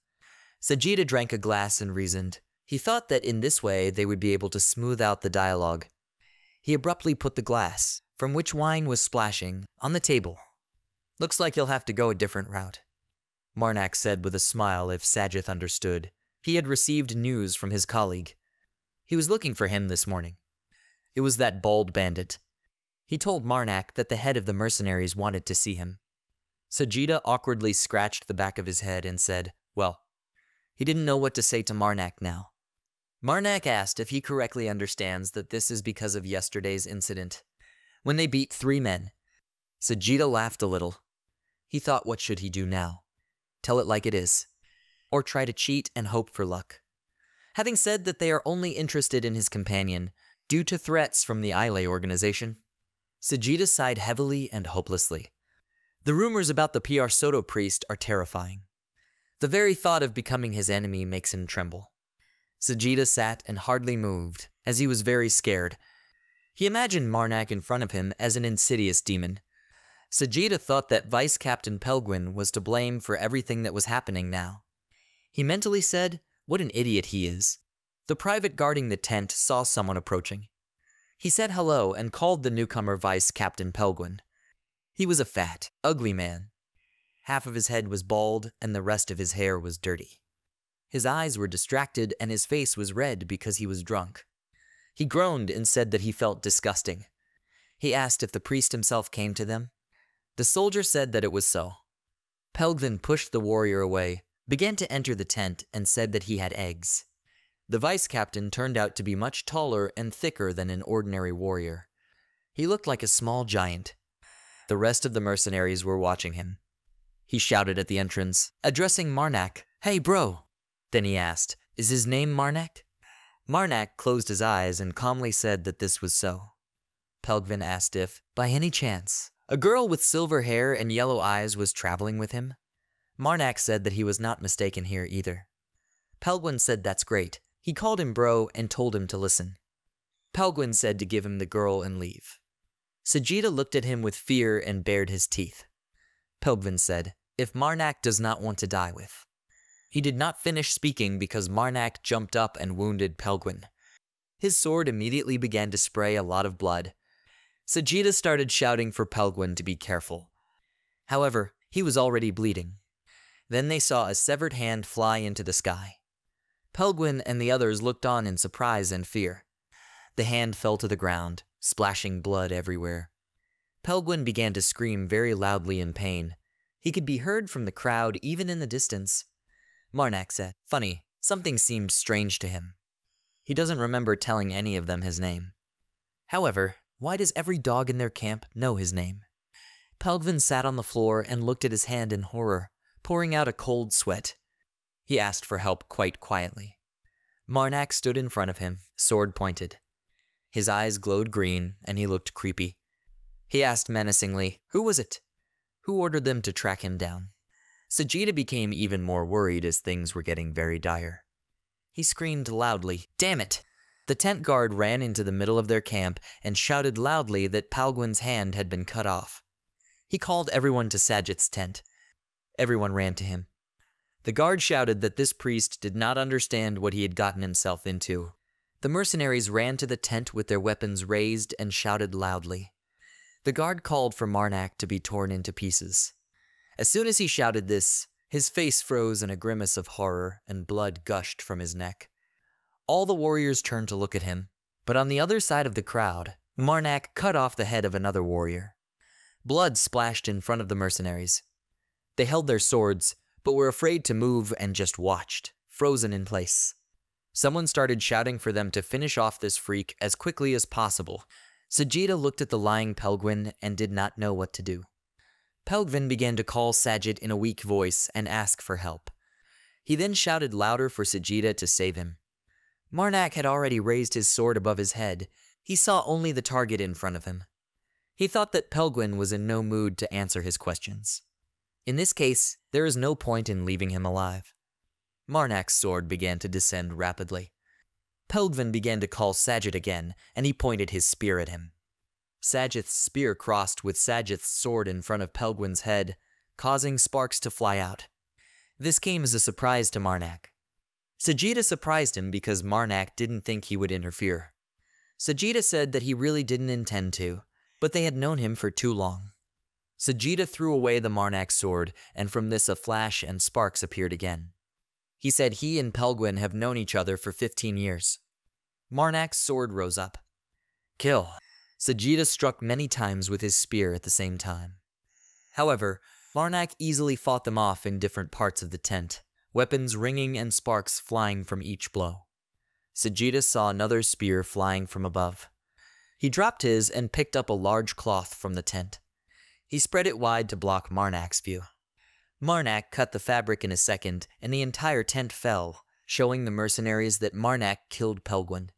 Sajida drank a glass and reasoned. He thought that in this way they would be able to smooth out the dialogue. He abruptly put the glass, from which wine was splashing, on the table. "Looks like you'll have to go a different route," Marnak said with a smile if Sajith understood. He had received news from his colleague. He was looking for him this morning. It was that bald bandit. He told Marnak that the head of the mercenaries wanted to see him. Sajida awkwardly scratched the back of his head and said, well, he didn't know what to say to Marnak now. Marnak asked if he correctly understands that this is because of yesterday's incident, when they beat 3 men. Sajida laughed a little. He thought, what should he do now? Tell it like it is, or try to cheat and hope for luck. Having said that they are only interested in his companion, due to threats from the AniRay organization, Sajida sighed heavily and hopelessly. The rumors about the PR Soto priest are terrifying. The very thought of becoming his enemy makes him tremble. Sajida sat and hardly moved, as he was very scared. He imagined Marnak in front of him as an insidious demon. Sajida thought that Vice Captain Pelguin was to blame for everything that was happening now. He mentally said, what an idiot he is. The private guarding the tent saw someone approaching. He said hello and called the newcomer Vice Captain Pelguin. He was a fat, ugly man. Half of his head was bald and the rest of his hair was dirty. His eyes were distracted and his face was red because he was drunk. He groaned and said that he felt disgusting. He asked if the priest himself came to them. The soldier said that it was so. Pelgvin pushed the warrior away, began to enter the tent, and said that he had eggs. The vice captain turned out to be much taller and thicker than an ordinary warrior. He looked like a small giant. The rest of the mercenaries were watching him. He shouted at the entrance, addressing Marnak, "Hey bro!" Then he asked, "Is his name Marnak?" Marnak closed his eyes and calmly said that this was so. Pelgvin asked if, by any chance, a girl with silver hair and yellow eyes was traveling with him. Marnak said that he was not mistaken here either. Pelgvin said that's great. He called him bro and told him to listen. Pelgvin said to give him the girl and leave. Sagitta looked at him with fear and bared his teeth. Pelgvin said, "If Marnak does not want to die with." He did not finish speaking because Marnak jumped up and wounded Pelgvin. His sword immediately began to spray a lot of blood. Sagitta started shouting for Pelgvin to be careful. However, he was already bleeding. Then they saw a severed hand fly into the sky. Pelgvin and the others looked on in surprise and fear. The hand fell to the ground, splashing blood everywhere. Pelgvin began to scream very loudly in pain. He could be heard from the crowd even in the distance. Marnak said, "Funny, something seemed strange to him." He doesn't remember telling any of them his name. However, why does every dog in their camp know his name? Pelgvin sat on the floor and looked at his hand in horror, pouring out a cold sweat. He asked for help quite quietly. Marnak stood in front of him, sword pointed. His eyes glowed green, and he looked creepy. He asked menacingly, "Who was it? Who ordered them to track him down?" Sagitta became even more worried as things were getting very dire. He screamed loudly, "Damn it!" The tent guard ran into the middle of their camp and shouted loudly that Pelgvin's hand had been cut off. He called everyone to Sajit's tent. Everyone ran to him. The guard shouted that this priest did not understand what he had gotten himself into. The mercenaries ran to the tent with their weapons raised and shouted loudly. The guard called for Marnak to be torn into pieces. As soon as he shouted this, his face froze in a grimace of horror and blood gushed from his neck. All the warriors turned to look at him, but on the other side of the crowd, Marnak cut off the head of another warrior. Blood splashed in front of the mercenaries. They held their swords, but were afraid to move and just watched, frozen in place. Someone started shouting for them to finish off this freak as quickly as possible. Sagitta looked at the lying Pelgvin and did not know what to do. Pelgvin began to call Sajit in a weak voice and ask for help. He then shouted louder for Sagitta to save him. Marnak had already raised his sword above his head. He saw only the target in front of him. He thought that Pelgvin was in no mood to answer his questions. In this case, there is no point in leaving him alive. Marnak's sword began to descend rapidly. Pelgvin began to call Sajit again, and he pointed his spear at him. Sajit's spear crossed with Sajit's sword in front of Pelgvin's head, causing sparks to fly out. This came as a surprise to Marnak. Sagitta surprised him because Marnak didn't think he would interfere. Sagitta said that he really didn't intend to, but they had known him for too long. Sagitta threw away the Marnak sword, and from this a flash and sparks appeared again. He said he and Pelgvin have known each other for 15 years. Marnak's sword rose up. Kill. Sagitta struck many times with his spear at the same time. However, Marnak easily fought them off in different parts of the tent, weapons ringing and sparks flying from each blow. Sagitta saw another spear flying from above. He dropped his and picked up a large cloth from the tent. He spread it wide to block Marnak's view. Marnak cut the fabric in a second, and the entire tent fell, showing the mercenaries that Marnak killed Pelgvin.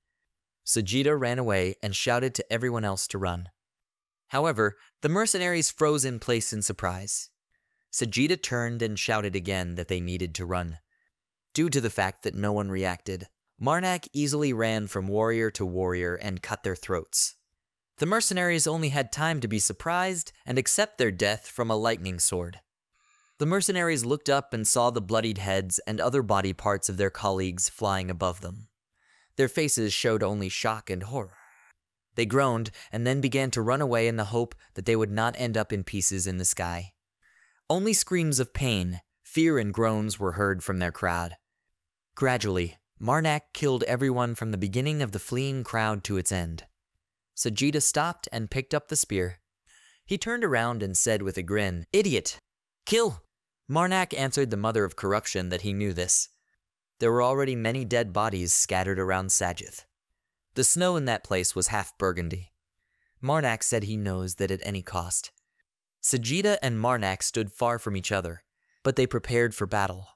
Sagitta ran away and shouted to everyone else to run. However, the mercenaries froze in place in surprise. Sagitta turned and shouted again that they needed to run. Due to the fact that no one reacted, Marnak easily ran from warrior to warrior and cut their throats. The mercenaries only had time to be surprised and accept their death from a lightning sword. The mercenaries looked up and saw the bloodied heads and other body parts of their colleagues flying above them. Their faces showed only shock and horror. They groaned and then began to run away in the hope that they would not end up in pieces in the sky. Only screams of pain, fear, and groans were heard from their crowd. Gradually, Marnak killed everyone from the beginning of the fleeing crowd to its end. Sagitta stopped and picked up the spear. He turned around and said with a grin, "Idiot! Kill!" Marnak answered the mother of corruption that he knew this. There were already many dead bodies scattered around Sajith. The snow in that place was half burgundy. Marnak said he knows that at any cost. Sajida and Marnak stood far from each other, but they prepared for battle.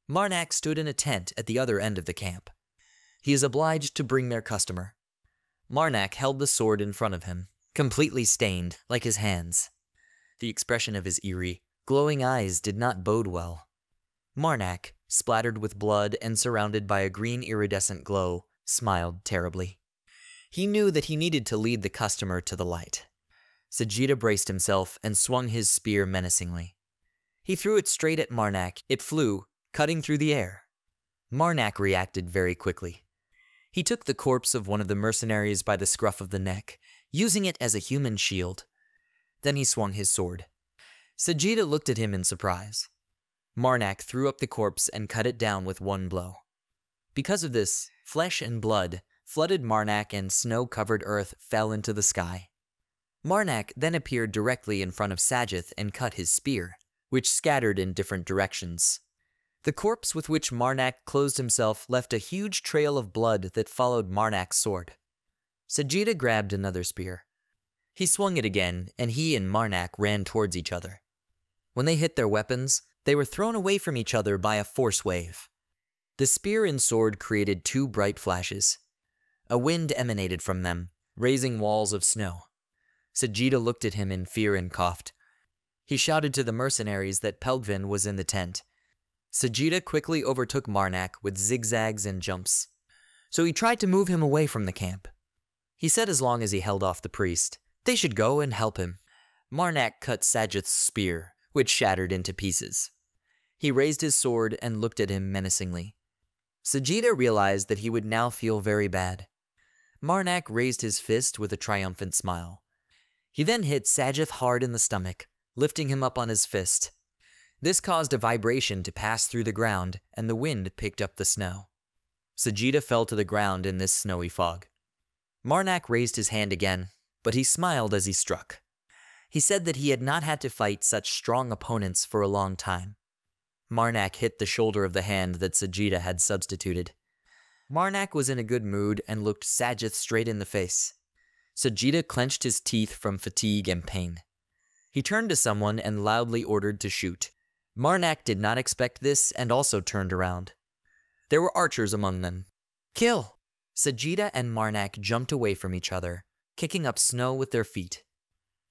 Marnak stood in a tent at the other end of the camp. He is obliged to bring their customer. Marnak held the sword in front of him, completely stained, like his hands. The expression of his eerie, glowing eyes did not bode well. Marnak, splattered with blood and surrounded by a green iridescent glow, smiled terribly. He knew that he needed to lead the customer to the light. Sajida braced himself and swung his spear menacingly. He threw it straight at Marnak. It flew, cutting through the air. Marnak reacted very quickly. He took the corpse of one of the mercenaries by the scruff of the neck, using it as a human shield. Then he swung his sword. Sajida looked at him in surprise. Marnak threw up the corpse and cut it down with one blow. Because of this, flesh and blood flooded Marnak and snow-covered earth fell into the sky. Marnak then appeared directly in front of Sajith and cut his spear, which scattered in different directions. The corpse with which Marnak clothed himself left a huge trail of blood that followed Marnak's sword. Sajida grabbed another spear. He swung it again, and he and Marnak ran towards each other. When they hit their weapons, they were thrown away from each other by a force wave. The spear and sword created two bright flashes. A wind emanated from them, raising walls of snow. Sajida looked at him in fear and coughed. He shouted to the mercenaries that Pelgvin was in the tent. Sajida quickly overtook Marnak with zigzags and jumps. So he tried to move him away from the camp. He said as long as he held off the priest, they should go and help him. Marnak cut Sajith's spear, which shattered into pieces. He raised his sword and looked at him menacingly. Sajida realized that he would now feel very bad. Marnak raised his fist with a triumphant smile. He then hit Sajith hard in the stomach, lifting him up on his fist. This caused a vibration to pass through the ground, and the wind picked up the snow. Sajida fell to the ground in this snowy fog. Marnak raised his hand again, but he smiled as he struck. He said that he had not had to fight such strong opponents for a long time. Marnak hit the shoulder of the hand that Sajida had substituted. Marnak was in a good mood and looked Sajith straight in the face. Sajida clenched his teeth from fatigue and pain. He turned to someone and loudly ordered to shoot. Marnak did not expect this and also turned around. There were archers among them. "Kill!" Sajida and Marnak jumped away from each other, kicking up snow with their feet.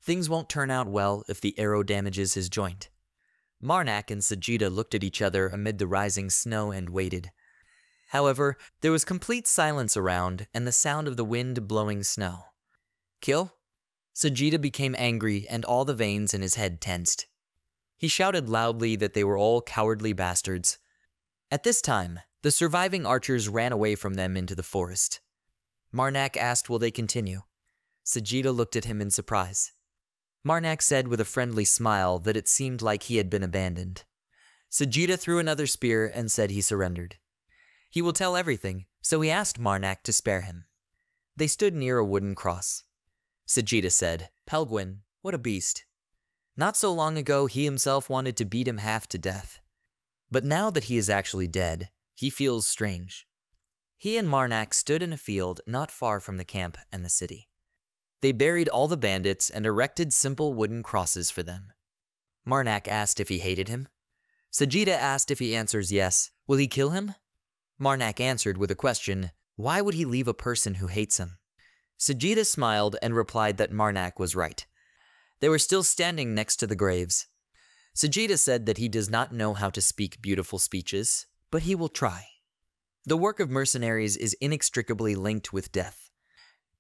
Things won't turn out well if the arrow damages his joint. Marnak and Sajida looked at each other amid the rising snow and waited. However, there was complete silence around and the sound of the wind blowing snow. "Kill?" Sajida became angry and all the veins in his head tensed. He shouted loudly that they were all cowardly bastards. At this time, the surviving archers ran away from them into the forest. Marnak asked will they continue. Sajida looked at him in surprise. Marnak said with a friendly smile that it seemed like he had been abandoned. Sajida threw another spear and said he surrendered. He will tell everything, so he asked Marnak to spare him. They stood near a wooden cross. Sajida said, "Pelgwin, what a beast. Not so long ago he himself wanted to beat him half to death. But now that he is actually dead, he feels strange." He and Marnak stood in a field not far from the camp and the city. They buried all the bandits and erected simple wooden crosses for them. Marnak asked if he hated him. Sajida asked if he answers yes, will he kill him? Marnak answered with a question, why would he leave a person who hates him? Sajida smiled and replied that Marnak was right. They were still standing next to the graves. Sajida said that he does not know how to speak beautiful speeches, but he will try. The work of mercenaries is inextricably linked with death.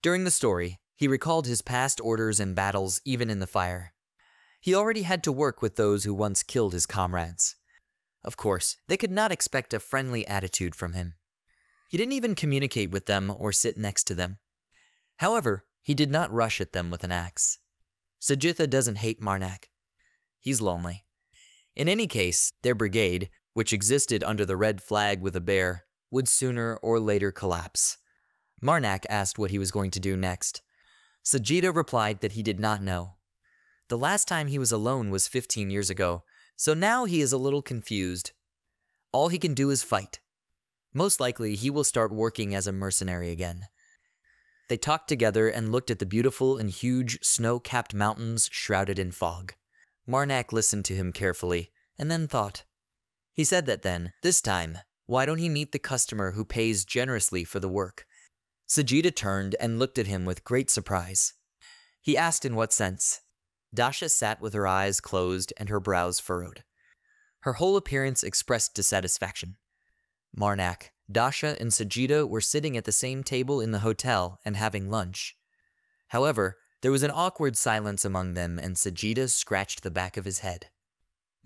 During the story, he recalled his past orders and battles even in the fire. He already had to work with those who once killed his comrades. Of course, they could not expect a friendly attitude from him. He didn't even communicate with them or sit next to them. However, he did not rush at them with an axe. Sajitha doesn't hate Marnak. He's lonely. In any case, their brigade, which existed under the red flag with a bear, would sooner or later collapse. Marnak asked what he was going to do next. Sajida replied that he did not know. The last time he was alone was 15 years ago, so now he is a little confused. All he can do is fight. Most likely, he will start working as a mercenary again. They talked together and looked at the beautiful and huge snow-capped mountains shrouded in fog. Marnak listened to him carefully, and then thought. He said that then, this time, why don't he meet the customer who pays generously for the work? Sajida turned and looked at him with great surprise. He asked in what sense. Dasha sat with her eyes closed and her brows furrowed. Her whole appearance expressed dissatisfaction. Marnak, Dasha, and Sajida were sitting at the same table in the hotel and having lunch. However, there was an awkward silence among them, and Sajida scratched the back of his head.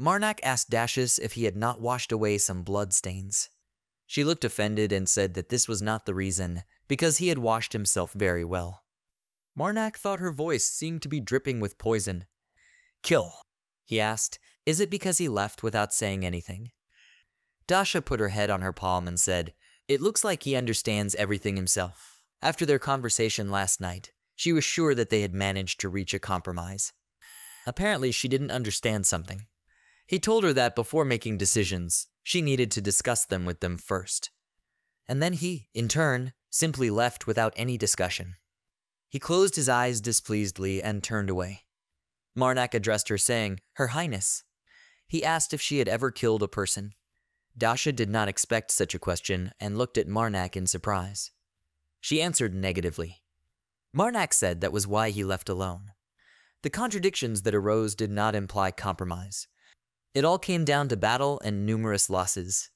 Marnak asked Dashus if he had not washed away some blood stains. She looked offended and said that this was not the reason, because he had washed himself very well. Marnak thought her voice seemed to be dripping with poison. Kill, he asked. Is it because he left without saying anything? Dasha put her head on her palm and said, It looks like he understands everything himself. After their conversation last night, she was sure that they had managed to reach a compromise. Apparently, she didn't understand something. He told her that before making decisions, she needed to discuss them with them first. And then he, in turn, simply left without any discussion. He closed his eyes displeasedly and turned away. Marnak addressed her saying, Her Highness. He asked if she had ever killed a person. Dasha did not expect such a question and looked at Marnak in surprise. She answered negatively. Marnak said that was why he left alone. The contradictions that arose did not imply compromise. It all came down to battle and numerous losses.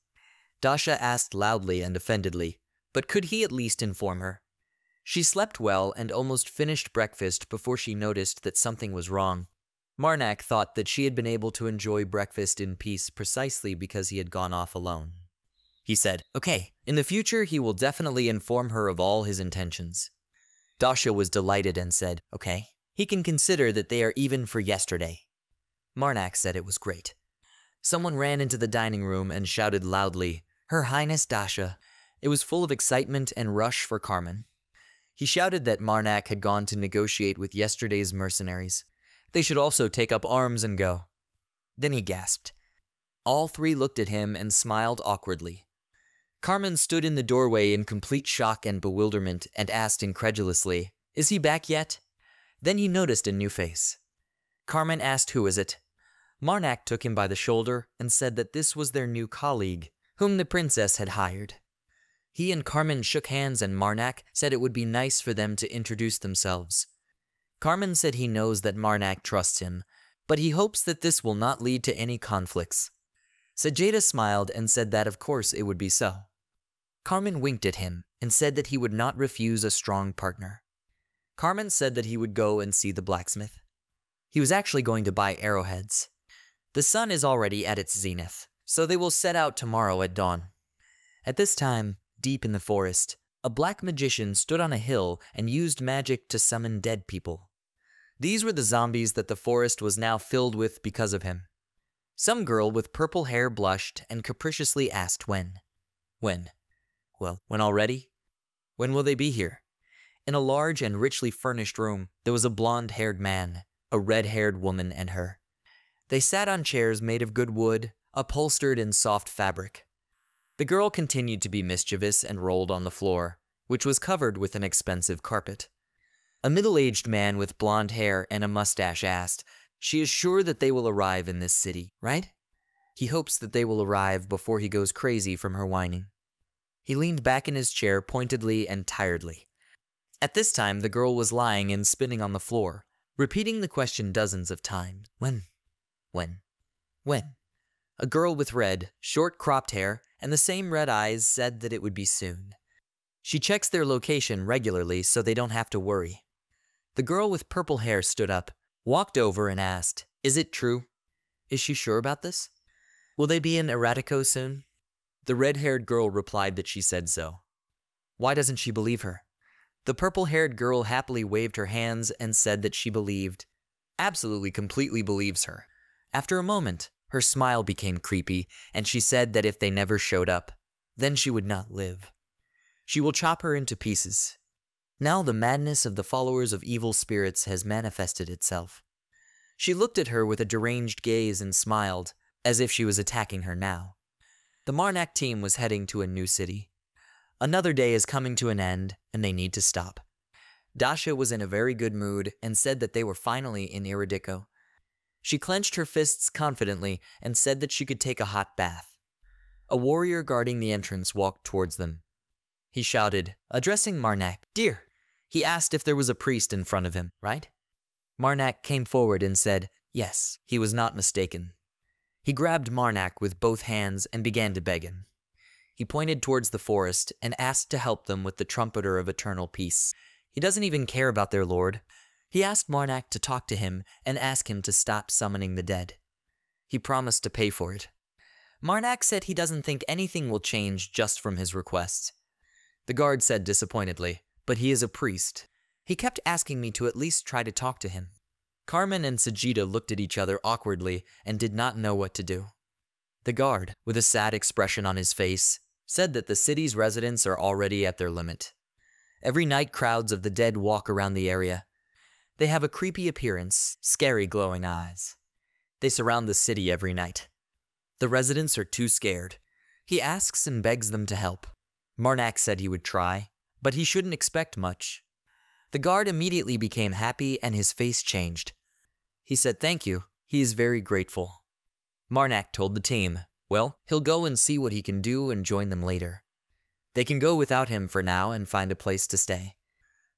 Dasha asked loudly and offendedly, but could he at least inform her? She slept well and almost finished breakfast before she noticed that something was wrong. Marnak thought that she had been able to enjoy breakfast in peace precisely because he had gone off alone. He said, Okay, in the future he will definitely inform her of all his intentions. Dasha was delighted and said, Okay, he can consider that they are even for yesterday. Marnak said it was great. Someone ran into the dining room and shouted loudly, Her Highness Dasha. It was full of excitement and rush for Carmen. He shouted that Marnak had gone to negotiate with yesterday's mercenaries. They should also take up arms and go. Then he gasped. All three looked at him and smiled awkwardly. Carmen stood in the doorway in complete shock and bewilderment and asked incredulously, Is he back yet? Then he noticed a new face. Carmen asked who is it. Marnak took him by the shoulder and said that this was their new colleague, whom the princess had hired. He and Carmen shook hands and Marnak said it would be nice for them to introduce themselves. Carmen said he knows that Marnak trusts him, but he hopes that this will not lead to any conflicts. Sajida smiled and said that of course it would be so. Carmen winked at him and said that he would not refuse a strong partner. Carmen said that he would go and see the blacksmith. He was actually going to buy arrowheads. The sun is already at its zenith, so they will set out tomorrow at dawn. At this time, deep in the forest, a black magician stood on a hill and used magic to summon dead people. These were the zombies that the forest was now filled with because of him. Some girl with purple hair blushed and capriciously asked when. When? Well, when already? When will they be here? In a large and richly furnished room, there was a blonde-haired man, a red-haired woman, and her. They sat on chairs made of good wood, upholstered in soft fabric. The girl continued to be mischievous and rolled on the floor, which was covered with an expensive carpet. A middle-aged man with blonde hair and a mustache asked, She is sure that they will arrive in this city, right? He hopes that they will arrive before he goes crazy from her whining. He leaned back in his chair pointedly and tiredly. At this time, the girl was lying and spinning on the floor, repeating the question dozens of times. When? When? When? A girl with red, short-cropped hair and the same red eyes said that it would be soon. She checks their location regularly so they don't have to worry. The girl with purple hair stood up, walked over and asked, Is it true? Is she sure about this? Will they be in Erratico soon? The red-haired girl replied that she said so. Why doesn't she believe her? The purple-haired girl happily waved her hands and said that she believed. Absolutely, completely believes her. After a moment, her smile became creepy, and she said that if they never showed up, then she would not live. She will chop her into pieces. Now the madness of the followers of evil spirits has manifested itself. She looked at her with a deranged gaze and smiled, as if she was attacking her now. The Marnak team was heading to a new city. Another day is coming to an end, and they need to stop. Dasha was in a very good mood and said that they were finally in Iridiko. She clenched her fists confidently and said that she could take a hot bath. A warrior guarding the entrance walked towards them. He shouted, addressing Marnak, "Dear." He asked if there was a priest in front of him, right? Marnak came forward and said, yes, he was not mistaken. He grabbed Marnak with both hands and began to beg him. He pointed towards the forest and asked to help them with the Trumpeter of Eternal Peace. He doesn't even care about their lord. He asked Marnak to talk to him and ask him to stop summoning the dead. He promised to pay for it. Marnak said he doesn't think anything will change just from his request. The guard said disappointedly, but he is a priest. He kept asking me to at least try to talk to him. Carmen and Sajida looked at each other awkwardly and did not know what to do. The guard, with a sad expression on his face, said that the city's residents are already at their limit. Every night crowds of the dead walk around the area. They have a creepy appearance, scary glowing eyes. They surround the city every night. The residents are too scared. He asks and begs them to help. Marnak said he would try, but he shouldn't expect much. The guard immediately became happy and his face changed. He said thank you, he is very grateful. Marnak told the team, well, he'll go and see what he can do and join them later. They can go without him for now and find a place to stay.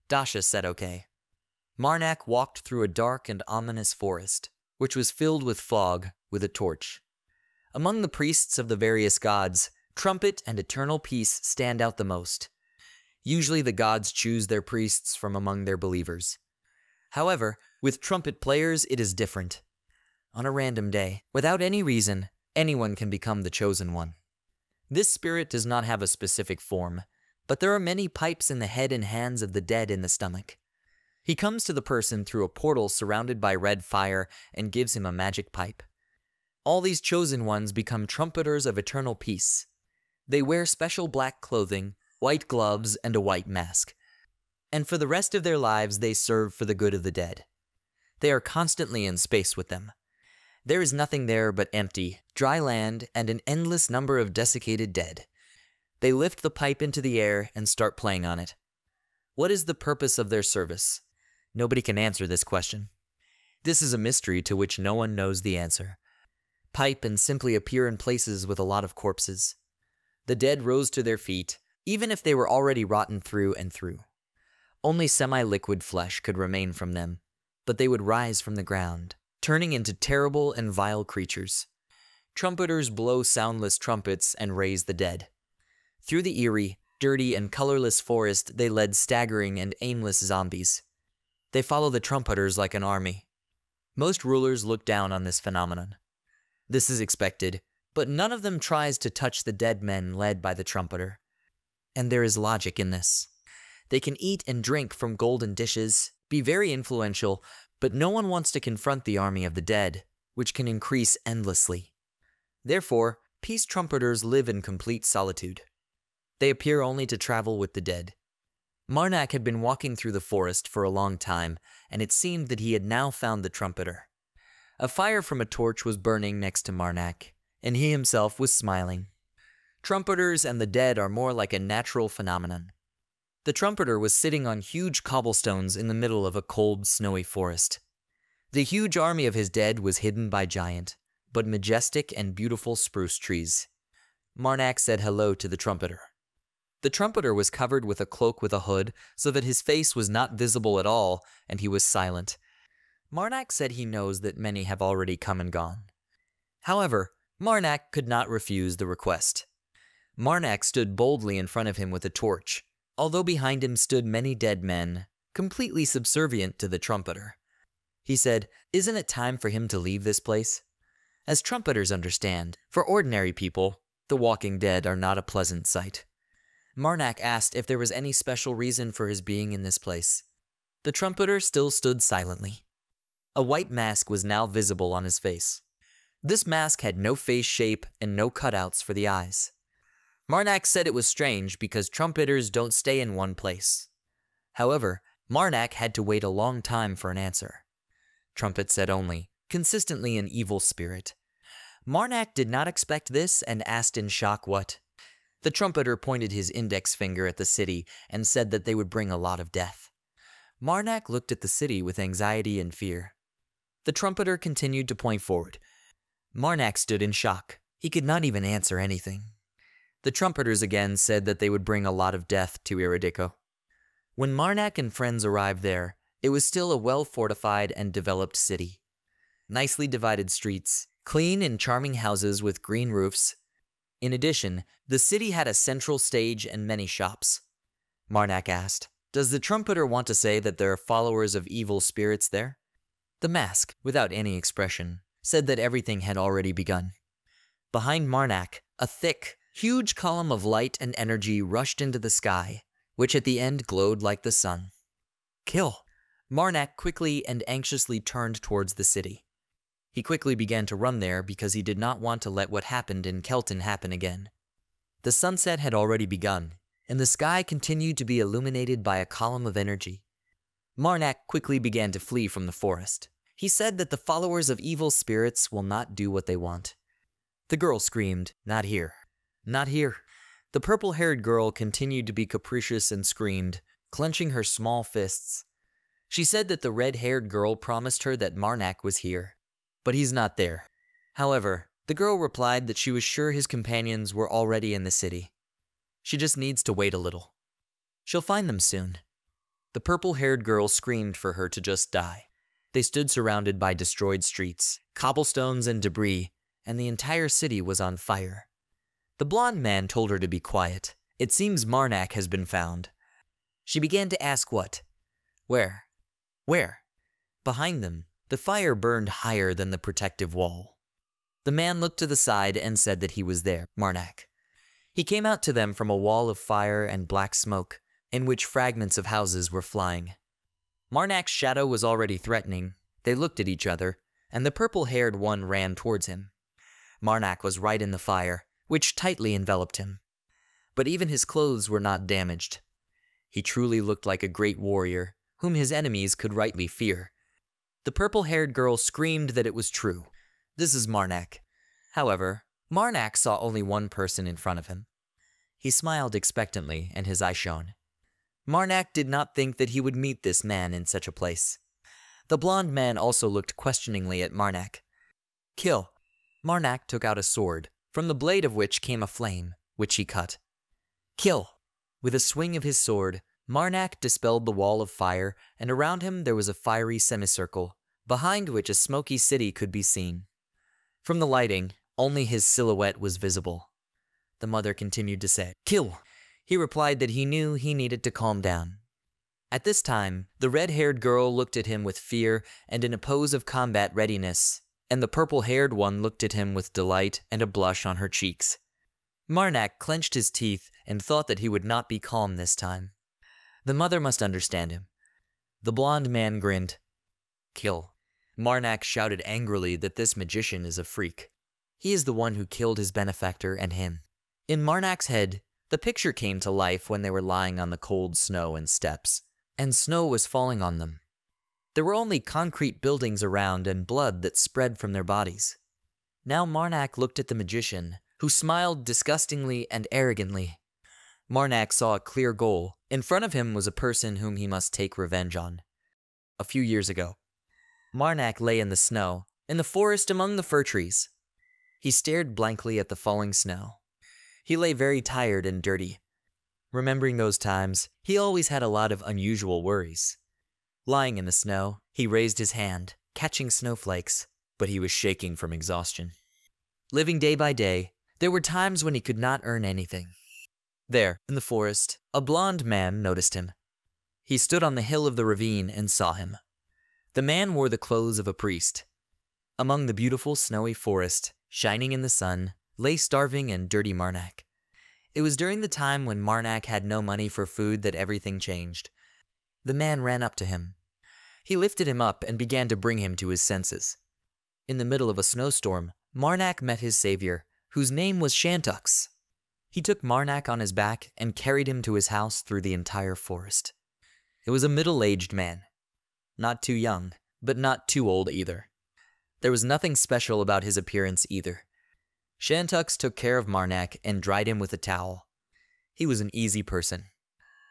Dasha said okay. Marnak walked through a dark and ominous forest, which was filled with fog, with a torch. Among the priests of the various gods, Trumpet and Eternal Peace stand out the most. Usually the gods choose their priests from among their believers. However, with trumpet players it is different. On a random day, without any reason, anyone can become the chosen one. This spirit does not have a specific form, but there are many pipes in the head and hands of the dead in the stomach. He comes to the person through a portal surrounded by red fire and gives him a magic pipe. All these chosen ones become trumpeters of eternal peace. They wear special black clothing, white gloves, and a white mask. And for the rest of their lives they serve for the good of the dead. They are constantly in space with them. There is nothing there but empty, dry land and an endless number of desiccated dead. They lift the pipe into the air and start playing on it. What is the purpose of their service? Nobody can answer this question. This is a mystery to which no one knows the answer. Pipe and simply appear in places with a lot of corpses. The dead rose to their feet, even if they were already rotten through and through. Only semi-liquid flesh could remain from them, but they would rise from the ground, turning into terrible and vile creatures. Trumpeters blow soundless trumpets and raise the dead. Through the eerie, dirty, and colorless forest they led staggering and aimless zombies. They follow the trumpeters like an army. Most rulers look down on this phenomenon. This is expected, but none of them tries to touch the dead men led by the trumpeter. And there is logic in this. They can eat and drink from golden dishes, be very influential, but no one wants to confront the army of the dead, which can increase endlessly. Therefore, peace trumpeters live in complete solitude. They appear only to travel with the dead. Marnak had been walking through the forest for a long time, and it seemed that he had now found the trumpeter. A fire from a torch was burning next to Marnak, and he himself was smiling. Trumpeters and the dead are more like a natural phenomenon. The trumpeter was sitting on huge cobblestones in the middle of a cold, snowy forest. The huge army of his dead was hidden by giant, but majestic and beautiful spruce trees. Marnak said hello to the trumpeter. The trumpeter was covered with a cloak with a hood so that his face was not visible at all, and he was silent. Marnak said he knows that many have already come and gone. However, Marnak could not refuse the request. Marnak stood boldly in front of him with a torch, although behind him stood many dead men, completely subservient to the trumpeter. He said, "Isn't it time for him to leave this place?" As trumpeters understand, for ordinary people, the walking dead are not a pleasant sight. Marnak asked if there was any special reason for his being in this place. The trumpeter still stood silently. A white mask was now visible on his face. This mask had no face shape and no cutouts for the eyes. Marnak said it was strange because trumpeters don't stay in one place. However, Marnak had to wait a long time for an answer. trumpet said only, consistently an evil spirit. Marnak did not expect this and asked in shock what. The trumpeter pointed his index finger at the city and said that they would bring a lot of death. Marnak looked at the city with anxiety and fear. The trumpeter continued to point forward. Marnak stood in shock. He could not even answer anything. The trumpeters again said that they would bring a lot of death to Iridiko. When Marnak and friends arrived there, it was still a well-fortified and developed city. Nicely divided streets, clean and charming houses with green roofs. In addition, the city had a central stage and many shops. Marnak asked, "Does the trumpeter want to say that there are followers of evil spirits there?" The mask, without any expression, said that everything had already begun. Behind Marnak, a thick, huge column of light and energy rushed into the sky, which at the end glowed like the sun. Kill! Marnak quickly and anxiously turned towards the city. He quickly began to run there because he did not want to let what happened in Kelton happen again. The sunset had already begun, and the sky continued to be illuminated by a column of energy. Marnak quickly began to flee from the forest. He said that the followers of evil spirits will not do what they want. The girl screamed, "Not here. Not here." The purple-haired girl continued to be capricious and screamed, clenching her small fists. She said that the red-haired girl promised her that Marnak was here, but he's not there. However, the girl replied that she was sure his companions were already in the city. She just needs to wait a little. She'll find them soon. The purple-haired girl screamed for her to just die. They stood surrounded by destroyed streets, cobblestones and debris, and the entire city was on fire. The blonde man told her to be quiet. It seems Marnak has been found. She began to ask what? Where? Where? Behind them, the fire burned higher than the protective wall. The man looked to the side and said that he was there, Marnak. He came out to them from a wall of fire and black smoke, in which fragments of houses were flying. Marnak's shadow was already threatening. They looked at each other, and the purple-haired one ran towards him. Marnak was right in the fire, which tightly enveloped him. But even his clothes were not damaged. He truly looked like a great warrior, whom his enemies could rightly fear. The purple-haired girl screamed that it was true. This is Marnak. However, Marnak saw only one person in front of him. He smiled expectantly, and his eye shone. Marnak did not think that he would meet this man in such a place. The blonde man also looked questioningly at Marnak. Kill! Marnak took out a sword, from the blade of which came a flame, which he cut. Kill! With a swing of his sword, Marnak dispelled the wall of fire, and around him there was a fiery semicircle, behind which a smoky city could be seen. From the lighting, only his silhouette was visible. The mother continued to say, Kill! He replied that he knew he needed to calm down. At this time, the red-haired girl looked at him with fear and in a pose of combat readiness, and the purple-haired one looked at him with delight and a blush on her cheeks. Marnak clenched his teeth and thought that he would not be calm this time. The mother must understand him. The blonde man grinned. Kill. Marnak shouted angrily that this magician is a freak. He is the one who killed his benefactor and him. In Marnak's head, the picture came to life when they were lying on the cold snow and steppes, and snow was falling on them. There were only concrete buildings around and blood that spread from their bodies. Now Marnak looked at the magician, who smiled disgustingly and arrogantly. Marnak saw a clear goal. In front of him was a person whom he must take revenge on. A few years ago, Marnak lay in the snow, in the forest among the fir trees. He stared blankly at the falling snow. He lay very tired and dirty. Remembering those times, he always had a lot of unusual worries. Lying in the snow, he raised his hand, catching snowflakes, but he was shaking from exhaustion. Living day by day, there were times when he could not earn anything. There, in the forest, a blond man noticed him. He stood on the hill of the ravine and saw him. The man wore the clothes of a priest. Among the beautiful snowy forest, shining in the sun, lay starving and dirty Marnak. It was during the time when Marnak had no money for food that everything changed. The man ran up to him. He lifted him up and began to bring him to his senses. In the middle of a snowstorm, Marnak met his savior, whose name was Shantux. He took Marnak on his back and carried him to his house through the entire forest. It was a middle-aged man. Not too young, but not too old either. There was nothing special about his appearance either. Shantux took care of Marnak and dried him with a towel. He was an easy person.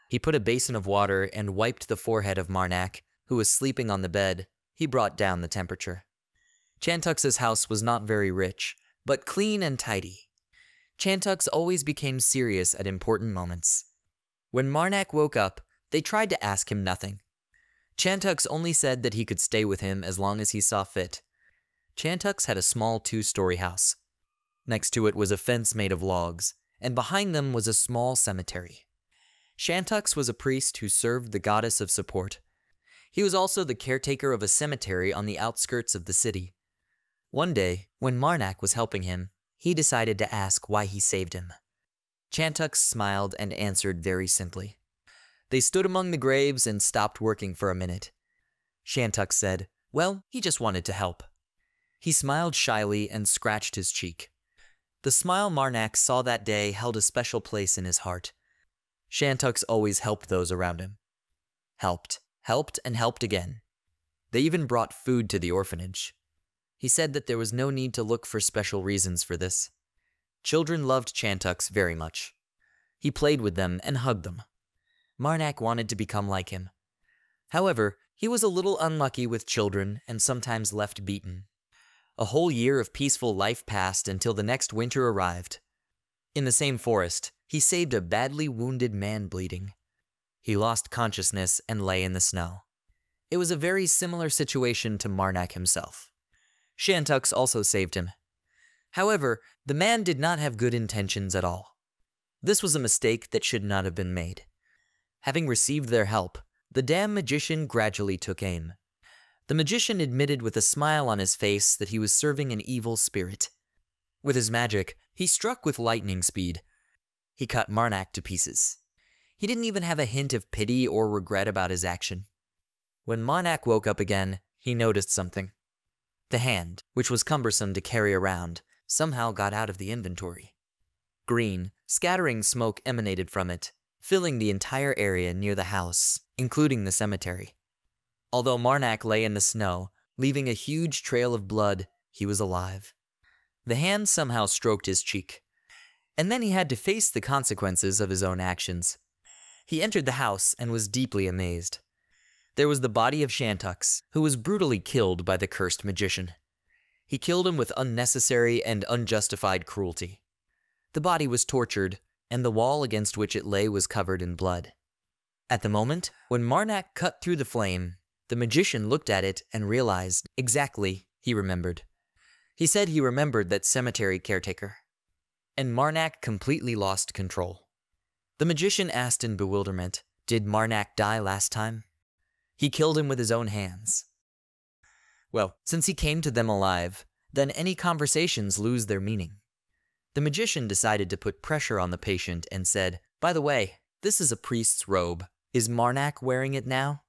He put a basin of water and wiped the forehead of Marnak, who was sleeping on the bed. He brought down the temperature. Chantux's house was not very rich, but clean and tidy. Chantux always became serious at important moments. When Marnak woke up, they tried to ask him nothing. Chantux only said that he could stay with him as long as he saw fit. Chantux had a small 2-story house. Next to it was a fence made of logs, and behind them was a small cemetery. Shantux was a priest who served the goddess of support. He was also the caretaker of a cemetery on the outskirts of the city. One day, when Marnak was helping him, he decided to ask why he saved him. Chantux smiled and answered very simply. They stood among the graves and stopped working for a minute. Shantux said, "Well, he just wanted to help." He smiled shyly and scratched his cheek. The smile Marnak saw that day held a special place in his heart. Shantux always helped those around him. Helped, and helped again. They even brought food to the orphanage. He said that there was no need to look for special reasons for this. Children loved Chantux very much. He played with them and hugged them. Marnak wanted to become like him. However, he was a little unlucky with children and sometimes left beaten. A whole year of peaceful life passed until the next winter arrived. In the same forest, he saved a badly wounded man bleeding. He lost consciousness and lay in the snow. It was a very similar situation to Marnak himself. Shantux also saved him. However, the man did not have good intentions at all. This was a mistake that should not have been made. Having received their help, the damn magician gradually took aim. The magician admitted with a smile on his face that he was serving an evil spirit. With his magic, he struck with lightning speed. He cut Marnak to pieces. He didn't even have a hint of pity or regret about his action. When Marnak woke up again, he noticed something. The hand, which was cumbersome to carry around, somehow got out of the inventory. Green, scattering smoke emanated from it, filling the entire area near the house, including the cemetery. Although Marnak lay in the snow, leaving a huge trail of blood, he was alive. The hand somehow stroked his cheek. And then he had to face the consequences of his own actions. He entered the house and was deeply amazed. There was the body of Shantux, who was brutally killed by the cursed magician. He killed him with unnecessary and unjustified cruelty. The body was tortured, and the wall against which it lay was covered in blood. At the moment, when Marnak cut through the flame, the magician looked at it and realized exactly he remembered. He said he remembered that cemetery caretaker. And Marnak completely lost control. The magician asked in bewilderment, "Did Marnak die last time?" He killed him with his own hands. Well, since he came to them alive, then any conversations lose their meaning. The magician decided to put pressure on the patient and said, "By the way, this is a priest's robe. Is Marnak wearing it now?"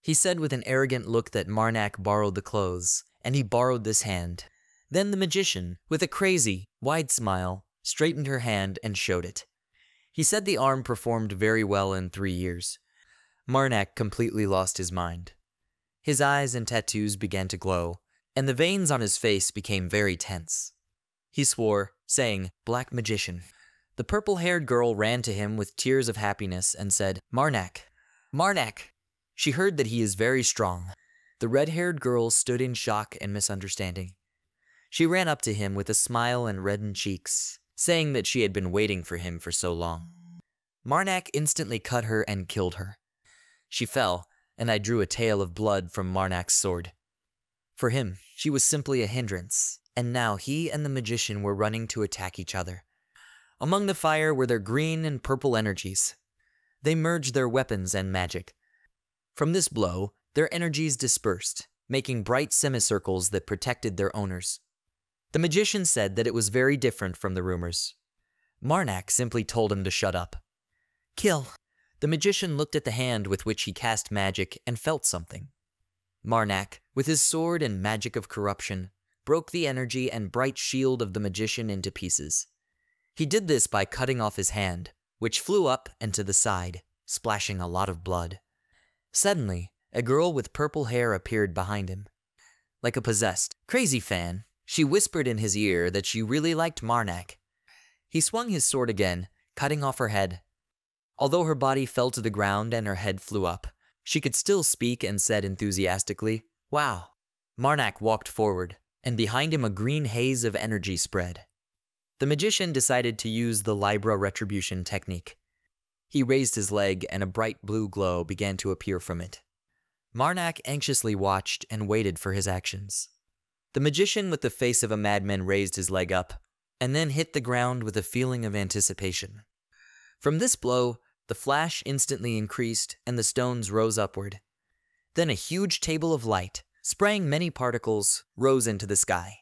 He said with an arrogant look that Marnak borrowed the clothes, and he borrowed this hand. Then the magician, with a crazy, wide smile, straightened her hand and showed it. He said the arm performed very well in 3 years. Marnak completely lost his mind. His eyes and tattoos began to glow, and the veins on his face became very tense. He swore, saying, "Black magician." The purple-haired girl ran to him with tears of happiness and said, "Marnak, Marnak." She heard that he is very strong. The red-haired girl stood in shock and misunderstanding. She ran up to him with a smile and reddened cheeks, saying that she had been waiting for him for so long. Marnak instantly cut her and killed her. She fell, and I drew a tail of blood from Marnak's sword. For him, she was simply a hindrance, and now he and the magician were running to attack each other. Among the fire were their green and purple energies. They merged their weapons and magic. From this blow, their energies dispersed, making bright semicircles that protected their owners. The magician said that it was very different from the rumors. Marnak simply told him to shut up. "Kill." The magician looked at the hand with which he cast magic and felt something. Marnak, with his sword and magic of corruption, broke the energy and bright shield of the magician into pieces. He did this by cutting off his hand, which flew up and to the side, splashing a lot of blood. Suddenly, A girl with purple hair appeared behind him. Like a possessed, crazy fan, she whispered in his ear that she really liked Marnak. He swung his sword again, cutting off her head. Although her body fell to the ground and her head flew up, she could still speak and said enthusiastically, "Wow." Marnak walked forward, and behind him a green haze of energy spread. The magician decided to use the Libra retribution technique. He raised his leg and a bright blue glow began to appear from it. Marnak anxiously watched and waited for his actions. The magician with the face of a madman raised his leg up, and then hit the ground with a feeling of anticipation. From this blow, the flash instantly increased and the stones rose upward. Then a huge table of light, spraying many particles, rose into the sky.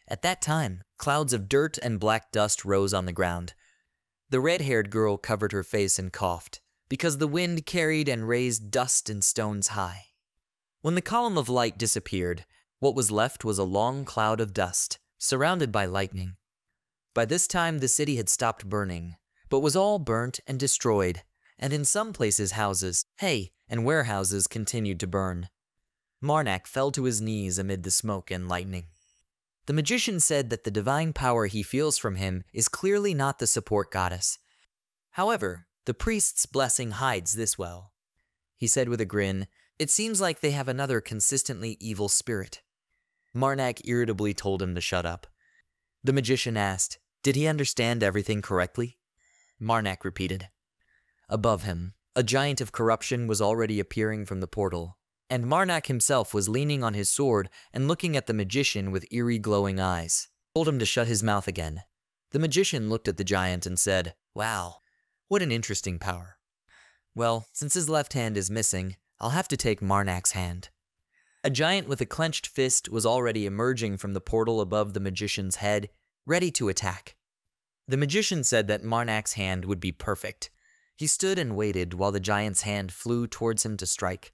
At that time, clouds of dirt and black dust rose on the ground. The red-haired girl covered her face and coughed, because the wind carried and raised dust and stones high. When the column of light disappeared, what was left was a long cloud of dust, surrounded by lightning. By this time, the city had stopped burning, but was all burnt and destroyed, and in some places houses, hay, and warehouses continued to burn. Marnak fell to his knees amid the smoke and lightning. The magician said that the divine power he feels from him is clearly not the support goddess. However, the priest's blessing hides this well. He said with a grin, "It seems like they have another consistently evil spirit." Marnak irritably told him to shut up. The magician asked, did he understand everything correctly? Marnak repeated. Above him, a giant of corruption was already appearing from the portal, and Marnak himself was leaning on his sword and looking at the magician with eerie glowing eyes. He told him to shut his mouth again. The magician looked at the giant and said, "Wow, what an interesting power. Well, since his left hand is missing, I'll have to take Marnak's hand." A giant with a clenched fist was already emerging from the portal above the magician's head, ready to attack. The magician said that Marnak's hand would be perfect. He stood and waited while the giant's hand flew towards him to strike.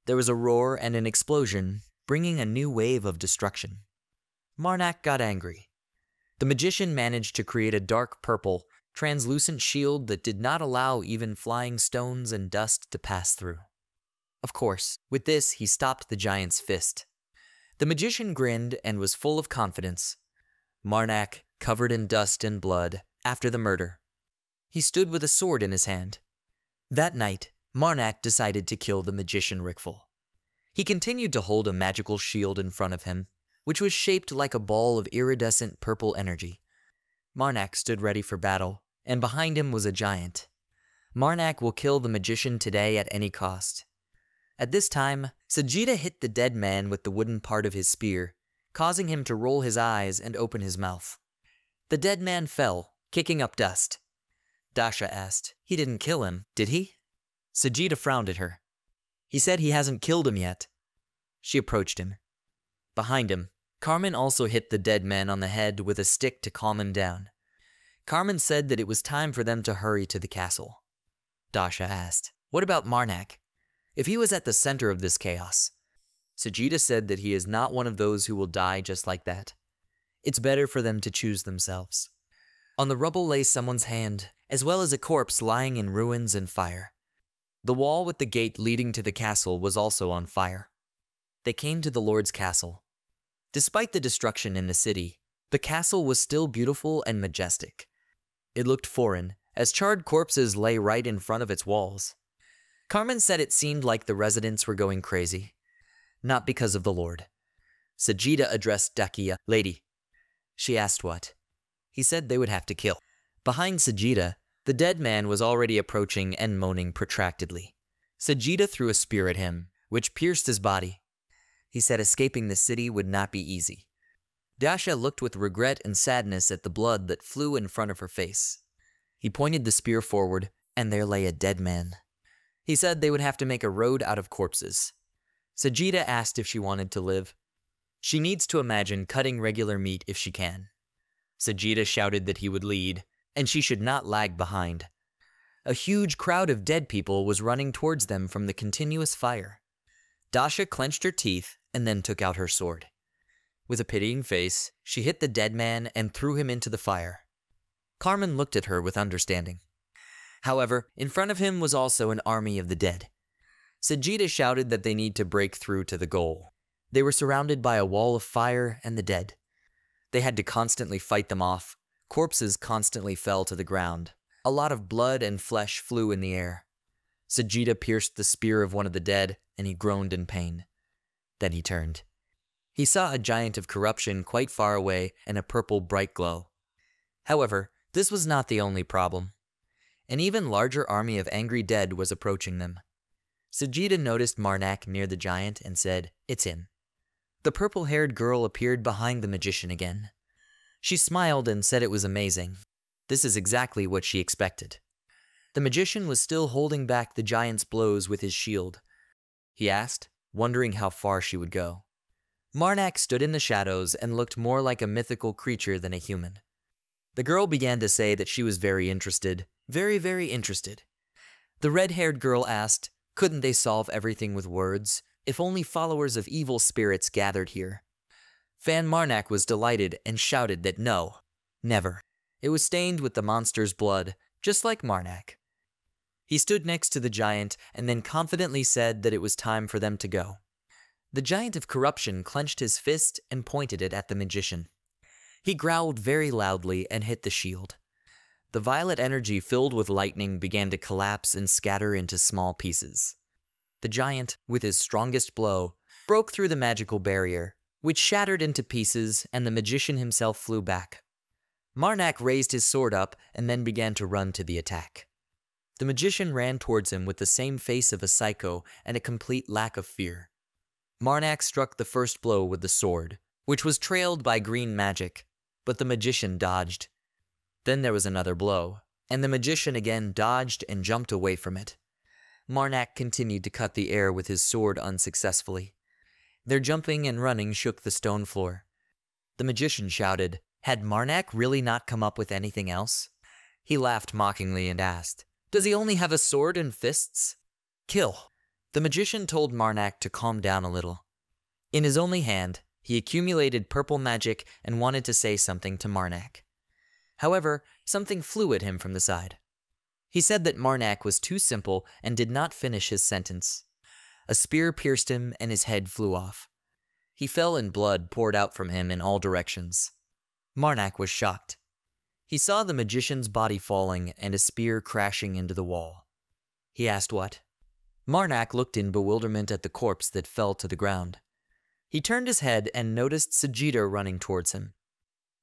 There was a roar and an explosion, bringing a new wave of destruction. Marnak got angry. The magician managed to create a dark purple, translucent shield that did not allow even flying stones and dust to pass through. Of course, with this he stopped the giant's fist. The magician grinned and was full of confidence. Marnak, covered in dust and blood, after the murder. He stood with a sword in his hand. That night, Marnak decided to kill the magician Rickful. He continued to hold a magical shield in front of him, which was shaped like a ball of iridescent purple energy. Marnak stood ready for battle, and behind him was a giant. Marnak will kill the magician today at any cost. At this time, Sagitta hit the dead man with the wooden part of his spear, causing him to roll his eyes and open his mouth. The dead man fell, kicking up dust. Dasha asked, "He didn't kill him, did he?" Sagitta frowned at her. "He said he hasn't killed him yet." She approached him. Behind him, Carmen also hit the dead man on the head with a stick to calm him down. Carmen said that it was time for them to hurry to the castle. Dasha asked, "What about Marnak? If he was at the center of this chaos?" Sagitta said that he is not one of those who will die just like that. It's better for them to choose themselves. On the rubble lay someone's hand, as well as a corpse lying in ruins and fire. The wall with the gate leading to the castle was also on fire. They came to the Lord's castle. Despite the destruction in the city, the castle was still beautiful and majestic. It looked foreign, as charred corpses lay right in front of its walls. Carmen said it seemed like the residents were going crazy. Not because of the Lord. Sagitta addressed Dakia, "Lady." She asked what. He said they would have to kill. Behind Sagitta, the dead man was already approaching and moaning protractedly. Sagitta threw a spear at him, which pierced his body. He said escaping the city would not be easy. Dasha looked with regret and sadness at the blood that flew in front of her face. He pointed the spear forward, and there lay a dead man. He said they would have to make a road out of corpses. Sagitta asked if she wanted to live. She needs to imagine cutting regular meat if she can. Sagitta shouted that he would lead, and she should not lag behind. A huge crowd of dead people was running towards them from the continuous fire. Dasha clenched her teeth and then took out her sword. With a pitying face, she hit the dead man and threw him into the fire. Carmen looked at her with understanding. However, in front of him was also an army of the dead. Sagitta shouted that they need to break through to the goal. They were surrounded by a wall of fire and the dead. They had to constantly fight them off. Corpses constantly fell to the ground. A lot of blood and flesh flew in the air. Sagitta pierced the spear of one of the dead, and he groaned in pain. Then he turned. He saw a giant of corruption quite far away and a purple bright glow. However, this was not the only problem. An even larger army of angry dead was approaching them. Sagitta noticed Marnak near the giant and said, "It's him." The purple-haired girl appeared behind the magician again. She smiled and said it was amazing. This is exactly what she expected. The magician was still holding back the giant's blows with his shield. He asked, wondering how far she would go. Marnak stood in the shadows and looked more like a mythical creature than a human. The girl began to say that she was very interested, very interested. The red-haired girl asked, couldn't they solve everything with words, if only followers of evil spirits gathered here? Fan Marnak was delighted and shouted that no, never. It was stained with the monster's blood, just like Marnak. He stood next to the giant and then confidently said that it was time for them to go. The giant of corruption clenched his fist and pointed it at the magician. He growled very loudly and hit the shield. The violet energy filled with lightning began to collapse and scatter into small pieces. The giant, with his strongest blow, broke through the magical barrier, which shattered into pieces, and the magician himself flew back. Marnak raised his sword up and then began to run to the attack. The magician ran towards him with the same face of a psycho and a complete lack of fear. Marnak struck the first blow with the sword, which was trailed by green magic, but the magician dodged. Then there was another blow, and the magician again dodged and jumped away from it. Marnak continued to cut the air with his sword unsuccessfully. Their jumping and running shook the stone floor. The magician shouted, had Marnak really not come up with anything else? He laughed mockingly and asked, does he only have a sword and fists? Kill. The magician told Marnak to calm down a little. In his only hand, he accumulated purple magic and wanted to say something to Marnak. However, something flew at him from the side. He said that Marnak was too simple and did not finish his sentence. A spear pierced him and his head flew off. He fell and blood poured out from him in all directions. Marnak was shocked. He saw the magician's body falling and a spear crashing into the wall. He asked what? Marnak looked in bewilderment at the corpse that fell to the ground. He turned his head and noticed Sagitta running towards him.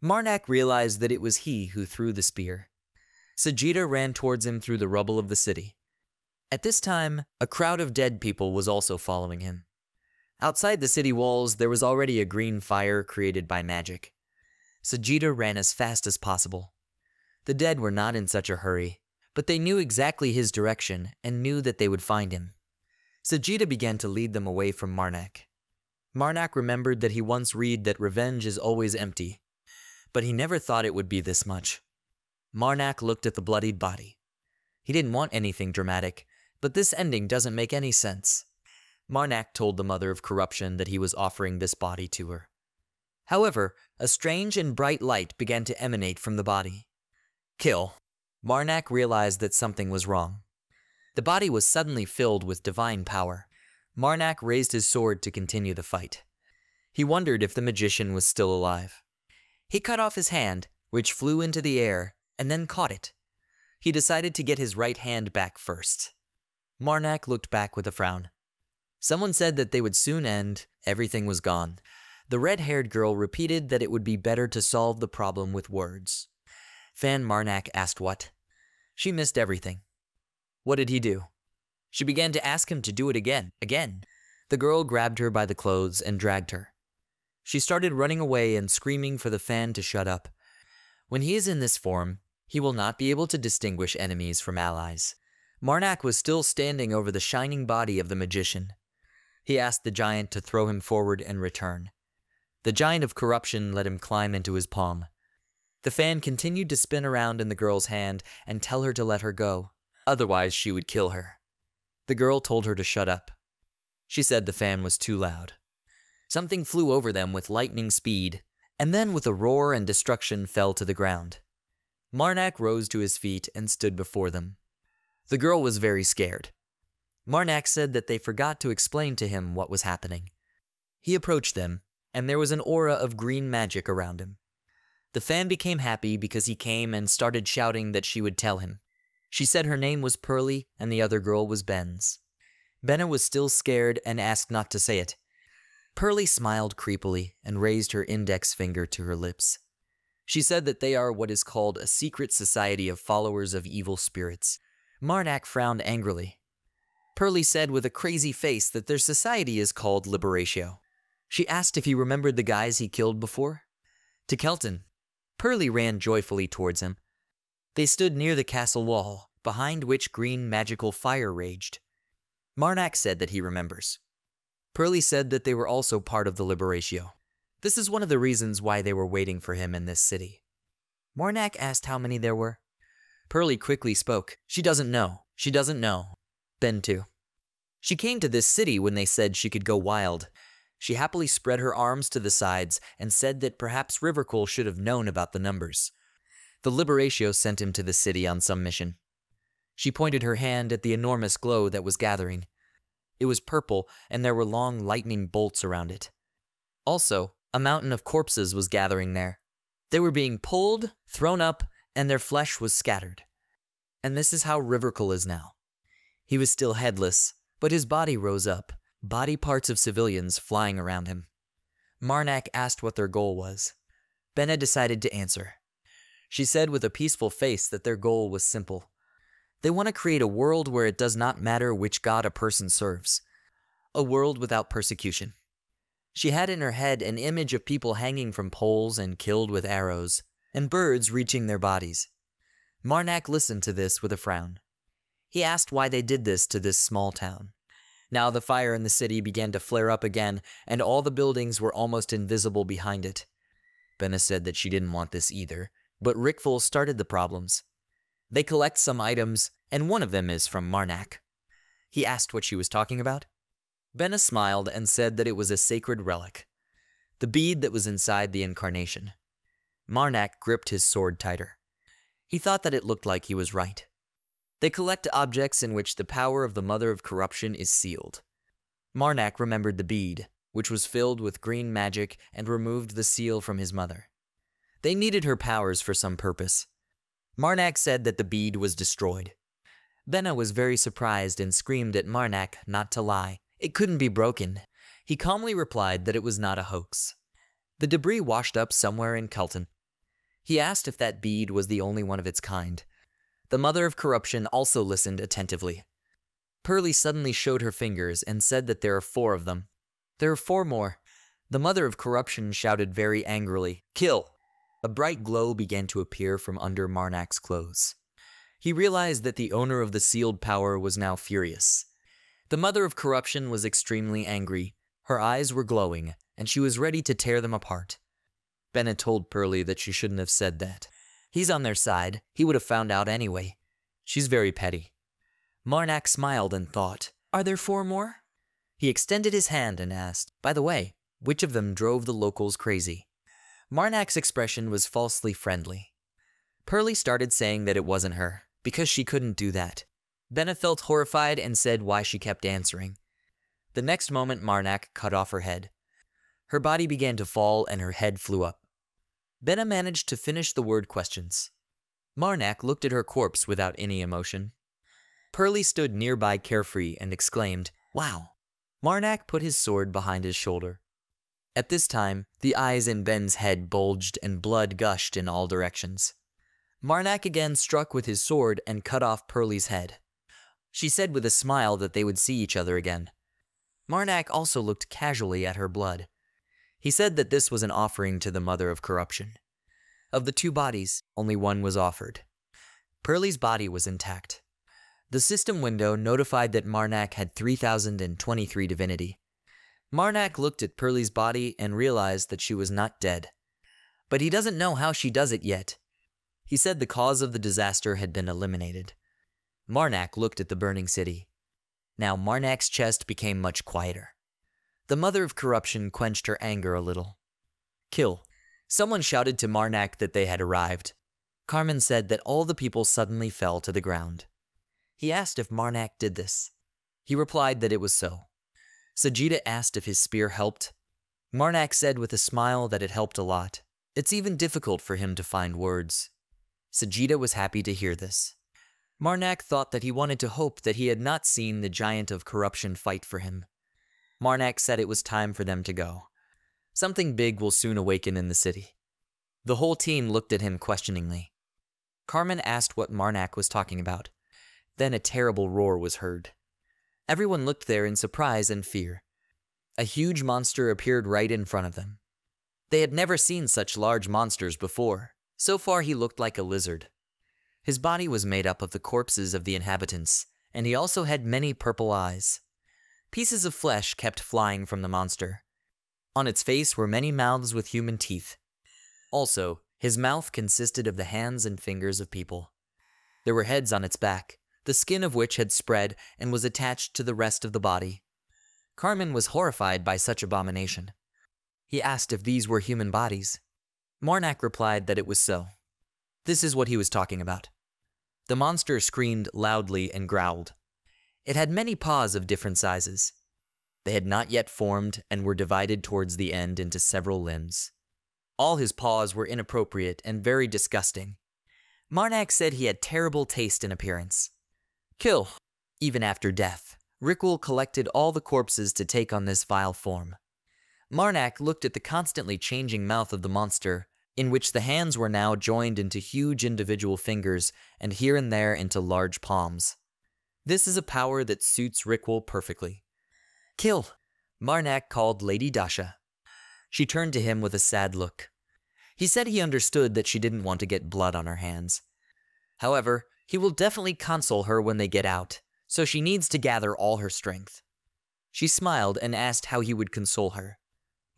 Marnak realized that it was he who threw the spear. Sagitta ran towards him through the rubble of the city. At this time, a crowd of dead people was also following him. Outside the city walls, there was already a green fire created by magic. Sagitta ran as fast as possible. The dead were not in such a hurry, but they knew exactly his direction and knew that they would find him. Sagitta began to lead them away from Marnak. Marnak remembered that he once read that revenge is always empty, but he never thought it would be this much. Marnak looked at the bloodied body. He didn't want anything dramatic, but this ending doesn't make any sense. Marnak told the mother of corruption that he was offering this body to her. However, a strange and bright light began to emanate from the body. Kill. Marnak realized that something was wrong. The body was suddenly filled with divine power. Marnak raised his sword to continue the fight. He wondered if the magician was still alive. He cut off his hand, which flew into the air, and then caught it. He decided to get his right hand back first. Marnak looked back with a frown. Someone said that they would soon end, everything was gone. The red-haired girl repeated that it would be better to solve the problem with words. Fan Marnak asked what? She missed everything. What did he do? She began to ask him to do it again. The girl grabbed her by the clothes and dragged her. She started running away and screaming for the fan to shut up. When he is in this form, he will not be able to distinguish enemies from allies. Marnak was still standing over the shining body of the magician. He asked the giant to throw him forward and return. The giant of corruption let him climb into his palm. The fan continued to spin around in the girl's hand and tell her to let her go, otherwise she would kill her. The girl told her to shut up. She said the fan was too loud. Something flew over them with lightning speed, and then with a roar and destruction fell to the ground. Marnak rose to his feet and stood before them. The girl was very scared. Marnak said that they forgot to explain to him what was happening. He approached them, and there was an aura of green magic around him. The fan became happy because he came and started shouting that she would tell him. She said her name was Pearly and the other girl was Ben's. Benna was still scared and asked not to say it. Pearly smiled creepily and raised her index finger to her lips. She said that they are what is called a secret society of followers of evil spirits. Marnak frowned angrily. Pearly said with a crazy face that their society is called Liberatio. She asked if he remembered the guys he killed before. To Kelton. Pearly ran joyfully towards him. They stood near the castle wall, behind which green magical fire raged. Marnak said that he remembers. Pearly said that they were also part of the Liberatio. This is one of the reasons why they were waiting for him in this city. Marnak asked how many there were. Pearly quickly spoke. She doesn't know. She doesn't know. Ben too. She came to this city when they said she could go wild. She happily spread her arms to the sides and said that perhaps Rivercool should have known about the numbers. The Liberatio sent him to the city on some mission. She pointed her hand at the enormous glow that was gathering. It was purple, and there were long lightning bolts around it. Also, a mountain of corpses was gathering there. They were being pulled, thrown up, and their flesh was scattered. And this is how Rivercool is now. He was still headless, but his body rose up, body parts of civilians flying around him. Marnak asked what their goal was. Benna decided to answer. She said with a peaceful face that their goal was simple. They want to create a world where it does not matter which god a person serves. A world without persecution. She had in her head an image of people hanging from poles and killed with arrows, and birds reaching their bodies. Marnak listened to this with a frown. He asked why they did this to this small town. Now the fire in the city began to flare up again, and all the buildings were almost invisible behind it. Benna said that she didn't want this either, but Rickful started the problems. They collect some items, and one of them is from Marnak. He asked what she was talking about. Benna smiled and said that it was a sacred relic, the bead that was inside the Incarnation. Marnak gripped his sword tighter. He thought that it looked like he was right. They collect objects in which the power of the Mother of Corruption is sealed. Marnak remembered the bead, which was filled with green magic and removed the seal from his mother. They needed her powers for some purpose. Marnak said that the bead was destroyed. Benna was very surprised and screamed at Marnak not to lie. It couldn't be broken. He calmly replied that it was not a hoax. The debris washed up somewhere in Kelton. He asked if that bead was the only one of its kind. The Mother of Corruption also listened attentively. Pearly suddenly showed her fingers and said that there are 4 of them. There are 4 more. The Mother of Corruption shouted very angrily, "Kill!" A bright glow began to appear from under Marnak's clothes. He realized that the owner of the sealed power was now furious. The Mother of Corruption was extremely angry. Her eyes were glowing, and she was ready to tear them apart. Benna told Pearly that she shouldn't have said that. He's on their side. He would have found out anyway. She's very petty. Marnak smiled and thought, "Are there 4 more?" He extended his hand and asked, "By the way, which of them drove the locals crazy?" Marnak's expression was falsely friendly. Pearly started saying that it wasn't her, because she couldn't do that. Benna felt horrified and said why she kept answering. The next moment Marnak cut off her head. Her body began to fall and her head flew up. Benna managed to finish the word questions. Marnak looked at her corpse without any emotion. Pearly stood nearby carefree and exclaimed, "Wow." Marnak put his sword behind his shoulder. At this time, the eyes in Ben's head bulged and blood gushed in all directions. Marnak again struck with his sword and cut off Pearly's head. She said with a smile that they would see each other again. Marnak also looked casually at her blood. He said that this was an offering to the Mother of Corruption. Of the 2 bodies, only one was offered. Pearly's body was intact. The system window notified that Marnak had 3023 divinity. Marnak looked at Pearly's body and realized that she was not dead. But he doesn't know how she does it yet. He said the cause of the disaster had been eliminated. Marnak looked at the burning city. Now Marnak's chest became much quieter. The Mother of Corruption quenched her anger a little. "Kill." Someone shouted to Marnak that they had arrived. Carmen said that all the people suddenly fell to the ground. He asked if Marnak did this. He replied that it was so. Sagitta asked if his spear helped. Marnak said with a smile that it helped a lot. It's even difficult for him to find words. Sagitta was happy to hear this. Marnak thought that he wanted to hope that he had not seen the giant of corruption fight for him. Marnak said it was time for them to go. Something big will soon awaken in the city. The whole team looked at him questioningly. Carmen asked what Marnak was talking about. Then a terrible roar was heard. Everyone looked there in surprise and fear. A huge monster appeared right in front of them. They had never seen such large monsters before. So far he looked like a lizard. His body was made up of the corpses of the inhabitants, and he also had many purple eyes. Pieces of flesh kept flying from the monster. On its face were many mouths with human teeth. Also, his mouth consisted of the hands and fingers of people. There were heads on its back, the skin of which had spread and was attached to the rest of the body. Carmen was horrified by such abomination. He asked if these were human bodies. Marnak replied that it was so. This is what he was talking about. The monster screamed loudly and growled. It had many paws of different sizes. They had not yet formed and were divided towards the end into several limbs. All his paws were inappropriate and very disgusting. Marnak said he had terrible taste and appearance. Kill. Even after death, Rickwell collected all the corpses to take on this vile form. Marnak looked at the constantly changing mouth of the monster, in which the hands were now joined into huge individual fingers and here and there into large palms. This is a power that suits Rickwell perfectly. Kill. Marnak called Lady Dasha. She turned to him with a sad look. He said he understood that she didn't want to get blood on her hands. However, he will definitely console her when they get out, so she needs to gather all her strength. She smiled and asked how he would console her.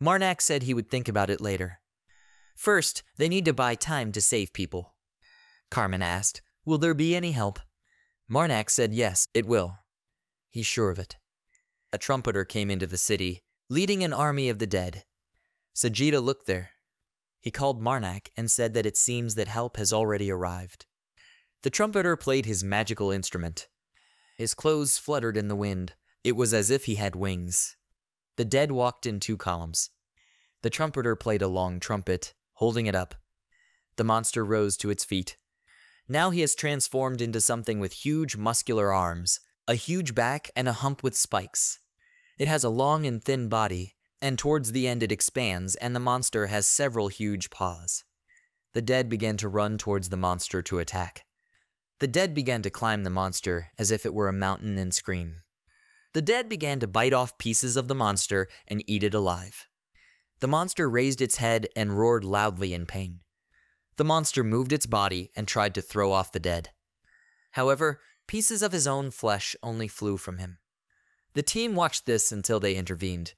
Marnak said he would think about it later. First, they need to buy time to save people. Carmen asked, will there be any help? Marnak said yes, it will. He's sure of it. A trumpeter came into the city, leading an army of the dead. Sagitta looked there. He called Marnak and said that it seems that help has already arrived. The trumpeter played his magical instrument. His clothes fluttered in the wind. It was as if he had wings. The dead walked in 2 columns. The trumpeter played a long trumpet, holding it up. The monster rose to its feet. Now he has transformed into something with huge muscular arms, a huge back, and a hump with spikes. It has a long and thin body, and towards the end it expands, and the monster has several huge paws. The dead began to run towards the monster to attack. The dead began to climb the monster as if it were a mountain and scream. The dead began to bite off pieces of the monster and eat it alive. The monster raised its head and roared loudly in pain. The monster moved its body and tried to throw off the dead. However, pieces of his own flesh only flew from him. The team watched this until they intervened.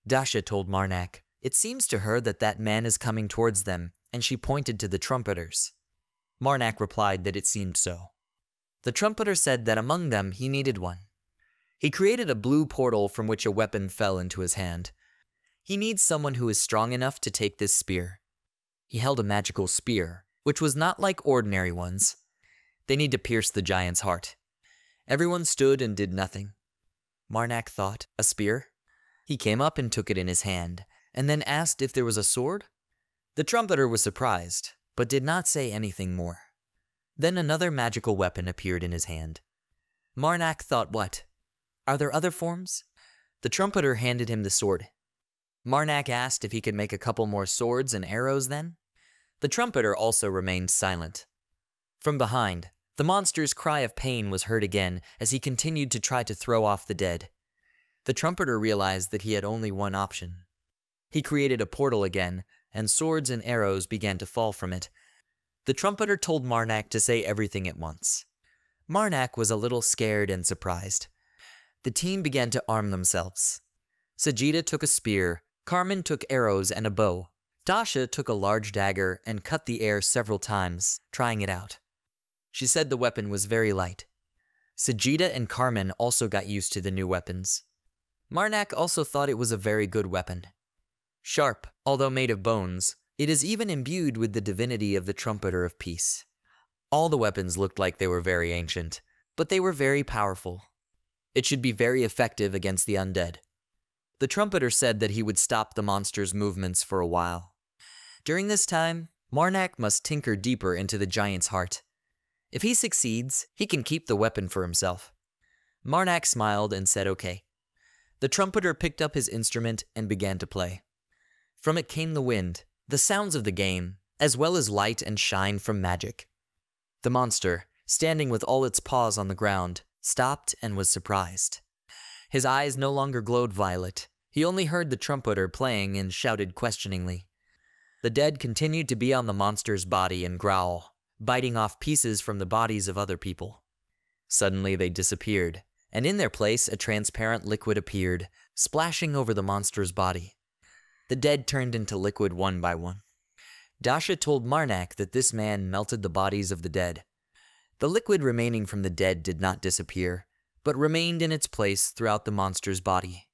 Dasha told Marnak, it seems to her that that man is coming towards them, and she pointed to the trumpeters. Marnak replied that it seemed so. The trumpeter said that among them he needed one. He created a blue portal from which a weapon fell into his hand. He needs someone who is strong enough to take this spear. He held a magical spear, which was not like ordinary ones. They need to pierce the giant's heart. Everyone stood and did nothing. Marnak thought, a spear? He came up and took it in his hand, and then asked if there was a sword. The trumpeter was surprised, but did not say anything more. Then another magical weapon appeared in his hand. Marnak thought, what? Are there other forms? The trumpeter handed him the sword. Marnak asked if he could make a couple more swords and arrows then. The trumpeter also remained silent. From behind, the monster's cry of pain was heard again as he continued to try to throw off the dead. The trumpeter realized that he had only one option. He created a portal again, and swords and arrows began to fall from it. The trumpeter told Marnak to say everything at once. Marnak was a little scared and surprised. The team began to arm themselves. Sagitta took a spear, Carmen took arrows and a bow. Dasha took a large dagger and cut the air several times, trying it out. She said the weapon was very light. Sagitta and Carmen also got used to the new weapons. Marnak also thought it was a very good weapon. Sharp, although made of bones, it is even imbued with the divinity of the trumpeter of peace. All the weapons looked like they were very ancient, but they were very powerful. It should be very effective against the undead. The trumpeter said that he would stop the monster's movements for a while. During this time, Marnak must tinker deeper into the giant's heart. If he succeeds, he can keep the weapon for himself. Marnak smiled and said okay. The trumpeter picked up his instrument and began to play. From it came the wind, the sounds of the game, as well as light and shine from magic. The monster, standing with all its paws on the ground, stopped and was surprised. His eyes no longer glowed violet. He only heard the trumpeter playing and shouted questioningly. The dead continued to be on the monster's body and growl, biting off pieces from the bodies of other people. Suddenly they disappeared, and in their place a transparent liquid appeared, splashing over the monster's body. The dead turned into liquid one by one. Dasha told Marnak that this man melted the bodies of the dead. The liquid remaining from the dead did not disappear, but remained in its place throughout the monster's body.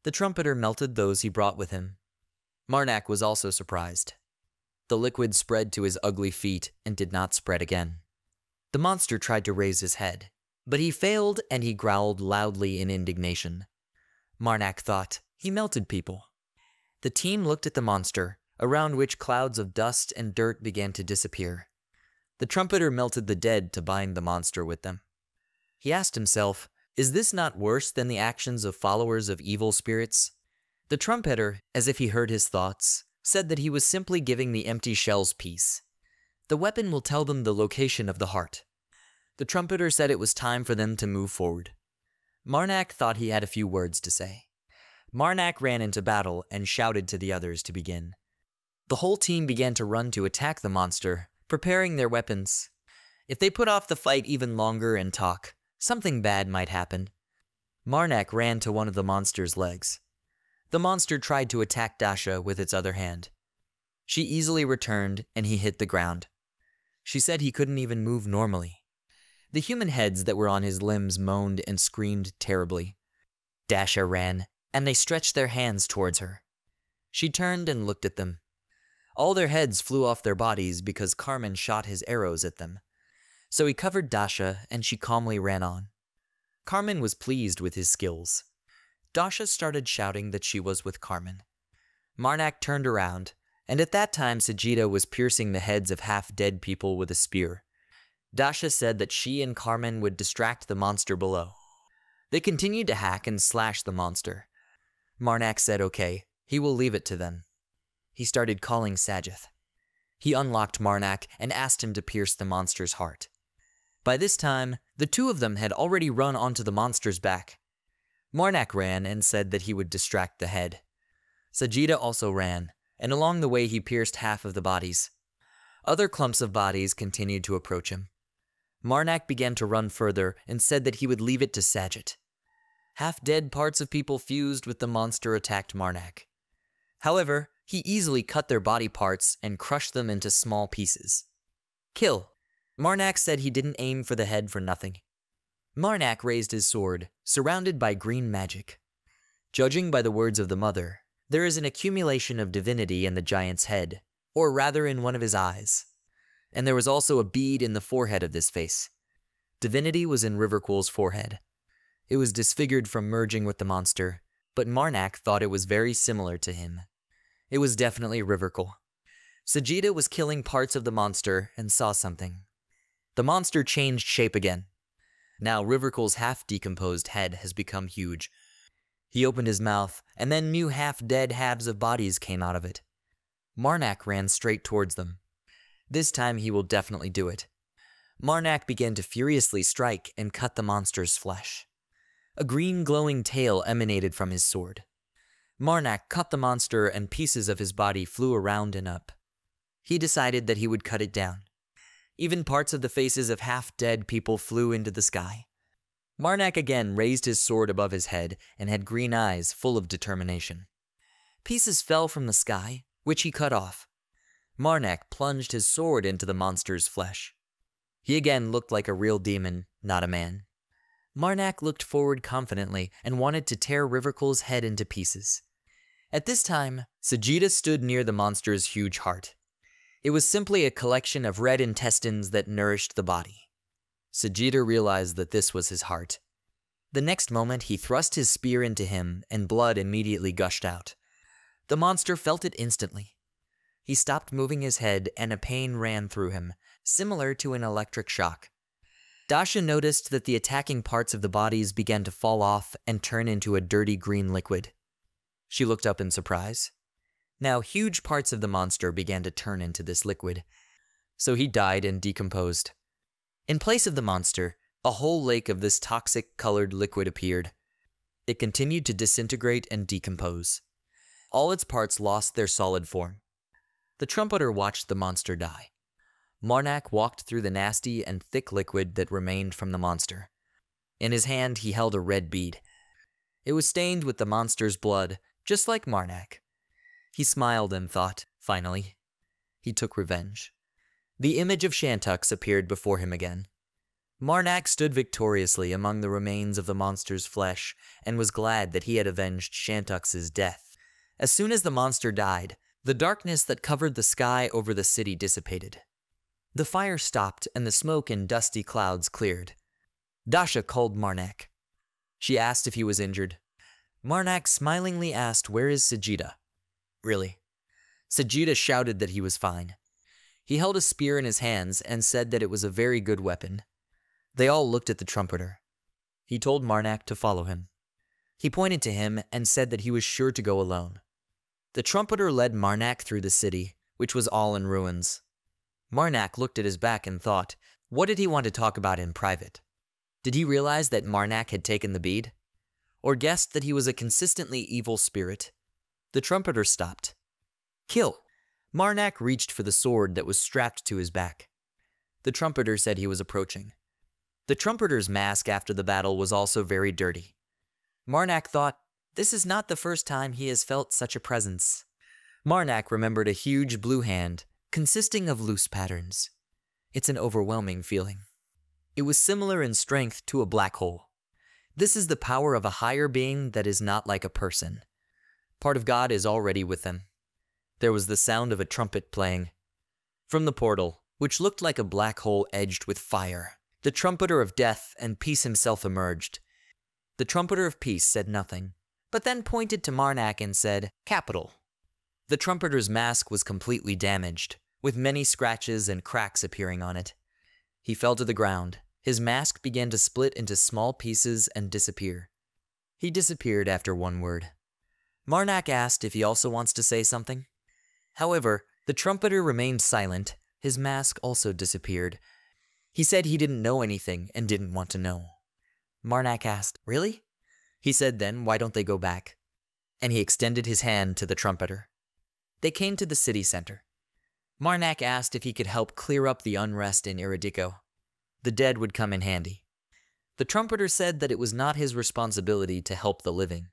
The trumpeter melted those he brought with him. Marnak was also surprised. The liquid spread to his ugly feet and did not spread again. The monster tried to raise his head, but he failed and he growled loudly in indignation. Marnak thought, he melted people. The team looked at the monster, around which clouds of dust and dirt began to disappear. The trumpeter melted the dead to bind the monster with them. He asked himself, is this not worse than the actions of followers of evil spirits? The trumpeter, as if he heard his thoughts, said that he was simply giving the empty shells peace. The weapon will tell them the location of the heart. The trumpeter said it was time for them to move forward. Marnak thought he had a few words to say. Marnak ran into battle and shouted to the others to begin. The whole team began to run to attack the monster, preparing their weapons. If they put off the fight even longer and talk, something bad might happen. Marnak ran to one of the monster's legs. The monster tried to attack Dasha with its other hand. She easily returned and he hit the ground. She said he couldn't even move normally. The human heads that were on his limbs moaned and screamed terribly. Dasha ran, and they stretched their hands towards her. She turned and looked at them. All their heads flew off their bodies because Carmen shot his arrows at them. So he covered Dasha and she calmly ran on. Carmen was pleased with his skills. Dasha started shouting that she was with Carmen. Marnak turned around, and at that time Sajida was piercing the heads of half-dead people with a spear. Dasha said that she and Carmen would distract the monster below. They continued to hack and slash the monster. Marnak said okay, he will leave it to them. He started calling Sajith. He unlocked Marnak and asked him to pierce the monster's heart. By this time, the two of them had already run onto the monster's back. Marnak ran and said that he would distract the head. Sajida also ran, and along the way he pierced half of the bodies. Other clumps of bodies continued to approach him. Marnak began to run further and said that he would leave it to Sajit. Half-dead parts of people fused with the monster attacked Marnak. However, he easily cut their body parts and crushed them into small pieces. Kill. Marnak said he didn't aim for the head for nothing. Marnak raised his sword, surrounded by green magic. Judging by the words of the mother, there is an accumulation of divinity in the giant's head, or rather in one of his eyes. And there was also a bead in the forehead of this face. Divinity was in Rivercool's forehead. It was disfigured from merging with the monster, but Marnak thought it was very similar to him. It was definitely Rivercool. Sajida was killing parts of the monster and saw something. The monster changed shape again. Now Rivercool's half-decomposed head has become huge. He opened his mouth, and then new half-dead halves of bodies came out of it. Marnak ran straight towards them. This time he will definitely do it. Marnak began to furiously strike and cut the monster's flesh. A green glowing tail emanated from his sword. Marnak cut the monster and pieces of his body flew around and up. He decided that he would cut it down. Even parts of the faces of half-dead people flew into the sky. Marnak again raised his sword above his head and had green eyes full of determination. Pieces fell from the sky, which he cut off. Marnak plunged his sword into the monster's flesh. He again looked like a real demon, not a man. Marnak looked forward confidently and wanted to tear Rivercool's head into pieces. At this time, Sajida stood near the monster's huge heart. It was simply a collection of red intestines that nourished the body. Sajida realized that this was his heart. The next moment, he thrust his spear into him, and blood immediately gushed out. The monster felt it instantly. He stopped moving his head, and a pain ran through him, similar to an electric shock. Dasha noticed that the attacking parts of the bodies began to fall off and turn into a dirty green liquid. She looked up in surprise. Now huge parts of the monster began to turn into this liquid, so he died and decomposed. In place of the monster, a whole lake of this toxic-colored liquid appeared. It continued to disintegrate and decompose. All its parts lost their solid form. The trumpeter watched the monster die. Marnak walked through the nasty and thick liquid that remained from the monster. In his hand, he held a red bead. It was stained with the monster's blood, just like Marnak. He smiled and thought, finally. He took revenge. The image of Shantux appeared before him again. Marnak stood victoriously among the remains of the monster's flesh and was glad that he had avenged Shantux's death. As soon as the monster died, the darkness that covered the sky over the city dissipated. The fire stopped and the smoke and dusty clouds cleared. Dasha called Marnak. She asked if he was injured. Marnak smilingly asked, "Where is Sajida?" "Really?" Sajida shouted that he was fine. He held a spear in his hands and said that it was a very good weapon. They all looked at the trumpeter. He told Marnak to follow him. He pointed to him and said that he was sure to go alone. The trumpeter led Marnak through the city, which was all in ruins. Marnak looked at his back and thought, what did he want to talk about in private? Did he realize that Marnak had taken the bead? Or guessed that he was a consistently evil spirit? The trumpeter stopped. "Kill!" Marnak reached for the sword that was strapped to his back. The trumpeter said he was approaching. The trumpeter's mask after the battle was also very dirty. Marnak thought, this is not the first time he has felt such a presence. Marnak remembered a huge blue hand, consisting of loose patterns. It's an overwhelming feeling. It was similar in strength to a black hole. This is the power of a higher being that is not like a person. Part of God is already with them. There was the sound of a trumpet playing. From the portal, which looked like a black hole edged with fire, the trumpeter of death and peace himself emerged. The trumpeter of peace said nothing, but then pointed to Marnak and said, "Capital." The trumpeter's mask was completely damaged, with many scratches and cracks appearing on it. He fell to the ground. His mask began to split into small pieces and disappear. He disappeared after one word. Marnak asked if he also wants to say something. However, the trumpeter remained silent. His mask also disappeared. He said he didn't know anything and didn't want to know. Marnak asked, "Really?" He said, "Then why don't they go back?" And he extended his hand to the trumpeter. They came to the city center. Marnak asked if he could help clear up the unrest in Iridico. The dead would come in handy. The trumpeter said that it was not his responsibility to help the living.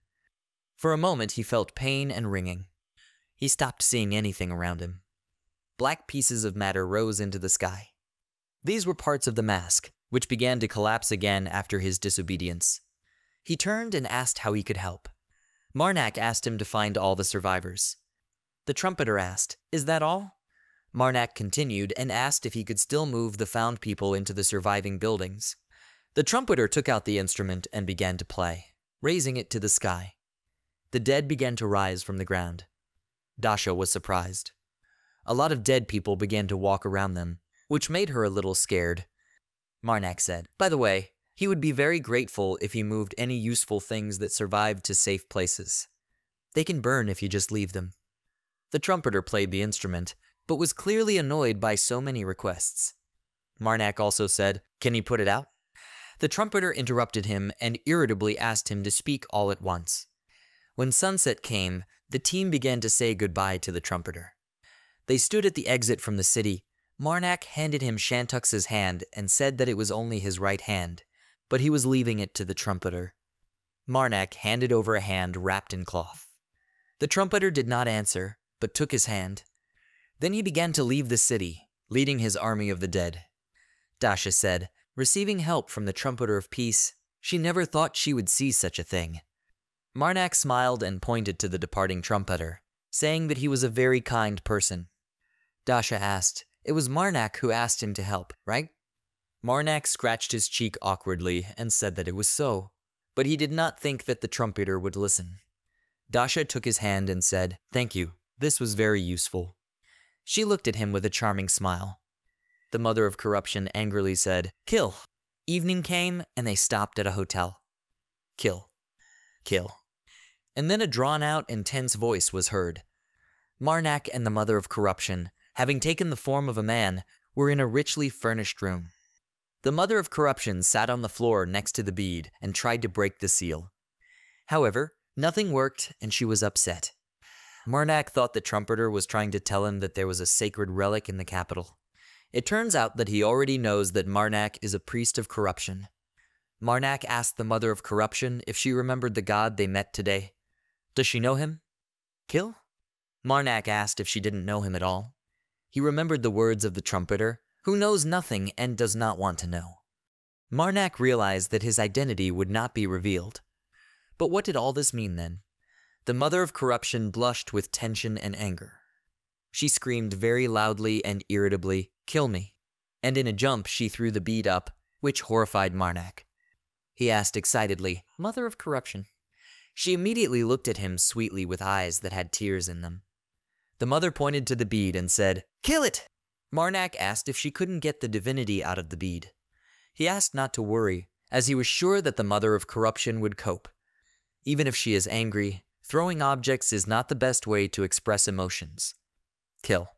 For a moment he felt pain and ringing. He stopped seeing anything around him. Black pieces of matter rose into the sky. These were parts of the mask, which began to collapse again after his disobedience. He turned and asked how he could help. Marnak asked him to find all the survivors. The trumpeter asked, "Is that all?" Marnak continued and asked if he could still move the found people into the surviving buildings. The trumpeter took out the instrument and began to play, raising it to the sky. The dead began to rise from the ground. Dasha was surprised. A lot of dead people began to walk around them, which made her a little scared. Marnak said, "By the way, he would be very grateful if he moved any useful things that survived to safe places. They can burn if you just leave them." The trumpeter played the instrument, but was clearly annoyed by so many requests. Marnak also said, "Can you put it out?" The trumpeter interrupted him and irritably asked him to speak all at once. When sunset came, the team began to say goodbye to the trumpeter. They stood at the exit from the city. Marnak handed him Shantux's hand and said that it was only his right hand, but he was leaving it to the trumpeter. Marnak handed over a hand wrapped in cloth. The trumpeter did not answer, but took his hand. Then he began to leave the city, leading his army of the dead. Dasha said, receiving help from the trumpeter of peace, she never thought she would see such a thing. Marnak smiled and pointed to the departing trumpeter, saying that he was a very kind person. Dasha asked, "It was Marnak who asked him to help, right?" Marnak scratched his cheek awkwardly and said that it was so. but he did not think that the trumpeter would listen. Dasha took his hand and said, "Thank you, this was very useful." She looked at him with a charming smile. The mother of corruption angrily said, "Kill." Evening came, and they stopped at a hotel. Kill. Kill. And then a drawn-out and tense voice was heard. Marnak and the mother of corruption, having taken the form of a man, were in a richly furnished room. The mother of corruption sat on the floor next to the bead and tried to break the seal. However, nothing worked, and she was upset. Marnak thought the trumpeter was trying to tell him that there was a sacred relic in the capital. It turns out that he already knows that Marnak is a priest of corruption. Marnak asked the mother of corruption if she remembered the god they met today. Does she know him? Kill? Marnak asked if she didn't know him at all. He remembered the words of the trumpeter, who knows nothing and does not want to know. Marnak realized that his identity would not be revealed. But what did all this mean then? The mother of corruption blushed with tension and anger. She screamed very loudly and irritably, "Kill me!" And in a jump she threw the bead up, which horrified Marnak. He asked excitedly, "Mother of corruption?" She immediately looked at him sweetly with eyes that had tears in them. The mother pointed to the bead and said, "Kill it!" Marnak asked if she couldn't get the divinity out of the bead. He asked not to worry, as he was sure that the mother of corruption would cope. Even if she is angry, throwing objects is not the best way to express emotions. Kill.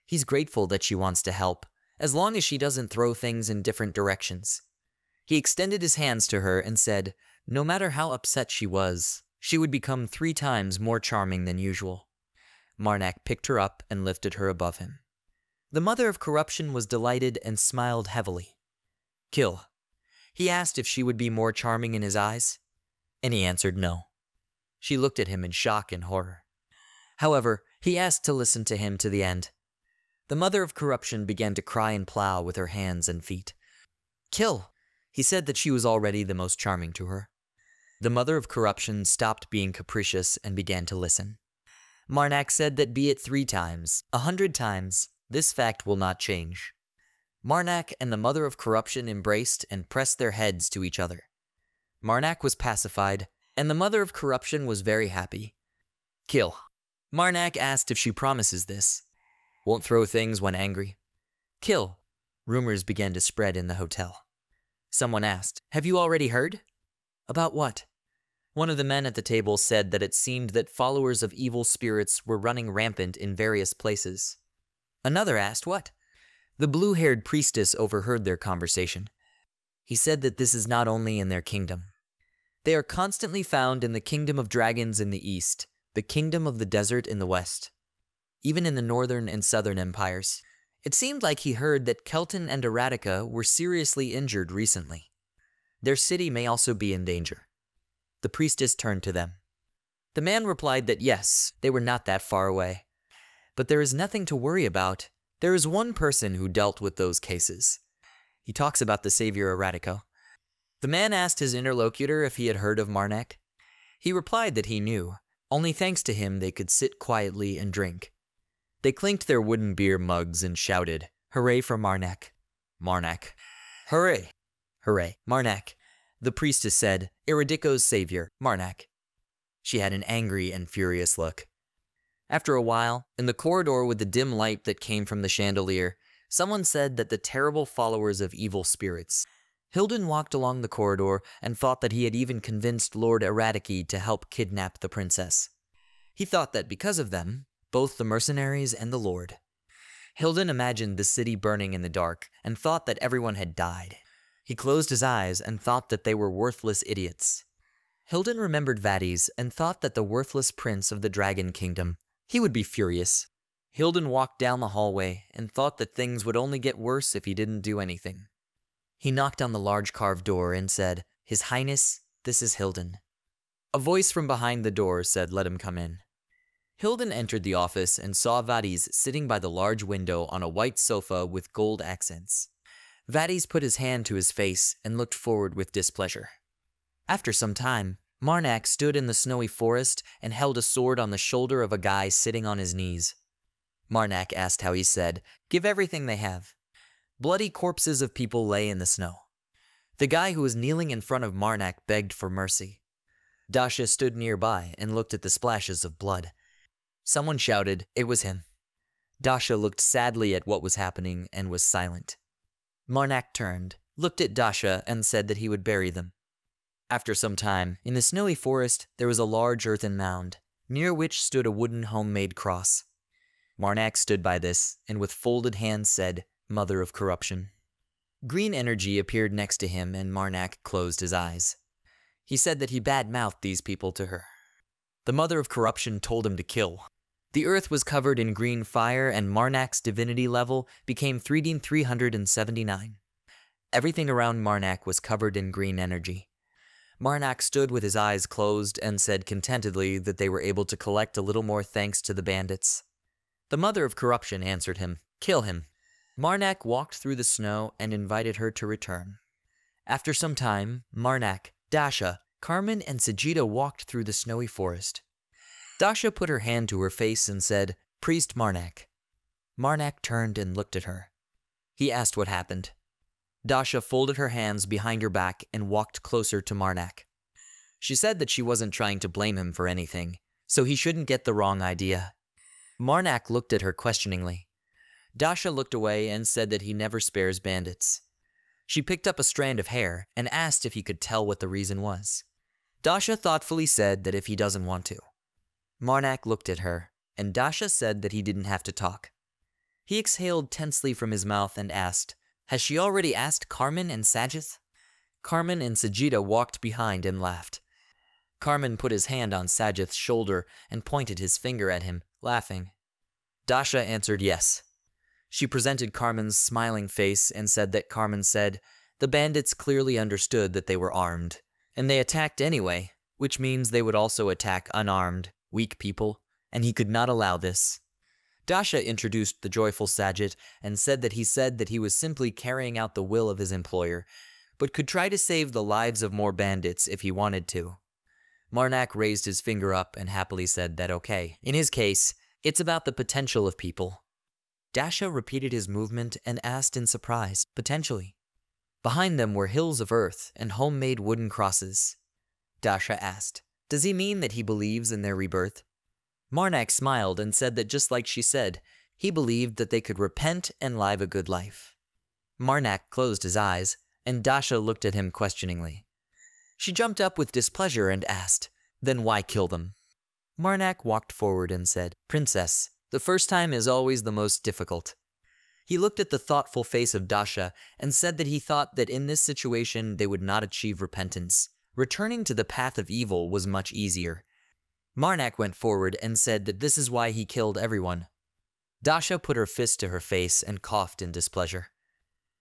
He's grateful that she wants to help, as long as she doesn't throw things in different directions. He extended his hands to her and said, no matter how upset she was, she would become 3 times more charming than usual. Marnak picked her up and lifted her above him. The mother of corruption was delighted and smiled heavily. Kill. He asked if she would be more charming in his eyes, and he answered no. She looked at him in shock and horror. However, he asked to listen to him to the end. The mother of corruption began to cry and plow with her hands and feet. Kill. He said that she was already the most charming to her. The mother of corruption stopped being capricious and began to listen. Marnak said that be it 3 times, 100 times, this fact will not change. Marnak and the mother of corruption embraced and pressed their heads to each other. Marnak was pacified, and the mother of corruption was very happy. Kill. Marnak asked if she promises this. Won't throw things when angry. Kill. Rumors began to spread in the hotel. Someone asked, have you already heard? About what? One of the men at the table said that it seemed that followers of evil spirits were running rampant in various places. Another asked what? The blue-haired priestess overheard their conversation. He said that this is not only in their kingdom. They are constantly found in the kingdom of dragons in the east, the kingdom of the desert in the west, even in the northern and southern empires. It seemed like he heard that Kelton and Eradicate were seriously injured recently. Their city may also be in danger. The priestess turned to them. The man replied that yes, they were not that far away. But there is nothing to worry about. There is one person who dealt with those cases. He talks about the savior Eradicate. The man asked his interlocutor if he had heard of Marnak. He replied that he knew. Only thanks to him they could sit quietly and drink. They clinked their wooden beer mugs and shouted, "Hooray for Marnak! Marnak! Hooray! Hooray! Marnak!" The priestess said, Eradico's savior, Marnak. She had an angry and furious look. After a while, in the corridor with the dim light that came from the chandelier, someone said that the terrible followers of evil spirits. Hilden walked along the corridor and thought that he had even convinced Lord Eradicate to help kidnap the princess. He thought that because of them, both the mercenaries and the lord. Hilden imagined the city burning in the dark and thought that everyone had died. He closed his eyes and thought that they were worthless idiots. Hilden remembered Vadis and thought that the worthless prince of the Dragon Kingdom. He would be furious. Hilden walked down the hallway and thought that things would only get worse if he didn't do anything. He knocked on the large carved door and said, His Highness, this is Hilden. A voice from behind the door said, let him come in. Hilden entered the office and saw Vadis sitting by the large window on a white sofa with gold accents. Vadis put his hand to his face and looked forward with displeasure. After some time, Marnak stood in the snowy forest and held a sword on the shoulder of a guy sitting on his knees. Marnak asked how he said, give everything they have. Bloody corpses of people lay in the snow. The guy who was kneeling in front of Marnak begged for mercy. Dasha stood nearby and looked at the splashes of blood. Someone shouted, "It was him." Dasha looked sadly at what was happening and was silent. Marnak turned, looked at Dasha, and said that he would bury them. After some time, in the snowy forest, there was a large earthen mound, near which stood a wooden homemade cross. Marnak stood by this, and with folded hands said, "Mother of Corruption." Green energy appeared next to him, and Marnak closed his eyes. He said that he bad-mouthed these people to her. The Mother of Corruption told him to kill. The earth was covered in green fire, and Marnak's divinity level became 379. Everything around Marnak was covered in green energy. Marnak stood with his eyes closed and said contentedly that they were able to collect a little more thanks to the bandits. The Mother of Corruption answered him, "Kill him." Marnak walked through the snow and invited her to return. After some time, Marnak, Dasha, Carmen, and Sajida walked through the snowy forest. Dasha put her hand to her face and said, "Priest Marnak." Marnak turned and looked at her. He asked what happened. Dasha folded her hands behind her back and walked closer to Marnak. She said that she wasn't trying to blame him for anything, so he shouldn't get the wrong idea. Marnak looked at her questioningly. Dasha looked away and said that he never spares bandits. She picked up a strand of hair and asked if he could tell what the reason was. Dasha thoughtfully said that if he doesn't want to. Marnak looked at her, and Dasha said that he didn't have to talk. He exhaled tensely from his mouth and asked, "Has she already asked Carmen and Sajith?" Carmen and Sajida walked behind and laughed. Carmen put his hand on Sajith's shoulder and pointed his finger at him, laughing. Dasha answered yes. She presented Carmen's smiling face and said that Carmen said, "The bandits clearly understood that they were armed, and they attacked anyway, which means they would also attack unarmed, weak people, and he could not allow this." Dasha introduced the joyful Sajid and said that he was simply carrying out the will of his employer, but could try to save the lives of more bandits if he wanted to. Marnak raised his finger up and happily said that okay. In his case, it's about the potential of people. Dasha repeated his movement and asked in surprise, "Potentially?" Behind them were hills of earth and homemade wooden crosses. Dasha asked, "Does he mean that he believes in their rebirth?" Marnak smiled and said that just like she said, he believed that they could repent and live a good life. Marnak closed his eyes, and Dasha looked at him questioningly. She jumped up with displeasure and asked, "Then why kill them?" Marnak walked forward and said, "Princess, the first time is always the most difficult." He looked at the thoughtful face of Dasha and said that he thought that in this situation they would not achieve repentance. Returning to the path of evil was much easier. Marnak went forward and said that this is why he killed everyone. Dasha put her fist to her face and coughed in displeasure.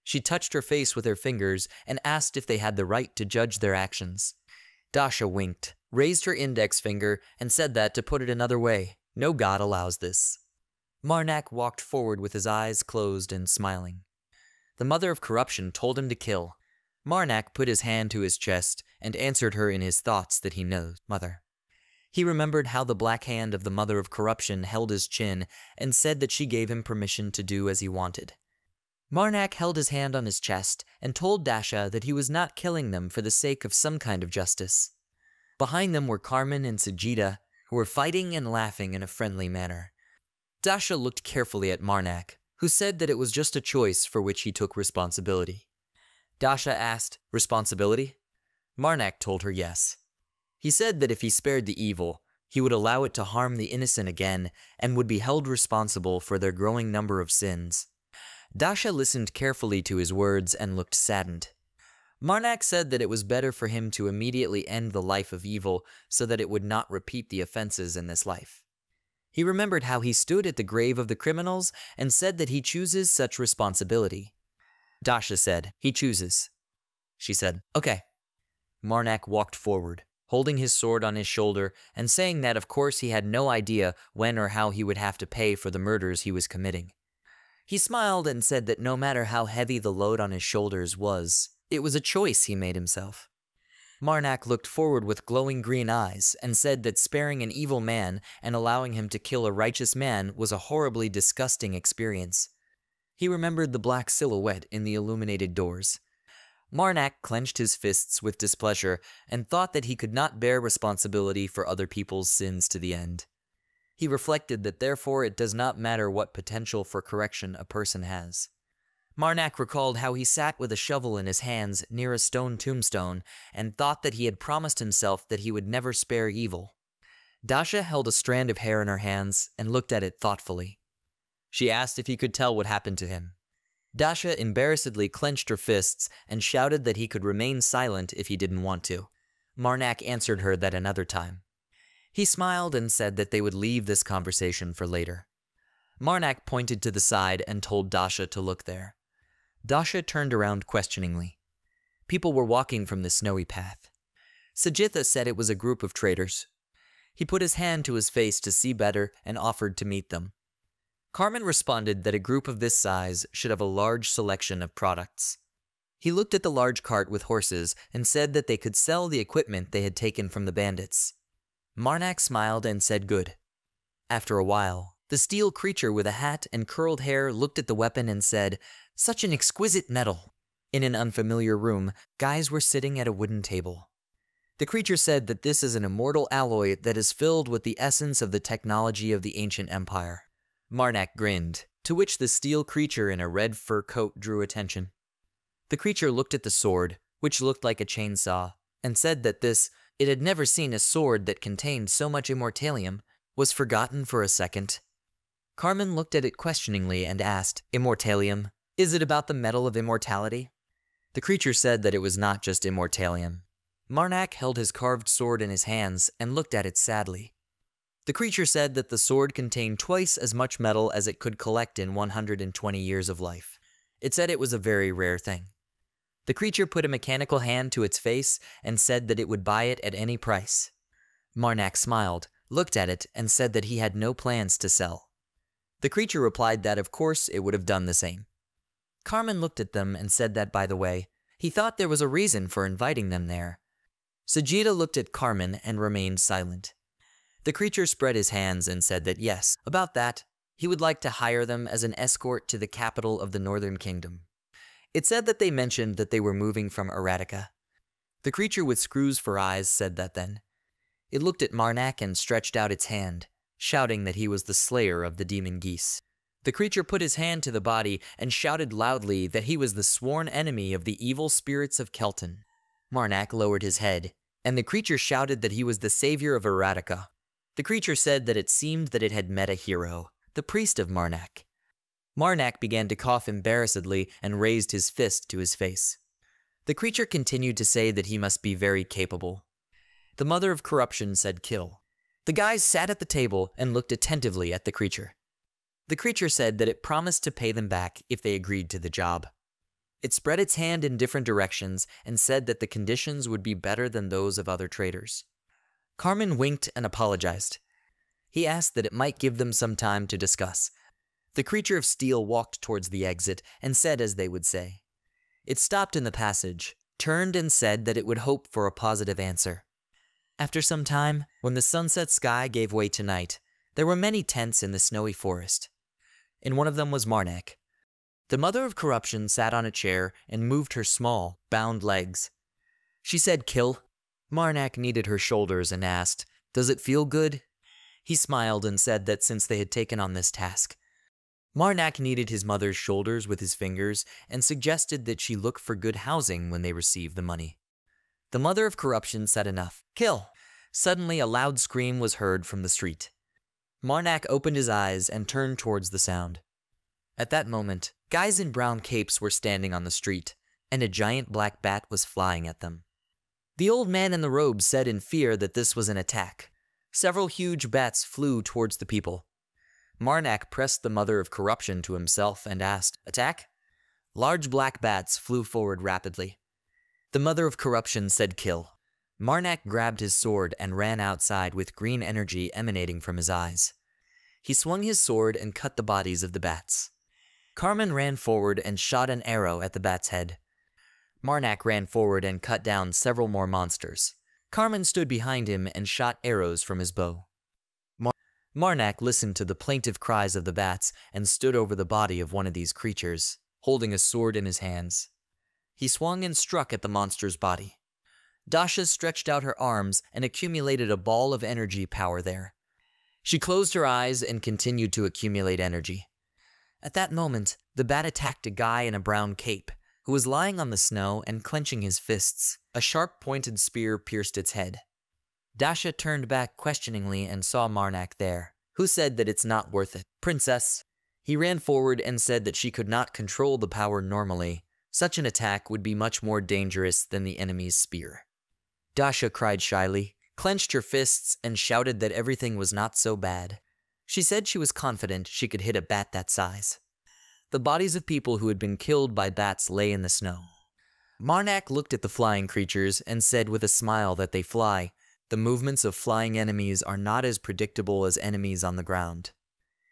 She touched her face with her fingers and asked if they had the right to judge their actions. Dasha winked, raised her index finger, and said that, to put it another way, no god allows this. Marnak walked forward with his eyes closed and smiling. The Mother of Corruption told him to kill. Marnak put his hand to his chest and answered her in his thoughts that he knows, "Mother." He remembered how the black hand of the Mother of Corruption held his chin and said that she gave him permission to do as he wanted. Marnak held his hand on his chest and told Dasha that he was not killing them for the sake of some kind of justice. Behind them were Carmen and Sajida, who were fighting and laughing in a friendly manner. Dasha looked carefully at Marnak, who said that it was just a choice for which he took responsibility. Dasha asked, "Responsibility?" Marnak told her yes. He said that if he spared the evil, he would allow it to harm the innocent again and would be held responsible for their growing number of sins. Dasha listened carefully to his words and looked saddened. Marnak said that it was better for him to immediately end the life of evil so that it would not repeat the offenses in this life. He remembered how he stood at the grave of the criminals and said that he chooses such responsibility. Dasha said, "He chooses." She said, "Okay." Marnak walked forward, holding his sword on his shoulder and saying that of course he had no idea when or how he would have to pay for the murders he was committing. He smiled and said that no matter how heavy the load on his shoulders was, it was a choice he made himself. Marnak looked forward with glowing green eyes and said that sparing an evil man and allowing him to kill a righteous man was a horribly disgusting experience. He remembered the black silhouette in the illuminated doors. Marnak clenched his fists with displeasure and thought that he could not bear responsibility for other people's sins to the end. He reflected that therefore it does not matter what potential for correction a person has. Marnak recalled how he sat with a shovel in his hands near a stone tombstone and thought that he had promised himself that he would never spare evil. Dasha held a strand of hair in her hands and looked at it thoughtfully. She asked if he could tell what happened to him. Dasha embarrassedly clenched her fists and shouted that he could remain silent if he didn't want to. Marnak answered her that another time. He smiled and said that they would leave this conversation for later. Marnak pointed to the side and told Dasha to look there. Dasha turned around questioningly. People were walking from the snowy path. Sajitha said it was a group of traders. He put his hand to his face to see better and offered to meet them. Carmen responded that a group of this size should have a large selection of products. He looked at the large cart with horses and said that they could sell the equipment they had taken from the bandits. Marnak smiled and said good. After a while, the steel creature with a hat and curled hair looked at the weapon and said, "Such an exquisite metal." In an unfamiliar room, guys were sitting at a wooden table. The creature said that this is an immortal alloy that is filled with the essence of the technology of the ancient empire. Marnak grinned, to which the steel creature in a red fur coat drew attention. The creature looked at the sword, which looked like a chainsaw, and said that it had never seen a sword that contained so much immortalium, was forgotten for a second. Carmen looked at it questioningly and asked, "Immortalium? Is it about the metal of immortality?" The creature said that it was not just immortalium. Marnak held his carved sword in his hands and looked at it sadly. The creature said that the sword contained twice as much metal as it could collect in 120 years of life. It said it was a very rare thing. The creature put a mechanical hand to its face and said that it would buy it at any price. Marnak smiled, looked at it, and said that he had no plans to sell. The creature replied that of course it would have done the same. Carmen looked at them and said that, by the way, he thought there was a reason for inviting them there. Sajida looked at Carmen and remained silent. The creature spread his hands and said that yes, about that, he would like to hire them as an escort to the capital of the Northern Kingdom. It said that they mentioned that they were moving from Eradicate. The creature with screws for eyes said that then. It looked at Marnak and stretched out its hand, shouting that he was the slayer of the demon geese. The creature put his hand to the body and shouted loudly that he was the sworn enemy of the evil spirits of Kelton. Marnak lowered his head, and the creature shouted that he was the savior of Eradicate. The creature said that it seemed that it had met a hero, the priest of Marnak. Marnak began to cough embarrassedly and raised his fist to his face. The creature continued to say that he must be very capable. The mother of corruption said kill. The guys sat at the table and looked attentively at the creature. The creature said that it promised to pay them back if they agreed to the job. It spread its hand in different directions and said that the conditions would be better than those of other traders. Carmen winked and apologized. He asked that it might give them some time to discuss. The creature of steel walked towards the exit and said as they would say. It stopped in the passage, turned and said that it would hope for a positive answer. After some time, when the sunset sky gave way to night, there were many tents in the snowy forest. In one of them was Marnak. The mother of corruption sat on a chair and moved her small, bound legs. She said kill. Marnak kneaded her shoulders and asked, "Does it feel good?" He smiled and said that since they had taken on this task. Marnak kneaded his mother's shoulders with his fingers and suggested that she look for good housing when they receive the money. The mother of corruption said enough. Kill! Suddenly a loud scream was heard from the street. Marnak opened his eyes and turned towards the sound. At that moment, guys in brown capes were standing on the street, and a giant black bat was flying at them. The old man in the robe said in fear that this was an attack. Several huge bats flew towards the people. Marnak pressed the mother of corruption to himself and asked, "Attack?" Large black bats flew forward rapidly. The mother of corruption said kill. Marnak grabbed his sword and ran outside with green energy emanating from his eyes. He swung his sword and cut the bodies of the bats. Carmen ran forward and shot an arrow at the bat's head. Marnak ran forward and cut down several more monsters. Carmen stood behind him and shot arrows from his bow. Marnak listened to the plaintive cries of the bats and stood over the body of one of these creatures, holding a sword in his hands. He swung and struck at the monster's body. Dasha stretched out her arms and accumulated a ball of energy power there. She closed her eyes and continued to accumulate energy. At that moment, the bat attacked a guy in a brown cape, who was lying on the snow and clenching his fists. A sharp-pointed spear pierced its head. Dasha turned back questioningly and saw Marnak there, who said that it's not worth it. Princess. He ran forward and said that she could not control the power normally. Such an attack would be much more dangerous than the enemy's spear. Dasha cried shyly, clenched her fists, and shouted that everything was not so bad. She said she was confident she could hit a bat that size. The bodies of people who had been killed by bats lay in the snow. Marnak looked at the flying creatures and said with a smile that they fly. The movements of flying enemies are not as predictable as enemies on the ground.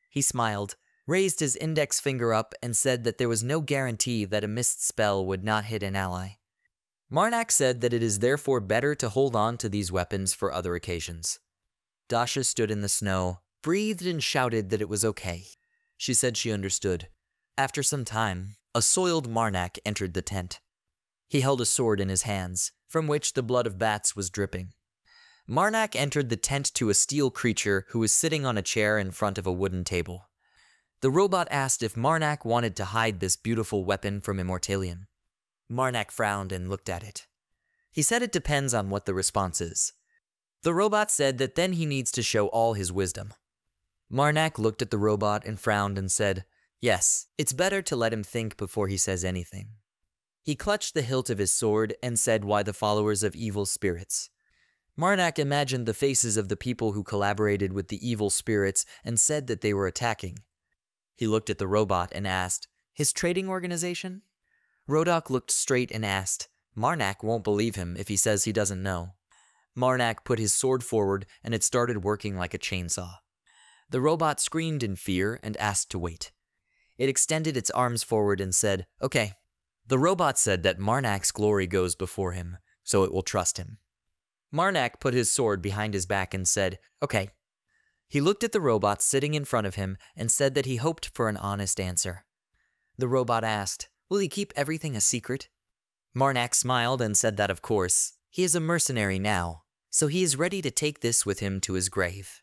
He smiled, raised his index finger up, and said that there was no guarantee that a mist spell would not hit an ally. Marnak said that it is therefore better to hold on to these weapons for other occasions. Dasha stood in the snow, breathed and shouted that it was okay. She said she understood. After some time, a soiled Marnak entered the tent. He held a sword in his hands, from which the blood of bats was dripping. Marnak entered the tent to a steel creature who was sitting on a chair in front of a wooden table. The robot asked if Marnak wanted to hide this beautiful weapon from Immortalion. Marnak frowned and looked at it. He said it depends on what the response is. The robot said that then he needs to show all his wisdom. Marnak looked at the robot and frowned and said, "Yes, it's better to let him think before he says anything." He clutched the hilt of his sword and said why the followers of evil spirits. Marnak imagined the faces of the people who collaborated with the evil spirits and said that they were attacking. He looked at the robot and asked, "His trading organization?" Rodok looked straight and asked, "Marnak won't believe him if he says he doesn't know." Marnak put his sword forward and it started working like a chainsaw. The robot screamed in fear and asked to wait. It extended its arms forward and said, "Okay." The robot said that Marnak's glory goes before him, so it will trust him. Marnak put his sword behind his back and said, "Okay." He looked at the robot sitting in front of him and said that he hoped for an honest answer. The robot asked, "Will he keep everything a secret?" Marnak smiled and said that of course. He is a mercenary now, so he is ready to take this with him to his grave.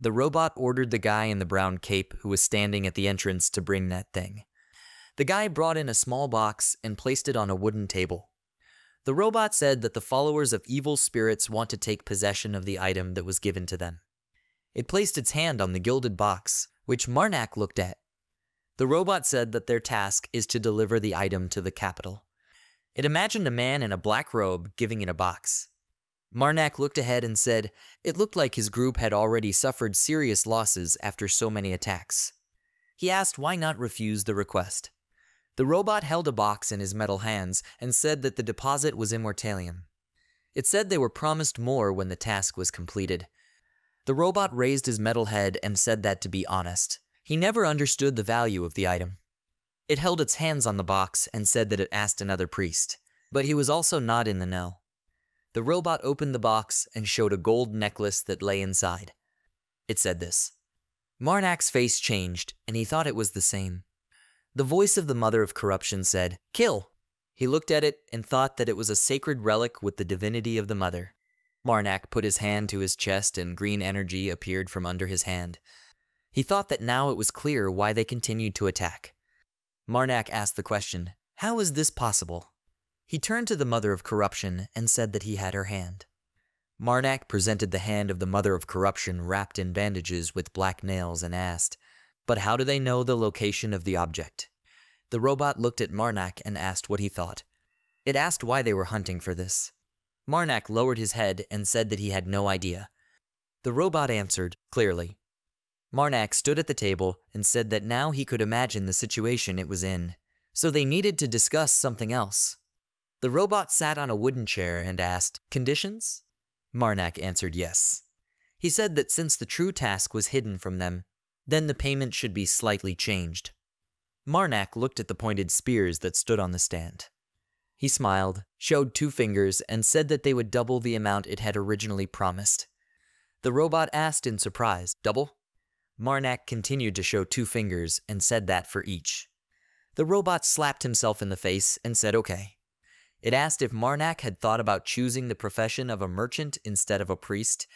The robot ordered the guy in the brown cape who was standing at the entrance to bring that thing. The guy brought in a small box and placed it on a wooden table. The robot said that the followers of evil spirits want to take possession of the item that was given to them. It placed its hand on the gilded box, which Marnak looked at. The robot said that their task is to deliver the item to the capital. It imagined a man in a black robe giving it a box. Marnak looked ahead and said it looked like his group had already suffered serious losses after so many attacks. He asked why not refuse the request. The robot held a box in his metal hands and said that the deposit was Immortalion. It said they were promised more when the task was completed. The robot raised his metal head and said that to be honest, he never understood the value of the item. It held its hands on the box and said that it asked another priest, but he was also not in the know. The robot opened the box and showed a gold necklace that lay inside. It said this. Marnak's face changed, and he thought it was the same. The voice of the Mother of Corruption said, "Kill!" He looked at it and thought that it was a sacred relic with the divinity of the Mother. Marnak put his hand to his chest and green energy appeared from under his hand. He thought that now it was clear why they continued to attack. Marnak asked the question, "How is this possible?" He turned to the Mother of Corruption and said that he had her hand. Marnak presented the hand of the Mother of Corruption wrapped in bandages with black nails and asked, "But how do they know the location of the object?" The robot looked at Marnak and asked what he thought. It asked why they were hunting for this. Marnak lowered his head and said that he had no idea. The robot answered, clearly. Marnak stood at the table and said that now he could imagine the situation it was in, so they needed to discuss something else. The robot sat on a wooden chair and asked, "Conditions?" Marnak answered yes. He said that since the true task was hidden from them, then the payment should be slightly changed. Marnak looked at the pointed spears that stood on the stand. He smiled, showed 2 fingers, and said that they would double the amount it had originally promised. The robot asked in surprise, "Double?" Marnak continued to show 2 fingers and said that for each. The robot slapped himself in the face and said okay. It asked if Marnak had thought about choosing the profession of a merchant instead of a priest.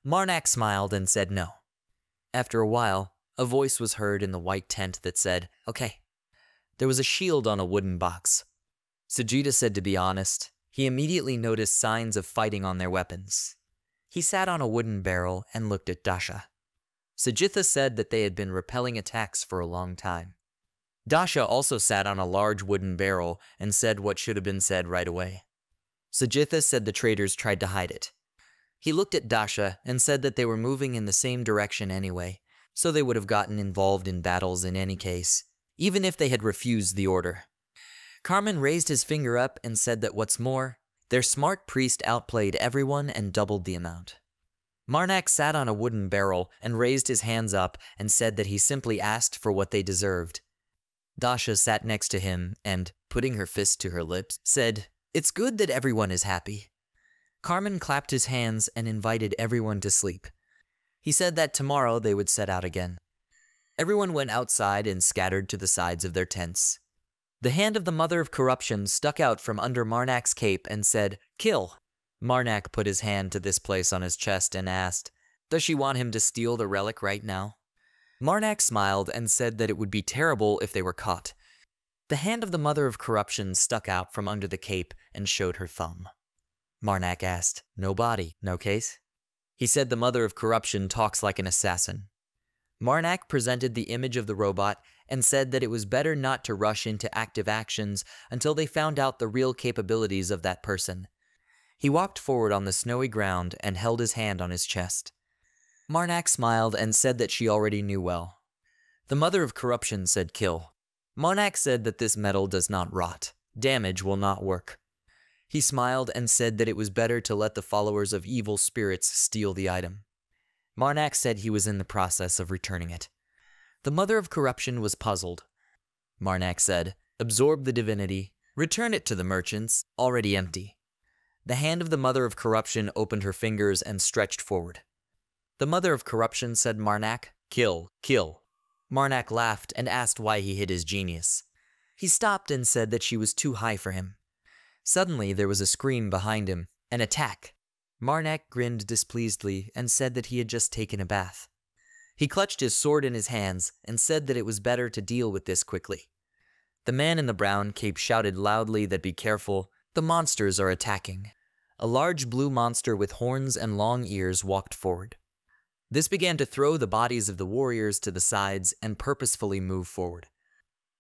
Marnak smiled and said no. After a while, a voice was heard in the white tent that said, "Okay." There was a shield on a wooden box. Sujita said to be honest. He immediately noticed signs of fighting on their weapons. He sat on a wooden barrel and looked at Dasha. Sujitha said that they had been repelling attacks for a long time. Dasha also sat on a large wooden barrel and said what should have been said right away. Sujitha said the traders tried to hide it. He looked at Dasha and said that they were moving in the same direction anyway, so they would have gotten involved in battles in any case, even if they had refused the order. Carmen raised his finger up and said that what's more, their smart priest outplayed everyone and doubled the amount. Marnak sat on a wooden barrel and raised his hands up and said that he simply asked for what they deserved. Dasha sat next to him and, putting her fist to her lips, said, "It's good that everyone is happy." Carmen clapped his hands and invited everyone to sleep. He said that tomorrow they would set out again. Everyone went outside and scattered to the sides of their tents. The hand of the Mother of Corruption stuck out from under Marnak's cape and said, "Kill." Marnak put his hand to this place on his chest and asked, "Does she want him to steal the relic right now?" Marnak smiled and said that it would be terrible if they were caught. The hand of the Mother of Corruption stuck out from under the cape and showed her thumb. Marnak asked, "No body, no case?" He said the Mother of Corruption talks like an assassin. Marnak presented the image of the robot and said that it was better not to rush into active actions until they found out the real capabilities of that person. He walked forward on the snowy ground and held his hand on his chest. Marnak smiled and said that she already knew well. The Mother of Corruption said kill. Marnak said that this metal does not rot. Damage will not work. He smiled and said that it was better to let the followers of evil spirits steal the item. Marnak said he was in the process of returning it. The Mother of Corruption was puzzled. Marnak said, "Absorb the divinity, return it to the merchants, already empty." The hand of the Mother of Corruption opened her fingers and stretched forward. The Mother of Corruption said Marnak, "Kill, kill." Marnak laughed and asked why he hid his genius. He stopped and said that she was too high for him. Suddenly there was a scream behind him, an attack. Marnak grinned displeasedly and said that he had just taken a bath. He clutched his sword in his hands and said that it was better to deal with this quickly. The man in the brown cape shouted loudly that be careful, the monsters are attacking. A large blue monster with horns and long ears walked forward. This began to throw the bodies of the warriors to the sides and purposefully move forward.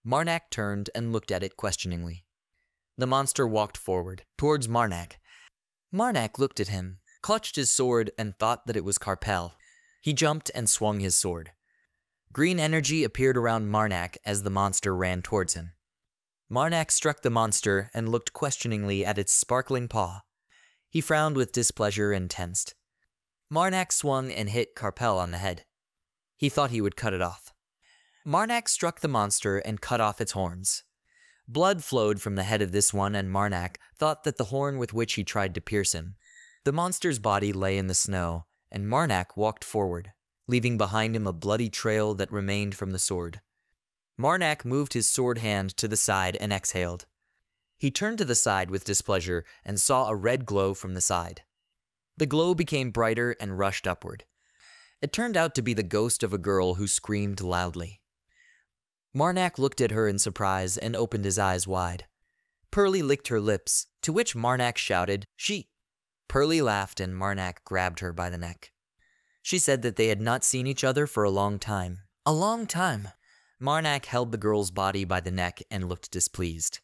Marnak turned and looked at it questioningly. The monster walked forward, towards Marnak. Marnak looked at him, clutched his sword, and thought that it was Carpel. He jumped and swung his sword. Green energy appeared around Marnak as the monster ran towards him. Marnak struck the monster and looked questioningly at its sparkling paw. He frowned with displeasure and tensed. Marnak swung and hit Carpel on the head. He thought he would cut it off. Marnak struck the monster and cut off its horns. Blood flowed from the head of this one, and Marnak thought that the horn with which he tried to pierce him. The monster's body lay in the snow, and Marnak walked forward, leaving behind him a bloody trail that remained from the sword. Marnak moved his sword hand to the side and exhaled. He turned to the side with displeasure and saw a red glow from the side. The glow became brighter and rushed upward. It turned out to be the ghost of a girl who screamed loudly. Marnak looked at her in surprise and opened his eyes wide. Pearlie licked her lips, to which Marnak shouted, "She!" Pearlie laughed and Marnak grabbed her by the neck. She said that they had not seen each other for a long time. A long time! Marnak held the girl's body by the neck and looked displeased.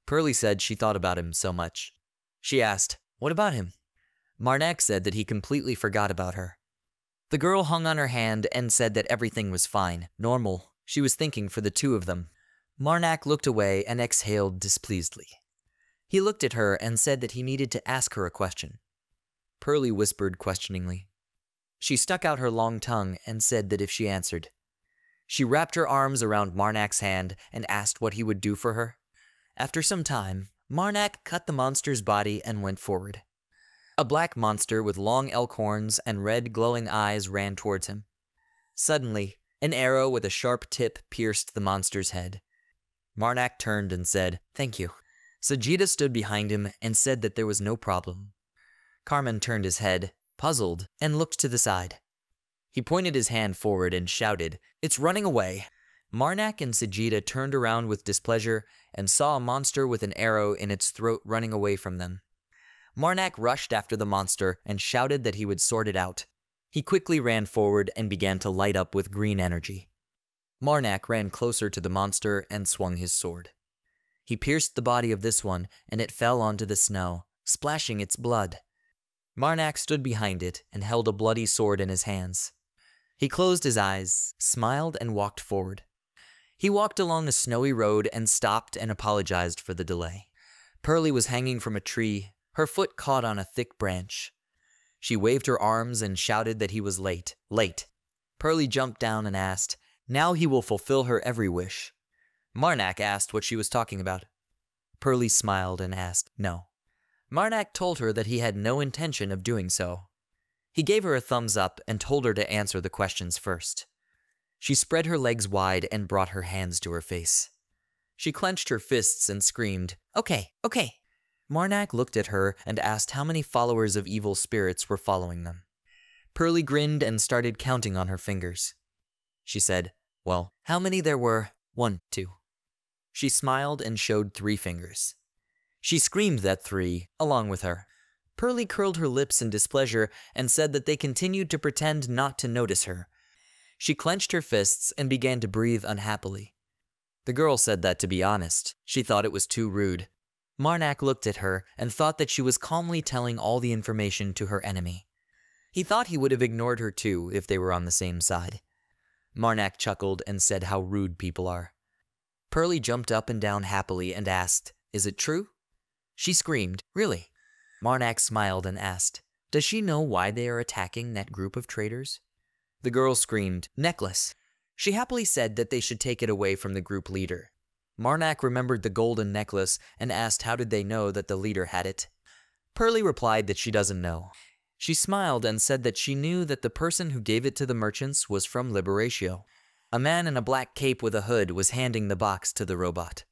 Pearlie said she thought about him so much. She asked, "What about him?" Marnak said that he completely forgot about her. The girl hung on her hand and said that everything was fine, normal. She was thinking for the two of them. Marnak looked away and exhaled displeasedly. He looked at her and said that he needed to ask her a question. Pearlie whispered questioningly. She stuck out her long tongue and said that if she answered. She wrapped her arms around Marnak's hand and asked what he would do for her. After some time, Marnak cut the monster's body and went forward. A black monster with long elk horns and red glowing eyes ran towards him. Suddenly, an arrow with a sharp tip pierced the monster's head. Marnak turned and said, "Thank you." Sajida stood behind him and said that there was no problem. Carmen turned his head, puzzled, and looked to the side. He pointed his hand forward and shouted, "It's running away!" Marnak and Sajida turned around with displeasure and saw a monster with an arrow in its throat running away from them. Marnak rushed after the monster and shouted that he would sort it out. He quickly ran forward and began to light up with green energy. Marnak ran closer to the monster and swung his sword. He pierced the body of this one, and it fell onto the snow, splashing its blood. Marnak stood behind it and held a bloody sword in his hands. He closed his eyes, smiled, and walked forward. He walked along a snowy road and stopped and apologized for the delay. Pearly was hanging from a tree, her foot caught on a thick branch. She waved her arms and shouted that he was late. Pearly jumped down and asked, "Now he will fulfill her every wish." Marnak asked what she was talking about. Pearly smiled and asked, "No." Marnak told her that he had no intention of doing so. He gave her a thumbs up and told her to answer the questions first. She spread her legs wide and brought her hands to her face. She clenched her fists and screamed, Okay. Marnak looked at her and asked how many followers of evil spirits were following them. Pearly grinned and started counting on her fingers. She said, "Well, how many there were? 1, 2. She smiled and showed 3 fingers. She screamed that 3, along with her. Pearly curled her lips in displeasure and said that they continued to pretend not to notice her. She clenched her fists and began to breathe unhappily. The girl said that, to be honest, she thought it was too rude. Marnak looked at her and thought that she was calmly telling all the information to her enemy. He thought he would have ignored her too if they were on the same side. Marnak chuckled and said how rude people are. Pearly jumped up and down happily and asked, "Is it true?" She screamed, "Really?" Marnak smiled and asked, "Does she know why they are attacking that group of traitors?" The girl screamed, "Necklace." She happily said that they should take it away from the group leader. Marnak remembered the golden necklace and asked how did they know that the leader had it. Pearly replied that she doesn't know. She smiled and said that she knew that the person who gave it to the merchants was from Liberatio. A man in a black cape with a hood was handing the box to the robot.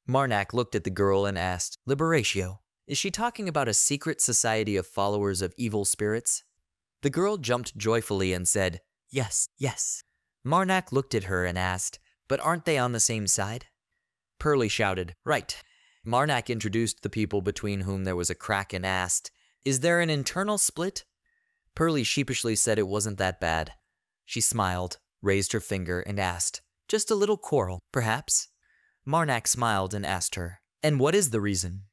Marnak looked at the girl and asked, "Liberatio, is she talking about a secret society of followers of evil spirits?" The girl jumped joyfully and said, Yes. Marnak looked at her and asked, "But aren't they on the same side?" Pearly shouted, "Right." Marnak introduced the people between whom there was a crack and asked, "Is there an internal split?" Pearly sheepishly said it wasn't that bad. She smiled, raised her finger, and asked, "Just a little quarrel, perhaps?" Marnak smiled and asked her, "And what is the reason?"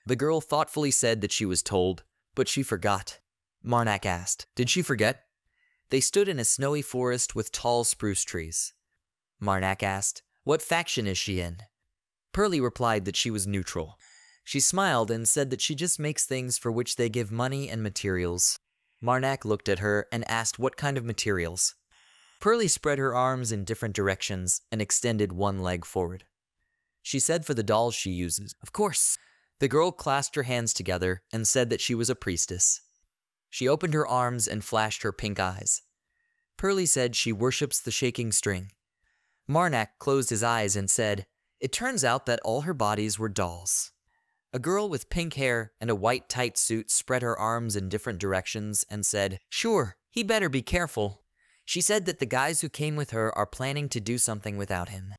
The girl thoughtfully said that she was told, but she forgot. Marnak asked, "Did she forget?" They stood in a snowy forest with tall spruce trees. Marnak asked, "What faction is she in?" Pearly replied that she was neutral. She smiled and said that she just makes things for which they give money and materials. Marnak looked at her and asked what kind of materials. Pearly spread her arms in different directions and extended one leg forward. She said for the dolls she uses, "Of course." The girl clasped her hands together and said that she was a priestess. She opened her arms and flashed her pink eyes. Pearly said she worships the shaking string. Marnak closed his eyes and said, "It turns out that all her bodies were dolls." A girl with pink hair and a white tight suit spread her arms in different directions and said, "Sure, he better be careful." She said that the guys who came with her are planning to do something without him.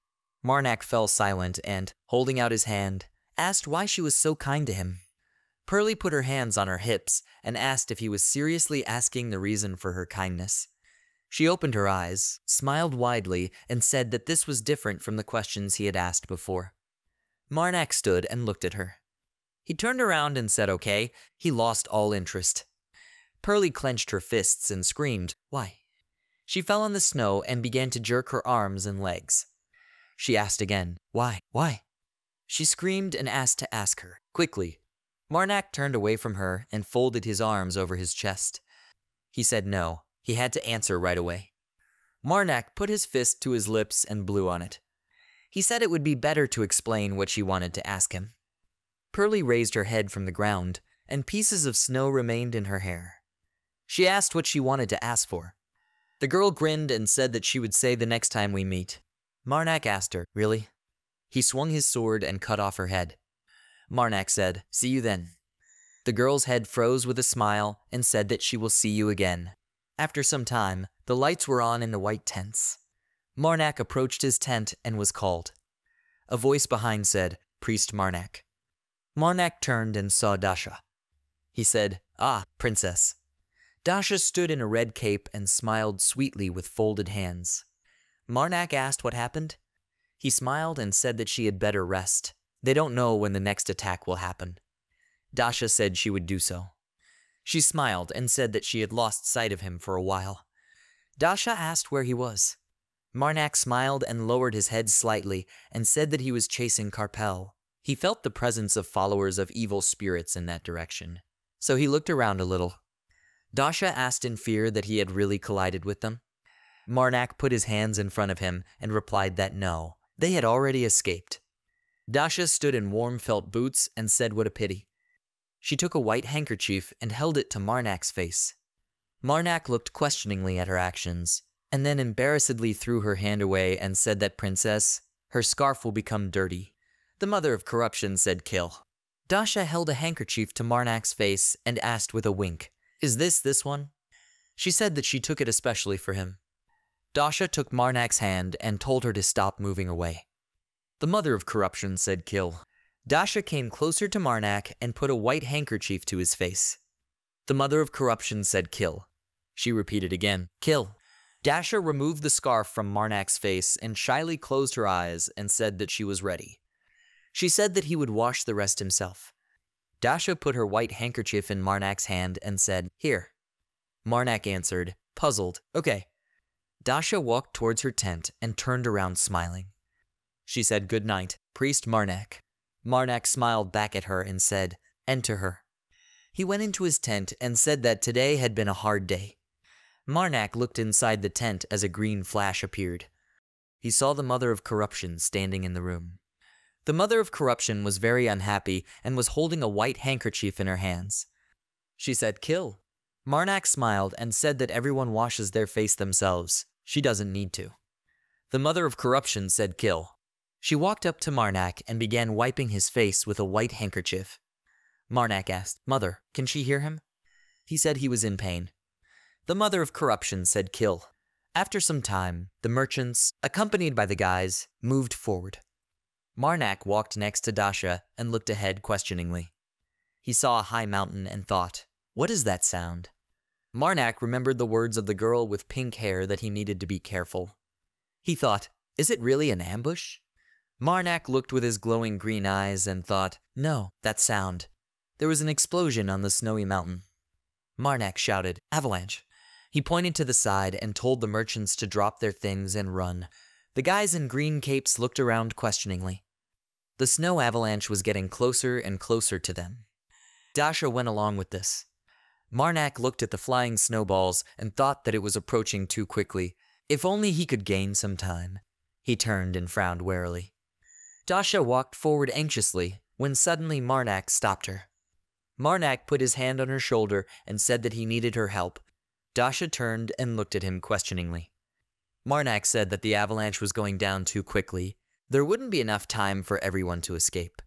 Marnak fell silent and, holding out his hand, asked why she was so kind to him. Pearly put her hands on her hips and asked if he was seriously asking the reason for her kindness. She opened her eyes, smiled widely, and said that this was different from the questions he had asked before. Marnak stood and looked at her. He turned around and said okay. He lost all interest. Pearly clenched her fists and screamed, "Why?" She fell on the snow and began to jerk her arms and legs. She asked again, "Why? Why?" She screamed and asked to ask her, quickly. Marnak turned away from her and folded his arms over his chest. He said no. He had to answer right away. Marnak put his fist to his lips and blew on it. He said it would be better to explain what she wanted to ask him. Pearly raised her head from the ground, and pieces of snow remained in her hair. She asked what she wanted to ask for. The girl grinned and said that she would say the next time we meet. Marnak asked her, "Really?" He swung his sword and cut off her head. Marnak said, "See you then." The girl's head froze with a smile and said that she will see you again. After some time, the lights were on in the white tents. Marnak approached his tent and was called. A voice behind said, "Priest Marnak." Marnak turned and saw Dasha. He said, "Ah, princess." Dasha stood in a red cape and smiled sweetly with folded hands. Marnak asked what happened. He smiled and said that she had better rest. They don't know when the next attack will happen. Dasha said she would do so. She smiled and said that she had lost sight of him for a while. Dasha asked where he was. Marnak smiled and lowered his head slightly and said that he was chasing Carpel. He felt the presence of followers of evil spirits in that direction, so he looked around a little. Dasha asked in fear that he had really collided with them. Marnak put his hands in front of him and replied that no, they had already escaped. Dasha stood in warm felt boots and said what a pity. She took a white handkerchief and held it to Marnak's face. Marnak looked questioningly at her actions, and then embarrassedly threw her hand away and said that princess, her scarf will become dirty. The mother of corruption said kill. Dasha held a handkerchief to Marnak's face and asked with a wink, "Is this one?" She said that she took it especially for him. Dasha took Marnak's hand and told her to stop moving away. The mother of corruption said kill. Dasha came closer to Marnak and put a white handkerchief to his face. The mother of corruption said kill. She repeated again, kill. Dasha removed the scarf from Marnak's face and shyly closed her eyes and said that she was ready. She said that he would wash the rest himself. Dasha put her white handkerchief in Marnak's hand and said, "Here." Marnak answered, puzzled, "Okay." Dasha walked towards her tent and turned around smiling. She said, "Good night, Priest Marnak." Marnak smiled back at her and said, "And to her." He went into his tent and said that today had been a hard day. Marnak looked inside the tent as a green flash appeared. He saw the mother of corruption standing in the room. The mother of corruption was very unhappy and was holding a white handkerchief in her hands. She said, "Kill." Marnak smiled and said that everyone washes their face themselves. She doesn't need to. The mother of corruption said, "Kill." She walked up to Marnak and began wiping his face with a white handkerchief. Marnak asked, "Mother, can she hear him?" He said he was in pain. The mother of corruption said, "Kill." After some time, the merchants, accompanied by the guys, moved forward. Marnak walked next to Dasha and looked ahead questioningly. He saw a high mountain and thought, "What is that sound?" Marnak remembered the words of the girl with pink hair that he needed to be careful. He thought, "Is it really an ambush?" Marnak looked with his glowing green eyes and thought, "No, that sound." There was an explosion on the snowy mountain. Marnak shouted, "Avalanche." He pointed to the side and told the merchants to drop their things and run. The guys in green capes looked around questioningly. The snow avalanche was getting closer and closer to them. Dasha went along with this. Marnak looked at the flying snowballs and thought that it was approaching too quickly. If only he could gain some time. He turned and frowned warily. Dasha walked forward anxiously when suddenly Marnak stopped her. Marnak put his hand on her shoulder and said that he needed her help. Dasha turned and looked at him questioningly. Marnak said that the avalanche was going down too quickly. There wouldn't be enough time for everyone to escape.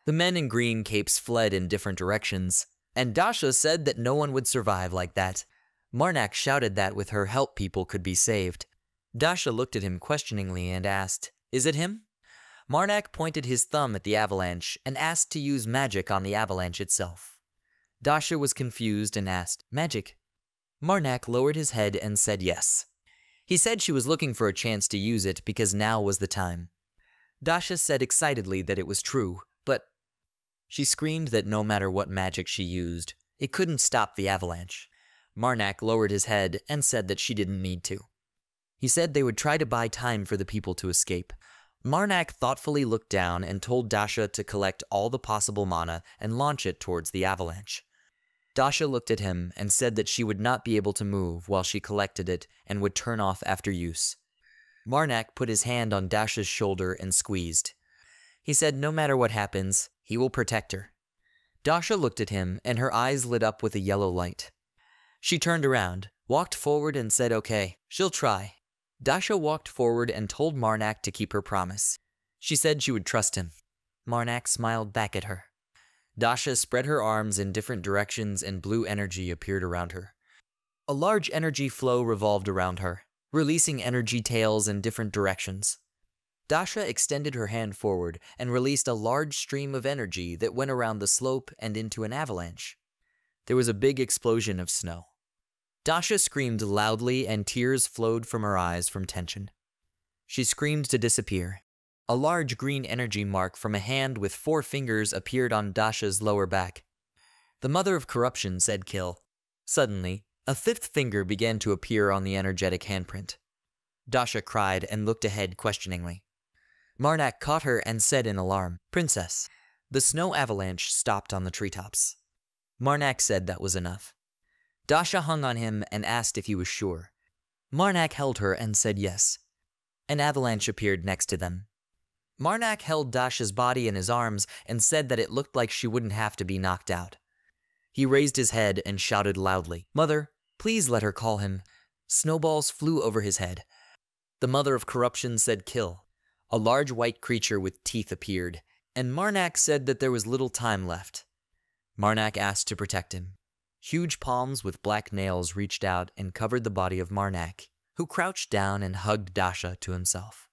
The men in green capes fled in different directions, and Dasha said that no one would survive like that. Marnak shouted that with her help people could be saved. Dasha looked at him questioningly and asked, "Is it him?" Marnak pointed his thumb at the avalanche and asked to use magic on the avalanche itself. Dasha was confused and asked, "Magic?" Marnak lowered his head and said yes. He said she was looking for a chance to use it because now was the time. Dasha said excitedly that it was true, but she screamed that no matter what magic she used, it couldn't stop the avalanche. Marnak lowered his head and said that she didn't need to. He said they would try to buy time for the people to escape. Marnak thoughtfully looked down and told Dasha to collect all the possible mana and launch it towards the avalanche. Dasha looked at him and said that she would not be able to move while she collected it and would turn off after use. Marnak put his hand on Dasha's shoulder and squeezed. He said no matter what happens, he will protect her. Dasha looked at him and her eyes lit up with a yellow light. She turned around, walked forward and said okay, she'll try. Dasha walked forward and told Marnak to keep her promise. She said she would trust him. Marnak smiled back at her. Dasha spread her arms in different directions and blue energy appeared around her. A large energy flow revolved around her, releasing energy tails in different directions. Dasha extended her hand forward and released a large stream of energy that went around the slope and into an avalanche. There was a big explosion of snow. Dasha screamed loudly and tears flowed from her eyes from tension. She screamed to disappear. A large green energy mark from a hand with 4 fingers appeared on Dasha's lower back. The mother of corruption said kill. Suddenly, a 5th finger began to appear on the energetic handprint. Dasha cried and looked ahead questioningly. Marnak caught her and said in alarm, "Princess." The snow avalanche stopped on the treetops. Marnak said that was enough. Dasha hung on him and asked if he was sure. Marnak held her and said yes. An avalanche appeared next to them. Marnak held Dasha's body in his arms and said that it looked like she wouldn't have to be knocked out. He raised his head and shouted loudly, "Mother, please let her call him." Snowballs flew over his head. The mother of corruption said kill. A large white creature with teeth appeared, and Marnak said that there was little time left. Marnak asked to protect him. Huge palms with black nails reached out and covered the body of Marnak, who crouched down and hugged Dasha to himself.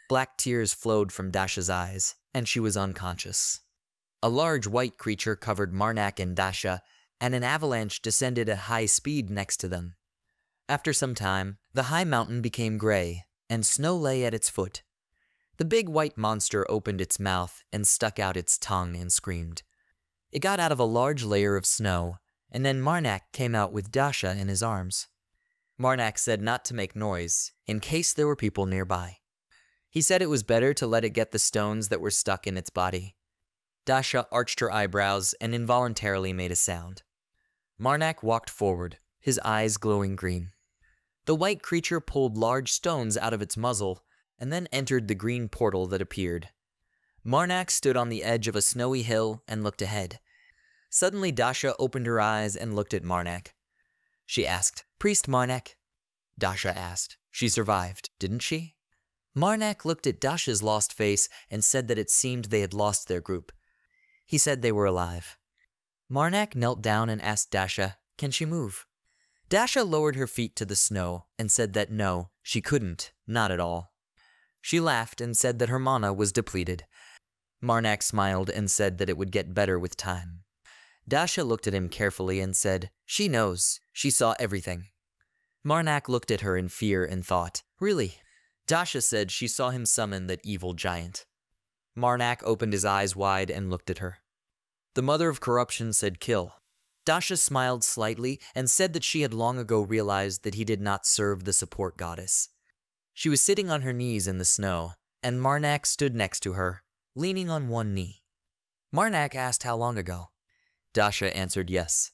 Black tears flowed from Dasha's eyes, and she was unconscious. A large white creature covered Marnak and Dasha, and an avalanche descended at high speed next to them. After some time, the high mountain became gray, and snow lay at its foot. The big white monster opened its mouth and stuck out its tongue and screamed. It got out of a large layer of snow, and then Marnak came out with Dasha in his arms. Marnak said not to make noise, in case there were people nearby. He said it was better to let it get the stones that were stuck in its body. Dasha arched her eyebrows and involuntarily made a sound. Marnak walked forward, his eyes glowing green. The white creature pulled large stones out of its muzzle and then entered the green portal that appeared. Marnak stood on the edge of a snowy hill and looked ahead. Suddenly Dasha opened her eyes and looked at Marnak. She asked, "Priest Marnak?" Dasha asked, "She survived, didn't she?" Marnak looked at Dasha's lost face and said that it seemed they had lost their group. He said they were alive. Marnak knelt down and asked Dasha, "Can she move?" Dasha lowered her feet to the snow and said that no, she couldn't, not at all. She laughed and said that her mana was depleted. Marnak smiled and said that it would get better with time. Dasha looked at him carefully and said, "She knows. She saw everything." Marnak looked at her in fear and thought, "Really?" Dasha said she saw him summon that evil giant. Marnak opened his eyes wide and looked at her. The mother of corruption said kill. Dasha smiled slightly and said that she had long ago realized that he did not serve the support goddess. She was sitting on her knees in the snow, and Marnak stood next to her, leaning on one knee. Marnak asked how long ago. Dasha answered yes.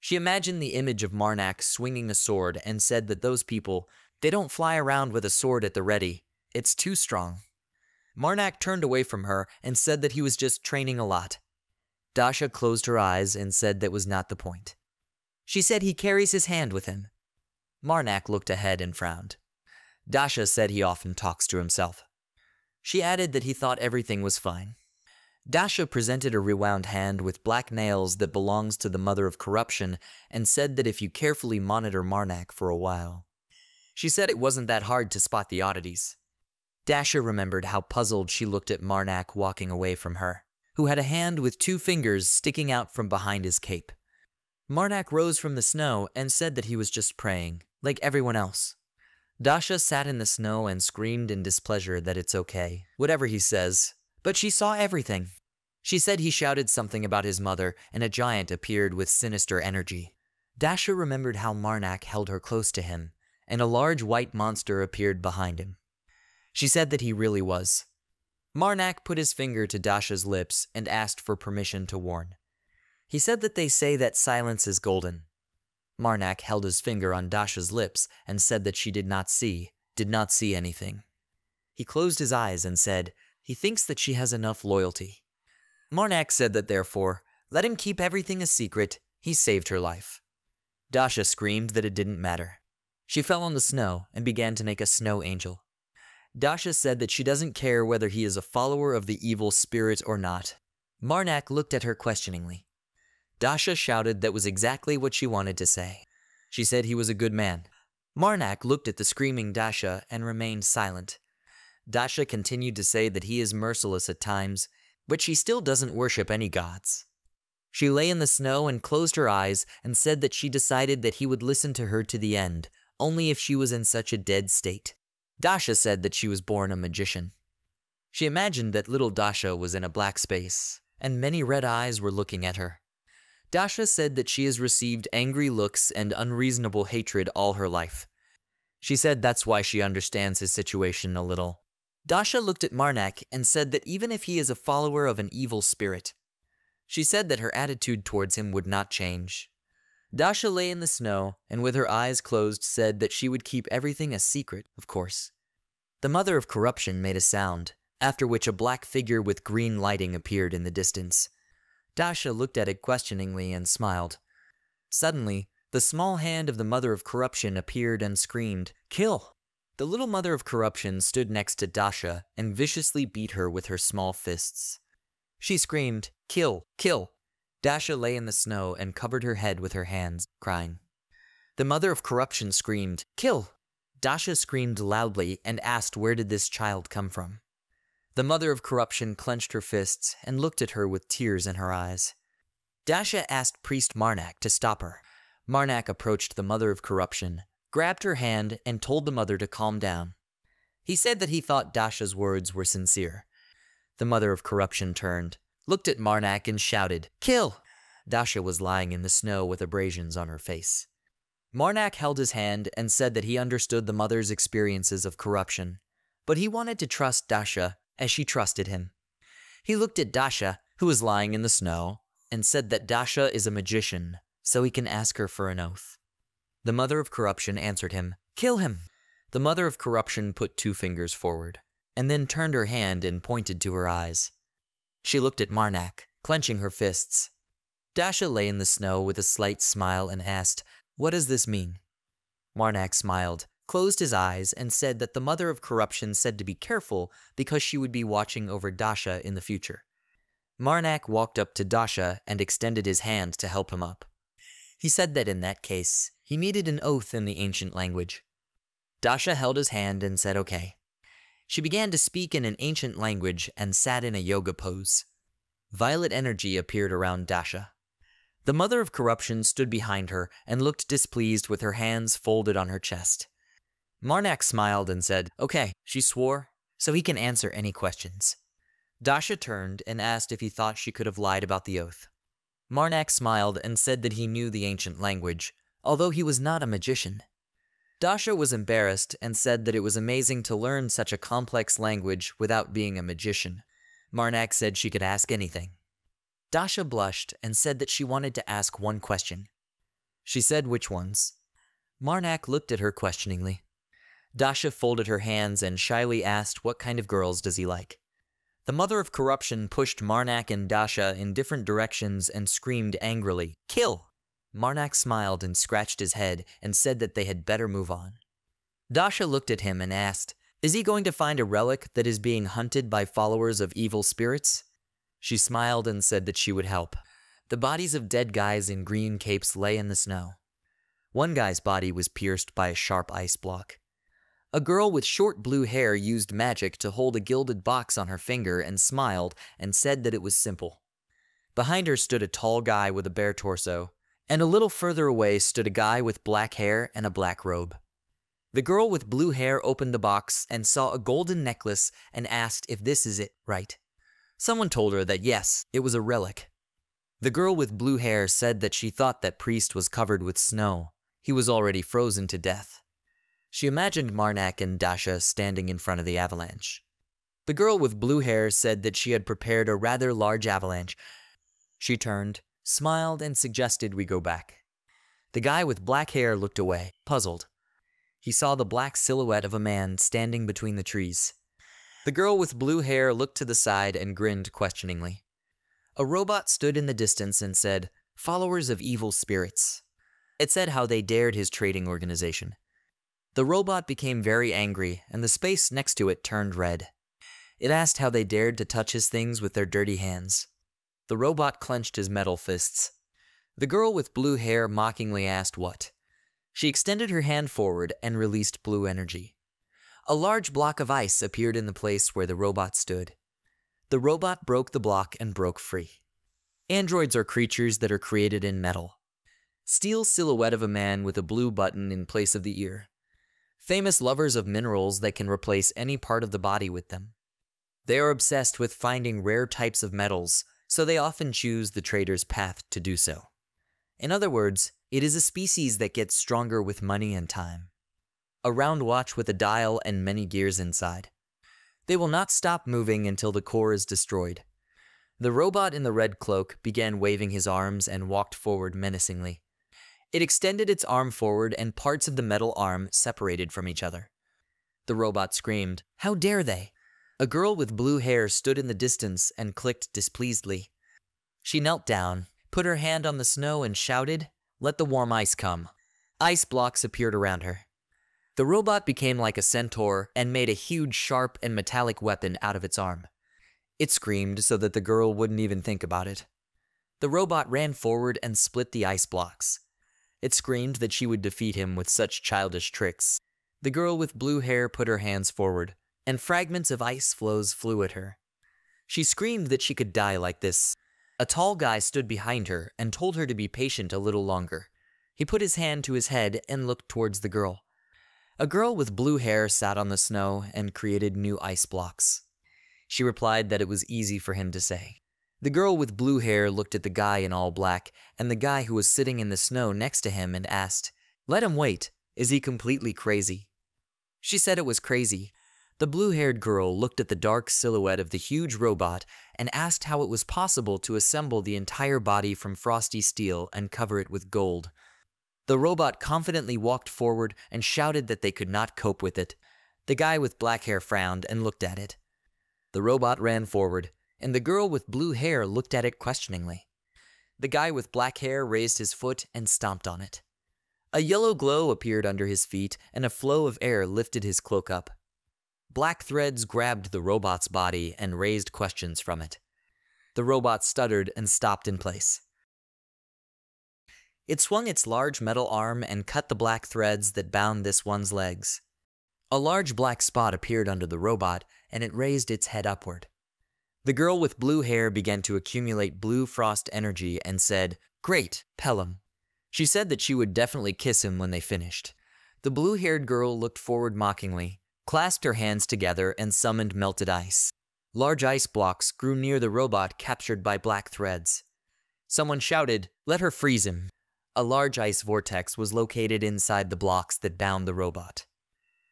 She imagined the image of Marnak swinging a sword and said that those people, they don't fly around with a sword at the ready. It's too strong. Marnak turned away from her and said that he was just training a lot. Dasha closed her eyes and said that was not the point. She said he carries his hand with him. Marnak looked ahead and frowned. Dasha said he often talks to himself. She added that he thought everything was fine. Dasha presented a rewound hand with black nails that belongs to the mother of corruption and said that if you carefully monitor Marnak for a while. She said it wasn't that hard to spot the oddities. Dasha remembered how puzzled she looked at Marnak walking away from her, who had a hand with 2 fingers sticking out from behind his cape. Marnak rose from the snow and said that he was just praying, like everyone else. Dasha sat in the snow and screamed in displeasure that it's okay, whatever he says, but she saw everything. She said he shouted something about his mother and a giant appeared with sinister energy. Dasha remembered how Marnak held her close to him, and a large white monster appeared behind him. She said that he really was. Marnak put his finger to Dasha's lips and asked for permission to warn. He said that they say that silence is golden. Marnak held his finger on Dasha's lips and said that she did not see anything. He closed his eyes and said, he thinks that she has enough loyalty. Marnak said that therefore, let him keep everything a secret, he saved her life. Dasha screamed that it didn't matter. She fell on the snow and began to make a snow angel. Dasha said that she doesn't care whether he is a follower of the evil spirit or not. Marnak looked at her questioningly. Dasha shouted that was exactly what she wanted to say. She said he was a good man. Marnak looked at the screaming Dasha and remained silent. Dasha continued to say that he is merciless at times, but she still doesn't worship any gods. She lay in the snow and closed her eyes and said that she decided that he would listen to her to the end, only if she was in such a dead state. Dasha said that she was born a magician. She imagined that little Dasha was in a black space, and many red eyes were looking at her. Dasha said that she has received angry looks and unreasonable hatred all her life. She said that's why she understands his situation a little. Dasha looked at Marnak and said that even if he is a follower of an evil spirit, she said that her attitude towards him would not change. Dasha lay in the snow and with her eyes closed said that she would keep everything a secret, of course. The mother of corruption made a sound, after which a black figure with green lighting appeared in the distance. Dasha looked at it questioningly and smiled. Suddenly, the small hand of the mother of corruption appeared and screamed, "Kill!" The little mother of corruption stood next to Dasha and viciously beat her with her small fists. She screamed, "Kill! Kill!" Dasha lay in the snow and covered her head with her hands, crying. The mother of corruption screamed, "Kill!" Dasha screamed loudly and asked where did this child come from. The mother of corruption clenched her fists and looked at her with tears in her eyes. Dasha asked Priest Marnak to stop her. Marnak approached the mother of corruption, grabbed her hand, and told the mother to calm down. He said that he thought Dasha's words were sincere. The mother of corruption turned, looked at Marnak and shouted, "Kill!" Dasha was lying in the snow with abrasions on her face. Marnak held his hand and said that he understood the mother's experiences of corruption, but he wanted to trust Dasha as she trusted him. He looked at Dasha, who was lying in the snow, and said that Dasha is a magician, so he can ask her for an oath. The mother of corruption answered him, "Kill him!" The mother of corruption put 2 fingers forward, and then turned her hand and pointed to her eyes. She looked at Marnak, clenching her fists. Dasha lay in the snow with a slight smile and asked, "What does this mean?" Marnak smiled, closed his eyes, and said that the mother of corruption said to be careful because she would be watching over Dasha in the future. Marnak walked up to Dasha and extended his hand to help him up. He said that in that case, he needed an oath in the ancient language. Dasha held his hand and said okay. She began to speak in an ancient language and sat in a yoga pose. Violet energy appeared around Dasha. The mother of corruption stood behind her and looked displeased with her hands folded on her chest. Marnak smiled and said, "Okay," she swore, so he can answer any questions. Dasha turned and asked if he thought she could have lied about the oath. Marnak smiled and said that he knew the ancient language, although he was not a magician. Dasha was embarrassed and said that it was amazing to learn such a complex language without being a magician. Marnak said she could ask anything. Dasha blushed and said that she wanted to ask one question. She said which ones. Marnak looked at her questioningly. Dasha folded her hands and shyly asked what kind of girls does he like. The mother of corruption pushed Marnak and Dasha in different directions and screamed angrily, "Kill!" Marnak smiled and scratched his head and said that they had better move on. Dasha looked at him and asked, "Is he going to find a relic that is being hunted by followers of evil spirits?" She smiled and said that she would help. The bodies of dead guys in green capes lay in the snow. One guy's body was pierced by a sharp ice block. A girl with short blue hair used magic to hold a gilded box on her finger and smiled and said that it was simple. Behind her stood a tall guy with a bare torso, and a little further away stood a guy with black hair and a black robe. The girl with blue hair opened the box and saw a golden necklace and asked if this is it, right? Someone told her that yes, it was a relic. The girl with blue hair said that she thought that priest was covered with snow. He was already frozen to death. She imagined Marnak and Dasha standing in front of the avalanche. The girl with blue hair said that she had prepared a rather large avalanche. She turned, smiled, and suggested we go back. The guy with black hair looked away, puzzled. He saw the black silhouette of a man standing between the trees. The girl with blue hair looked to the side and grinned questioningly. A robot stood in the distance and said, "Followers of evil spirits." It said how they dared his trading organization. The robot became very angry, and the space next to it turned red. It asked how they dared to touch his things with their dirty hands. The robot clenched his metal fists. The girl with blue hair mockingly asked what. She extended her hand forward and released blue energy. A large block of ice appeared in the place where the robot stood. The robot broke the block and broke free. Androids are creatures that are created in metal. Steel silhouette of a man with a blue button in place of the ear. Famous lovers of minerals that can replace any part of the body with them. They are obsessed with finding rare types of metals, so they often choose the trader's path to do so. In other words, it is a species that gets stronger with money and time. A round watch with a dial and many gears inside. They will not stop moving until the core is destroyed. The robot in the red cloak began waving his arms and walked forward menacingly. It extended its arm forward and parts of the metal arm separated from each other. The robot screamed, "How dare they?" A girl with blue hair stood in the distance and clicked displeasedly. She knelt down, put her hand on the snow and shouted, "Let the warm ice come." Ice blocks appeared around her. The robot became like a centaur and made a huge sharp and metallic weapon out of its arm. It screamed so that the girl wouldn't even think about it. The robot ran forward and split the ice blocks. It screamed that she would defeat him with such childish tricks. The girl with blue hair put her hands forward, and fragments of ice floes flew at her. She screamed that she could die like this. A tall guy stood behind her and told her to be patient a little longer. He put his hand to his head and looked towards the girl. A girl with blue hair sat on the snow and created new ice blocks. She replied that it was easy for him to say. The girl with blue hair looked at the guy in all black and the guy who was sitting in the snow next to him and asked, "Let him wait. Is he completely crazy?" She said it was crazy. The blue-haired girl looked at the dark silhouette of the huge robot and asked how it was possible to assemble the entire body from frosty steel and cover it with gold. The robot confidently walked forward and shouted that they could not cope with it. The guy with black hair frowned and looked at it. The robot ran forward, and the girl with blue hair looked at it questioningly. The guy with black hair raised his foot and stomped on it. A yellow glow appeared under his feet, and a flow of air lifted his cloak up. Black threads grabbed the robot's body and raised questions from it. The robot stuttered and stopped in place. It swung its large metal arm and cut the black threads that bound this one's legs. A large black spot appeared under the robot, and it raised its head upward. The girl with blue hair began to accumulate blue frost energy and said, "Great, Pelham." She said that she would definitely kiss him when they finished. The blue-haired girl looked forward mockingly, clasped her hands together, and summoned melted ice. Large ice blocks grew near the robot captured by black threads. Someone shouted, "Let her freeze him." A large ice vortex was located inside the blocks that bound the robot.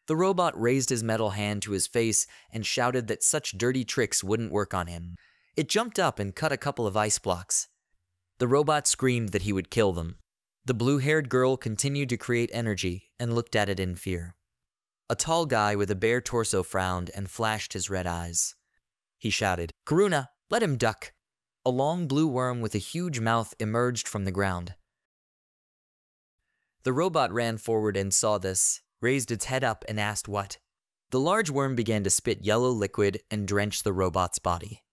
The robot raised his metal hand to his face and shouted that such dirty tricks wouldn't work on him. It jumped up and cut a couple of ice blocks. The robot screamed that he would kill them. The blue-haired girl continued to create energy and looked at it in fear. A tall guy with a bare torso frowned and flashed his red eyes. He shouted, "Karuna, let him duck." A long blue worm with a huge mouth emerged from the ground. The robot ran forward and saw this, raised its head up and asked what. The large worm began to spit yellow liquid and drench the robot's body.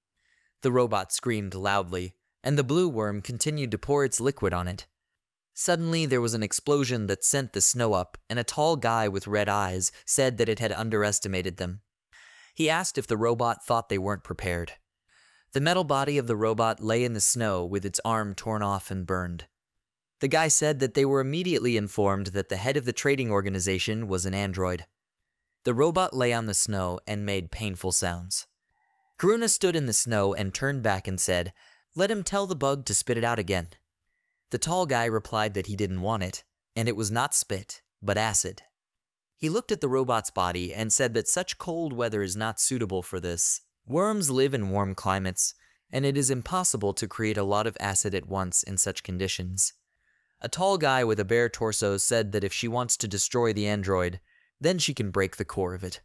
The robot screamed loudly, and the blue worm continued to pour its liquid on it. Suddenly, there was an explosion that sent the snow up, and a tall guy with red eyes said that it had underestimated them. He asked if the robot thought they weren't prepared. The metal body of the robot lay in the snow with its arm torn off and burned. The guy said that they were immediately informed that the head of the trading organization was an android. The robot lay on the snow and made painful sounds. Karuna stood in the snow and turned back and said, "Let him tell the bug to spit it out again." The tall guy replied that he didn't want it, and it was not spit, but acid. He looked at the robot's body and said that such cold weather is not suitable for this. Worms live in warm climates, and it is impossible to create a lot of acid at once in such conditions. A tall guy with a bare torso said that if she wants to destroy the android, then she can break the core of it.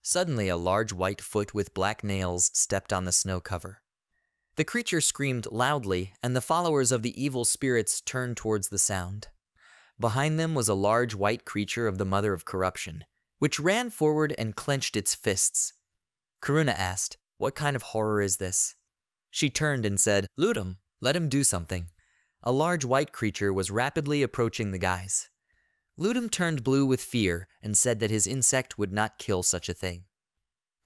Suddenly, a large white foot with black nails stepped on the snow cover. The creature screamed loudly, and the followers of the evil spirits turned towards the sound. Behind them was a large white creature of the Mother of Corruption, which ran forward and clenched its fists. Karuna asked, "What kind of horror is this?" She turned and said, "Loot him, let him do something." A large white creature was rapidly approaching the guys. Ludum turned blue with fear and said that his insect would not kill such a thing.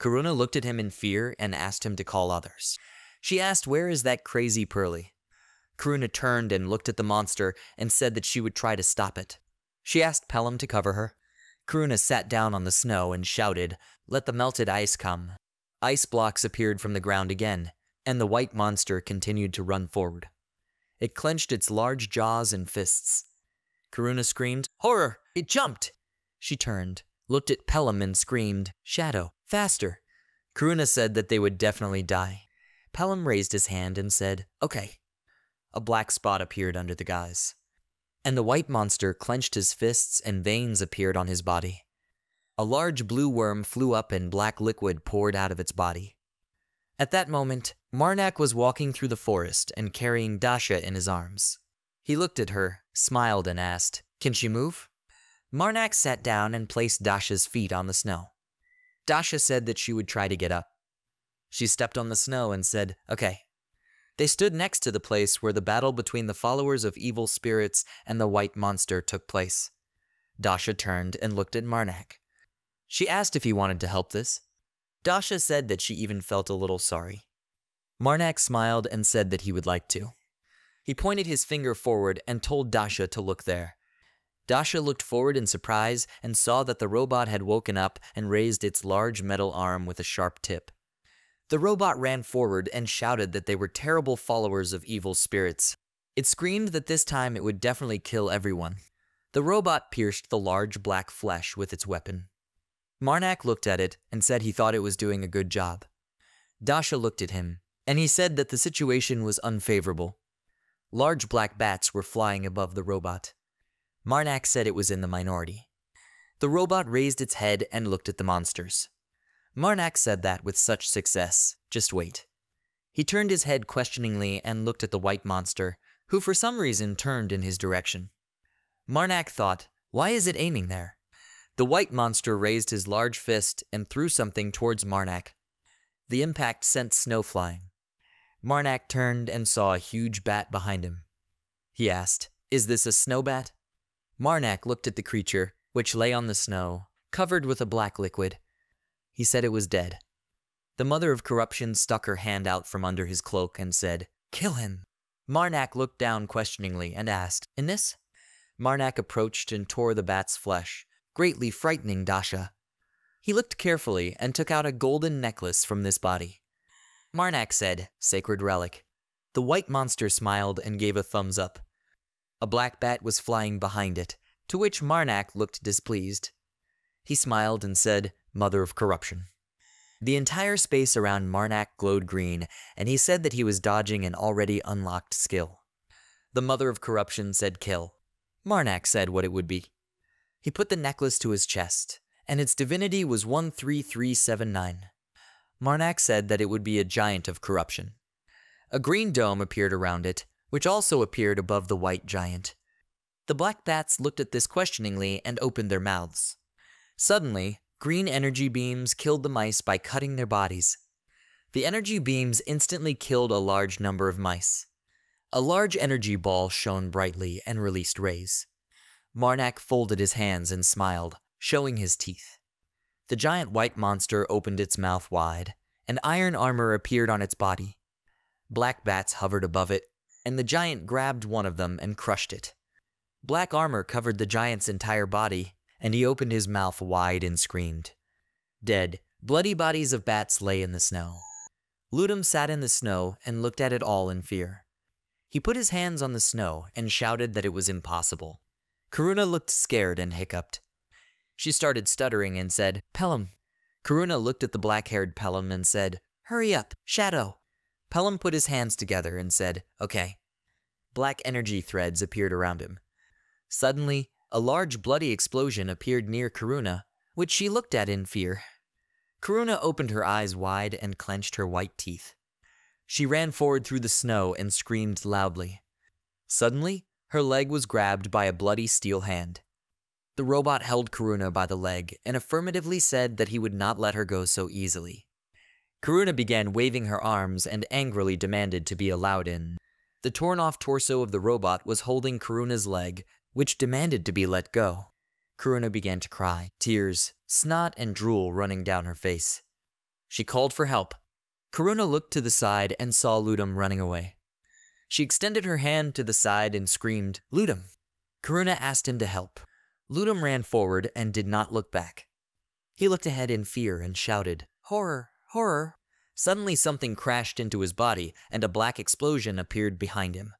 Karuna looked at him in fear and asked him to call others. She asked, "Where is that crazy Pearly?" Karuna turned and looked at the monster and said that she would try to stop it. She asked Pelham to cover her. Karuna sat down on the snow and shouted, "Let the melted ice come." Ice blocks appeared from the ground again, and the white monster continued to run forward. It clenched its large jaws and fists. Karuna screamed, "Horror! It jumped!" She turned, looked at Pelham and screamed, "Shadow, faster!" Karuna said that they would definitely die. Pelham raised his hand and said, "Okay." A black spot appeared under the guys, and the white monster clenched his fists and veins appeared on his body. A large blue worm flew up and black liquid poured out of its body. At that moment, Marnak was walking through the forest and carrying Dasha in his arms. He looked at her, smiled, and asked, "Can she move?" Marnak sat down and placed Dasha's feet on the snow. Dasha said that she would try to get up. She stepped on the snow and said, "Okay." They stood next to the place where the battle between the followers of evil spirits and the white monster took place. Dasha turned and looked at Marnak. She asked if he wanted to help this. Dasha said that she even felt a little sorry. Marnak smiled and said that he would like to. He pointed his finger forward and told Dasha to look there. Dasha looked forward in surprise and saw that the robot had woken up and raised its large metal arm with a sharp tip. The robot ran forward and shouted that they were terrible followers of evil spirits. It screamed that this time it would definitely kill everyone. The robot pierced the large black flesh with its weapon. Marnak looked at it and said he thought it was doing a good job. Dasha looked at him, and he said that the situation was unfavorable. Large black bats were flying above the robot. Marnak said it was in the minority. The robot raised its head and looked at the monsters. Marnak said that with such success, just wait. He turned his head questioningly and looked at the white monster, who for some reason turned in his direction. Marnak thought, "Why is it aiming there?" The white monster raised his large fist and threw something towards Marnak. The impact sent snow flying. Marnak turned and saw a huge bat behind him. He asked, "Is this a snow bat?" Marnak looked at the creature, which lay on the snow, covered with a black liquid. He said it was dead. The Mother of Corruption stuck her hand out from under his cloak and said, "Kill him." Marnak looked down questioningly and asked, "In this?" Marnak approached and tore the bat's flesh, greatly frightening Dasha. He looked carefully and took out a golden necklace from this body. Marnak said, "Sacred relic." The white monster smiled and gave a thumbs up. A black bat was flying behind it, to which Marnak looked displeased. He smiled and said, "Mother of Corruption." The entire space around Marnak glowed green, and he said that he was dodging an already unlocked skill. The Mother of Corruption said kill. Marnak said what it would be. He put the necklace to his chest, and its divinity was 13379. Marnak said that it would be a giant of corruption. A green dome appeared around it, which also appeared above the white giant. The black bats looked at this questioningly and opened their mouths. Suddenly, green energy beams killed the mice by cutting their bodies. The energy beams instantly killed a large number of mice. A large energy ball shone brightly and released rays. Marnak folded his hands and smiled, showing his teeth. The giant white monster opened its mouth wide, and iron armor appeared on its body. Black bats hovered above it, and the giant grabbed one of them and crushed it. Black armor covered the giant's entire body, and he opened his mouth wide and screamed. Dead, bloody bodies of bats lay in the snow. Ludum sat in the snow and looked at it all in fear. He put his hands on the snow and shouted that it was impossible. Karuna looked scared and hiccuped. She started stuttering and said, "Pelham." Karuna looked at the black-haired Pelham and said, "Hurry up, Shadow." Pelham put his hands together and said, "Okay." Black energy threads appeared around him. Suddenly, a large bloody explosion appeared near Karuna, which she looked at in fear. Karuna opened her eyes wide and clenched her white teeth. She ran forward through the snow and screamed loudly. Suddenly, Her leg was grabbed by a bloody steel hand. The robot held Karuna by the leg and affirmatively said that he would not let her go so easily. Karuna began waving her arms and angrily demanded to be allowed in. The torn-off torso of the robot was holding Karuna's leg, which demanded to be let go. Karuna began to cry, tears, snot, and drool running down her face. She called for help. Karuna looked to the side and saw Ludum running away. She extended her hand to the side and screamed, "Ludum!" Karuna asked him to help. Ludum ran forward and did not look back. He looked ahead in fear and shouted, "Horror! Horror!" Suddenly something crashed into his body and a black explosion appeared behind him.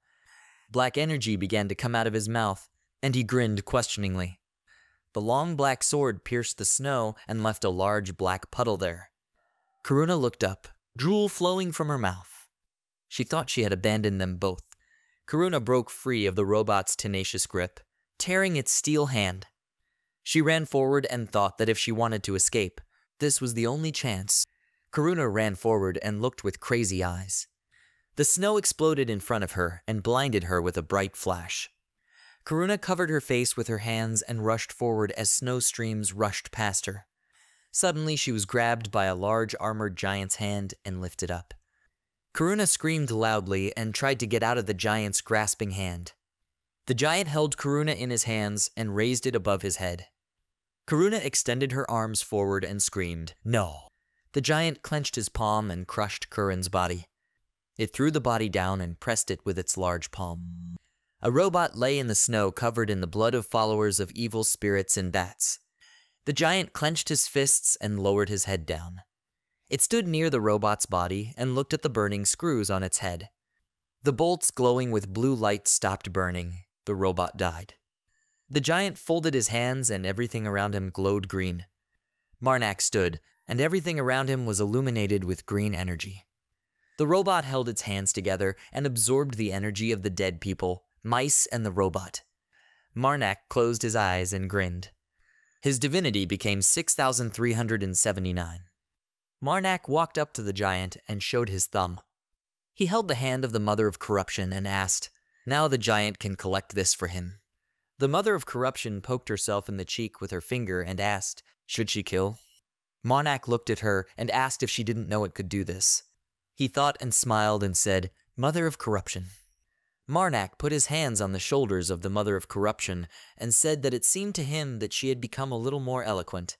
Black energy began to come out of his mouth, and he grinned questioningly. The long black sword pierced the snow and left a large black puddle there. Karuna looked up, drool flowing from her mouth. She thought she had abandoned them both. Karuna broke free of the robot's tenacious grip, tearing its steel hand. She ran forward and thought that if she wanted to escape, this was the only chance. Karuna ran forward and looked with crazy eyes. The snow exploded in front of her and blinded her with a bright flash. Karuna covered her face with her hands and rushed forward as snow streams rushed past her. Suddenly she was grabbed by a large armored giant's hand and lifted up. Karuna screamed loudly and tried to get out of the giant's grasping hand. The giant held Karuna in his hands and raised it above his head. Karuna extended her arms forward and screamed, "No!" The giant clenched his palm and crushed Karuna's body. It threw the body down and pressed it with its large palm. A robot lay in the snow covered in the blood of followers of evil spirits and bats. The giant clenched his fists and lowered his head down. It stood near the robot's body and looked at the burning screws on its head. The bolts glowing with blue light stopped burning. The robot died. The giant folded his hands and everything around him glowed green. Marnak stood, and everything around him was illuminated with green energy. The robot held its hands together and absorbed the energy of the dead people, mice and the robot. Marnak closed his eyes and grinned. His divinity became 6,379. Marnak walked up to the giant and showed his thumb. He held the hand of the Mother of Corruption and asked, "Now the giant can collect this for him." The Mother of Corruption poked herself in the cheek with her finger and asked, "Should she kill?" Marnak looked at her and asked if she didn't know it could do this. He thought and smiled and said, "Mother of Corruption." Marnak put his hands on the shoulders of the Mother of Corruption and said that it seemed to him that she had become a little more eloquent.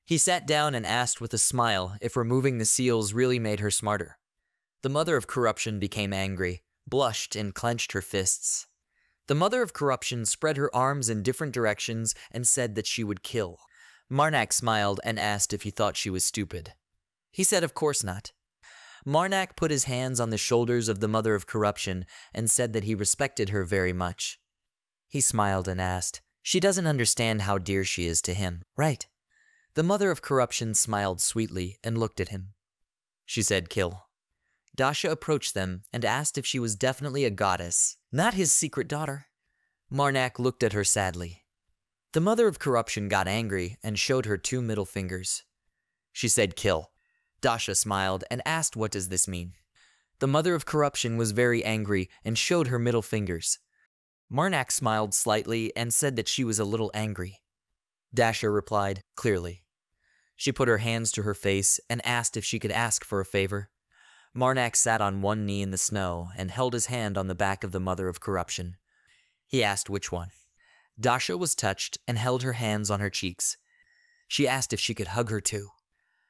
He sat down and asked with a smile if removing the seals really made her smarter. The Mother of Corruption became angry, blushed, and clenched her fists. The Mother of Corruption spread her arms in different directions and said that she would kill. Marnak smiled and asked if he thought she was stupid. He said of course not. Marnak put his hands on the shoulders of the Mother of Corruption and said that he respected her very much. He smiled and asked, "She doesn't understand how dear she is to him, right?" The Mother of Corruption smiled sweetly and looked at him. She said, "Kill." Dasha approached them and asked if she was definitely a goddess, not his secret daughter. Marnak looked at her sadly. The Mother of Corruption got angry and showed her 2 middle fingers. She said, "Kill." Dasha smiled and asked, "What does this mean?" The Mother of Corruption was very angry and showed her middle fingers. Marnak smiled slightly and said that she was a little angry. Dasha replied, "Clearly." She put her hands to her face and asked if she could ask for a favor. Marnak sat on one knee in the snow and held his hand on the back of the Mother of Corruption. He asked which one. Dasha was touched and held her hands on her cheeks. She asked if she could hug her too.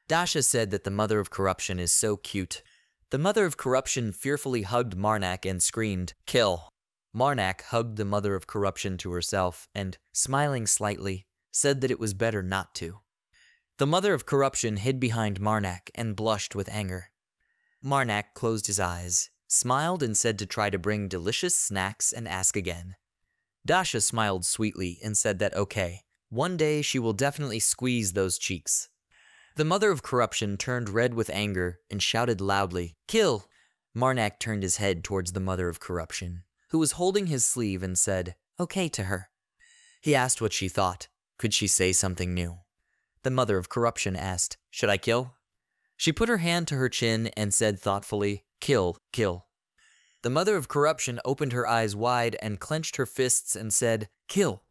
Dasha said that the Mother of Corruption is so cute. The Mother of Corruption fearfully hugged Marnak and screamed, "Kill." Marnak hugged the Mother of Corruption to herself and, smiling slightly, said that it was better not to. The Mother of Corruption hid behind Marnak and blushed with anger. Marnak closed his eyes, smiled and said to try to bring delicious snacks and ask again. Dasha smiled sweetly and said that okay, one day she will definitely squeeze those cheeks. The Mother of Corruption turned red with anger and shouted loudly, "Kill!" Marnak turned his head towards the Mother of Corruption, who was holding his sleeve and said, "Okay" to her. He asked what she thought. Could she say something new? The Mother of Corruption asked, "Should I kill?" She put her hand to her chin and said thoughtfully, "Kill, kill." The mother of corruption opened her eyes wide and clenched her fists and said, "Kill."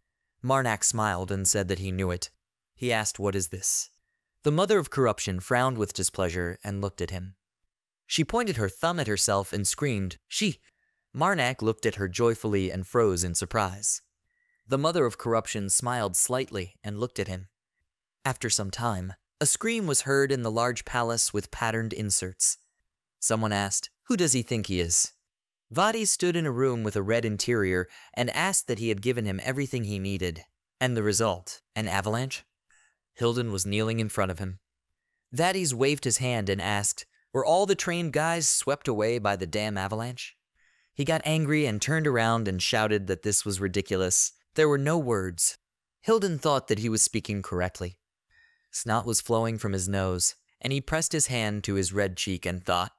Marnak smiled and said that he knew it. He asked, "What is this?" The mother of corruption frowned with displeasure and looked at him. She pointed her thumb at herself and screamed, "She!" Marnak looked at her joyfully and froze in surprise. The mother of corruption smiled slightly and looked at him. After some time, a scream was heard in the large palace with patterned inserts. Someone asked, "Who does he think he is?" Vadi stood in a room with a red interior and asked that he had given him everything he needed. And the result, an avalanche? Hilden was kneeling in front of him. Vades waved his hand and asked, "Were all the trained guys swept away by the damn avalanche?" He got angry and turned around and shouted that this was ridiculous. There were no words. Hilden thought that he was speaking correctly. Snot was flowing from his nose, and he pressed his hand to his red cheek and thought,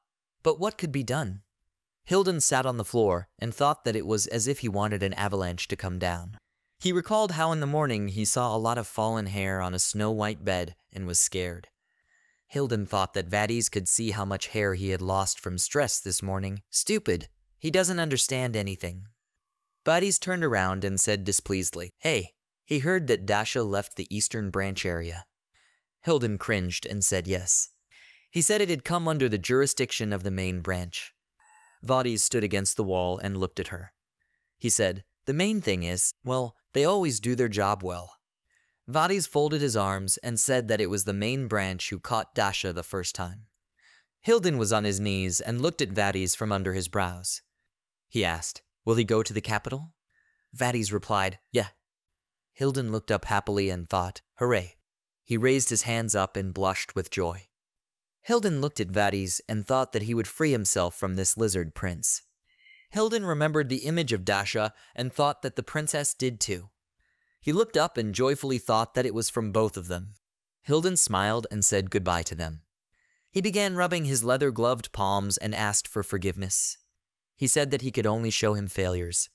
but what could be done? Hilden sat on the floor and thought that it was as if he wanted an avalanche to come down. He recalled how in the morning he saw a lot of fallen hair on a snow-white bed and was scared. Hilden thought that Vades could see how much hair he had lost from stress this morning. Stupid. He doesn't understand anything. Vades turned around and said displeasedly, "Hey, he heard that Dasha left the Eastern Branch area." Hilden cringed and said yes. He said it had come under the jurisdiction of the main branch. Vades stood against the wall and looked at her. He said, "The main thing is, well, they always do their job well." Vades folded his arms and said that it was the main branch who caught Dasha the first time. Hilden was on his knees and looked at Vades from under his brows. He asked, "Will he go to the capital?" Vades replied, "Yeah." Hilden looked up happily and thought, "Hooray." He raised his hands up and blushed with joy. Hilden looked at Vades and thought that he would free himself from this lizard prince. Hilden remembered the image of Dasha and thought that the princess did too. He looked up and joyfully thought that it was from both of them. Hilden smiled and said goodbye to them. He began rubbing his leather-gloved palms and asked for forgiveness. He said that he could only show him failures.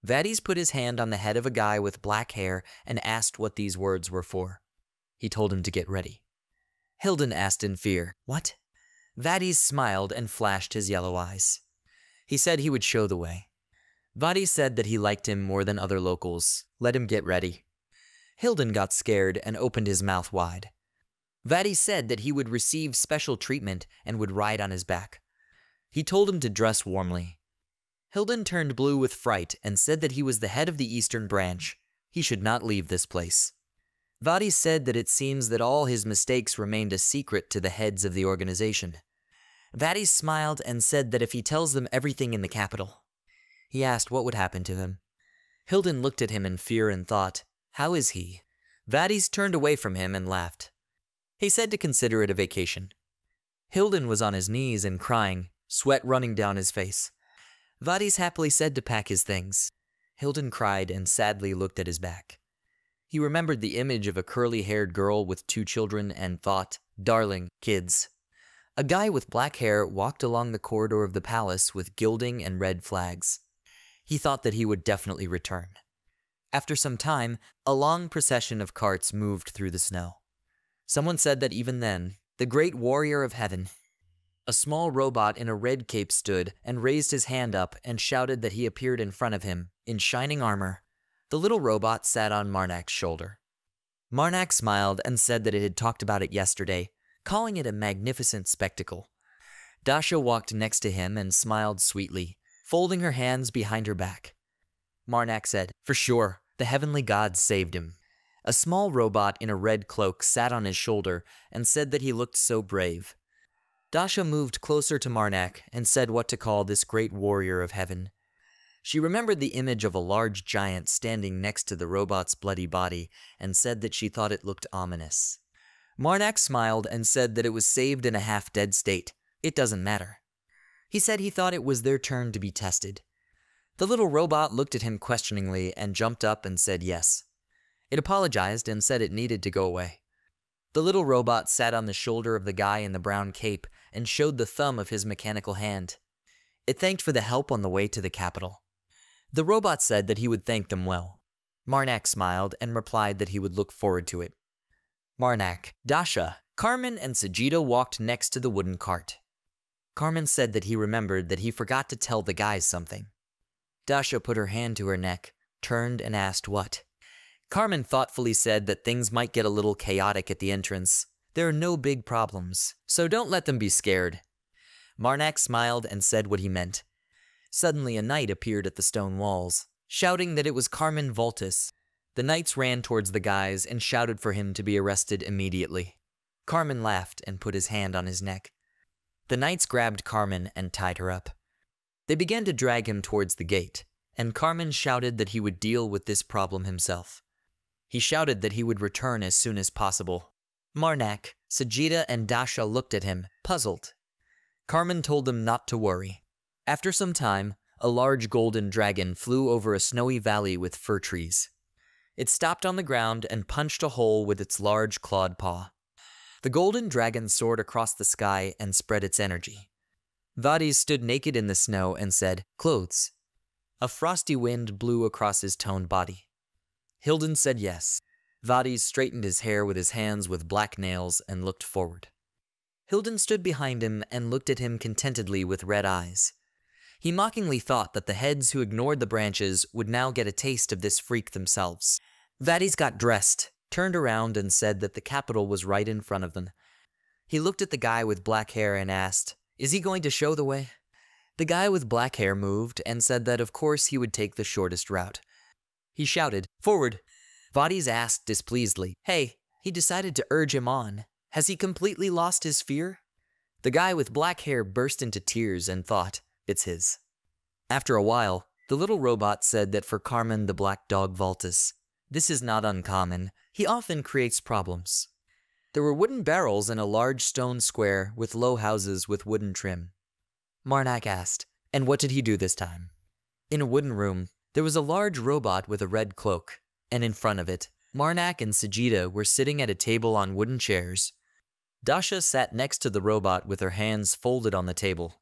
Vades put his hand on the head of a guy with black hair and asked what these words were for. He told him to get ready. Hilden asked in fear, "What?" Vades smiled and flashed his yellow eyes. He said he would show the way. Vades said that he liked him more than other locals. Let him get ready. Hilden got scared and opened his mouth wide. Vades said that he would receive special treatment and would ride on his back. He told him to dress warmly. Hilden turned blue with fright and said that he was the head of the Eastern Branch. He should not leave this place. Vades said that it seems that all his mistakes remained a secret to the heads of the organization. Vades smiled and said that if he tells them everything in the capital. He asked what would happen to him. Hilden looked at him in fear and thought, "How is he?" Vades turned away from him and laughed. He said to consider it a vacation. Hilden was on his knees and crying, sweat running down his face. Vades happily said to pack his things. Hilden cried and sadly looked at his back. He remembered the image of a curly-haired girl with 2 children and thought, "Darling, kids." A guy with black hair walked along the corridor of the palace with gilding and red flags. He thought that he would definitely return. After some time, a long procession of carts moved through the snow. Someone said that even then, the great warrior of heaven. A small robot in a red cape stood and raised his hand up and shouted that he appeared in front of him, in shining armor. The little robot sat on Marnak's shoulder. Marnak smiled and said that it had talked about it yesterday, calling it a magnificent spectacle. Dasha walked next to him and smiled sweetly, folding her hands behind her back. Marnak said, "For sure, the heavenly gods saved him." A small robot in a red cloak sat on his shoulder and said that he looked so brave. Dasha moved closer to Marnak and said what to call this great warrior of heaven. She remembered the image of a large giant standing next to the robot's bloody body and said that she thought it looked ominous. Marnak smiled and said that it was saved in a half-dead state. It doesn't matter. He said he thought it was their turn to be tested. The little robot looked at him questioningly and jumped up and said yes. It apologized and said it needed to go away. The little robot sat on the shoulder of the guy in the brown cape and showed the thumb of his mechanical hand. It thanked for the help on the way to the capital. The robot said that he would thank them well. Marnak smiled and replied that he would look forward to it. Marnak, Dasha, Carmen, and Sajida walked next to the wooden cart. Carmen said that he remembered that he forgot to tell the guys something. Dasha put her hand to her neck, turned and asked what. Carmen thoughtfully said that things might get a little chaotic at the entrance. There are no big problems, so don't let them be scared. Marnak smiled and said what he meant. Suddenly a knight appeared at the stone walls, shouting that it was Carmen Voltis. The knights ran towards the guys and shouted for him to be arrested immediately. Carmen laughed and put his hand on his neck. The knights grabbed Carmen and tied her up. They began to drag him towards the gate, and Carmen shouted that he would deal with this problem himself. He shouted that he would return as soon as possible. Marnak, Sajida, and Dasha looked at him, puzzled. Carmen told them not to worry. After some time, a large golden dragon flew over a snowy valley with fir trees. It stopped on the ground and punched a hole with its large clawed paw. The golden dragon soared across the sky and spread its energy. Vadis stood naked in the snow and said, "Clothes." A frosty wind blew across his toned body. Hilden said yes. Vadis straightened his hair with his hands with black nails and looked forward. Hilden stood behind him and looked at him contentedly with red eyes. He mockingly thought that the heads who ignored the branches would now get a taste of this freak themselves. Vadis got dressed, turned around and said that the capital was right in front of them. He looked at the guy with black hair and asked, "Is he going to show the way?" The guy with black hair moved and said that of course he would take the shortest route. He shouted, "Forward!" Vadis asked displeasedly, "Hey, he decided to urge him on. Has he completely lost his fear?" The guy with black hair burst into tears and thought, "It's his." After a while, the little robot said that for Carmen the black dog Voltis, this is not uncommon. He often creates problems. There were wooden barrels in a large stone square with low houses with wooden trim. Marnak asked, "And what did he do this time?" In a wooden room, there was a large robot with a red cloak, and in front of it, Marnak and Sajida were sitting at a table on wooden chairs. Dasha sat next to the robot with her hands folded on the table.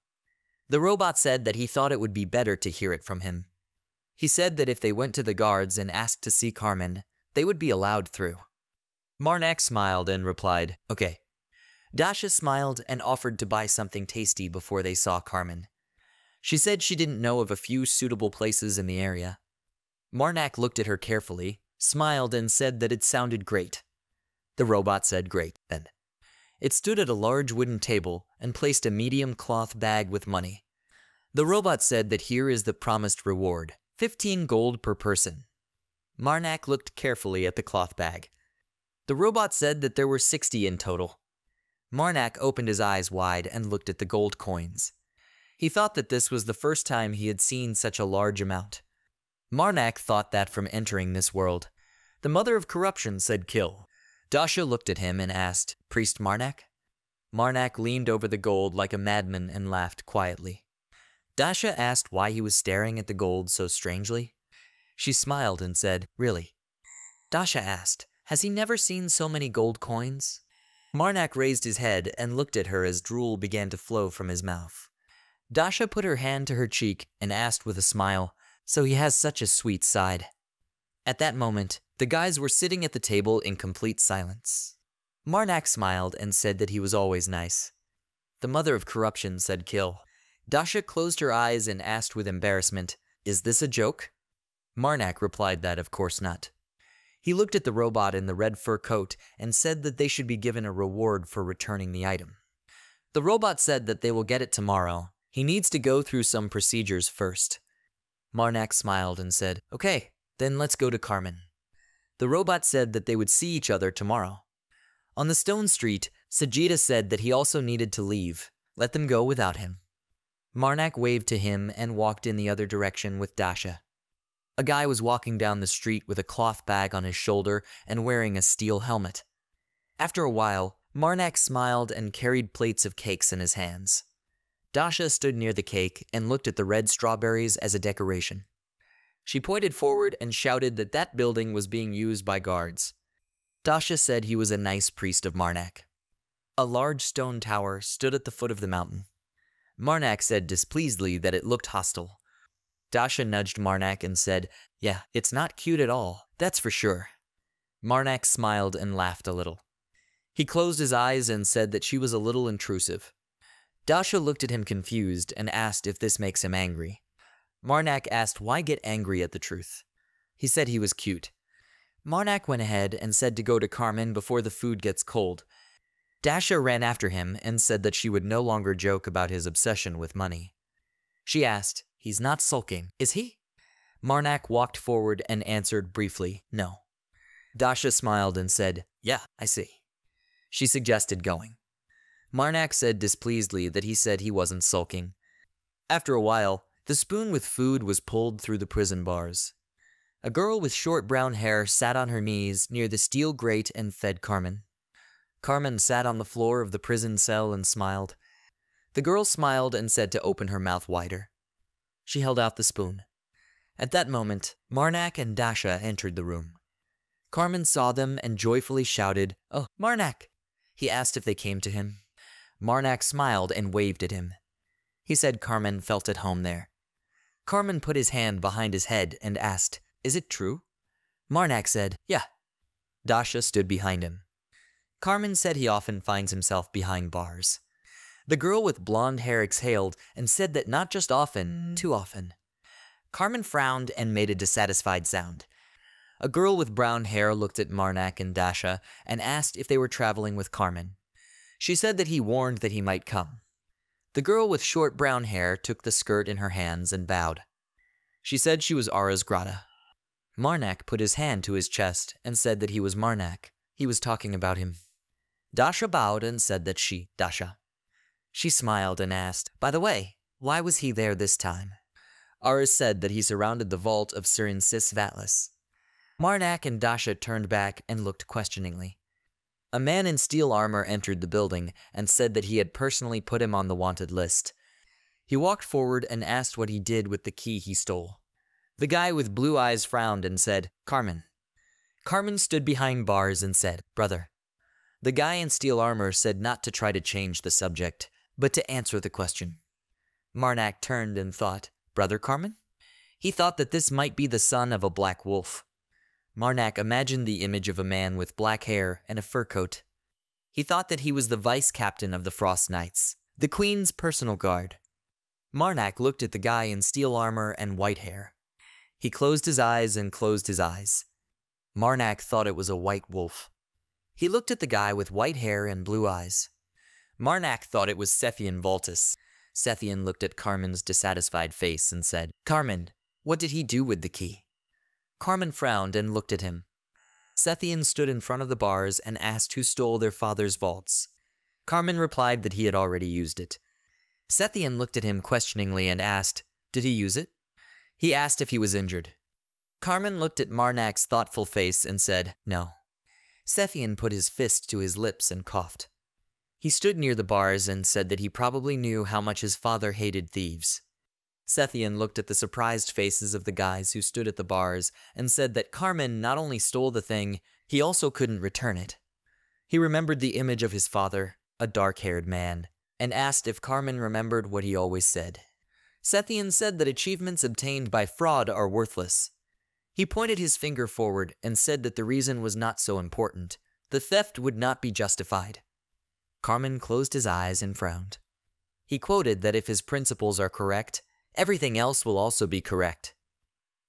The robot said that he thought it would be better to hear it from him. He said that if they went to the guards and asked to see Carmen, they would be allowed through. Marnak smiled and replied, "Okay." Dasha smiled and offered to buy something tasty before they saw Carmen. She said she didn't know of a few suitable places in the area. Marnak looked at her carefully, smiled and said that it sounded great. The robot said great, then. It stood at a large wooden table and placed a medium cloth bag with money. The robot said that here is the promised reward, 15 gold per person. Marnak looked carefully at the cloth bag. The robot said that there were 60 in total. Marnak opened his eyes wide and looked at the gold coins. He thought that this was the first time he had seen such a large amount. Marnak thought that from entering this world, the mother of corruption said kill. Dasha looked at him and asked, "Priest Marnak?" Marnak leaned over the gold like a madman and laughed quietly. Dasha asked why he was staring at the gold so strangely. She smiled and said, "Really?" Dasha asked, "Has he never seen so many gold coins?" Marnak raised his head and looked at her as drool began to flow from his mouth. Dasha put her hand to her cheek and asked with a smile, "So he has such a sweet side." At that moment, the guys were sitting at the table in complete silence. Marnak smiled and said that he was always nice. The mother of corruption said kill. Dasha closed her eyes and asked with embarrassment, "Is this a joke?" Marnak replied that of course not. He looked at the robot in the red fur coat and said that they should be given a reward for returning the item. The robot said that they will get it tomorrow. He needs to go through some procedures first. Marnak smiled and said, "Okay, then let's go to Carmen." The robot said that they would see each other tomorrow. On the stone street, Sajida said that he also needed to leave. Let them go without him. Marnak waved to him and walked in the other direction with Dasha. A guy was walking down the street with a cloth bag on his shoulder and wearing a steel helmet. After a while, Marnak smiled and carried plates of cakes in his hands. Dasha stood near the cake and looked at the red strawberries as a decoration. She pointed forward and shouted that that building was being used by guards. Dasha said he was a nice priest of Marnak. A large stone tower stood at the foot of the mountain. Marnak said displeasedly that it looked hostile. Dasha nudged Marnak and said, "Yeah, it's not cute at all, that's for sure." Marnak smiled and laughed a little. He closed his eyes and said that she was a little intrusive. Dasha looked at him confused and asked if this makes him angry. Marnak asked why get angry at the truth. He said he was cute. Marnak went ahead and said to go to Carmen before the food gets cold. Dasha ran after him and said that she would no longer joke about his obsession with money. She asked, "He's not sulking, is he?" Marnak walked forward and answered briefly, "No." Dasha smiled and said, "Yeah, I see." She suggested going. Marnak said displeasedly that he said he wasn't sulking. After a while, the spoon with food was pulled through the prison bars. A girl with short brown hair sat on her knees near the steel grate and fed Carmen. Carmen sat on the floor of the prison cell and smiled. The girl smiled and said to open her mouth wider. She held out the spoon. At that moment, Marnak and Dasha entered the room. Carmen saw them and joyfully shouted, "Oh, Marnak!" He asked if they came to him. Marnak smiled and waved at him. He said Carmen felt at home there. Carmen put his hand behind his head and asked, "Is it true?" Marnak said, "Yeah." Dasha stood behind him. Carmen said he often finds himself behind bars. The girl with blonde hair exhaled and said that not just often, too often. Carmen frowned and made a dissatisfied sound. A girl with brown hair looked at Marnak and Dasha and asked if they were traveling with Carmen. She said that he warned that he might come. The girl with short brown hair took the skirt in her hands and bowed. She said she was Ara's Grata. Marnak put his hand to his chest and said that he was Marnak. He was talking about him. Dasha bowed and said that Dasha. She smiled and asked, "By the way, why was he there this time?" Ara said that he surrounded the vault of Sirinsis Vatlis. Marnak and Dasha turned back and looked questioningly. A man in steel armor entered the building and said that he had personally put him on the wanted list. He walked forward and asked what he did with the key he stole. The guy with blue eyes frowned and said, "Carmen." Carmen stood behind bars and said, "Brother." The guy in steel armor said not to try to change the subject, but to answer the question. Marnak turned and thought, "Brother Carmen?" He thought that this might be the son of a black wolf. Marnak imagined the image of a man with black hair and a fur coat. He thought that he was the vice captain of the Frost Knights, the queen's personal guard. Marnak looked at the guy in steel armor and white hair. He closed his eyes and closed his eyes. Marnak thought it was a white wolf. He looked at the guy with white hair and blue eyes. Marnak thought it was Sethian Voltus. Sethian looked at Carmen's dissatisfied face and said, "Carmen, what did he do with the key?" Carmen frowned and looked at him. Sethian stood in front of the bars and asked who stole their father's vaults. Carmen replied that he had already used it. Sethian looked at him questioningly and asked, "Did he use it?" He asked if he was injured. Carmen looked at Marnak's thoughtful face and said, "No." Sethian put his fist to his lips and coughed. He stood near the bars and said that he probably knew how much his father hated thieves. Sethian looked at the surprised faces of the guys who stood at the bars and said that Carmen not only stole the thing, he also couldn't return it. He remembered the image of his father, a dark-haired man, and asked if Carmen remembered what he always said. Sethian said that achievements obtained by fraud are worthless. He pointed his finger forward and said that the reason was not so important. The theft would not be justified. Carmen closed his eyes and frowned. He quoted that if his principles are correct, everything else will also be correct.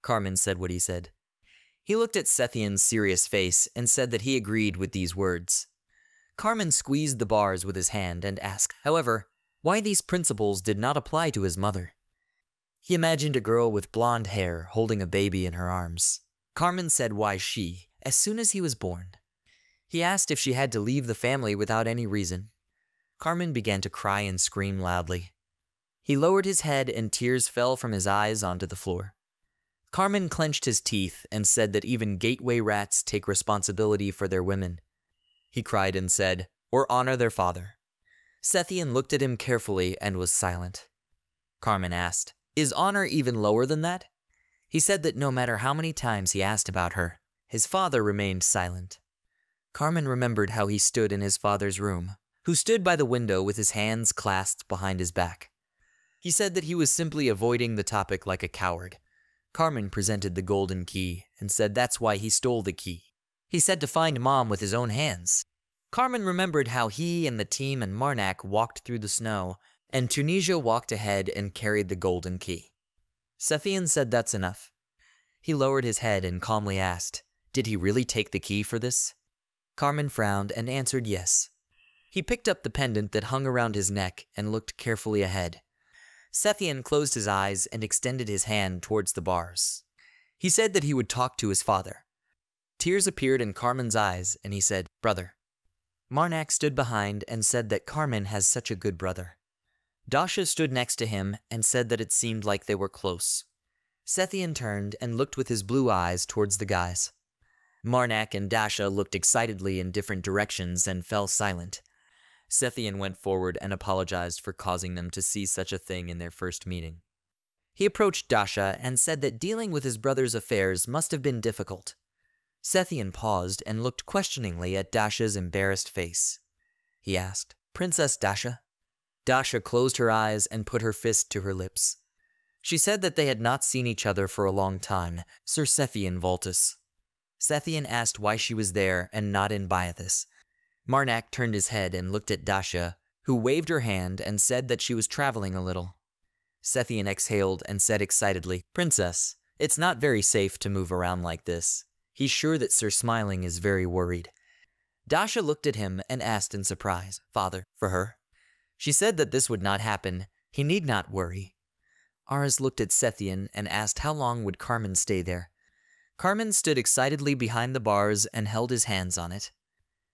Carmen said what he said. He looked at Sethian's serious face and said that he agreed with these words. Carmen squeezed the bars with his hand and asked, however, why these principles did not apply to his mother. He imagined a girl with blonde hair holding a baby in her arms. Carmen said why she, as soon as he was born. He asked if she had to leave the family without any reason. Carmen began to cry and scream loudly. He lowered his head and tears fell from his eyes onto the floor. Carmen clenched his teeth and said that even gateway rats take responsibility for their women. He cried and said, or honor their father. Sethian looked at him carefully and was silent. Carmen asked, is honor even lower than that? He said that no matter how many times he asked about her, his father remained silent. Carmen remembered how he stood in his father's room, who stood by the window with his hands clasped behind his back. He said that he was simply avoiding the topic like a coward. Carmen presented the golden key and said that's why he stole the key. He said to find Mom with his own hands. Carmen remembered how he and the team and Marnak walked through the snow and Tunisia walked ahead and carried the golden key. Sethian said that's enough. He lowered his head and calmly asked, did he really take the key for this? Carmen frowned and answered yes. He picked up the pendant that hung around his neck and looked carefully ahead. Sethian closed his eyes and extended his hand towards the bars. He said that he would talk to his father. Tears appeared in Carmen's eyes, and he said, brother. Marnak stood behind and said that Carmen has such a good brother. Dasha stood next to him and said that it seemed like they were close. Sethian turned and looked with his blue eyes towards the guys. Marnak and Dasha looked excitedly in different directions and fell silent. Sethian went forward and apologized for causing them to see such a thing in their first meeting. He approached Dasha and said that dealing with his brother's affairs must have been difficult. Sethian paused and looked questioningly at Dasha's embarrassed face. He asked, Princess Dasha? Dasha closed her eyes and put her fist to her lips. She said that they had not seen each other for a long time, Sir Sethian Voltus. Sethian asked why she was there and not in Biathus. Marnak turned his head and looked at Dasha, who waved her hand and said that she was traveling a little. Sethian exhaled and said excitedly, Princess, it's not very safe to move around like this. He's sure that Sir Smiling is very worried. Dasha looked at him and asked in surprise, Father, for her? She said that this would not happen. He need not worry. Aras looked at Sethian and asked how long would Carmen stay there. Carmen stood excitedly behind the bars and held his hands on it.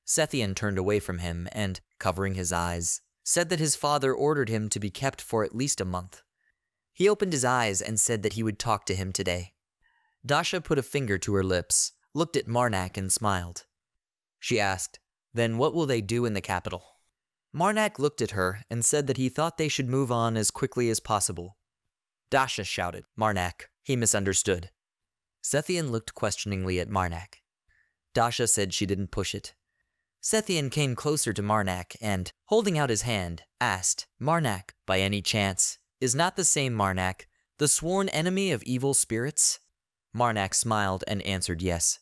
Sethian turned away from him and, covering his eyes, said that his father ordered him to be kept for at least a month. He opened his eyes and said that he would talk to him today. Dasha put a finger to her lips, looked at Marnak and smiled. She asked, then what will they do in the capital? Marnak looked at her and said that he thought they should move on as quickly as possible. Dasha shouted, Marnak. He misunderstood. Sethian looked questioningly at Marnak. Dasha said she didn't push it. Sethian came closer to Marnak and, holding out his hand, asked, Marnak, by any chance, is not the same Marnak the sworn enemy of evil spirits? Marnak smiled and answered yes.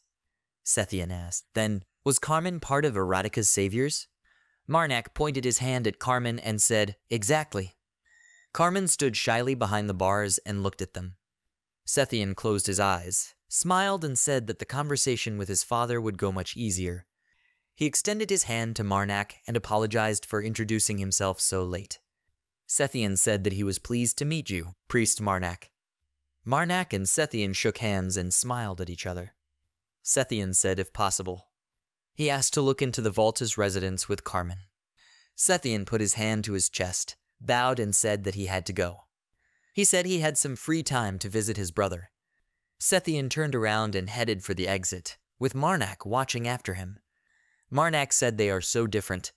Sethian asked, then, was Carmen part of Erotica's saviors? Marnak pointed his hand at Carmen and said, exactly. Carmen stood shyly behind the bars and looked at them. Sethian closed his eyes, smiled and said that the conversation with his father would go much easier. He extended his hand to Marnak and apologized for introducing himself so late. Sethian said that he was pleased to meet you, Priest Marnak. Marnak and Sethian shook hands and smiled at each other. Sethian said if possible. He asked to look into the Volta's residence with Carmen. Sethian put his hand to his chest, bowed and said that he had to go. He said he had some free time to visit his brother. Sethian turned around and headed for the exit, with Marnak watching after him. Marnak said they are so different.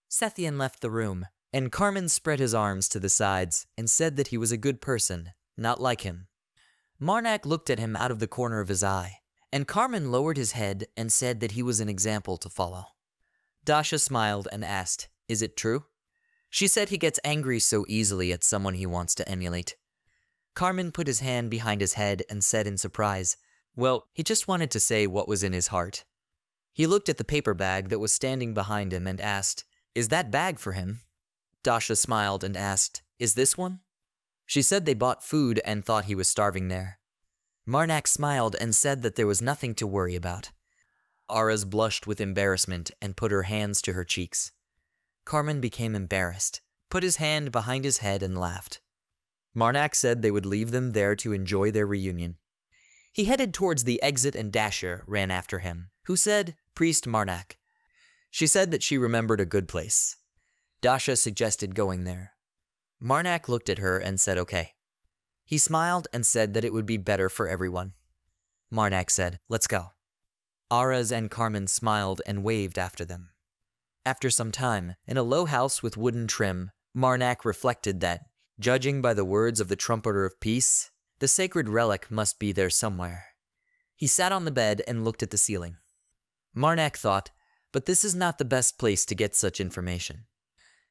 Sethian left the room, and Carmen spread his arms to the sides and said that he was a good person, not like him. Marnak looked at him out of the corner of his eye, and Carmen lowered his head and said that he was an example to follow. Dasha smiled and asked, is it true? She said he gets angry so easily at someone he wants to emulate. Carmen put his hand behind his head and said in surprise, well, he just wanted to say what was in his heart. He looked at the paper bag that was standing behind him and asked, is that bag for him? Dasha smiled and asked, is this one? She said they bought food and thought he was starving there. Marnak smiled and said that there was nothing to worry about. Aras blushed with embarrassment and put her hands to her cheeks. Carmen became embarrassed, put his hand behind his head and laughed. Marnak said they would leave them there to enjoy their reunion. He headed towards the exit and Dasha ran after him, who said, Priest Marnak. She said that she remembered a good place. Dasha suggested going there. Marnak looked at her and said okay. He smiled and said that it would be better for everyone. Marnak said, let's go. Aras and Carmen smiled and waved after them. After some time, in a low house with wooden trim, Marnak reflected that, judging by the words of the Trumpeter of Peace, the sacred relic must be there somewhere. He sat on the bed and looked at the ceiling. Marnak thought, but this is not the best place to get such information.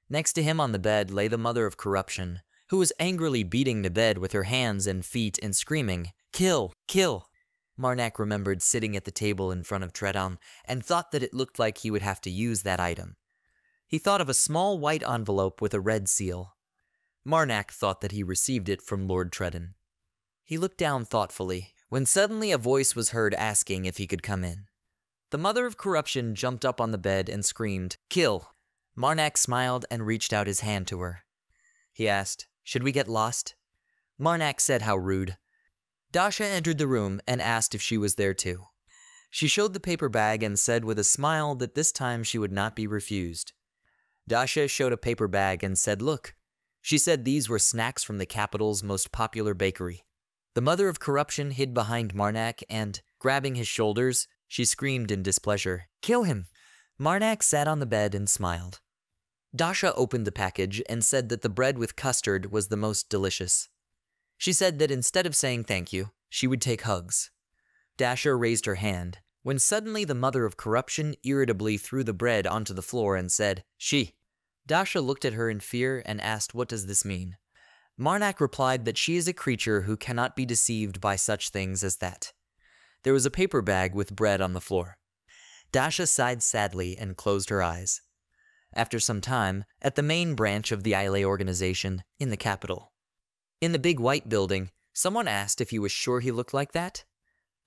Next to him on the bed lay the Mother of Corruption, who was angrily beating the bed with her hands and feet and screaming, kill, kill. Marnak remembered sitting at the table in front of Tredon and thought that it looked like he would have to use that item. He thought of a small white envelope with a red seal. Marnak thought that he received it from Lord Tredden. He looked down thoughtfully, when suddenly a voice was heard asking if he could come in. The mother of corruption jumped up on the bed and screamed, "Kill!" Marnak smiled and reached out his hand to her. He asked, "Should we get lost?" Marnak said how rude. Dasha entered the room and asked if she was there too. She showed the paper bag and said with a smile that this time she would not be refused. Dasha showed a paper bag and said, "Look." She said these were snacks from the capital's most popular bakery. The mother of corruption hid behind Marnak and, grabbing his shoulders, she screamed in displeasure, "Kill him!" Marnak sat on the bed and smiled. Dasha opened the package and said that the bread with custard was the most delicious. She said that instead of saying thank you, she would take hugs. Dasha raised her hand, when suddenly the mother of corruption irritably threw the bread onto the floor and said, "She." Dasha looked at her in fear and asked, "What does this mean?" Marnak replied that she is a creature who cannot be deceived by such things as that. There was a paper bag with bread on the floor. Dasha sighed sadly and closed her eyes. After some time, at the main branch of the AniRay organization, in the capital. In the big white building, someone asked if he was sure he looked like that.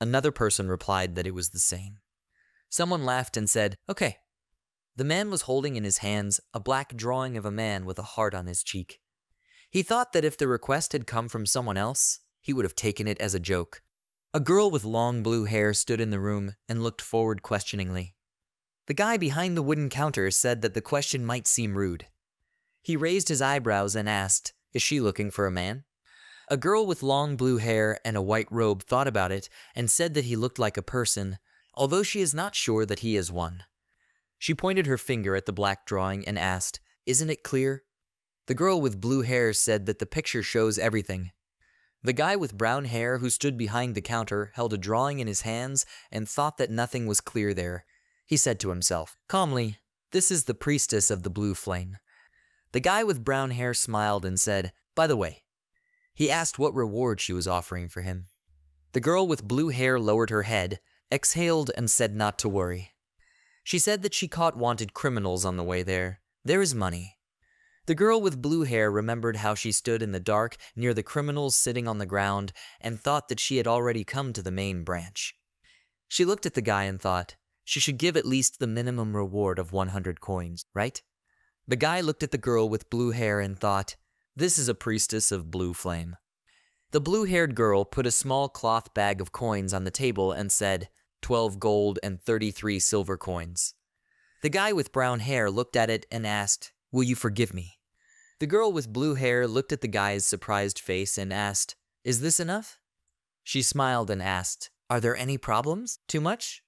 Another person replied that it was the same. Someone laughed and said, "Okay." The man was holding in his hands a black drawing of a man with a heart on his cheek. He thought that if the request had come from someone else, he would have taken it as a joke. A girl with long blue hair stood in the room and looked forward questioningly. The guy behind the wooden counter said that the question might seem rude. He raised his eyebrows and asked, "Is she looking for a man?" A girl with long blue hair and a white robe thought about it and said that he looked like a person, although she is not sure that he is one. She pointed her finger at the black drawing and asked, "Isn't it clear?" The girl with blue hair said that the picture shows everything. The guy with brown hair who stood behind the counter held a drawing in his hands and thought that nothing was clear there. He said to himself, calmly, "This is the priestess of the blue flame." The guy with brown hair smiled and said, "By the way." He asked what reward she was offering for him. The girl with blue hair lowered her head, exhaled, and said not to worry. She said that she caught wanted criminals on the way there. There is money. The girl with blue hair remembered how she stood in the dark near the criminals sitting on the ground and thought that she had already come to the main branch. She looked at the guy and thought, she should give at least the minimum reward of 100 coins, right? The guy looked at the girl with blue hair and thought, this is a priestess of blue flame. The blue-haired girl put a small cloth bag of coins on the table and said, 12 gold and 33 silver coins. The guy with brown hair looked at it and asked, will you forgive me? The girl with blue hair looked at the guy's surprised face and asked, is this enough? She smiled and asked, are there any problems? Too much?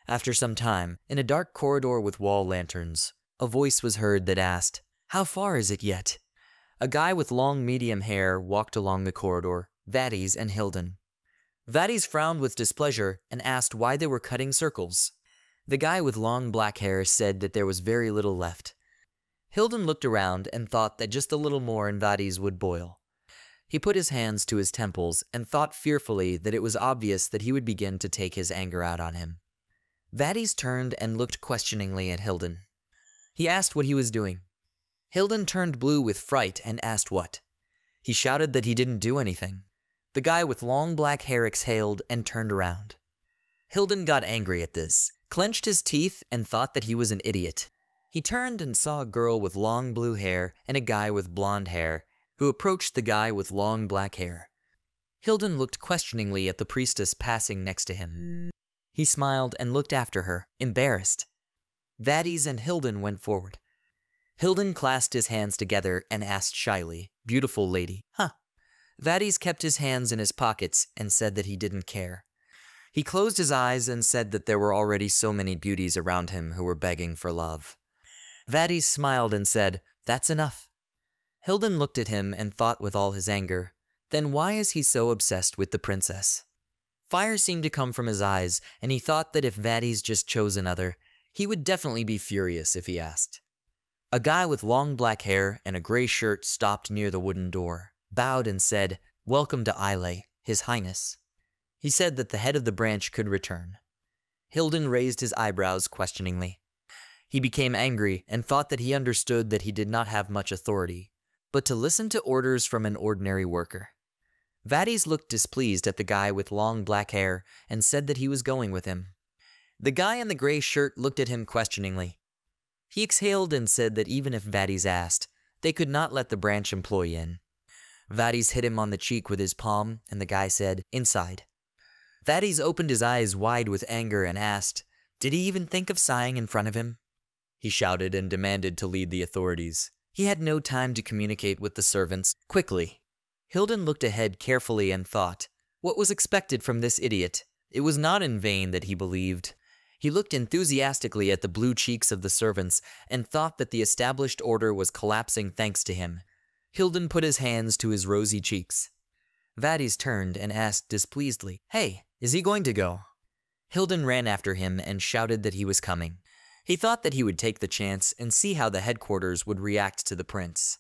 After some time, in a dark corridor with wall lanterns, a voice was heard that asked, how far is it yet? A guy with long medium hair walked along the corridor, Vadis and Hilden. Vadis frowned with displeasure and asked why they were cutting circles. The guy with long black hair said that there was very little left. Hilden looked around and thought that just a little more and Vadis would boil. He put his hands to his temples and thought fearfully that it was obvious that he would begin to take his anger out on him. Vadis turned and looked questioningly at Hilden. He asked what he was doing. Hilden turned blue with fright and asked what. He shouted that he didn't do anything. The guy with long black hair exhaled and turned around. Hilden got angry at this, clenched his teeth, and thought that he was an idiot. He turned and saw a girl with long blue hair and a guy with blonde hair, who approached the guy with long black hair. Hilden looked questioningly at the priestess passing next to him. He smiled and looked after her, embarrassed. Vadis and Hilden went forward. Hilden clasped his hands together and asked shyly, beautiful lady, huh? Vadis kept his hands in his pockets and said that he didn't care. He closed his eyes and said that there were already so many beauties around him who were begging for love. Vadis smiled and said, that's enough. Hilden looked at him and thought with all his anger, then why is he so obsessed with the princess? Fire seemed to come from his eyes, and he thought that if Vadis just chose another, he would definitely be furious if he asked. A guy with long black hair and a gray shirt stopped near the wooden door, bowed and said, welcome to AniRay, His Highness. He said that the head of the branch could return. Hilden raised his eyebrows questioningly. He became angry and thought that he understood that he did not have much authority. but to listen to orders from an ordinary worker. Vadis looked displeased at the guy with long black hair and said that he was going with him. The guy in the gray shirt looked at him questioningly. He exhaled and said that even if Vadis asked, they could not let the branch employee in. Vadis hit him on the cheek with his palm, and the guy said, "Inside." Vadis opened his eyes wide with anger and asked, "Did he even think of sighing in front of him?" He shouted and demanded to lead the authorities. He had no time to communicate with the servants. Quickly. Hilden looked ahead carefully and thought, what was expected from this idiot? It was not in vain that he believed. He looked enthusiastically at the blue cheeks of the servants and thought that the established order was collapsing thanks to him. Hilden put his hands to his rosy cheeks. Vadis turned and asked displeasedly, "Hey, is he going to go?" Hilden ran after him and shouted that he was coming. He thought that he would take the chance and see how the headquarters would react to the prince.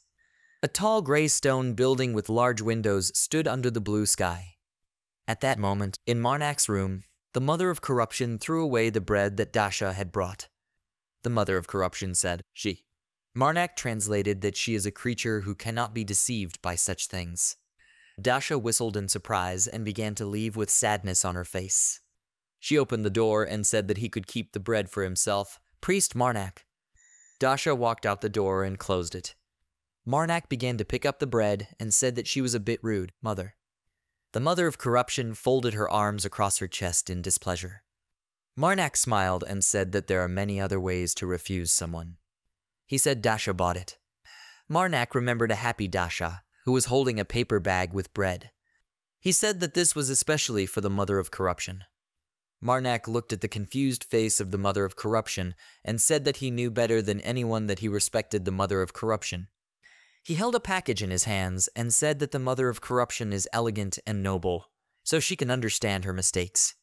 A tall gray stone building with large windows stood under the blue sky. At that moment, in Marnak's room, the mother of corruption threw away the bread that Dasha had brought. The mother of corruption said, "She." Marnak translated that she is a creature who cannot be deceived by such things. Dasha whistled in surprise and began to leave with sadness on her face. She opened the door and said that he could keep the bread for himself. Priest Marnak. Dasha walked out the door and closed it. Marnak began to pick up the bread and said that she was a bit rude, mother. The mother of corruption folded her arms across her chest in displeasure. Marnak smiled and said that there are many other ways to refuse someone. He said Dasha bought it. Marnak remembered a happy Dasha, who was holding a paper bag with bread. He said that this was especially for the mother of corruption. Marnak looked at the confused face of the mother of corruption and said that he knew better than anyone that he respected the mother of corruption. He held a package in his hands and said that the mother of corruption is elegant and noble, so she can understand her mistakes.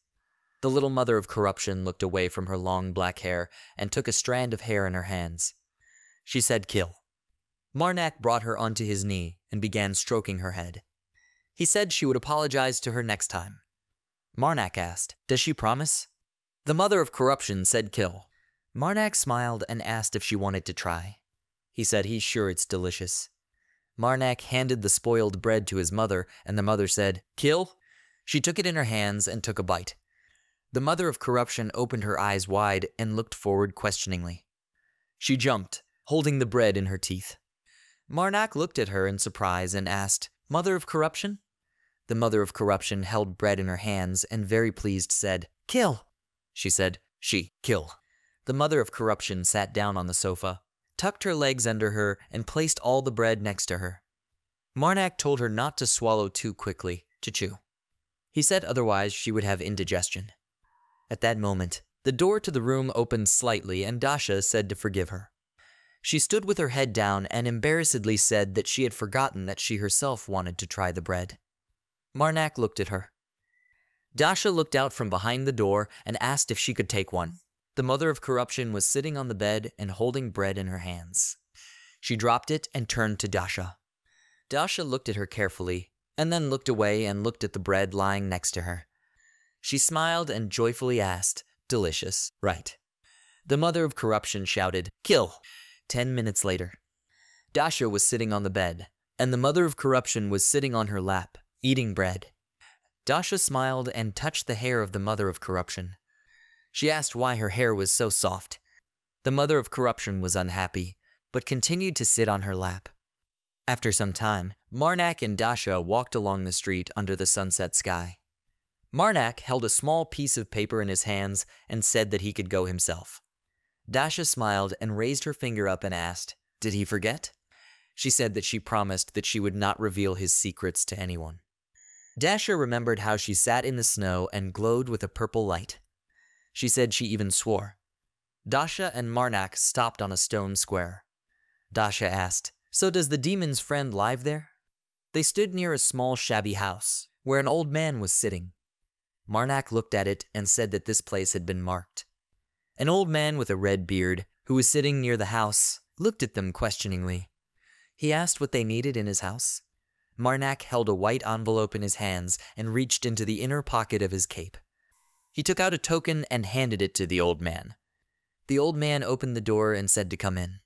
The little mother of corruption looked away from her long black hair and took a strand of hair in her hands. She said, "Kill." Marnak brought her onto his knee and began stroking her head. He said she would apologize to her next time. Marnak asked, "Does she promise?" The mother of corruption said, "Kill." Marnak smiled and asked if she wanted to try. He said he's sure it's delicious. Marnak handed the spoiled bread to his mother, and the mother said, "Kill?" She took it in her hands and took a bite. The mother of corruption opened her eyes wide and looked forward questioningly. She jumped, holding the bread in her teeth. Marnak looked at her in surprise and asked, "Mother of corruption?" The mother of corruption held bread in her hands and very pleased said, "Kill." She said, "Kill." The mother of corruption sat down on the sofa, tucked her legs under her, and placed all the bread next to her. Marnak told her not to swallow too quickly, to chew. He said otherwise she would have indigestion. At that moment, the door to the room opened slightly and Dasha said to forgive her. She stood with her head down and embarrassedly said that she had forgotten that she herself wanted to try the bread. Marnak looked at her. Dasha looked out from behind the door and asked if she could take one. The mother of corruption was sitting on the bed and holding bread in her hands. She dropped it and turned to Dasha. Dasha looked at her carefully, and then looked away and looked at the bread lying next to her. She smiled and joyfully asked, "Delicious, right?" The mother of corruption shouted, "Kill!" 10 minutes later. Dasha was sitting on the bed, and the mother of corruption was sitting on her lap, eating bread. Dasha smiled and touched the hair of the mother of corruption. She asked why her hair was so soft. The mother of corruption was unhappy, but continued to sit on her lap. After some time, Marnak and Dasha walked along the street under the sunset sky. Marnak held a small piece of paper in his hands and said that he could go himself. Dasha smiled and raised her finger up and asked, "Did he forget?" She said that she promised that she would not reveal his secrets to anyone. Dasha remembered how she sat in the snow and glowed with a purple light. She said she even swore. Dasha and Marnak stopped on a stone square. Dasha asked, "So does the demon's friend live there?" They stood near a small shabby house, where an old man was sitting. Marnak looked at it and said that this place had been marked. An old man with a red beard, who was sitting near the house, looked at them questioningly. He asked what they needed in his house. Marnak held a white envelope in his hands and reached into the inner pocket of his cape. He took out a token and handed it to the old man. The old man opened the door and said to come in.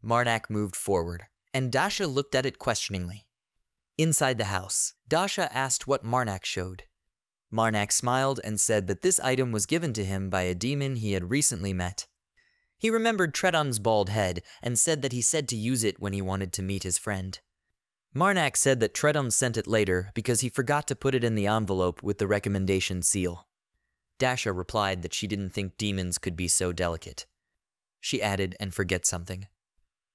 Marnak moved forward. and Dasha looked at it questioningly. Inside the house, Dasha asked what Marnak showed. Marnak smiled and said that this item was given to him by a demon he had recently met. He remembered Tredon's bald head and said that he said to use it when he wanted to meet his friend. Marnak said that Tredon sent it later because he forgot to put it in the envelope with the recommendation seal. Dasha replied that she didn't think demons could be so delicate. She added and forget something.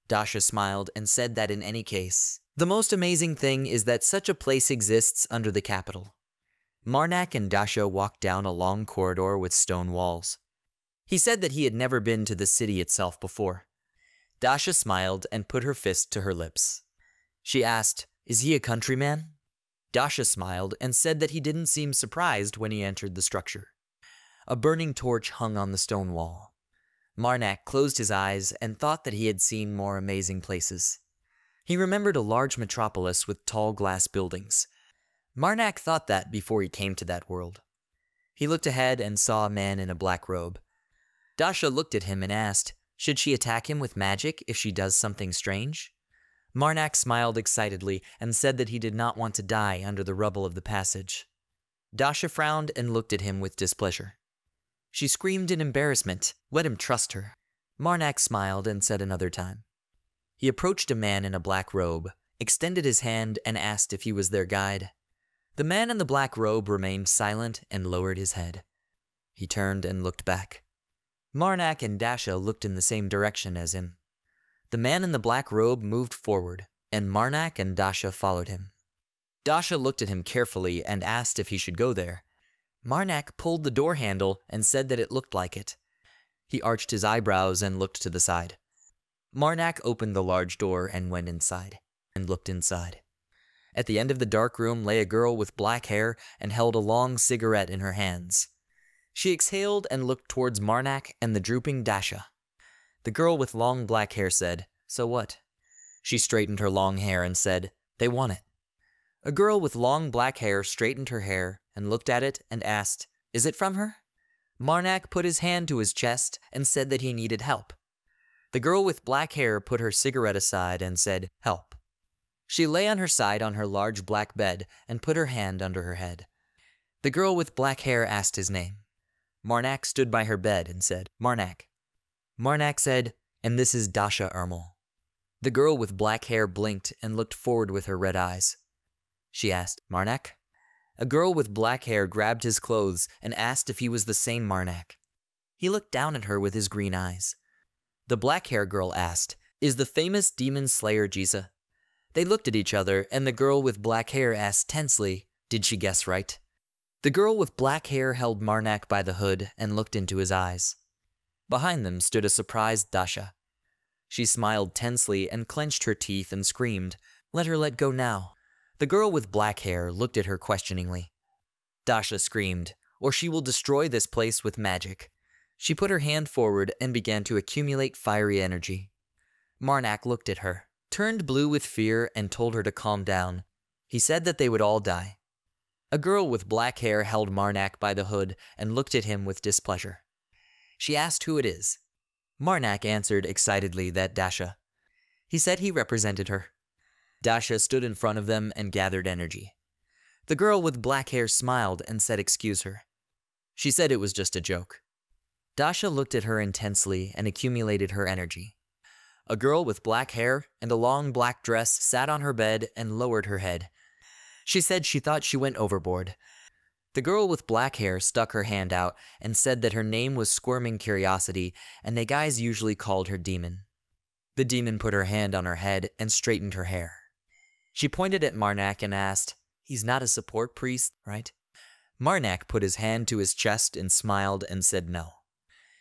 Dasha smiled and said that in any case, the most amazing thing is that such a place exists under the capital. Marnak and Dasha walked down a long corridor with stone walls. He said that he had never been to the city itself before. Dasha smiled and put her fist to her lips. She asked, "Is he a countryman?" Dasha smiled and said that he didn't seem surprised when he entered the structure. A burning torch hung on the stone wall. Marnak closed his eyes and thought that he had seen more amazing places. He remembered a large metropolis with tall glass buildings. Marnak thought that before he came to that world. He looked ahead and saw a man in a black robe. Dasha looked at him and asked, should she attack him with magic if she does something strange? Marnak smiled excitedly and said that he did not want to die under the rubble of the passage. Dasha frowned and looked at him with displeasure. She screamed in embarrassment. Let him trust her. Marnak smiled and said another time. He approached a man in a black robe, extended his hand, and asked if he was their guide. The man in the black robe remained silent and lowered his head. He turned and looked back. Marnak and Dasha looked in the same direction as him. The man in the black robe moved forward, and Marnak and Dasha followed him. Dasha looked at him carefully and asked if he should go there. Marnak pulled the door handle and said that it looked like it. He arched his eyebrows and looked to the side. Marnak opened the large door and went inside, and looked inside. At the end of the dark room lay a girl with black hair and held a long cigarette in her hands. She exhaled and looked towards Marnak and the drooping Dasha. The girl with long black hair said, "So what?" She straightened her long hair and said, "They want it." A girl with long black hair straightened her hair and looked at it and asked, "Is it from her?" Marnak put his hand to his chest and said that he needed help. The girl with black hair put her cigarette aside and said, "Help." She lay on her side on her large black bed and put her hand under her head. The girl with black hair asked his name. Marnak stood by her bed and said, "Marnak." Marnak said, "And this is Dasha Ermel." The girl with black hair blinked and looked forward with her red eyes. She asked, "Marnak?" A girl with black hair grabbed his clothes and asked if he was the same Marnak. He looked down at her with his green eyes. The black hair girl asked, "Is the famous demon slayer Jiza?" They looked at each other, and the girl with black hair asked tensely, "Did she guess right?" The girl with black hair held Marnak by the hood and looked into his eyes. Behind them stood a surprised Dasha. She smiled tensely and clenched her teeth and screamed, "Let her let go now." The girl with black hair looked at her questioningly. Dasha screamed, "Or she will destroy this place with magic." She put her hand forward and began to accumulate fiery energy. Marnak looked at her, turned blue with fear, and told her to calm down. He said that they would all die. A girl with black hair held Marnak by the hood and looked at him with displeasure. She asked who it is. Marnak answered excitedly that Dasha. He said he represented her. Dasha stood in front of them and gathered energy. The girl with black hair smiled and said excuse her. She said it was just a joke. Dasha looked at her intensely and accumulated her energy. A girl with black hair and a long black dress sat on her bed and lowered her head. She said she thought she went overboard. The girl with black hair stuck her hand out and said that her name was Squirming Curiosity and they guys usually called her Demon. The demon put her hand on her head and straightened her hair. She pointed at Marnak and asked, "He's not a support priest, right?" Marnak put his hand to his chest and smiled and said no.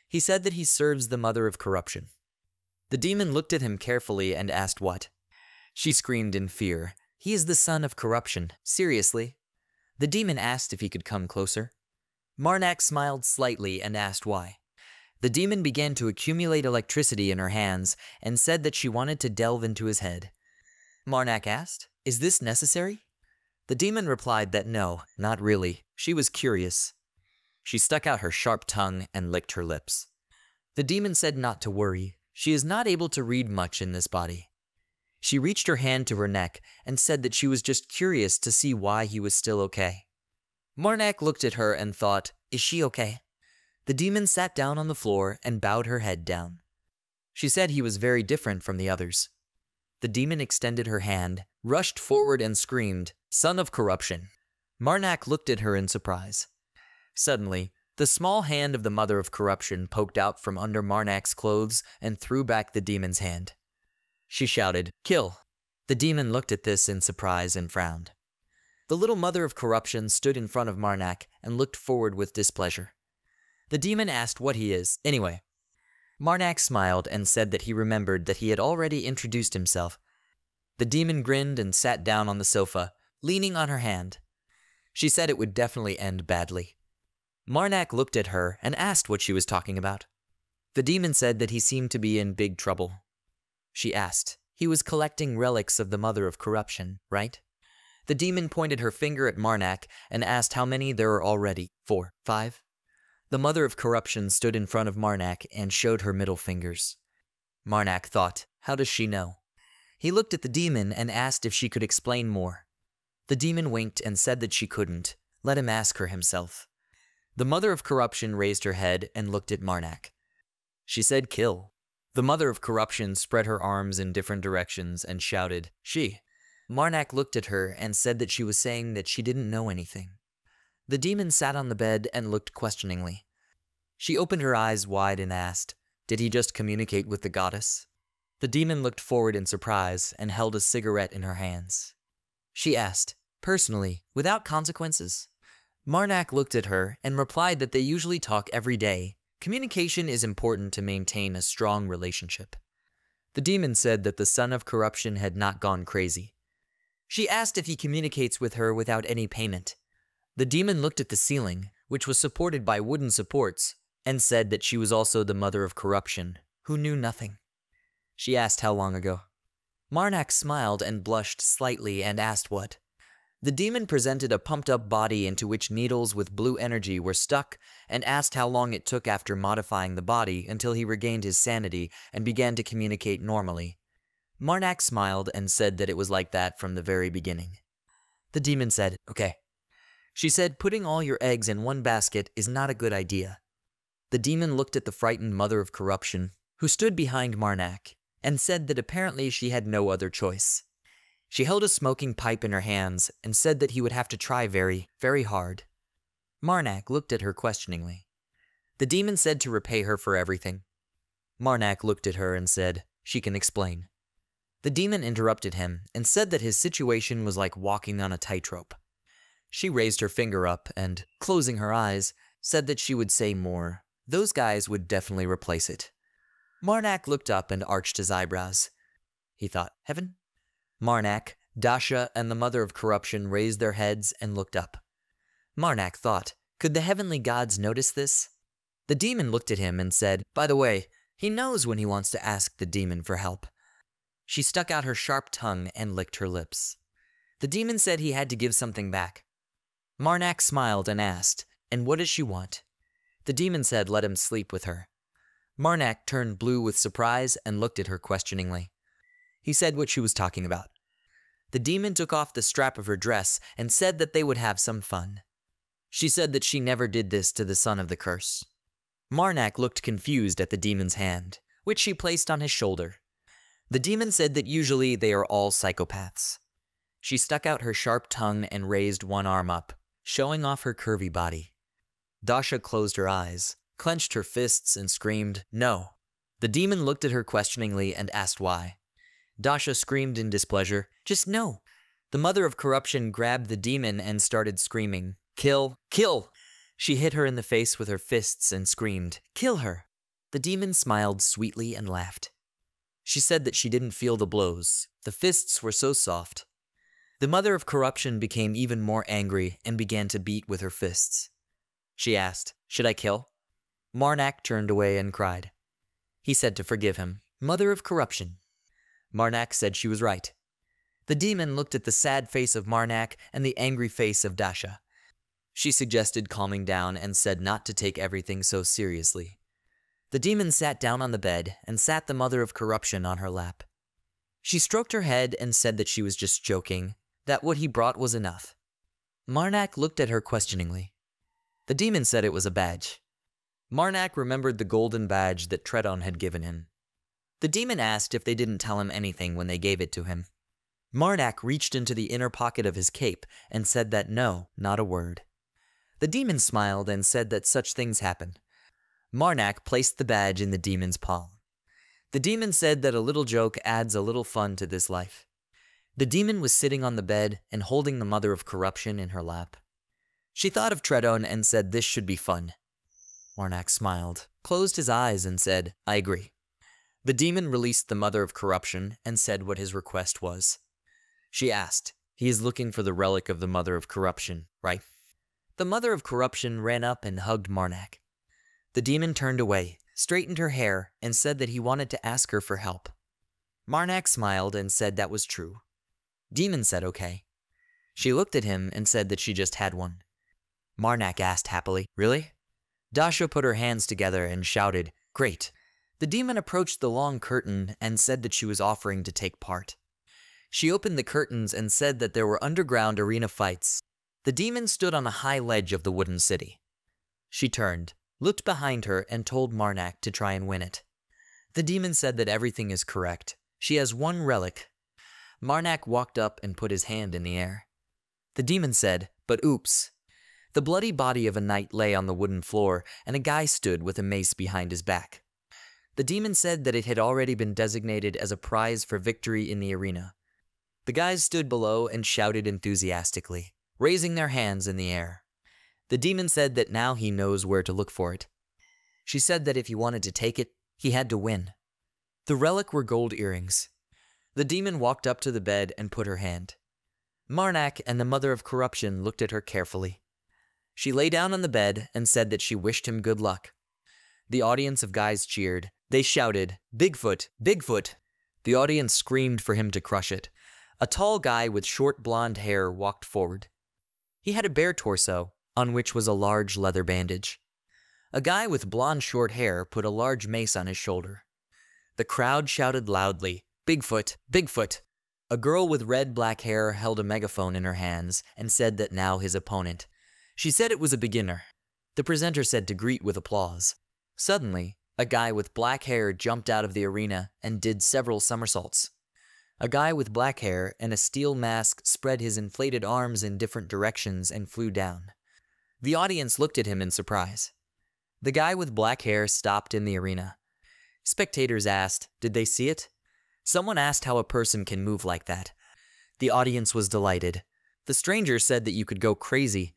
He said that he serves the mother of corruption. The demon looked at him carefully and asked what. She screamed in fear, "He is the son of corruption, seriously." The demon asked if he could come closer. Marnak smiled slightly and asked why. The demon began to accumulate electricity in her hands and said that she wanted to delve into his head. Marnak asked, "Is this necessary?" The demon replied that no, not really. She was curious. She stuck out her sharp tongue and licked her lips. The demon said not to worry. She is not able to read much in this body. She reached her hand to her neck and said that she was just curious to see why he was still okay. Marnak looked at her and thought, is she okay? The demon sat down on the floor and bowed her head down. She said he was very different from the others. The demon extended her hand, rushed forward and screamed, "Son of corruption." Marnak looked at her in surprise. Suddenly, the small hand of the mother of corruption poked out from under Marnak's clothes and threw back the demon's hand. She shouted, "Kill!" The demon looked at this in surprise and frowned. The little mother of corruption stood in front of Marnak and looked forward with displeasure. The demon asked what he is, anyway. Marnak smiled and said that he remembered that he had already introduced himself. The demon grinned and sat down on the sofa, leaning on her hand. She said it would definitely end badly. Marnak looked at her and asked what she was talking about. The demon said that he seemed to be in big trouble. She asked, he was collecting relics of the mother of corruption, right? The demon pointed her finger at Marnak and asked how many there were already. 4, 5? The mother of corruption stood in front of Marnak and showed her middle fingers. Marnak thought, how does she know? He looked at the demon and asked if she could explain more. The demon winked and said that she couldn't. Let him ask her himself. The mother of corruption raised her head and looked at Marnak. She said, "Kill." The mother of corruption spread her arms in different directions and shouted, "She." Marnak looked at her and said that she was saying that she didn't know anything. The demon sat on the bed and looked questioningly. She opened her eyes wide and asked, "Did he just communicate with the goddess?" The demon looked forward in surprise and held a cigarette in her hands. She asked, "Personally, without consequences?" Marnak looked at her and replied that they usually talk every day. Communication is important to maintain a strong relationship. The demon said that the son of corruption had not gone crazy. She asked if he communicates with her without any payment. The demon looked at the ceiling, which was supported by wooden supports, and said that she was also the mother of corruption, who knew nothing. She asked how long ago. Marnak smiled and blushed slightly and asked what. The demon presented a pumped-up body into which needles with blue energy were stuck and asked how long it took after modifying the body until he regained his sanity and began to communicate normally. Marnak smiled and said that it was like that from the very beginning. The demon said, "Okay." She said putting all your eggs in one basket is not a good idea. The demon looked at the frightened mother of corruption, who stood behind Marnak, and said that apparently she had no other choice. She held a smoking pipe in her hands and said that he would have to try very, very hard. Marnak looked at her questioningly. The demon said to repay her for everything. Marnak looked at her and said, "She can explain." The demon interrupted him and said that his situation was like walking on a tightrope. She raised her finger up and, closing her eyes, said that she would say more. Those guys would definitely replace it. Marnak looked up and arched his eyebrows. He thought, heaven? Marnak, Dasha, and the mother of corruption raised their heads and looked up. Marnak thought, could the heavenly gods notice this? The demon looked at him and said, by the way, he knows when he wants to ask the demon for help. She stuck out her sharp tongue and licked her lips. The demon said he had to give something back. Marnak smiled and asked, and what does she want? The demon said let him sleep with her. Marnak turned blue with surprise and looked at her questioningly. He said what she was talking about. The demon took off the strap of her dress and said that they would have some fun. She said that she never did this to the son of the curse. Marnak looked confused at the demon's hand, which she placed on his shoulder. The demon said that usually they are all psychopaths. She stuck out her sharp tongue and raised one arm up, showing off her curvy body. Dasha closed her eyes, clenched her fists, and screamed, no. The demon looked at her questioningly and asked why. Dasha screamed in displeasure, just no. The mother of corruption grabbed the demon and started screaming, kill, kill! She hit her in the face with her fists and screamed, kill her! The demon smiled sweetly and laughed. She said that she didn't feel the blows. The fists were so soft. The mother of corruption became even more angry and began to beat with her fists. She asked, should I kill? Marnak turned away and cried. He said to forgive him, mother of corruption. Marnak said she was right. The demon looked at the sad face of Marnak and the angry face of Dasha. She suggested calming down and said not to take everything so seriously. The demon sat down on the bed and sat the mother of corruption on her lap. She stroked her head and said that she was just joking, that what he brought was enough. Marnak looked at her questioningly. The demon said it was a badge. Marnak remembered the golden badge that Tredon had given him. The demon asked if they didn't tell him anything when they gave it to him. Marnak reached into the inner pocket of his cape and said that no, not a word. The demon smiled and said that such things happen. Marnak placed the badge in the demon's palm. The demon said that a little joke adds a little fun to this life. The demon was sitting on the bed and holding the mother of corruption in her lap. She thought of Tredon and said this should be fun. Marnak smiled, closed his eyes and said, I agree. The demon released the mother of corruption and said what his request was. She asked, he is looking for the relic of the mother of corruption, right? The mother of corruption ran up and hugged Marnak. The demon turned away, straightened her hair, and said that he wanted to ask her for help. Marnak smiled and said that was true. Demon said okay. She looked at him and said that she just had one. Marnak asked happily, really? Dasha put her hands together and shouted, great. The demon approached the long curtain and said that she was offering to take part. She opened the curtains and said that there were underground arena fights. The demon stood on a high ledge of the wooden city. She turned, looked behind her, and told Marnak to try and win it. The demon said that everything is correct. She has one relic. Marnak walked up and put his hand in the air. The demon said, but oops. The bloody body of a knight lay on the wooden floor, and a guy stood with a mace behind his back. The demon said that it had already been designated as a prize for victory in the arena. The guys stood below and shouted enthusiastically, raising their hands in the air. The demon said that now he knows where to look for it. She said that if he wanted to take it, he had to win. The relic were gold earrings. The demon walked up to the bed and put her hand. Marnak and the mother of corruption looked at her carefully. She lay down on the bed and said that she wished him good luck. The audience of guys cheered. They shouted, Bigfoot, Bigfoot. The audience screamed for him to crush it. A tall guy with short blonde hair walked forward. He had a bare torso, on which was a large leather bandage. A guy with blonde short hair put a large mace on his shoulder. The crowd shouted loudly, Bigfoot, Bigfoot. A girl with red-black hair held a megaphone in her hands and said that now his opponent. She said it was a beginner. The presenter said to greet with applause. Suddenly, a guy with black hair jumped out of the arena and did several somersaults. A guy with black hair and a steel mask spread his inflated arms in different directions and flew down. The audience looked at him in surprise. The guy with black hair stopped in the arena. Spectators asked, did they see it? Someone asked how a person can move like that. The audience was delighted. The stranger said that you could go crazy.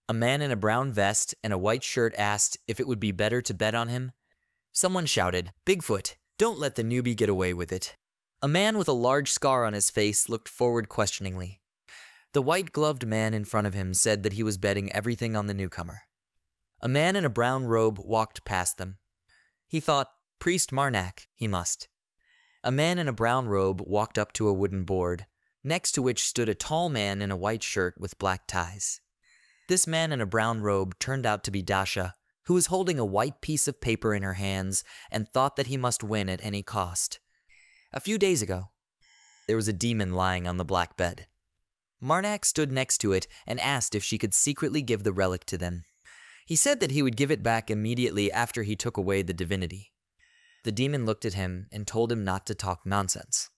A man in a brown vest and a white shirt asked if it would be better to bet on him. Someone shouted, Bigfoot, don't let the newbie get away with it. A man with a large scar on his face looked forward questioningly. The white-gloved man in front of him said that he was betting everything on the newcomer. A man in a brown robe walked past them. He thought, Priest Marnak, he must. A man in a brown robe walked up to a wooden board, next to which stood a tall man in a white shirt with black ties. This man in a brown robe turned out to be Dasha, who was holding a white piece of paper in her hands and thought that he must win at any cost. A few days ago, there was a demon lying on the black bed. Marnak stood next to it and asked if she could secretly give the relic to them. He said that he would give it back immediately after he took away the divinity. The demon looked at him and told him not to talk nonsense.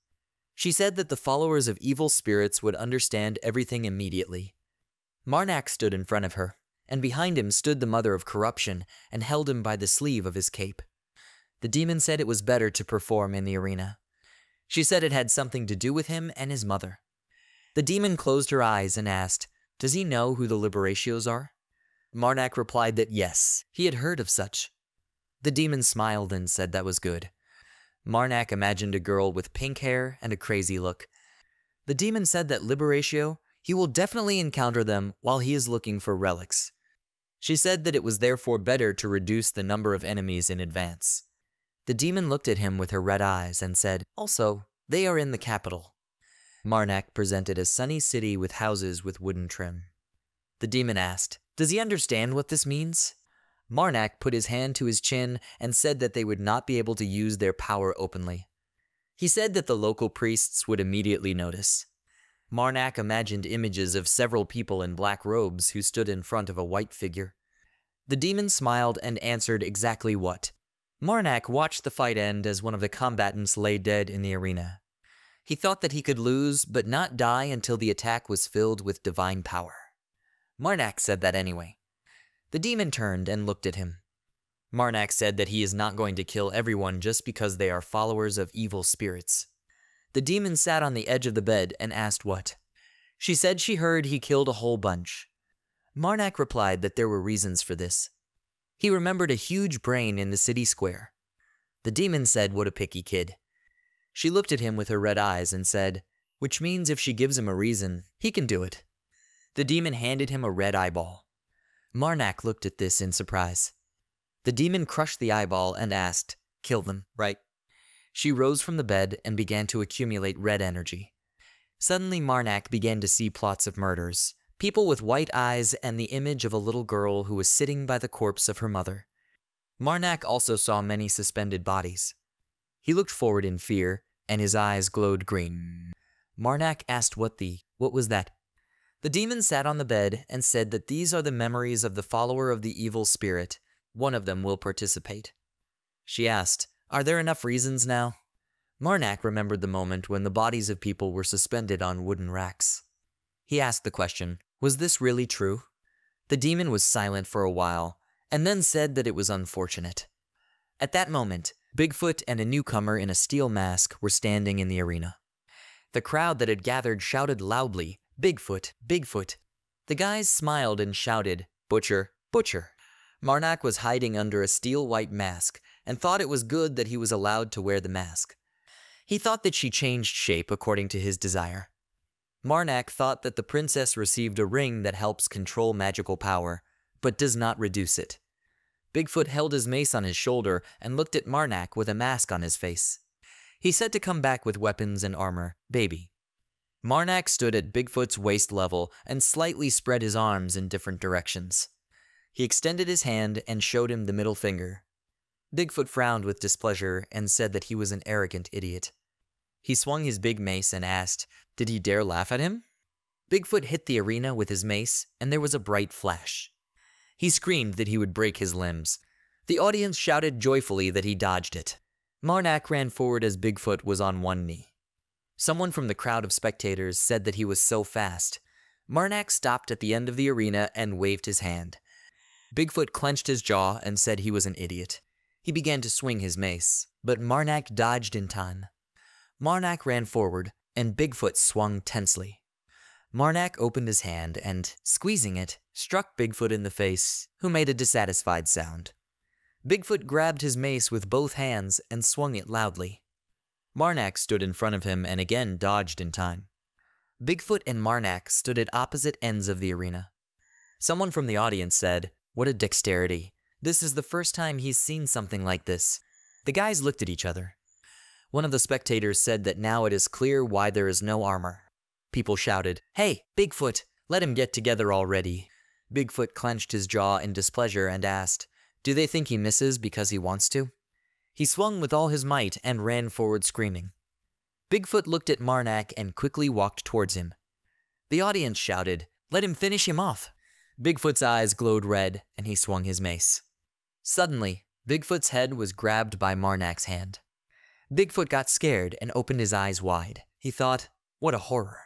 She said that the followers of evil spirits would understand everything immediately. Marnak stood in front of her, and behind him stood the mother of corruption and held him by the sleeve of his cape. The demon said it was better to perform in the arena. She said it had something to do with him and his mother. The demon closed her eyes and asked, does he know who the Liberatios are? Marnak replied that yes, he had heard of such. The demon smiled and said that was good. Marnak imagined a girl with pink hair and a crazy look. The demon said that Liberatio, he will definitely encounter them while he is looking for relics. She said that it was therefore better to reduce the number of enemies in advance. The demon looked at him with her red eyes and said, also, they are in the capital. Marnak presented a sunny city with houses with wooden trim. The demon asked, does he understand what this means? Marnak put his hand to his chin and said that they would not be able to use their power openly. He said that the local priests would immediately notice. Marnak imagined images of several people in black robes who stood in front of a white figure. The demon smiled and answered exactly what. Marnak watched the fight end as one of the combatants lay dead in the arena. He thought that he could lose, but not die until the attack was filled with divine power. Marnak said that anyway. The demon turned and looked at him. Marnak said that he is not going to kill everyone just because they are followers of evil spirits. The demon sat on the edge of the bed and asked what. She said she heard he killed a whole bunch. Marnak replied that there were reasons for this. He remembered a huge brain in the city square. The demon said what a picky kid. She looked at him with her red eyes and said, which means if she gives him a reason, he can do it. The demon handed him a red eyeball. Marnak looked at this in surprise. The demon crushed the eyeball and asked, kill them, right? She rose from the bed and began to accumulate red energy. Suddenly Marnak began to see plots of murders, people with white eyes and the image of a little girl who was sitting by the corpse of her mother. Marnak also saw many suspended bodies. He looked forward in fear, and his eyes glowed green. Marnak asked what was that? The demon sat on the bed and said that these are the memories of the follower of the evil spirit. One of them will participate. She asked, are there enough reasons now? Marnak remembered the moment when the bodies of people were suspended on wooden racks. He asked the question, was this really true? The demon was silent for a while, and then said that it was unfortunate. At that moment, Bigfoot and a newcomer in a steel mask were standing in the arena. The crowd that had gathered shouted loudly, Bigfoot, Bigfoot. The guys smiled and shouted, Butcher, Butcher. Marnak was hiding under a steel white mask and thought it was good that he was allowed to wear the mask. He thought that she changed shape according to his desire. Marnak thought that the princess received a ring that helps control magical power, but does not reduce it. Bigfoot held his mace on his shoulder and looked at Marnak with a mask on his face. He said to come back with weapons and armor, baby. Marnak stood at Bigfoot's waist level and slightly spread his arms in different directions. He extended his hand and showed him the middle finger. Bigfoot frowned with displeasure and said that he was an arrogant idiot. He swung his big mace and asked, did he dare laugh at him? Bigfoot hit the arena with his mace, and there was a bright flash. He screamed that he would break his limbs. The audience shouted joyfully that he dodged it. Marnak ran forward as Bigfoot was on one knee. Someone from the crowd of spectators said that he was so fast. Marnak stopped at the end of the arena and waved his hand. Bigfoot clenched his jaw and said he was an idiot. He began to swing his mace, but Marnak dodged in time. Marnak ran forward, and Bigfoot swung tensely. Marnak opened his hand and, squeezing it, struck Bigfoot in the face, who made a dissatisfied sound. Bigfoot grabbed his mace with both hands and swung it loudly. Marnak stood in front of him and again dodged in time. Bigfoot and Marnak stood at opposite ends of the arena. Someone from the audience said, what a dexterity. This is the first time he's seen something like this. The guys looked at each other. One of the spectators said that now it is clear why there is no armor. People shouted, hey, Bigfoot, let him get together already. Bigfoot clenched his jaw in displeasure and asked, do they think he misses because he wants to? He swung with all his might and ran forward screaming. Bigfoot looked at Marnak and quickly walked towards him. The audience shouted, let him finish him off. Bigfoot's eyes glowed red, and he swung his mace. Suddenly, Bigfoot's head was grabbed by Marnak's hand. Bigfoot got scared and opened his eyes wide. He thought, what a horror.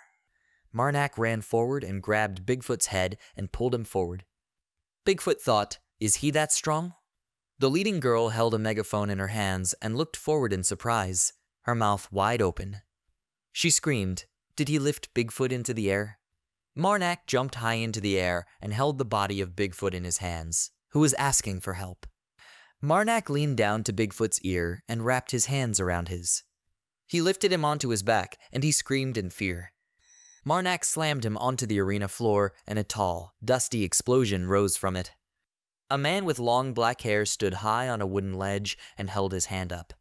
Marnak ran forward and grabbed Bigfoot's head and pulled him forward. Bigfoot thought, is he that strong? The leading girl held a megaphone in her hands and looked forward in surprise, her mouth wide open. She screamed, did he lift Bigfoot into the air? Marnak jumped high into the air and held the body of Bigfoot in his hands, who was asking for help. Marnak leaned down to Bigfoot's ear and wrapped his hands around his. He lifted him onto his back, and he screamed in fear. Marnak slammed him onto the arena floor, and a tall, dusty explosion rose from it. A man with long black hair stood high on a wooden ledge and held his hand up.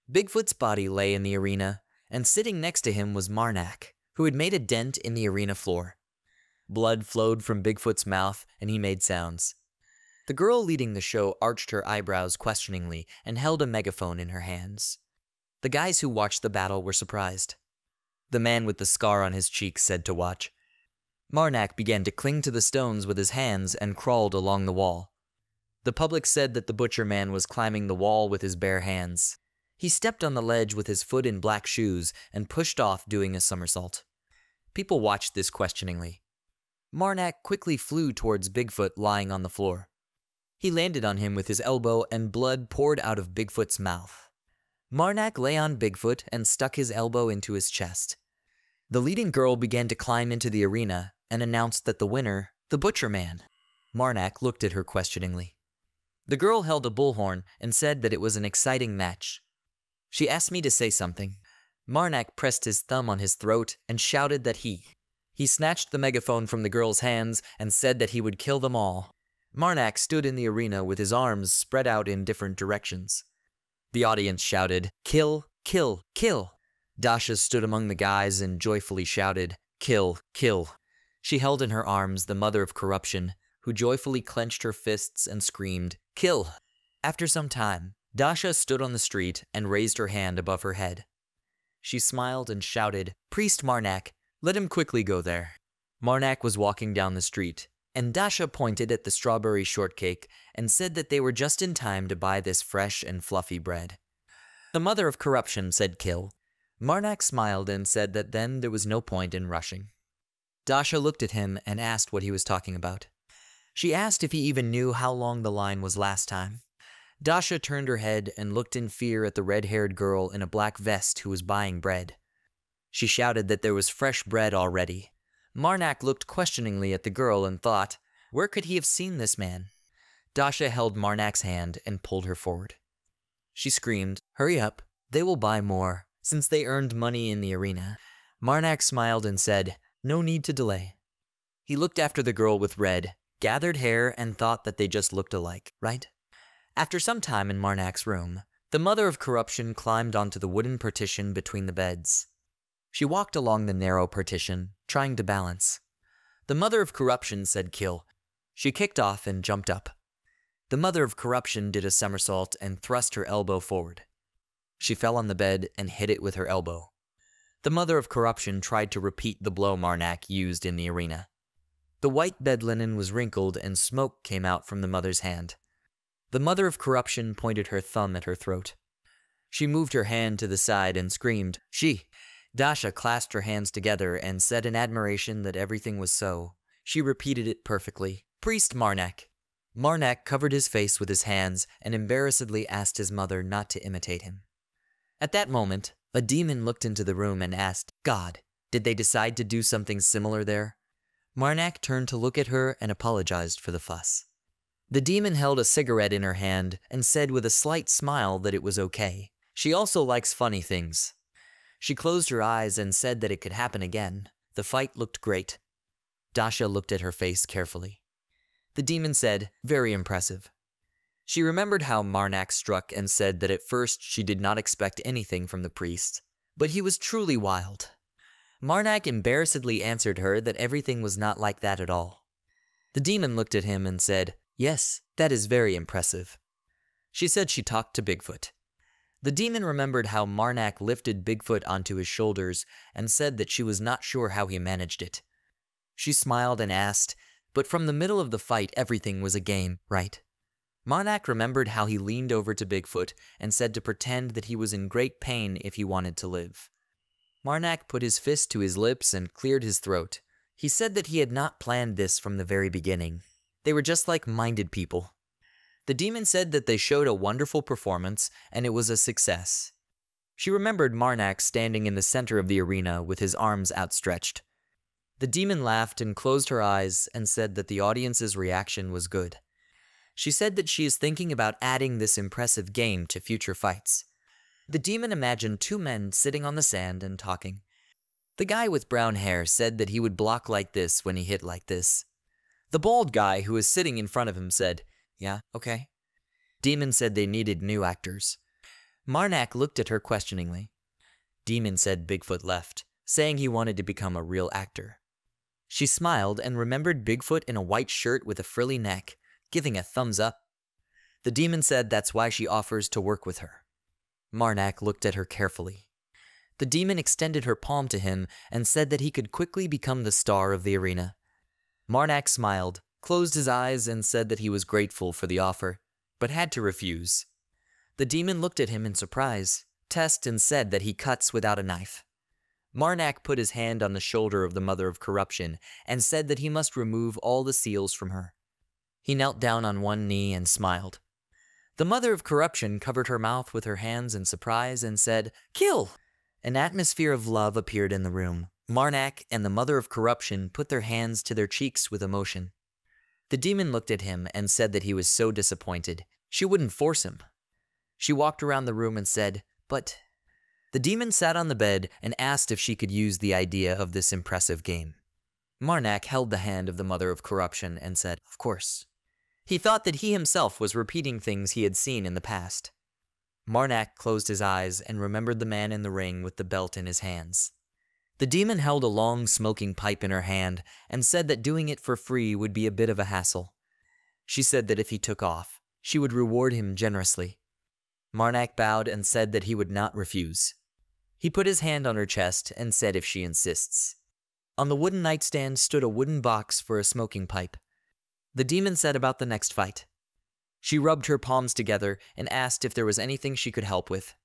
Bigfoot's body lay in the arena, and sitting next to him was Marnak, who had made a dent in the arena floor. Blood flowed from Bigfoot's mouth, and he made sounds. The girl leading the show arched her eyebrows questioningly and held a megaphone in her hands. The guys who watched the battle were surprised. The man with the scar on his cheek said to watch. Marnak began to cling to the stones with his hands and crawled along the wall. The public said that the butcher man was climbing the wall with his bare hands. He stepped on the ledge with his foot in black shoes and pushed off doing a somersault. People watched this questioningly. Marnak quickly flew towards Bigfoot lying on the floor. He landed on him with his elbow and blood poured out of Bigfoot's mouth. Marnak lay on Bigfoot and stuck his elbow into his chest. The leading girl began to climb into the arena and announced that the winner, the butcher man. Marnak looked at her questioningly. The girl held a bullhorn and said that it was an exciting match. She asked me to say something. Marnak pressed his thumb on his throat and shouted that he snatched the megaphone from the girl's hands and said that he would kill them all. Marnak stood in the arena with his arms spread out in different directions. The audience shouted, "Kill, kill, kill." Dasha stood among the guys and joyfully shouted, "Kill, kill." She held in her arms the mother of corruption, who joyfully clenched her fists and screamed, "Kill." After some time, Dasha stood on the street and raised her hand above her head. She smiled and shouted, "Priest Marnak, let him quickly go there." Marnak was walking down the street, and Dasha pointed at the strawberry shortcake and said that they were just in time to buy this fresh and fluffy bread. The mother of corruption said kill. Marnak smiled and said that then there was no point in rushing. Dasha looked at him and asked what he was talking about. She asked if he even knew how long the line was last time. Dasha turned her head and looked in fear at the red-haired girl in a black vest who was buying bread. She shouted that there was fresh bread already. Marnak looked questioningly at the girl and thought, where could he have seen this man? Dasha held Marnak's hand and pulled her forward. She screamed, "Hurry up, they will buy more, since they earned money in the arena." Marnak smiled and said, "No need to delay." He looked after the girl with red, gathered hair and thought that they just looked alike, right? After some time in Marnak's room, the mother of corruption climbed onto the wooden partition between the beds. She walked along the narrow partition, trying to balance. The mother of corruption said kill. She kicked off and jumped up. The mother of corruption did a somersault and thrust her elbow forward. She fell on the bed and hit it with her elbow. The mother of corruption tried to repeat the blow Marnak used in the arena. The white bed linen was wrinkled and smoke came out from the mother's hand. The mother of corruption pointed her thumb at her throat. She moved her hand to the side and screamed, "She!" Dasha clasped her hands together and said in admiration that everything was so. She repeated it perfectly, "Priest Marnak." Marnak covered his face with his hands and embarrassedly asked his mother not to imitate him. At that moment, a demon looked into the room and asked, "God, did they decide to do something similar there?" Marnak turned to look at her and apologized for the fuss. The demon held a cigarette in her hand and said with a slight smile that it was okay. She also likes funny things. She closed her eyes and said that it could happen again. The fight looked great. Dasha looked at her face carefully. The demon said, "Very impressive." She remembered how Marnak struck and said that at first she did not expect anything from the priest, but he was truly wild. Marnak embarrassedly answered her that everything was not like that at all. The demon looked at him and said, "Yes, that is very impressive." She said she talked to Bigfoot. The demon remembered how Marnak lifted Bigfoot onto his shoulders and said that she was not sure how he managed it. She smiled and asked, "But from the middle of the fight everything was a game, right?" Marnak remembered how he leaned over to Bigfoot and said to pretend that he was in great pain if he wanted to live. Marnak put his fist to his lips and cleared his throat. He said that he had not planned this from the very beginning. They were just like-minded people. The demon said that they showed a wonderful performance and it was a success. She remembered Marnak standing in the center of the arena with his arms outstretched. The demon laughed and closed her eyes and said that the audience's reaction was good. She said that she is thinking about adding this impressive game to future fights. The demon imagined two men sitting on the sand and talking. The guy with brown hair said that he would block like this when he hit like this. The bald guy who was sitting in front of him said, "Yeah, okay." Demon said they needed new actors. Marnak looked at her questioningly. Demon said Bigfoot left, saying he wanted to become a real actor. She smiled and remembered Bigfoot in a white shirt with a frilly neck, giving a thumbs up. The demon said that's why she offers to work with her. Marnak looked at her carefully. The demon extended her palm to him and said that he could quickly become the star of the arena. Marnak smiled, closed his eyes, and said that he was grateful for the offer, but had to refuse. The demon looked at him in surprise, tested, and said that he cuts without a knife. Marnak put his hand on the shoulder of the Mother of Corruption and said that he must remove all the seals from her. He knelt down on one knee and smiled. The Mother of Corruption covered her mouth with her hands in surprise and said, "Kill!" An atmosphere of love appeared in the room. Marnak and the Mother of Corruption put their hands to their cheeks with emotion. The demon looked at him and said that he was so disappointed. She wouldn't force him. She walked around the room and said, "But..." The demon sat on the bed and asked if she could use the idea of this impressive game. Marnak held the hand of the Mother of Corruption and said, "Of course." He thought that he himself was repeating things he had seen in the past. Marnak closed his eyes and remembered the man in the ring with the belt in his hands. The demon held a long smoking pipe in her hand and said that doing it for free would be a bit of a hassle. She said that if he took off, she would reward him generously. Marnak bowed and said that he would not refuse. He put his hand on her chest and said if she insists. On the wooden nightstand stood a wooden box for a smoking pipe. The demon said about the next fight. She rubbed her palms together and asked if there was anything she could help with.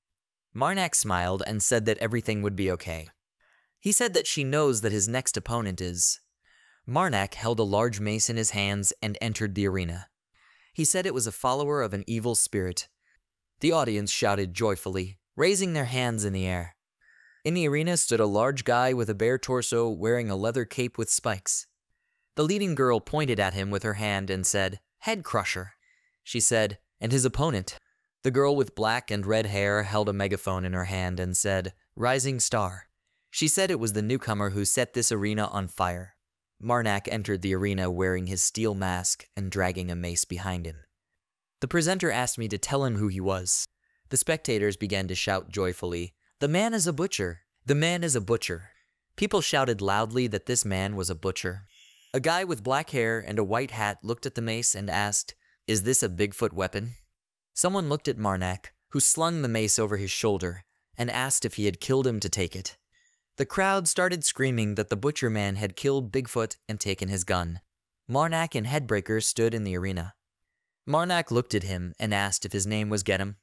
Marnak smiled and said that everything would be okay. He said that she knows that his next opponent is. Marnak held a large mace in his hands and entered the arena. He said it was a follower of an evil spirit. The audience shouted joyfully, raising their hands in the air. In the arena stood a large guy with a bare torso wearing a leather cape with spikes. The leading girl pointed at him with her hand and said, "Head crusher." She said, and his opponent. The girl with black and red hair held a megaphone in her hand and said, "Rising star." She said it was the newcomer who set this arena on fire. Marnak entered the arena wearing his steel mask and dragging a mace behind him. The presenter asked me to tell him who he was. The spectators began to shout joyfully, "The man is a butcher! The man is a butcher!" People shouted loudly that this man was a butcher. A guy with black hair and a white hat looked at the mace and asked, "Is this a Bigfoot weapon?" Someone looked at Marnak, who slung the mace over his shoulder, and asked if he had killed him to take it. The crowd started screaming that the butcher man had killed Bigfoot and taken his gun. Marnak and Headbreaker stood in the arena. Marnak looked at him and asked if his name was Getum.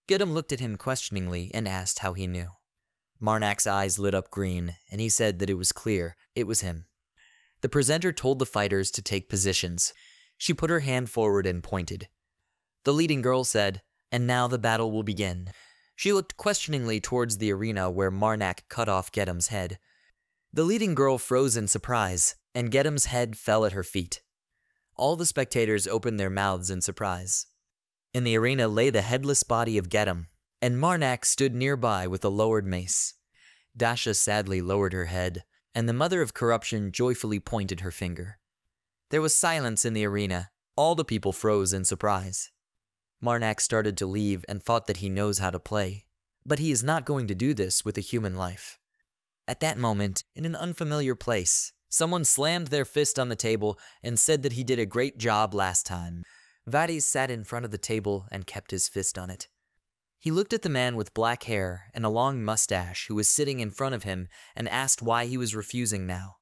Getum looked at him questioningly and asked how he knew. Marnak's eyes lit up green, and he said that it was clear it was him. The presenter told the fighters to take positions. She put her hand forward and pointed. The leading girl said, "And now the battle will begin." She looked questioningly towards the arena where Marnak cut off Getum's head. The leading girl froze in surprise, and Getum's head fell at her feet. All the spectators opened their mouths in surprise. In the arena lay the headless body of Getum, and Marnak stood nearby with a lowered mace. Dasha sadly lowered her head, and the Mother of Corruption joyfully pointed her finger. There was silence in the arena. All the people froze in surprise. Marnak started to leave and thought that he knows how to play, but he is not going to do this with a human life. At that moment, in an unfamiliar place, someone slammed their fist on the table and said that he did a great job last time. Vadis sat in front of the table and kept his fist on it. He looked at the man with black hair and a long mustache who was sitting in front of him and asked why he was refusing now.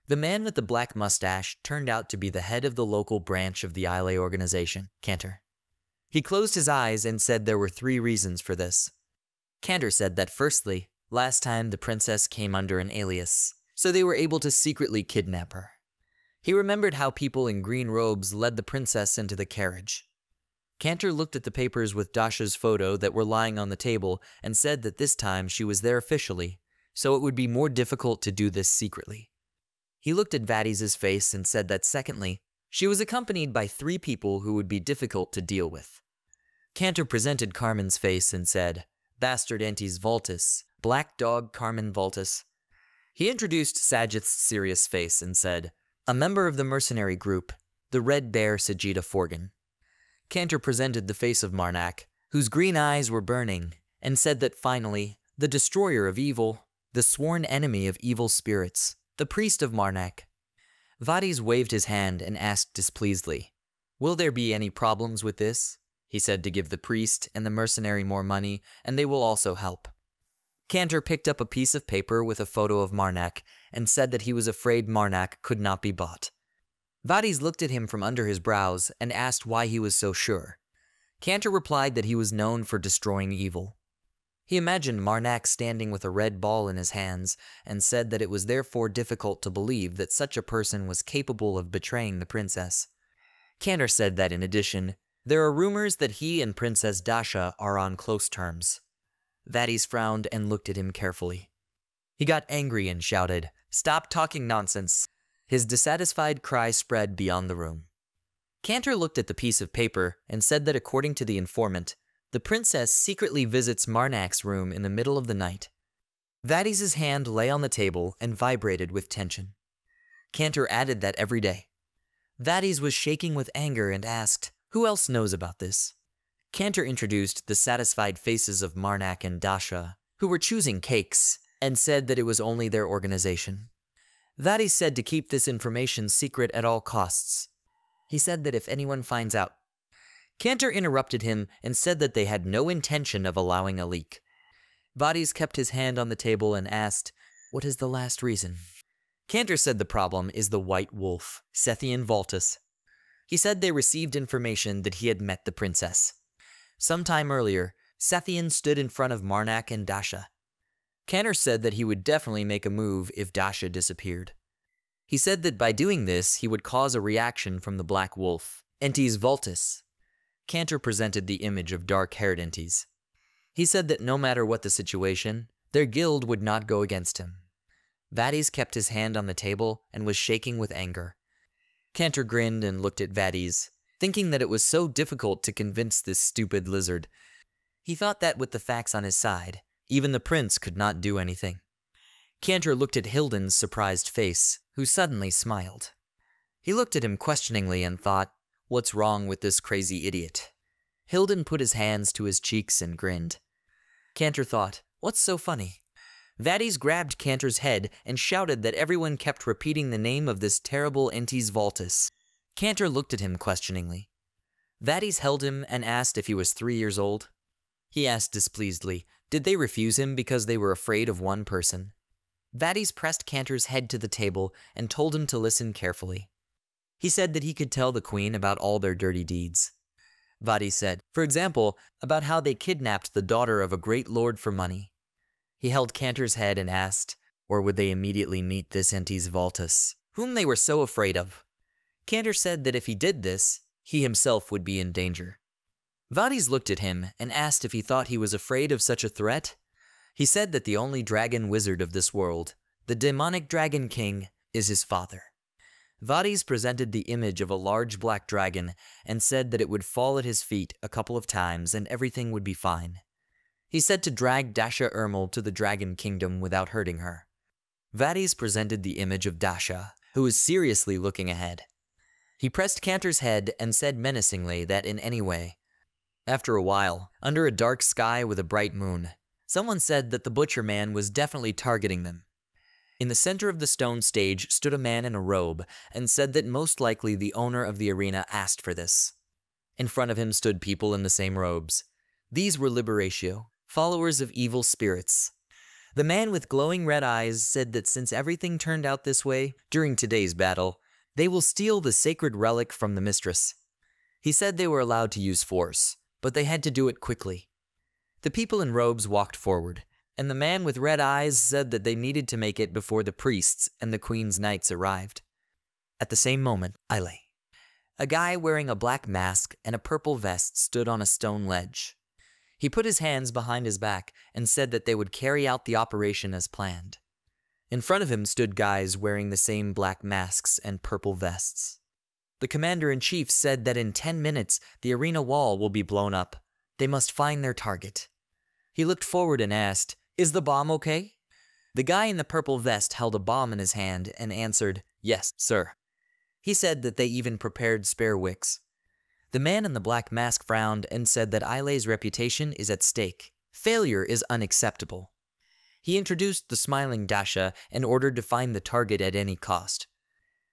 The man with the black mustache turned out to be the head of the local branch of the AniRay organization, Cantor. He closed his eyes and said there were 3 reasons for this. Cantor said that firstly, last time the princess came under an alias, so they were able to secretly kidnap her. He remembered how people in green robes led the princess into the carriage. Cantor looked at the papers with Dasha's photo that were lying on the table and said that this time she was there officially, so it would be more difficult to do this secretly. He looked at Vadis' face and said that secondly, she was accompanied by 3 people who would be difficult to deal with. Cantor presented Carmen's face and said, "Bastard Antis Voltus, Black Dog Carmen Voltus." He introduced Sajith's serious face and said, "A member of the mercenary group, the Red Bear Sajita Forgan." Cantor presented the face of Marnak, whose green eyes were burning, and said that finally, the destroyer of evil, the sworn enemy of evil spirits, the priest of Marnak. Vadis waved his hand and asked displeasedly, "Will there be any problems with this?" He said to give the priest and the mercenary more money, and they will also help. Cantor picked up a piece of paper with a photo of Marnak and said that he was afraid Marnak could not be bought. Vadis looked at him from under his brows and asked why he was so sure. Cantor replied that he was known for destroying evil. He imagined Marnak standing with a red ball in his hands and said that it was therefore difficult to believe that such a person was capable of betraying the princess. Cantor said that in addition, there are rumors that he and Princess Dasha are on close terms. Vadis frowned and looked at him carefully. He got angry and shouted, "Stop talking nonsense!" His dissatisfied cry spread beyond the room. Cantor looked at the piece of paper and said that according to the informant, the princess secretly visits Marnak's room in the middle of the night. Vadis' hand lay on the table and vibrated with tension. Cantor added that every day. Vadis was shaking with anger and asked, "Who else knows about this?" Cantor introduced the satisfied faces of Marnak and Dasha, who were choosing cakes, and said that it was only their organization. Vadis said to keep this information secret at all costs. He said that if anyone finds out. Cantor interrupted him and said that they had no intention of allowing a leak. Vadis kept his hand on the table and asked, "What is the last reason?" Cantor said the problem is the White Wolf, Sethian Voltus. He said they received information that he had met the princess. Sometime earlier, Sethian stood in front of Marnak and Dasha. Cantor said that he would definitely make a move if Dasha disappeared. He said that by doing this, he would cause a reaction from the Black Wolf, Entes Voltus. Cantor presented the image of dark-haired Entes. He said that no matter what the situation, their guild would not go against him. Vadis kept his hand on the table and was shaking with anger. Cantor grinned and looked at Vadis, thinking that it was so difficult to convince this stupid lizard. He thought that with the facts on his side, even the prince could not do anything. Cantor looked at Hilden's surprised face, who suddenly smiled. He looked at him questioningly and thought, "What's wrong with this crazy idiot?" Hilden put his hands to his cheeks and grinned. Cantor thought, "What's so funny?" Vadis grabbed Cantor's head and shouted that everyone kept repeating the name of this terrible Entes Voltus. Cantor looked at him questioningly. Vadis held him and asked if he was 3 years old. He asked displeasedly, did they refuse him because they were afraid of one person? Vadis pressed Cantor's head to the table and told him to listen carefully. He said that he could tell the queen about all their dirty deeds. Vadis said, for example, about how they kidnapped the daughter of a great lord for money. He held Cantor's head and asked, or would they immediately meet this Entes Voltus, whom they were so afraid of? Cantor said that if he did this, he himself would be in danger. Vadis looked at him and asked if he thought he was afraid of such a threat. He said that the only dragon wizard of this world, the demonic dragon king, is his father. Vadis presented the image of a large black dragon and said that it would fall at his feet a couple of times and everything would be fine. He said to drag Dasha Ermal to the dragon kingdom without hurting her. Vadis presented the image of Dasha, who was seriously looking ahead. He pressed Cantor's head and said menacingly that in any way. After a while, under a dark sky with a bright moon, someone said that the butcher man was definitely targeting them. In the center of the stone stage stood a man in a robe and said that most likely the owner of the arena asked for this. In front of him stood people in the same robes. These were Liberatio, followers of evil spirits. The man with glowing red eyes said that since everything turned out this way during today's battle, they will steal the sacred relic from the mistress. He said they were allowed to use force, but they had to do it quickly. The people in robes walked forward, and the man with red eyes said that they needed to make it before the priests and the queen's knights arrived. At the same moment, Ile, a guy wearing a black mask and a purple vest, stood on a stone ledge. He put his hands behind his back and said that they would carry out the operation as planned. In front of him stood guys wearing the same black masks and purple vests. The commander-in-chief said that in 10 minutes the arena wall will be blown up. They must find their target. He looked forward and asked, "Is the bomb okay?" The guy in the purple vest held a bomb in his hand and answered, "Yes, sir." He said that they even prepared spare wicks. The man in the black mask frowned and said that Ile's reputation is at stake. Failure is unacceptable. He introduced the smiling Dasha and ordered to find the target at any cost.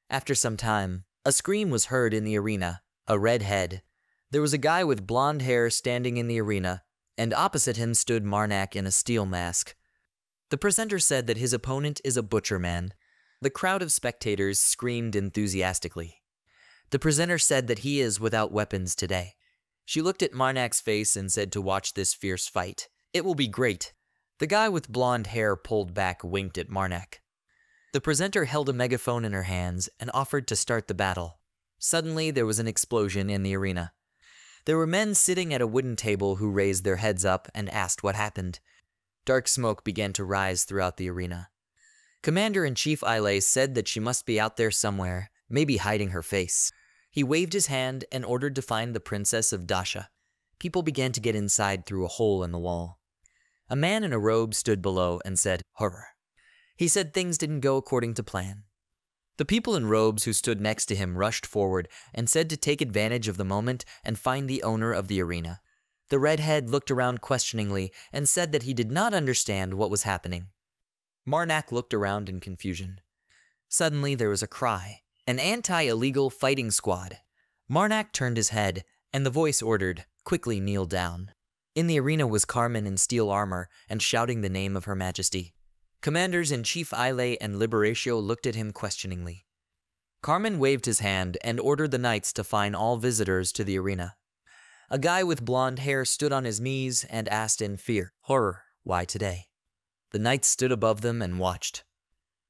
After some time, a scream was heard in the arena, a red head. There was a guy with blonde hair standing in the arena, and opposite him stood Marnak in a steel mask. The presenter said that his opponent is a butcher man. The crowd of spectators screamed enthusiastically. The presenter said that he is without weapons today. She looked at Marnak's face and said to watch this fierce fight. It will be great. The guy with blonde hair pulled back winked at Marnak. The presenter held a megaphone in her hands and offered to start the battle. Suddenly, there was an explosion in the arena. There were men sitting at a wooden table who raised their heads up and asked what happened. Dark smoke began to rise throughout the arena. Commander-in-Chief Isekai said that she must be out there somewhere, maybe hiding her face. He waved his hand and ordered to find the Princess of Dasha. People began to get inside through a hole in the wall. A man in a robe stood below and said, "Horror." He said things didn't go according to plan. The people in robes who stood next to him rushed forward and said to take advantage of the moment and find the owner of the arena. The redhead looked around questioningly and said that he did not understand what was happening. Marnak looked around in confusion. Suddenly there was a cry. An anti-illegal fighting squad. Marnak turned his head, and the voice ordered, "Quickly kneel down." In the arena was Carmen in steel armor and shouting the name of Her Majesty. Commanders-in-Chief Isekai and Liberatio looked at him questioningly. Carmen waved his hand and ordered the knights to fine all visitors to the arena. A guy with blonde hair stood on his knees and asked in fear, "Horror, why today?" The knights stood above them and watched.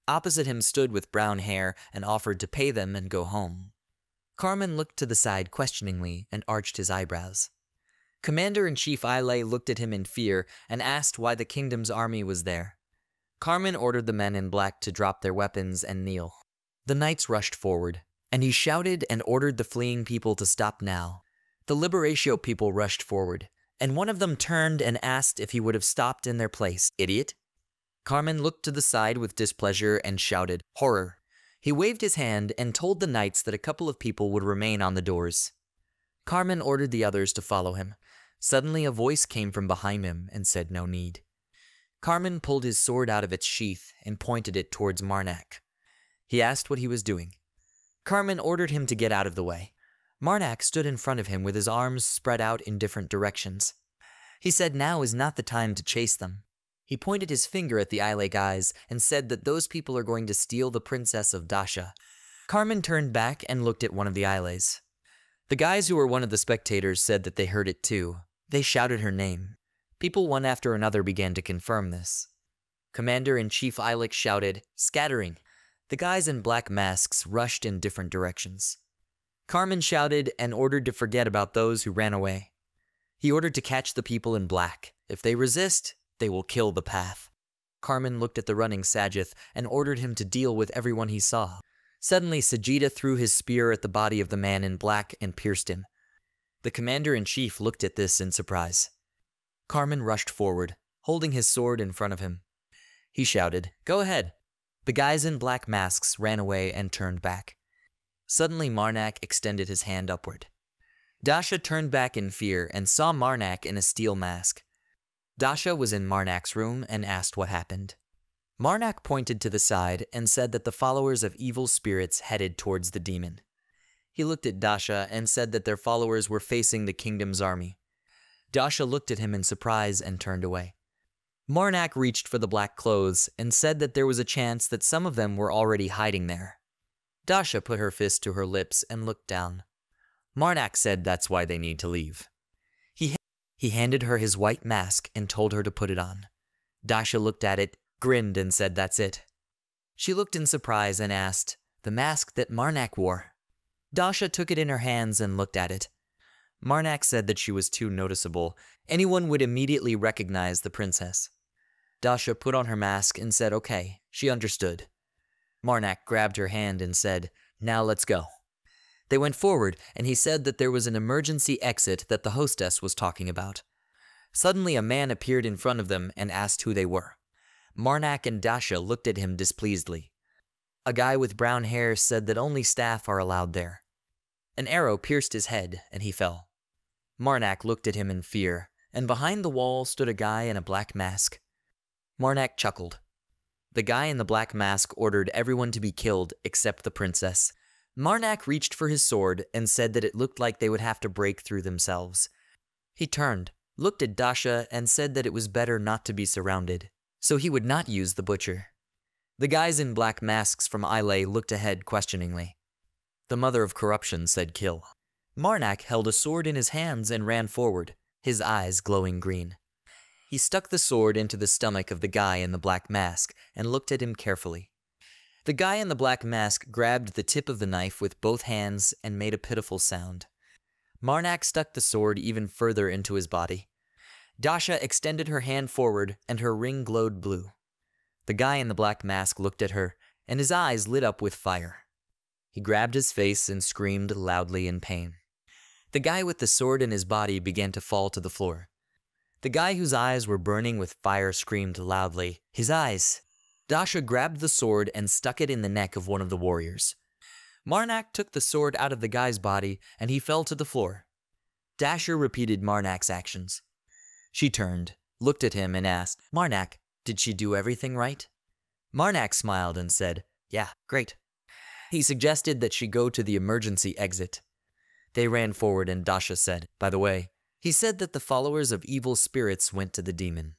Opposite him stood with brown hair and offered to pay them and go home. Carmen looked to the side questioningly and arched his eyebrows. Commander-in-Chief Isekai looked at him in fear and asked why the kingdom's army was there. Carmen ordered the men in black to drop their weapons and kneel. The knights rushed forward, and he shouted and ordered the fleeing people to stop now. The Liberatio people rushed forward, and one of them turned and asked if he would have stopped in their place. "Idiot." Carmen looked to the side with displeasure and shouted, "Horror." He waved his hand and told the knights that a couple of people would remain on the doors. Carmen ordered the others to follow him. Suddenly a voice came from behind him and said no need. Carmen pulled his sword out of its sheath and pointed it towards Marnak. He asked what he was doing. Carmen ordered him to get out of the way. Marnak stood in front of him with his arms spread out in different directions. He said now is not the time to chase them. He pointed his finger at the Isekai guys and said that those people are going to steal the Princess of Dasha. Carmen turned back and looked at one of the Isekai. The guys who were one of the spectators said that they heard it too. They shouted her name. People one after another began to confirm this. Commander-in-Chief Isekai shouted, "Scattering." The guys in black masks rushed in different directions. Carmen shouted and ordered to forget about those who ran away. He ordered to catch the people in black. If they resist, they will kill the path. Carmen looked at the running Sajith and ordered him to deal with everyone he saw. Suddenly, Sajida threw his spear at the body of the man in black and pierced him. The commander-in-chief looked at this in surprise. Carmen rushed forward, holding his sword in front of him. He shouted, "Go ahead." The guys in black masks ran away and turned back. Suddenly, Marnak extended his hand upward. Dasha turned back in fear and saw Marnak in a steel mask. Dasha was in Marnak's room and asked what happened. Marnak pointed to the side and said that the followers of evil spirits headed towards the demon. He looked at Dasha and said that their followers were facing the kingdom's army. Dasha looked at him in surprise and turned away. Marnak reached for the black clothes and said that there was a chance that some of them were already hiding there. Dasha put her fist to her lips and looked down. Marnak said that's why they need to leave. He handed her his white mask and told her to put it on. Dasha looked at it, grinned and said that's it. She looked in surprise and asked, "The mask that Marnak wore?" Dasha took it in her hands and looked at it. Marnak said that she was too noticeable. Anyone would immediately recognize the princess. Dasha put on her mask and said okay, she understood. Marnak grabbed her hand and said, "Now let's go." They went forward, and he said that there was an emergency exit that the hostess was talking about. Suddenly a man appeared in front of them and asked who they were. Marnak and Dasha looked at him displeasedly. A guy with brown hair said that only staff are allowed there. An arrow pierced his head, and he fell. Marnak looked at him in fear, and behind the wall stood a guy in a black mask. Marnak chuckled. The guy in the black mask ordered everyone to be killed except the princess. Marnak reached for his sword and said that it looked like they would have to break through themselves. He turned, looked at Dasha, and said that it was better not to be surrounded, so he would not use the butcher. The guys in black masks from AniRay looked ahead questioningly. The mother of corruption said kill. Marnak held a sword in his hands and ran forward, his eyes glowing green. He stuck the sword into the stomach of the guy in the black mask and looked at him carefully. The guy in the black mask grabbed the tip of the knife with both hands and made a pitiful sound. Marnak stuck the sword even further into his body. Dasha extended her hand forward and her ring glowed blue. The guy in the black mask looked at her, and his eyes lit up with fire. He grabbed his face and screamed loudly in pain. The guy with the sword in his body began to fall to the floor. The guy whose eyes were burning with fire screamed loudly, "His eyes!" Dasha grabbed the sword and stuck it in the neck of one of the warriors. Marnak took the sword out of the guy's body and he fell to the floor. Dasha repeated Marnak's actions. She turned, looked at him and asked, "Marnak, did she do everything right?" Marnak smiled and said, "Yeah, great." He suggested that she go to the emergency exit. They ran forward and Dasha said, "By the way, he said that the followers of evil spirits went to the demon."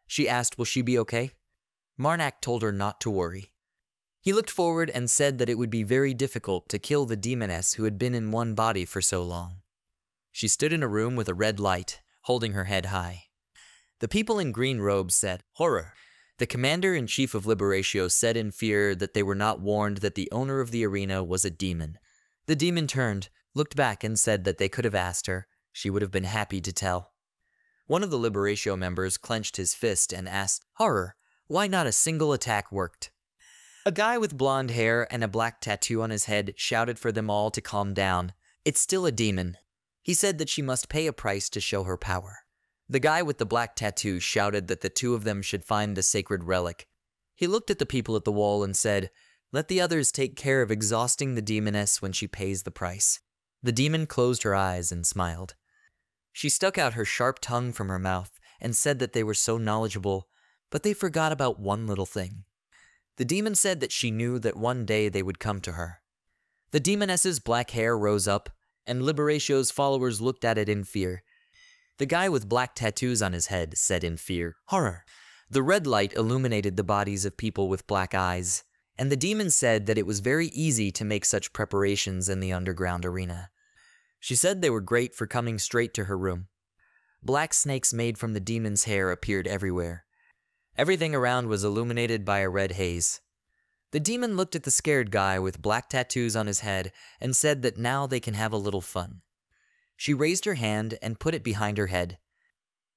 She asked, "Will she be okay?" Marnak told her not to worry. He looked forward and said that it would be very difficult to kill the demoness who had been in one body for so long. She stood in a room with a red light, holding her head high. The people in green robes said, "Horror." The commander-in-chief of Liberatio said in fear that they were not warned that the owner of the arena was a demon. The demon turned, looked back and said that they could have asked her. She would have been happy to tell. One of the Liberatio members clenched his fist and asked, "Horror, why not a single attack worked?" A guy with blonde hair and a black tattoo on his head shouted for them all to calm down. "It's still a demon." He said that she must pay a price to show her power. The guy with the black tattoo shouted that the two of them should find the sacred relic. He looked at the people at the wall and said, "Let the others take care of exhausting the demoness when she pays the price." The demon closed her eyes and smiled. She stuck out her sharp tongue from her mouth and said that they were so knowledgeable, but they forgot about one little thing. The demon said that she knew that one day they would come to her. The demoness's black hair rose up, and Liberatio's followers looked at it in fear. The guy with black tattoos on his head said in fear, "Horror." The red light illuminated the bodies of people with black eyes, and the demon said that it was very easy to make such preparations in the underground arena. She said they were great for coming straight to her room. Black snakes made from the demon's hair appeared everywhere. Everything around was illuminated by a red haze. The demon looked at the scared guy with black tattoos on his head and said that now they can have a little fun. She raised her hand and put it behind her head.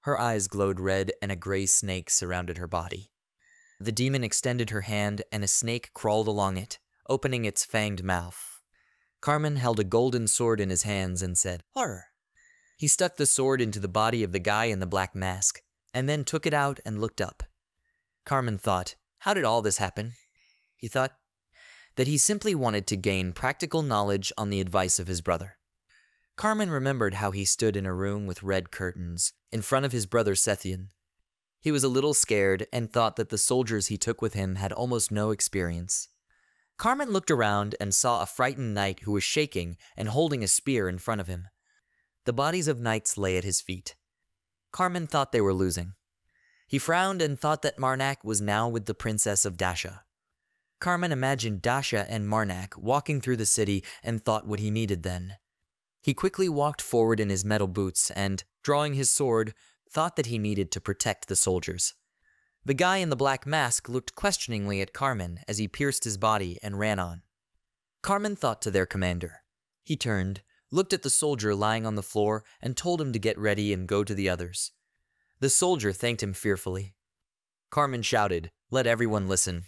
Her eyes glowed red and a gray snake surrounded her body. The demon extended her hand and a snake crawled along it, opening its fanged mouth. Carmen held a golden sword in his hands and said, "Horror." He stuck the sword into the body of the guy in the black mask, and then took it out and looked up. Carmen thought, how did all this happen? He thought that he simply wanted to gain practical knowledge on the advice of his brother. Carmen remembered how he stood in a room with red curtains, in front of his brother Sethian. He was a little scared and thought that the soldiers he took with him had almost no experience. Carmen looked around and saw a frightened knight who was shaking and holding a spear in front of him. The bodies of knights lay at his feet. Carmen thought they were losing. He frowned and thought that Marnak was now with the princess of Dasha. Carmen imagined Dasha and Marnak walking through the city and thought what he needed then. He quickly walked forward in his metal boots and, drawing his sword, thought that he needed to protect the soldiers. The guy in the black mask looked questioningly at Carmen as he pierced his body and ran on. Carmen thought to their commander. He turned, looked at the soldier lying on the floor, and told him to get ready and go to the others. The soldier thanked him fearfully. Carmen shouted, "Let everyone listen."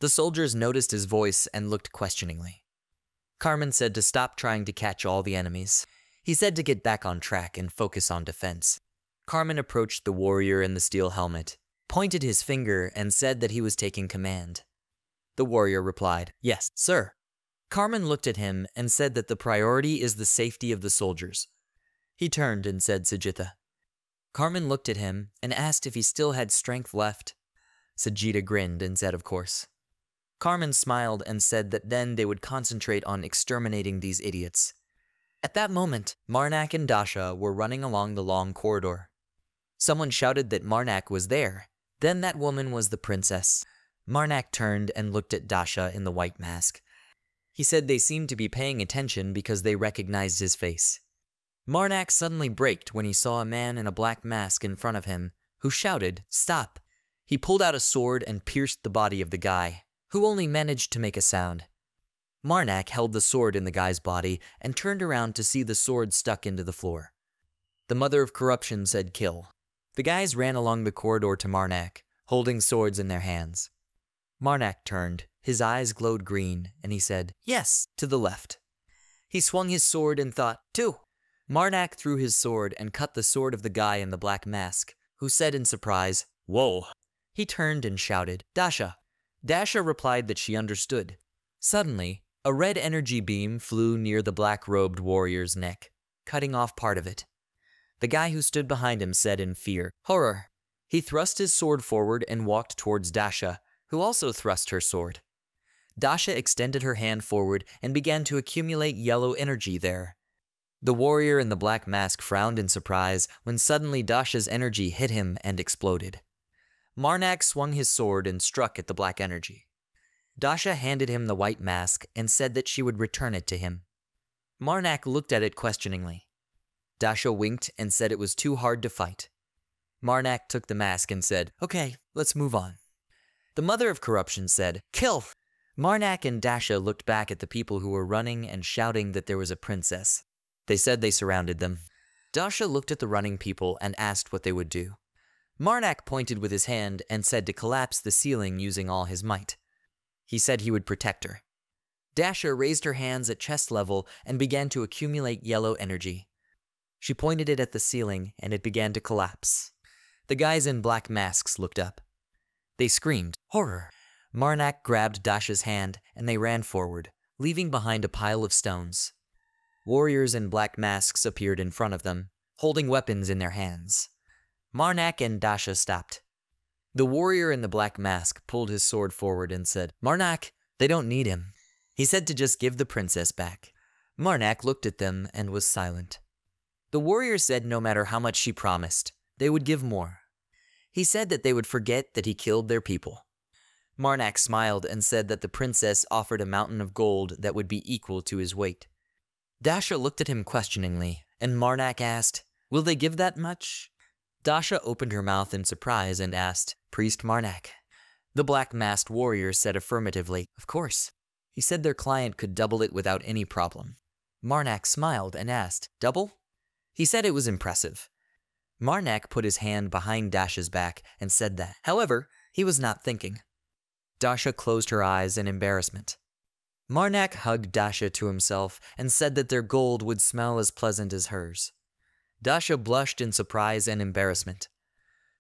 The soldiers noticed his voice and looked questioningly. Carmen said to stop trying to catch all the enemies. He said to get back on track and focus on defense. Carmen approached the warrior in the steel helmet, pointed his finger, and said that he was taking command. The warrior replied, "Yes, sir." Carmen looked at him and said that the priority is the safety of the soldiers. He turned and said Sajitha. Carmen looked at him and asked if he still had strength left. Sajita grinned and said, "Of course." Carmen smiled and said that then they would concentrate on exterminating these idiots. At that moment, Marnak and Dasha were running along the long corridor. Someone shouted that Marnak was there. Then that woman was the princess. Marnak turned and looked at Dasha in the white mask. He said they seemed to be paying attention because they recognized his face. Marnak suddenly braked when he saw a man in a black mask in front of him, who shouted, "Stop!" He pulled out a sword and pierced the body of the guy, who only managed to make a sound. Marnak held the sword in the guy's body and turned around to see the sword stuck into the floor. The mother of corruption said, "Kill." The guys ran along the corridor to Marnak, holding swords in their hands. Marnak turned, his eyes glowed green, and he said, "Yes," to the left. He swung his sword and thought, "Two." Marnak threw his sword and cut the sword of the guy in the black mask, who said in surprise, "Whoa." He turned and shouted, "Dasha." Dasha replied that she understood. Suddenly, a red energy beam flew near the black-robed warrior's neck, cutting off part of it. The guy who stood behind him said in fear, "Horror." He thrust his sword forward and walked towards Dasha, who also thrust her sword. Dasha extended her hand forward and began to accumulate yellow energy there. The warrior in the black mask frowned in surprise when suddenly Dasha's energy hit him and exploded. Marnak swung his sword and struck at the black energy. Dasha handed him the white mask and said that she would return it to him. Marnak looked at it questioningly. Dasha winked and said it was too hard to fight. Marnak took the mask and said, "Okay, let's move on." The mother of corruption said, "Kill!" Marnak and Dasha looked back at the people who were running and shouting that there was a princess. They said they surrounded them. Dasha looked at the running people and asked what they would do. Marnak pointed with his hand and said to collapse the ceiling using all his might. He said he would protect her. Dasha raised her hands at chest level and began to accumulate yellow energy. She pointed it at the ceiling and it began to collapse. The guys in black masks looked up. They screamed, "Horror!" Marnak grabbed Dasha's hand and they ran forward, leaving behind a pile of stones. Warriors in black masks appeared in front of them, holding weapons in their hands. Marnak and Dasha stopped. The warrior in the black mask pulled his sword forward and said, "Marnak, they don't need him." He said to just give the princess back. Marnak looked at them and was silent. The warrior said no matter how much she promised, they would give more. He said that they would forget that he killed their people. Marnak smiled and said that the princess offered a mountain of gold that would be equal to his weight. Dasha looked at him questioningly, and Marnak asked, "Will they give that much?" Dasha opened her mouth in surprise and asked, "Priest Marnak." The black-masked warrior said affirmatively, "Of course." He said their client could double it without any problem. Marnak smiled and asked, "Double?" He said it was impressive. Marnak put his hand behind Dasha's back and said that. However, he was not thinking. Dasha closed her eyes in embarrassment. Marnak hugged Dasha to himself and said that their gold would smell as pleasant as hers. Dasha blushed in surprise and embarrassment.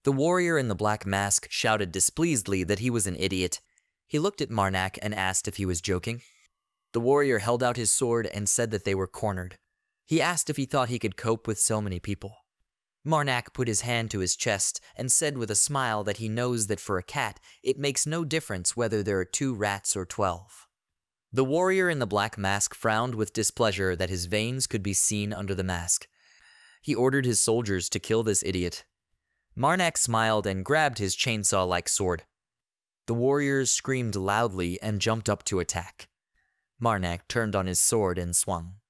The warrior in the black mask shouted displeasedly that he was an idiot. He looked at Marnak and asked if he was joking. The warrior held out his sword and said that they were cornered. He asked if he thought he could cope with so many people. Marnak put his hand to his chest and said with a smile that he knows that for a cat, it makes no difference whether there are 2 rats or 12. The warrior in the black mask frowned with displeasure that his veins could be seen under the mask. He ordered his soldiers to kill this idiot. Marnak smiled and grabbed his chainsaw-like sword. The warriors screamed loudly and jumped up to attack. Marnak turned on his sword and swung.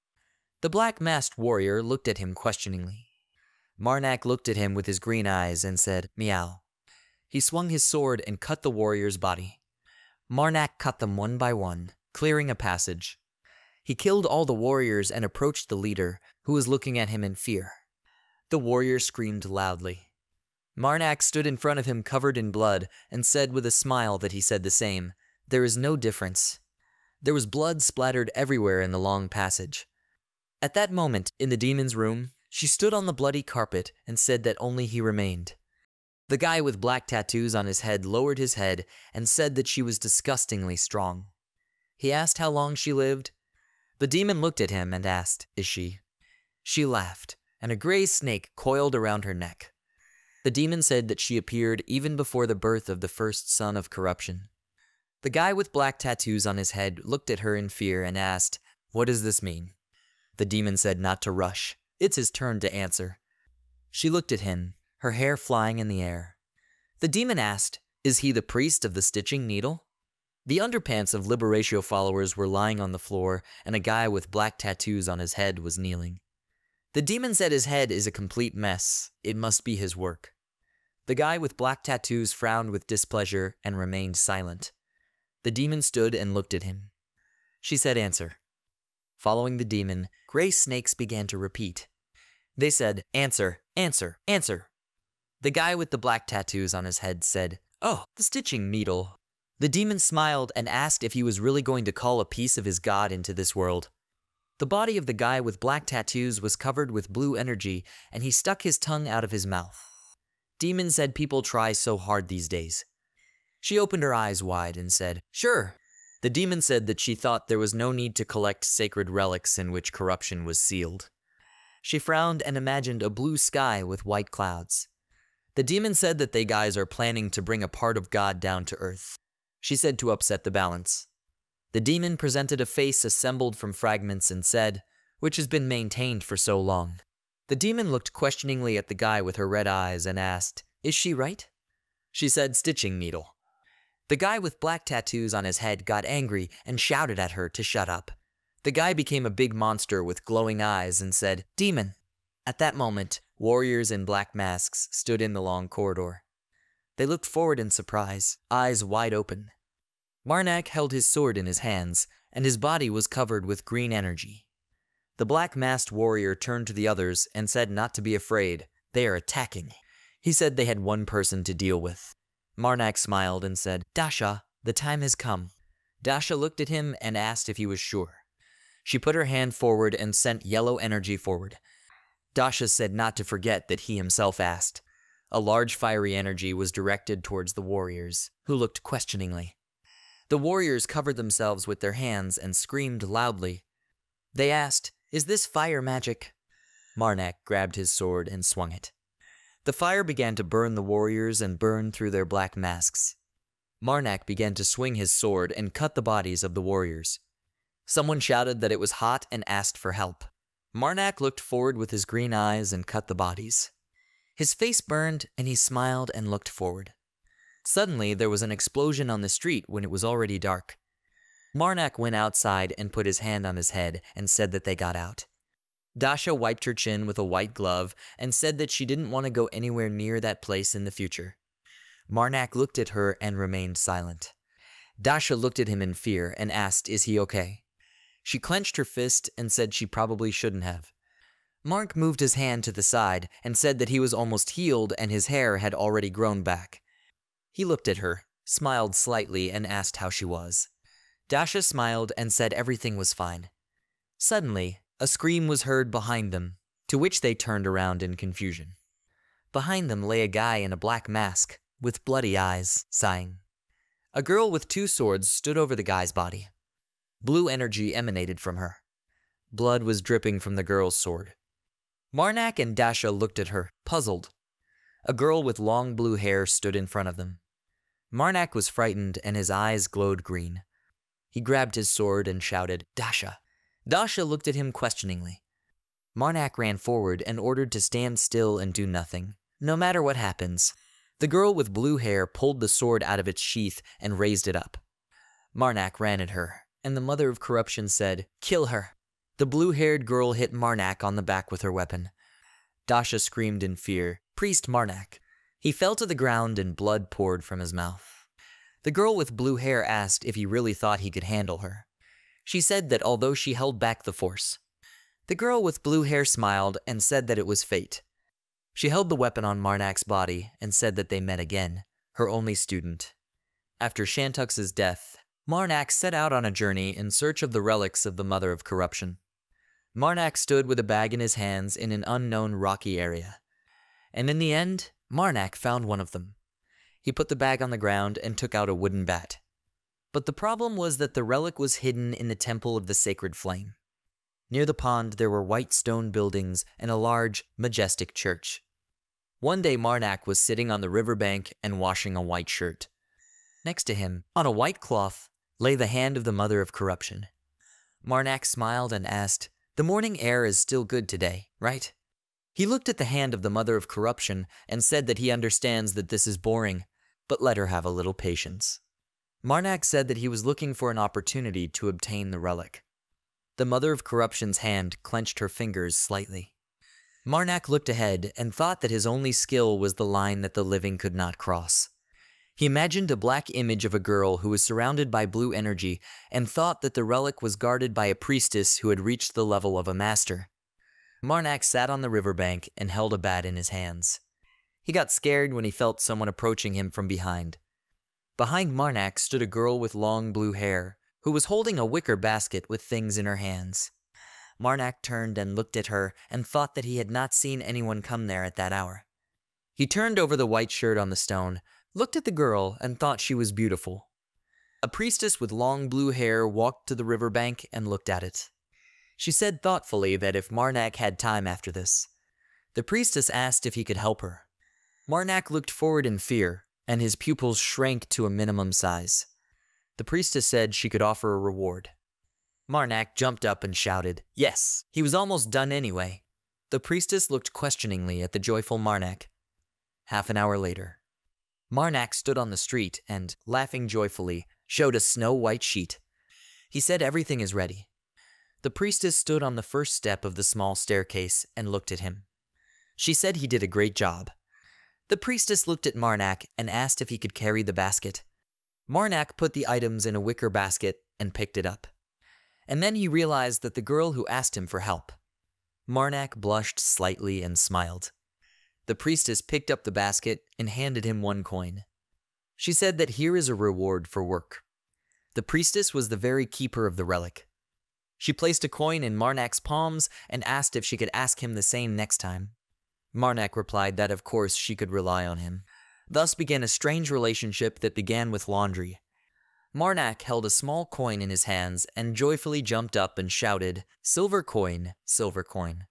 The black-masked warrior looked at him questioningly. Marnak looked at him with his green eyes and said, "Meow." He swung his sword and cut the warrior's body. Marnak cut them one by one, clearing a passage. He killed all the warriors and approached the leader, who was looking at him in fear. The warrior screamed loudly. Marnak stood in front of him covered in blood and said with a smile that he said the same, "There is no difference." There was blood splattered everywhere in the long passage. At that moment, in the demon's room, she stood on the bloody carpet and said that only he remained. The guy with black tattoos on his head lowered his head and said that she was disgustingly strong. He asked how long she lived. The demon looked at him and asked, "Is she?" She laughed, and a gray snake coiled around her neck. The demon said that she appeared even before the birth of the first son of corruption. The guy with black tattoos on his head looked at her in fear and asked, "What does this mean?" The demon said not to rush. It's his turn to answer. She looked at him, her hair flying in the air. The demon asked, "Is he the priest of the stitching needle?" The underpants of Liberatio followers were lying on the floor, and a guy with black tattoos on his head was kneeling. The demon said his head is a complete mess. It must be his work. The guy with black tattoos frowned with displeasure and remained silent. The demon stood and looked at him. She said, "Answer." Following the demon, gray snakes began to repeat. They said, "Answer, answer, answer." The guy with the black tattoos on his head said, "Oh, the stitching needle." The demon smiled and asked if he was really going to call a piece of his god into this world. The body of the guy with black tattoos was covered with blue energy, and he stuck his tongue out of his mouth. Demon said people try so hard these days. She opened her eyes wide and said, "Sure." The demon said that she thought there was no need to collect sacred relics in which corruption was sealed. She frowned and imagined a blue sky with white clouds. The demon said that they guys are planning to bring a part of God down to earth. She said to upset the balance. The demon presented a face assembled from fragments and said, "Which has been maintained for so long." The demon looked questioningly at the guy with her red eyes and asked, "Is she right?" She said, "Stitching needle." The guy with black tattoos on his head got angry and shouted at her to shut up. The guy became a big monster with glowing eyes and said, "Demon." At that moment, warriors in black masks stood in the long corridor. They looked forward in surprise, eyes wide open. Marnak held his sword in his hands, and his body was covered with green energy. The black-masked warrior turned to the others and said not to be afraid. They are attacking. He said they had one person to deal with. Marnak smiled and said, "Dasha, the time has come." Dasha looked at him and asked if he was sure. She put her hand forward and sent yellow energy forward. Dasha said not to forget that he himself asked. A large fiery energy was directed towards the warriors, who looked questioningly. The warriors covered themselves with their hands and screamed loudly. They asked, "Is this fire magic?" Marnak grabbed his sword and swung it. The fire began to burn the warriors and burn through their black masks. Marnak began to swing his sword and cut the bodies of the warriors. Someone shouted that it was hot and asked for help. Marnak looked forward with his green eyes and cut the bodies. His face burned and he smiled and looked forward. Suddenly, there was an explosion on the street when it was already dark. Marnak went outside and put his hand on his head and said that they got out. Dasha wiped her chin with a white glove and said that she didn't want to go anywhere near that place in the future. Marnak looked at her and remained silent. Dasha looked at him in fear and asked, "Is he okay?" She clenched her fist and said she probably shouldn't have. Mark moved his hand to the side and said that he was almost healed and his hair had already grown back. He looked at her, smiled slightly, and asked how she was. Dasha smiled and said everything was fine. Suddenly, a scream was heard behind them, to which they turned around in confusion. Behind them lay a guy in a black mask, with bloody eyes, sighing. A girl with 2 swords stood over the guy's body. Blue energy emanated from her. Blood was dripping from the girl's sword. Marnak and Dasha looked at her, puzzled. A girl with long blue hair stood in front of them. Marnak was frightened and his eyes glowed green. He grabbed his sword and shouted, "Dasha." Dasha looked at him questioningly. Marnak ran forward and ordered to stand still and do nothing, no matter what happens. The girl with blue hair pulled the sword out of its sheath and raised it up. Marnak ran at her, and the mother of corruption said, "Kill her." The blue-haired girl hit Marnak on the back with her weapon. Dasha screamed in fear, "Priest Marnak." He fell to the ground and blood poured from his mouth. The girl with blue hair asked if he really thought he could handle her. She said that although she held back the force. The girl with blue hair smiled and said that it was fate. She held the weapon on Marnak's body and said that they met again, her only student. After Shantux's death, Marnak set out on a journey in search of the relics of the Mother of Corruption. Marnak stood with a bag in his hands in an unknown rocky area. And in the end, Marnak found one of them. He put the bag on the ground and took out a wooden bat. But the problem was that the relic was hidden in the Temple of the Sacred Flame. Near the pond, there were white stone buildings and a large, majestic church. One day, Marnak was sitting on the riverbank and washing a white shirt. Next to him, on a white cloth, lay the hand of the Mother of Corruption. Marnak smiled and asked, "The morning air is still good today, right?" He looked at the hand of the Mother of Corruption and said that he understands that this is boring, but let her have a little patience. Marnak said that he was looking for an opportunity to obtain the relic. The Mother of Corruption's hand clenched her fingers slightly. Marnak looked ahead and thought that his only skill was the line that the living could not cross. He imagined a black image of a girl who was surrounded by blue energy and thought that the relic was guarded by a priestess who had reached the level of a master. Marnak sat on the riverbank and held a bat in his hands. He got scared when he felt someone approaching him from behind. Behind Marnak stood a girl with long blue hair, who was holding a wicker basket with things in her hands. Marnak turned and looked at her and thought that he had not seen anyone come there at that hour. He turned over the white shirt on the stone, looked at the girl, and thought she was beautiful. A priestess with long blue hair walked to the riverbank and looked at it. She said thoughtfully that if Marnak had time after this. The priestess asked if he could help her. Marnak looked forward in fear, and his pupils shrank to a minimum size. The priestess said she could offer a reward. Marnak jumped up and shouted, "Yes!" He was almost done anyway. The priestess looked questioningly at the joyful Marnak. Half an hour later, Marnak stood on the street and, laughing joyfully, showed a snow-white sheet. He said everything is ready. The priestess stood on the first step of the small staircase and looked at him. She said he did a great job. The priestess looked at Marnak and asked if he could carry the basket. Marnak put the items in a wicker basket and picked it up. And then he realized that the girl who asked him for help. Marnak blushed slightly and smiled. The priestess picked up the basket and handed him 1 coin. She said that here is a reward for work. The priestess was the very keeper of the relic. She placed a coin in Marnak's palms and asked if she could ask him the same next time. Marnak replied that of course she could rely on him. Thus began a strange relationship that began with laundry. Marnak held a small coin in his hands and joyfully jumped up and shouted, "Silver coin, silver coin."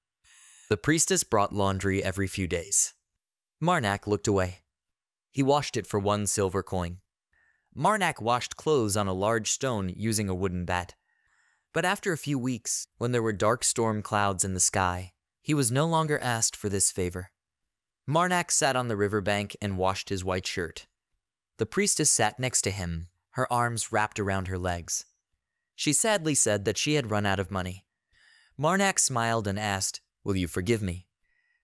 The priestess brought laundry every few days. Marnak looked away. He washed it for 1 silver coin. Marnak washed clothes on a large stone using a wooden bat. But after a few weeks, when there were dark storm clouds in the sky, he was no longer asked for this favor. Marnak sat on the riverbank and washed his white shirt. The priestess sat next to him, her arms wrapped around her legs. She sadly said that she had run out of money. Marnak smiled and asked, "Will you forgive me?"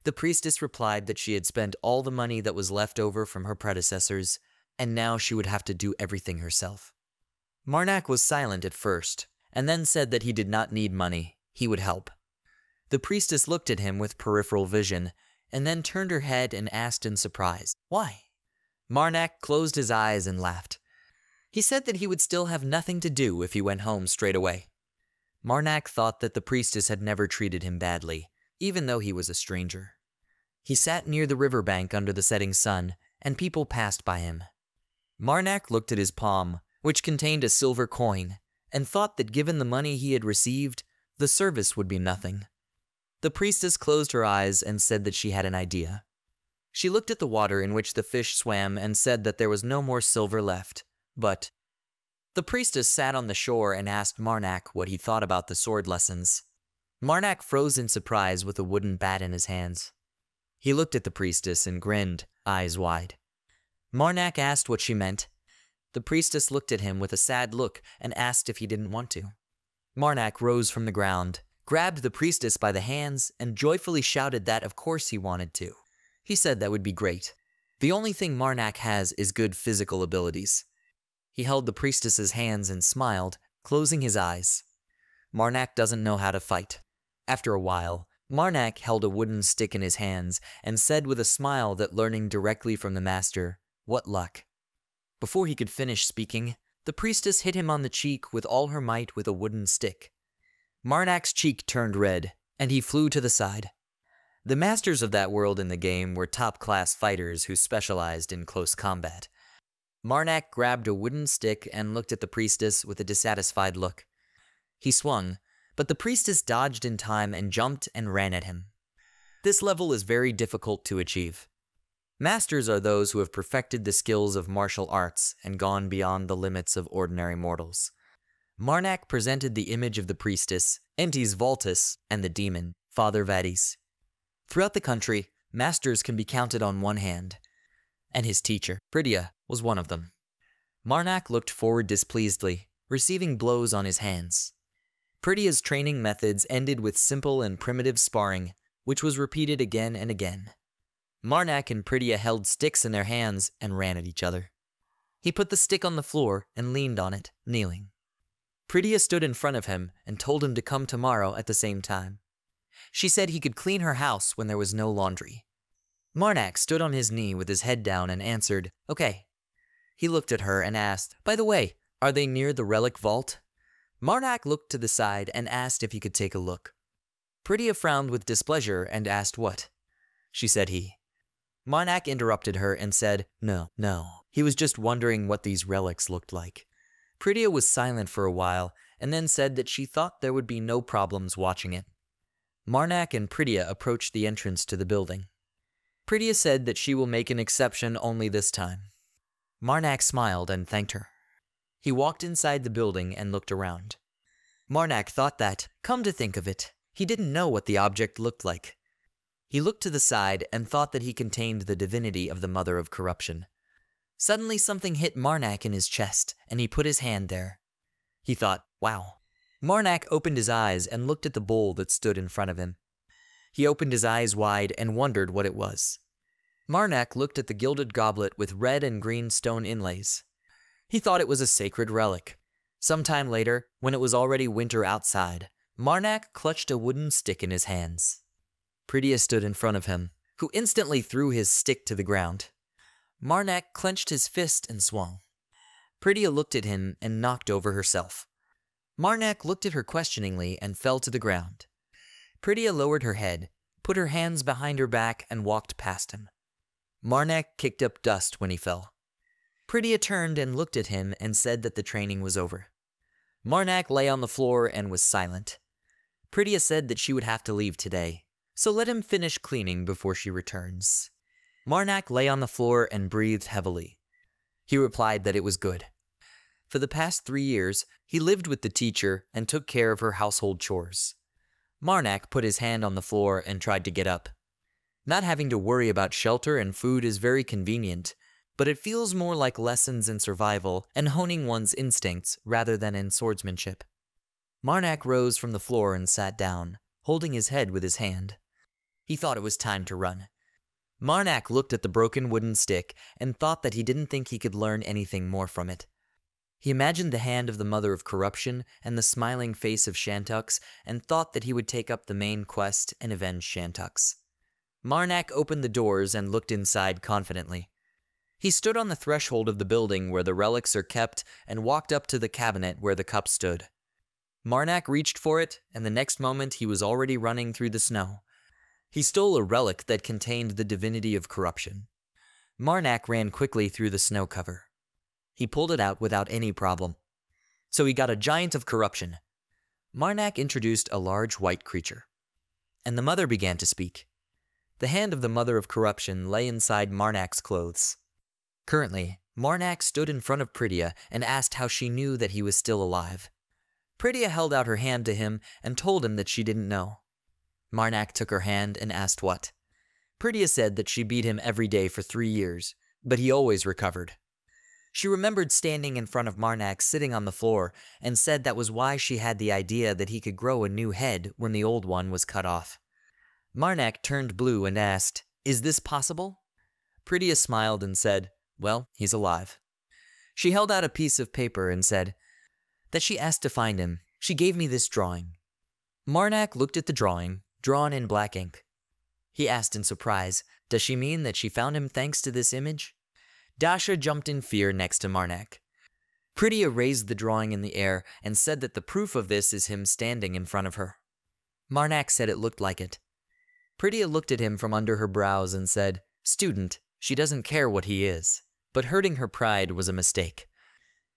The priestess replied that she had spent all the money that was left over from her predecessors, and now she would have to do everything herself. Marnak was silent at first, and then said that he did not need money, he would help. The priestess looked at him with peripheral vision, and then turned her head and asked in surprise, "Why?" Marnak closed his eyes and laughed. He said that he would still have nothing to do if he went home straight away. Marnak thought that the priestess had never treated him badly, even though he was a stranger. He sat near the riverbank under the setting sun, and people passed by him. Marnak looked at his palm, which contained a silver coin, and thought that given the money he had received, the service would be nothing. The priestess closed her eyes and said that she had an idea. She looked at the water in which the fish swam and said that there was no more silver left, but the priestess sat on the shore and asked Marnak what he thought about the sword lessons. Marnak froze in surprise with a wooden bat in his hands. He looked at the priestess and grinned, eyes wide. Marnak asked what she meant. The priestess looked at him with a sad look and asked if he didn't want to. Marnak rose from the ground, grabbed the priestess by the hands, and joyfully shouted that of course he wanted to. He said that would be great. The only thing Marnak has is good physical abilities. He held the priestess's hands and smiled, closing his eyes. Marnak doesn't know how to fight. After a while, Marnak held a wooden stick in his hands and said with a smile that learning directly from the master, "What luck." Before he could finish speaking, the priestess hit him on the cheek with all her might with a wooden stick. Marnak's cheek turned red, and he flew to the side. The masters of that world in the game were top-class fighters who specialized in close combat. Marnak grabbed a wooden stick and looked at the priestess with a dissatisfied look. He swung, but the priestess dodged in time and jumped and ran at him. This level is very difficult to achieve. Masters are those who have perfected the skills of martial arts and gone beyond the limits of ordinary mortals. Marnak presented the image of the priestess, Entes Voltus, and the demon, Father Vadis. Throughout the country, masters can be counted on one hand, and his teacher, Pridya, was one of them. Marnak looked forward displeasedly, receiving blows on his hands. Pridya's training methods ended with simple and primitive sparring, which was repeated again and again. Marnak and Pridya held sticks in their hands and ran at each other. He put the stick on the floor and leaned on it, kneeling. Pridya stood in front of him and told him to come tomorrow at the same time. She said he could clean her house when there was no laundry. Marnak stood on his knee with his head down and answered, "Okay." He looked at her and asked, "By the way, are they near the relic vault?" Marnak looked to the side and asked if he could take a look. Pridya frowned with displeasure and asked what. She said he. Marnak interrupted her and said, No. He was just wondering what these relics looked like. Pridya was silent for a while and then said that she thought there would be no problems watching it. Marnak and Pridya approached the entrance to the building. Pridya said that she will make an exception only this time. Marnak smiled and thanked her. He walked inside the building and looked around. Marnak thought that, come to think of it, he didn't know what the object looked like. He looked to the side and thought that he contained the divinity of the Mother of Corruption. Suddenly something hit Marnak in his chest, and he put his hand there. He thought, wow. Marnak opened his eyes and looked at the bowl that stood in front of him. He opened his eyes wide and wondered what it was. Marnak looked at the gilded goblet with red and green stone inlays. He thought it was a sacred relic. Sometime later, when it was already winter outside, Marnak clutched a wooden stick in his hands. Pridya stood in front of him, who instantly threw his stick to the ground. Marnak clenched his fist and swung. Pridya looked at him and knocked over herself. Marnak looked at her questioningly and fell to the ground. Pridya lowered her head, put her hands behind her back and walked past him. Marnak kicked up dust when he fell. Pridya turned and looked at him and said that the training was over. Marnak lay on the floor and was silent. Pridya said that she would have to leave today, so let him finish cleaning before she returns. Marnak lay on the floor and breathed heavily. He replied that it was good. For the past 3 years, he lived with the teacher and took care of her household chores. Marnak put his hand on the floor and tried to get up. Not having to worry about shelter and food is very convenient, but it feels more like lessons in survival and honing one's instincts rather than in swordsmanship. Marnak rose from the floor and sat down, holding his head with his hand. He thought it was time to run. Marnak looked at the broken wooden stick and thought that he didn't think he could learn anything more from it. He imagined the hand of the Mother of Corruption and the smiling face of Shantux and thought that he would take up the main quest and avenge Shantux. Marnak opened the doors and looked inside confidently. He stood on the threshold of the building where the relics are kept and walked up to the cabinet where the cup stood. Marnak reached for it, and the next moment he was already running through the snow. He stole a relic that contained the divinity of corruption. Marnak ran quickly through the snow cover. He pulled it out without any problem. So he got a giant of corruption. Marnak introduced a large white creature. And the mother began to speak. The hand of the Mother of Corruption lay inside Marnak's clothes. Currently, Marnak stood in front of Pridya and asked how she knew that he was still alive. Pridya held out her hand to him and told him that she didn't know. Marnak took her hand and asked what. Pridya said that she beat him every day for 3 years, but he always recovered. She remembered standing in front of Marnak sitting on the floor and said that was why she had the idea that he could grow a new head when the old one was cut off. Marnak turned blue and asked, "Is this possible?" Pridya smiled and said, "Well, he's alive." She held out a piece of paper and said that she asked to find him. She gave me this drawing. Marnak looked at the drawing, drawn in black ink. He asked in surprise, does she mean that she found him thanks to this image? Dasha jumped in fear next to Marnak. Pridya raised the drawing in the air and said that the proof of this is him standing in front of her. Marnak said it looked like it. Pridya looked at him from under her brows and said, "Student, she doesn't care what he is." But hurting her pride was a mistake.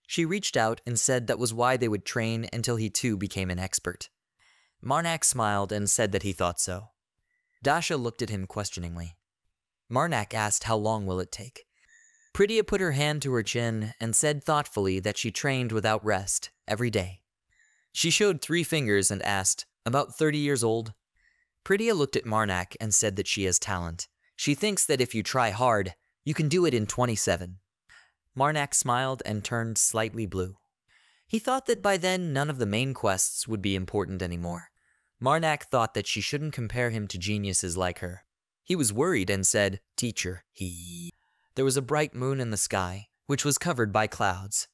She reached out and said that was why they would train until he too became an expert. Marnak smiled and said that he thought so. Dasha looked at him questioningly. Marnak asked how long will it take. Pritia put her hand to her chin and said thoughtfully that she trained without rest every day. She showed 3 fingers and asked, about 30 years old? Pritia looked at Marnak and said that she has talent. She thinks that if you try hard, you can do it in 27. Marnak smiled and turned slightly blue. He thought that by then none of the main quests would be important anymore. Marnak thought that she shouldn't compare him to geniuses like her. He was worried and said, Teacher, There was a bright moon in the sky, which was covered by clouds.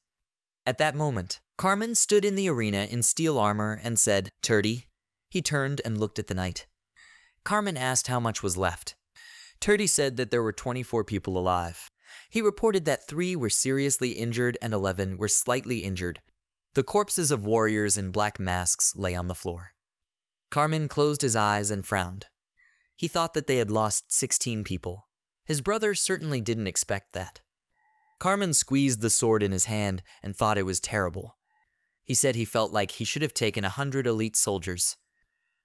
At that moment, Carmen stood in the arena in steel armor and said, Turdy. He turned and looked at the night. Carmen asked how much was left. Turdy said that there were 24 people alive. He reported that 3 were seriously injured and 11 were slightly injured. The corpses of warriors in black masks lay on the floor. Carmen closed his eyes and frowned. He thought that they had lost 16 people. His brother certainly didn't expect that. Carmen squeezed the sword in his hand and thought it was terrible. He said he felt like he should have taken 100 elite soldiers.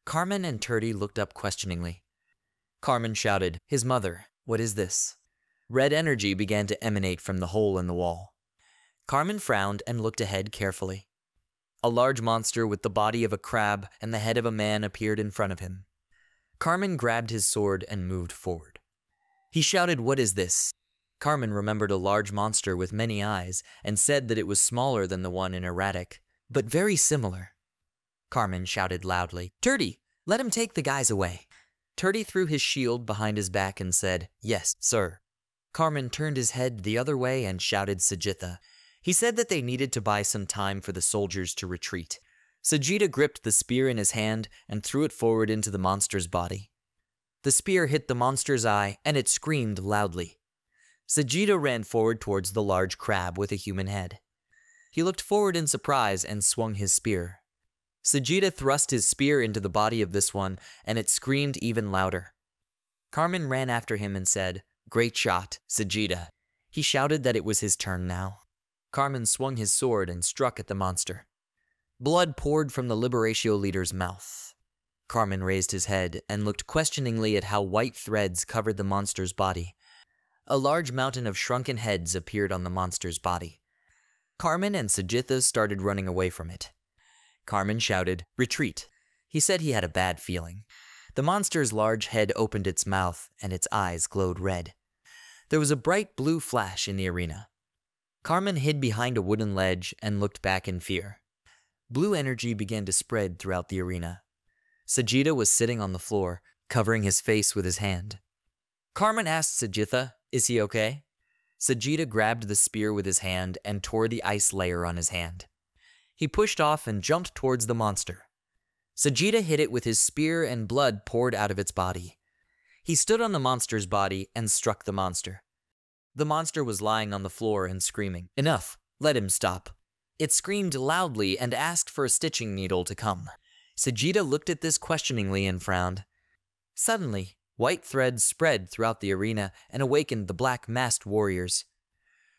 Carmen and Turdy looked up questioningly. Carmen shouted, His mother, what is this? Red energy began to emanate from the hole in the wall. Carmen frowned and looked ahead carefully. A large monster with the body of a crab and the head of a man appeared in front of him. Carmen grabbed his sword and moved forward. He shouted, What is this? Carmen remembered a large monster with many eyes and said that it was smaller than the one in Erratic, but very similar. Carmen shouted loudly, Turdy, let him take the guys away. Turdy threw his shield behind his back and said, Yes, sir. Carmen turned his head the other way and shouted Sajitha. He said that they needed to buy some time for the soldiers to retreat. Sajita gripped the spear in his hand and threw it forward into the monster's body. The spear hit the monster's eye and it screamed loudly. Sajita ran forward towards the large crab with a human head. He looked forward in surprise and swung his spear. Sajita thrust his spear into the body of this one and it screamed even louder. Carmen ran after him and said, Great shot, Sajita. He shouted that it was his turn now. Carmen swung his sword and struck at the monster. Blood poured from the Liberatio leader's mouth. Carmen raised his head and looked questioningly at how white threads covered the monster's body. A large mountain of shrunken heads appeared on the monster's body. Carmen and Sajitha started running away from it. Carmen shouted, Retreat. He said he had a bad feeling. The monster's large head opened its mouth and its eyes glowed red. There was a bright blue flash in the arena. Carmen hid behind a wooden ledge and looked back in fear. Blue energy began to spread throughout the arena. Sajita was sitting on the floor, covering his face with his hand. Carmen asked Sajitha, Is he okay? Sajita grabbed the spear with his hand and tore the ice layer on his hand. He pushed off and jumped towards the monster. Sajita hit it with his spear and blood poured out of its body. He stood on the monster's body and struck the monster. The monster was lying on the floor and screaming, Enough, let him stop. It screamed loudly and asked for a stitching needle to come. Sajita looked at this questioningly and frowned. Suddenly, white threads spread throughout the arena and awakened the black masked warriors.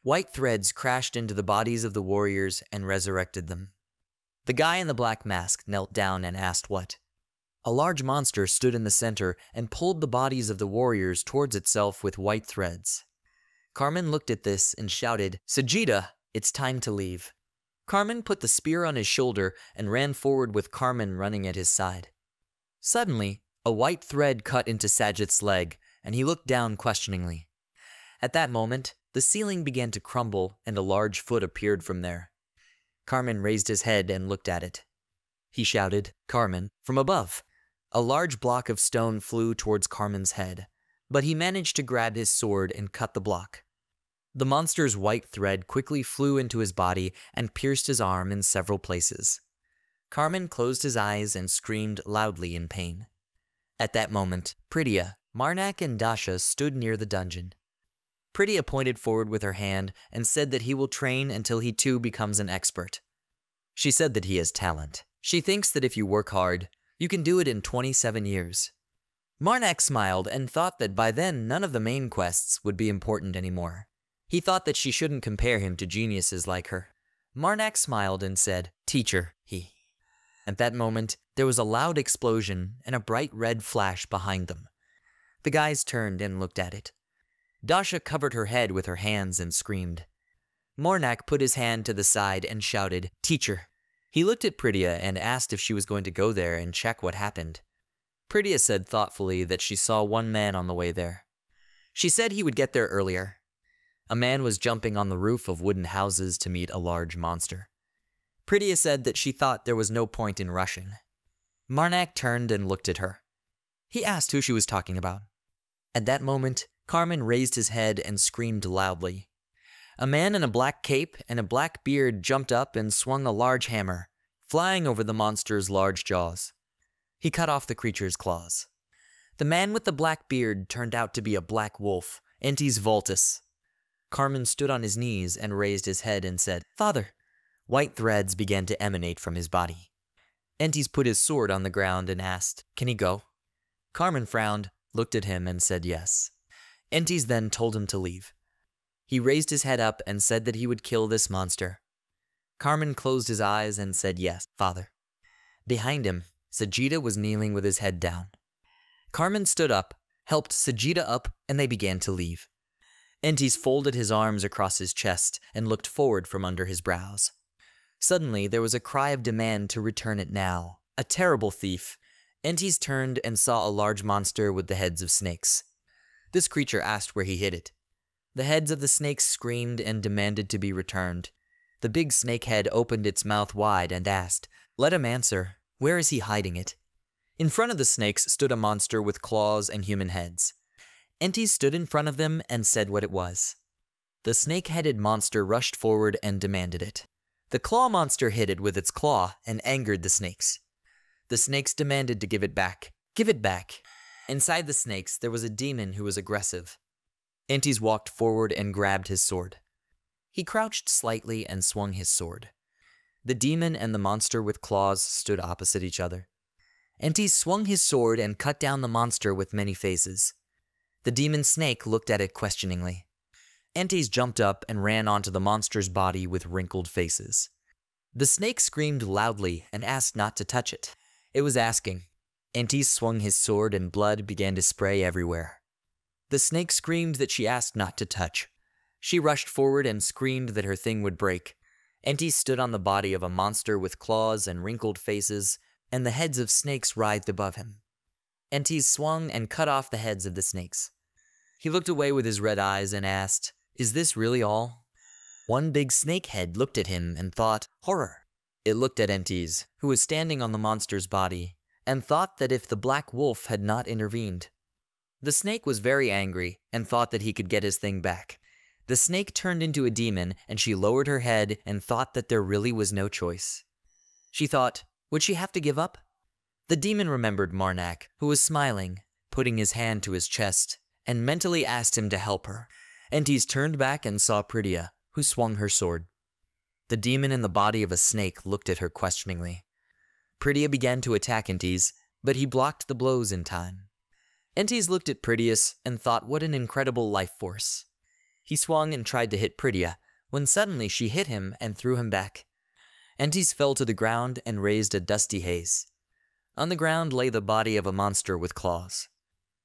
White threads crashed into the bodies of the warriors and resurrected them. The guy in the black mask knelt down and asked what. A large monster stood in the center and pulled the bodies of the warriors towards itself with white threads. Carmen looked at this and shouted, Sajita, it's time to leave. Carmen put the spear on his shoulder and ran forward with Carmen running at his side. Suddenly, a white thread cut into Sajit's leg, and he looked down questioningly. At that moment, the ceiling began to crumble and a large foot appeared from there. Carmen raised his head and looked at it. He shouted, Carmen, from above. A large block of stone flew towards Carmen's head, but he managed to grab his sword and cut the block. The monster's white thread quickly flew into his body and pierced his arm in several places. Carmen closed his eyes and screamed loudly in pain. At that moment, Pritia, Marnak, and Dasha stood near the dungeon. Pritia pointed forward with her hand and said that he will train until he too becomes an expert. She said that he has talent. She thinks that if you work hard, you can do it in 27 years. Marnak smiled and thought that by then none of the main quests would be important anymore. He thought that she shouldn't compare him to geniuses like her. Marnak smiled and said, Teacher, he. At that moment, there was a loud explosion and a bright red flash behind them. The guys turned and looked at it. Dasha covered her head with her hands and screamed. Marnak put his hand to the side and shouted, "Teacher." He looked at Pritya and asked if she was going to go there and check what happened. Pritya said thoughtfully that she saw one man on the way there. She said he would get there earlier. A man was jumping on the roof of wooden houses to meet a large monster. Pritya said that she thought there was no point in rushing. Marnak turned and looked at her. He asked who she was talking about. At that moment, Carmen raised his head and screamed loudly. A man in a black cape and a black beard jumped up and swung a large hammer, flying over the monster's large jaws. He cut off the creature's claws. The man with the black beard turned out to be a black wolf, Entis Voltus. Carmen stood on his knees and raised his head and said, "Father." White threads began to emanate from his body. Entis put his sword on the ground and asked, "Can he go?" Carmen frowned, looked at him and said yes. Entis then told him to leave. He raised his head up and said that he would kill this monster. Carmen closed his eyes and said, "Yes, Father." Behind him, Sajida was kneeling with his head down. Carmen stood up, helped Sajida up, and they began to leave. Entis folded his arms across his chest and looked forward from under his brows. Suddenly, there was a cry of demand to return it now. A terrible thief. Entis turned and saw a large monster with the heads of snakes. This creature asked where he hid it. The heads of the snakes screamed and demanded to be returned. The big snake head opened its mouth wide and asked, "Let him answer. Where is he hiding it?" In front of the snakes stood a monster with claws and human heads. Entis stood in front of them and said what it was. The snake-headed monster rushed forward and demanded it. The claw monster hit it with its claw and angered the snakes. The snakes demanded to give it back. "Give it back." Inside the snakes, there was a demon who was aggressive. Entis walked forward and grabbed his sword. He crouched slightly and swung his sword. The demon and the monster with claws stood opposite each other. Entis swung his sword and cut down the monster with many faces. The demon snake looked at it questioningly. Entis jumped up and ran onto the monster's body with wrinkled faces. The snake screamed loudly and asked not to touch it. It was asking. Entis swung his sword and blood began to spray everywhere. The snake screamed that she asked not to touch. She rushed forward and screamed that her thing would break. Entis stood on the body of a monster with claws and wrinkled faces, and the heads of snakes writhed above him. Entis swung and cut off the heads of the snakes. He looked away with his red eyes and asked, "Is this really all?" One big snake head looked at him and thought, "Horror." It looked at Entis, who was standing on the monster's body, and thought that if the black wolf had not intervened. The snake was very angry and thought that he could get his thing back. The snake turned into a demon and she lowered her head and thought that there really was no choice. She thought, would she have to give up? The demon remembered Marnak, who was smiling, putting his hand to his chest, and mentally asked him to help her. Entis turned back and saw Pritya, who swung her sword. The demon in the body of a snake looked at her questioningly. Pritya began to attack Entis, but he blocked the blows in time. Entis looked at Pritya and thought what an incredible life force. He swung and tried to hit Pritya, when suddenly she hit him and threw him back. Entis fell to the ground and raised a dusty haze. On the ground lay the body of a monster with claws.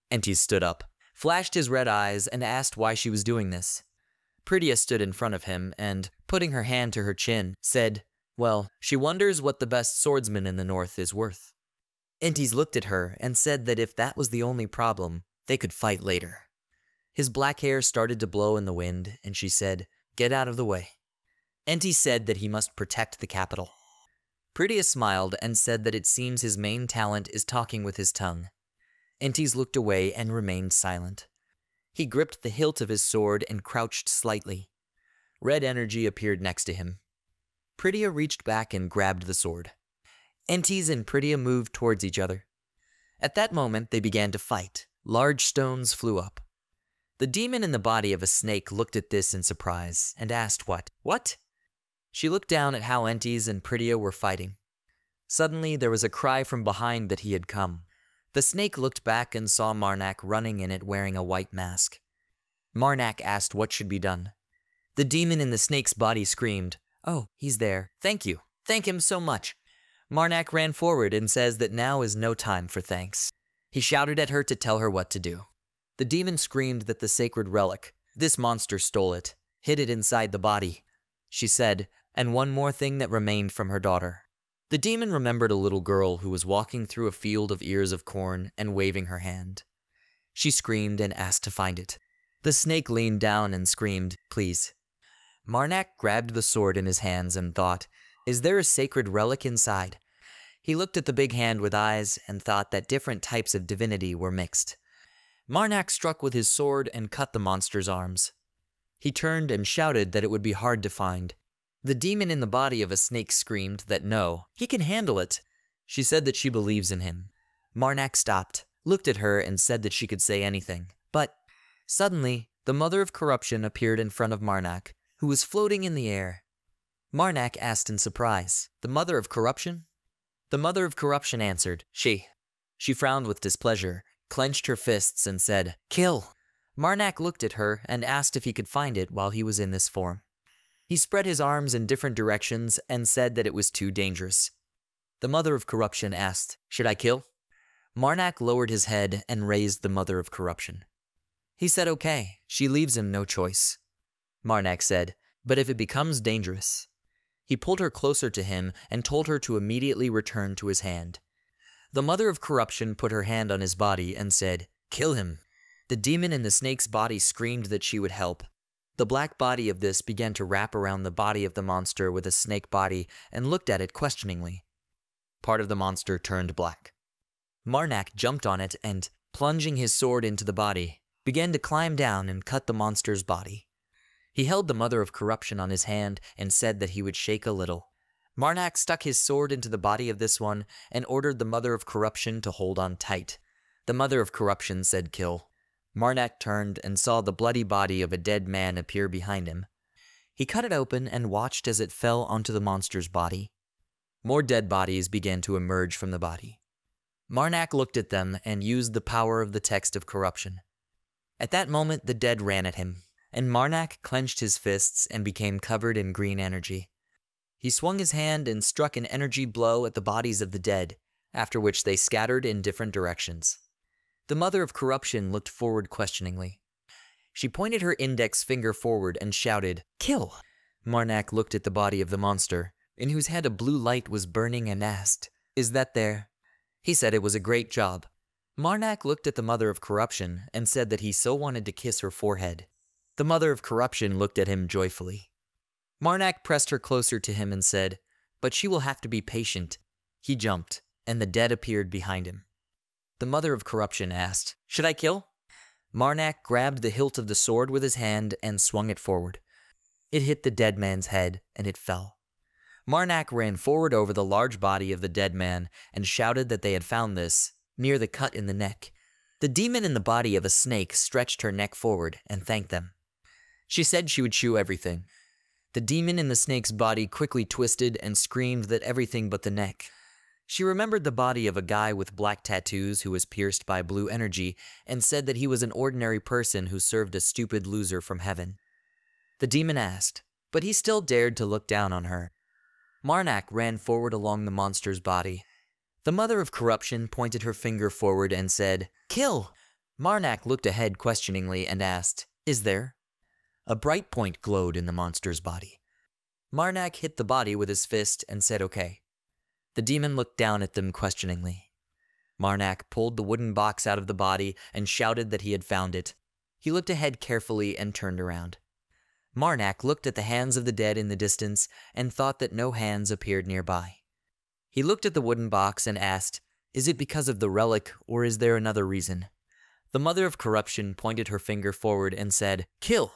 Entis stood up, flashed his red eyes, and asked why she was doing this. Pritya stood in front of him and, putting her hand to her chin, said, "Well, she wonders what the best swordsman in the north is worth." Entis looked at her and said that if that was the only problem, they could fight later. His black hair started to blow in the wind, and she said, "Get out of the way." Entis said that he must protect the capital. Pritya smiled and said that it seems his main talent is talking with his tongue. Entis looked away and remained silent. He gripped the hilt of his sword and crouched slightly. Red energy appeared next to him. Pritya reached back and grabbed the sword. Entis and Pritya moved towards each other. At that moment, they began to fight. Large stones flew up. The demon in the body of a snake looked at this in surprise and asked what? What? She looked down at how Entis and Pritya were fighting. Suddenly, there was a cry from behind that he had come. The snake looked back and saw Marnak running in it wearing a white mask. Marnak asked what should be done. The demon in the snake's body screamed, "Oh, he's there. Thank you. Thank him so much." Marnak ran forward and says that now is no time for thanks. He shouted at her to tell her what to do. The demon screamed that the sacred relic, this monster stole it, hid it inside the body, she said, and one more thing that remained from her daughter. The demon remembered a little girl who was walking through a field of ears of corn and waving her hand. She screamed and asked to find it. The snake leaned down and screamed, "Please." Marnak grabbed the sword in his hands and thought, "Is there a sacred relic inside?" He looked at the big hand with eyes and thought that different types of divinity were mixed. Marnak struck with his sword and cut the monster's arms. He turned and shouted that it would be hard to find. The demon in the body of a snake screamed that no, he can handle it. She said that she believes in him. Marnak stopped, looked at her, and said that she could say anything. But suddenly, the mother of corruption appeared in front of Marnak, who was floating in the air. Marnak asked in surprise, "The mother of corruption?" The mother of corruption answered, "She." She frowned with displeasure, clenched her fists, and said, "Kill." Marnak looked at her and asked if he could find it while he was in this form. He spread his arms in different directions and said that it was too dangerous. The mother of corruption asked, "Should I kill?" Marnak lowered his head and raised the mother of corruption. He said, "Okay, she leaves him no choice." Marnak said, "But if it becomes dangerous." He pulled her closer to him and told her to immediately return to his hand. The mother of corruption put her hand on his body and said, "Kill him." The demon in the snake's body screamed that she would help. The black body of this began to wrap around the body of the monster with a snake body and looked at it questioningly. Part of the monster turned black. Marnak jumped on it and, plunging his sword into the body, began to climb down and cut the monster's body. He held the mother of corruption on his hand and said that he would shake a little. Marnak stuck his sword into the body of this one and ordered the mother of corruption to hold on tight. The mother of corruption said, "Kill." Marnak turned and saw the bloody body of a dead man appear behind him. He cut it open and watched as it fell onto the monster's body. More dead bodies began to emerge from the body. Marnak looked at them and used the power of the text of corruption. At that moment, the dead ran at him, and Marnak clenched his fists and became covered in green energy. He swung his hand and struck an energy blow at the bodies of the dead, after which they scattered in different directions. The mother of corruption looked forward questioningly. She pointed her index finger forward and shouted, "Kill!" Marnak looked at the body of the monster, in whose head a blue light was burning, and asked, "Is that there?" He said it was a great job. Marnak looked at the mother of corruption and said that he so wanted to kiss her forehead. The mother of corruption looked at him joyfully. Marnak pressed her closer to him and said, "But she will have to be patient." He jumped, and the dead appeared behind him. The mother of corruption asked, "Should I kill?" Marnak grabbed the hilt of the sword with his hand and swung it forward. It hit the dead man's head, and it fell. Marnak ran forward over the large body of the dead man and shouted that they had found this, near the cut in the neck. The demon in the body of a snake stretched her neck forward and thanked them. She said she would chew everything. The demon in the snake's body quickly twisted and screamed that everything but the neck. She remembered the body of a guy with black tattoos who was pierced by blue energy and said that he was an ordinary person who served a stupid loser from heaven. The demon asked, but he still dared to look down on her. Marnak ran forward along the monster's body. The mother of corruption pointed her finger forward and said, "Kill!" Marnak looked ahead questioningly and asked, "Is there?" A bright point glowed in the monster's body. Marnak hit the body with his fist and said, "Okay." The demon looked down at them questioningly. Marnak pulled the wooden box out of the body and shouted that he had found it. He looked ahead carefully and turned around. Marnak looked at the hands of the dead in the distance and thought that no hands appeared nearby. He looked at the wooden box and asked, "Is it because of the relic, or is there another reason?" The mother of corruption pointed her finger forward and said, "Kill!"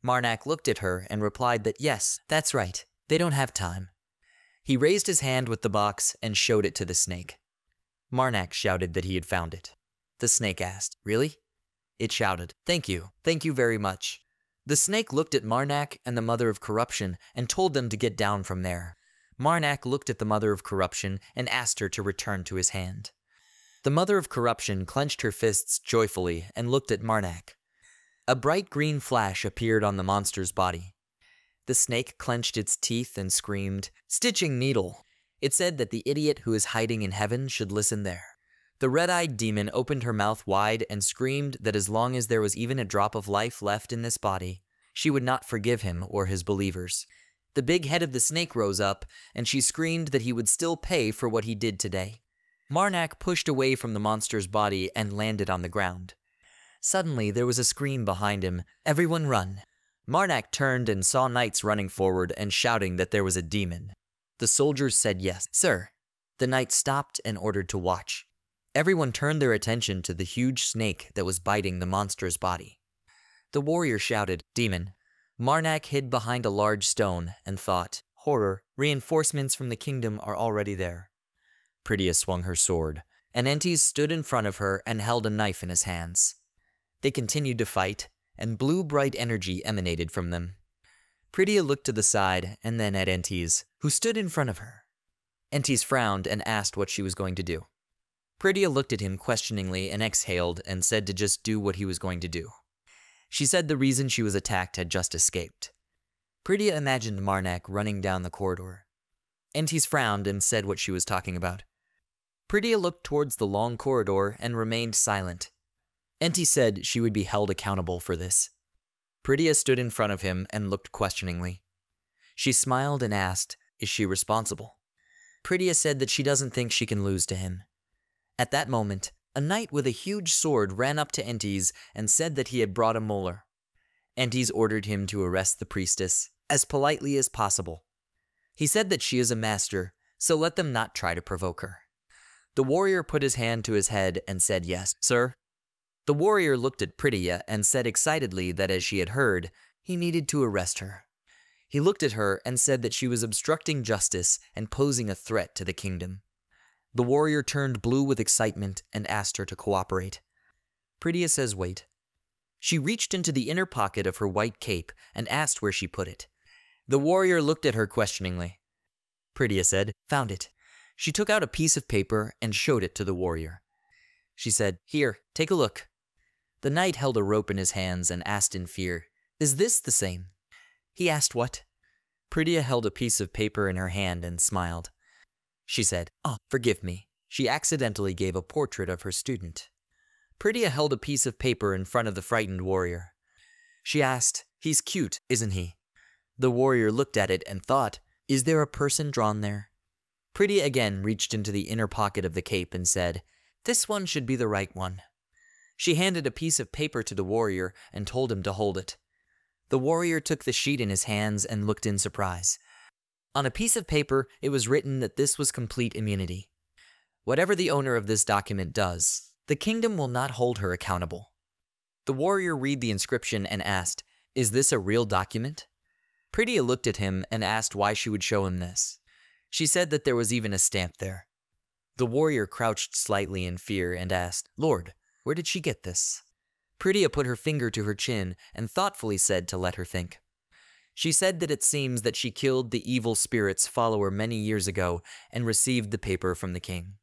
Marnak looked at her and replied that yes, that's right, they don't have time. He raised his hand with the box and showed it to the snake. Marnak shouted that he had found it. The snake asked, "Really?" It shouted, thank you very much." The snake looked at Marnak and the mother of corruption and told them to get down from there. Marnak looked at the mother of corruption and asked her to return to his hand. The mother of corruption clenched her fists joyfully and looked at Marnak. A bright green flash appeared on the monster's body. The snake clenched its teeth and screamed, "Stitching needle!" It said that the idiot who is hiding in heaven should listen there. The red-eyed demon opened her mouth wide and screamed that as long as there was even a drop of life left in this body, she would not forgive him or his believers. The big head of the snake rose up, and she screamed that he would still pay for what he did today. Marnak pushed away from the monster's body and landed on the ground. Suddenly, there was a scream behind him. "Everyone run!" Marnak turned and saw knights running forward and shouting that there was a demon. The soldiers said yes, sir. The knights stopped and ordered to watch. Everyone turned their attention to the huge snake that was biting the monster's body. The warrior shouted, "Demon." Marnak hid behind a large stone and thought, "Horror, reinforcements from the kingdom are already there." Pritia swung her sword, and Entes stood in front of her and held a knife in his hands. They continued to fight, and blue bright energy emanated from them. Pritia looked to the side and then at Entes, who stood in front of her. Entes frowned and asked what she was going to do. Pritia looked at him questioningly and exhaled and said to just do what he was going to do. She said the reason she was attacked had just escaped. Pritia imagined Marnak running down the corridor. Entes frowned and said what she was talking about. Pritia looked towards the long corridor and remained silent. Entes said she would be held accountable for this. Pritia stood in front of him and looked questioningly. She smiled and asked, "Is she responsible?" Pritia said that she doesn't think she can lose to him. At that moment, a knight with a huge sword ran up to Entes and said that he had brought a molar. Entes ordered him to arrest the priestess, as politely as possible. He said that she is a master, so let them not try to provoke her. The warrior put his hand to his head and said, "Yes, sir." The warrior looked at Pritia and said excitedly that as she had heard, he needed to arrest her. He looked at her and said that she was obstructing justice and posing a threat to the kingdom. The warrior turned blue with excitement and asked her to cooperate. Pritia says wait. She reached into the inner pocket of her white cape and asked where she put it. The warrior looked at her questioningly. Pritia said, "Found it." She took out a piece of paper and showed it to the warrior. She said, "Here, take a look." The knight held a rope in his hands and asked in fear, "Is this the same?" He asked what? Pritia held a piece of paper in her hand and smiled. She said, "Oh, forgive me." She accidentally gave a portrait of her student. Pritia held a piece of paper in front of the frightened warrior. She asked, "He's cute, isn't he?" The warrior looked at it and thought, "Is there a person drawn there?" Pritia again reached into the inner pocket of the cape and said, "This one should be the right one." She handed a piece of paper to the warrior and told him to hold it. The warrior took the sheet in his hands and looked in surprise. On a piece of paper, it was written that this was complete immunity. Whatever the owner of this document does, the kingdom will not hold her accountable. The warrior read the inscription and asked, "Is this a real document?" Pritia looked at him and asked why she would show him this. She said that there was even a stamp there. The warrior crouched slightly in fear and asked, "Lord, where did she get this?" Pritia put her finger to her chin and thoughtfully said to let her think. She said that it seems that she killed the evil spirit's follower many years ago and received the paper from the king.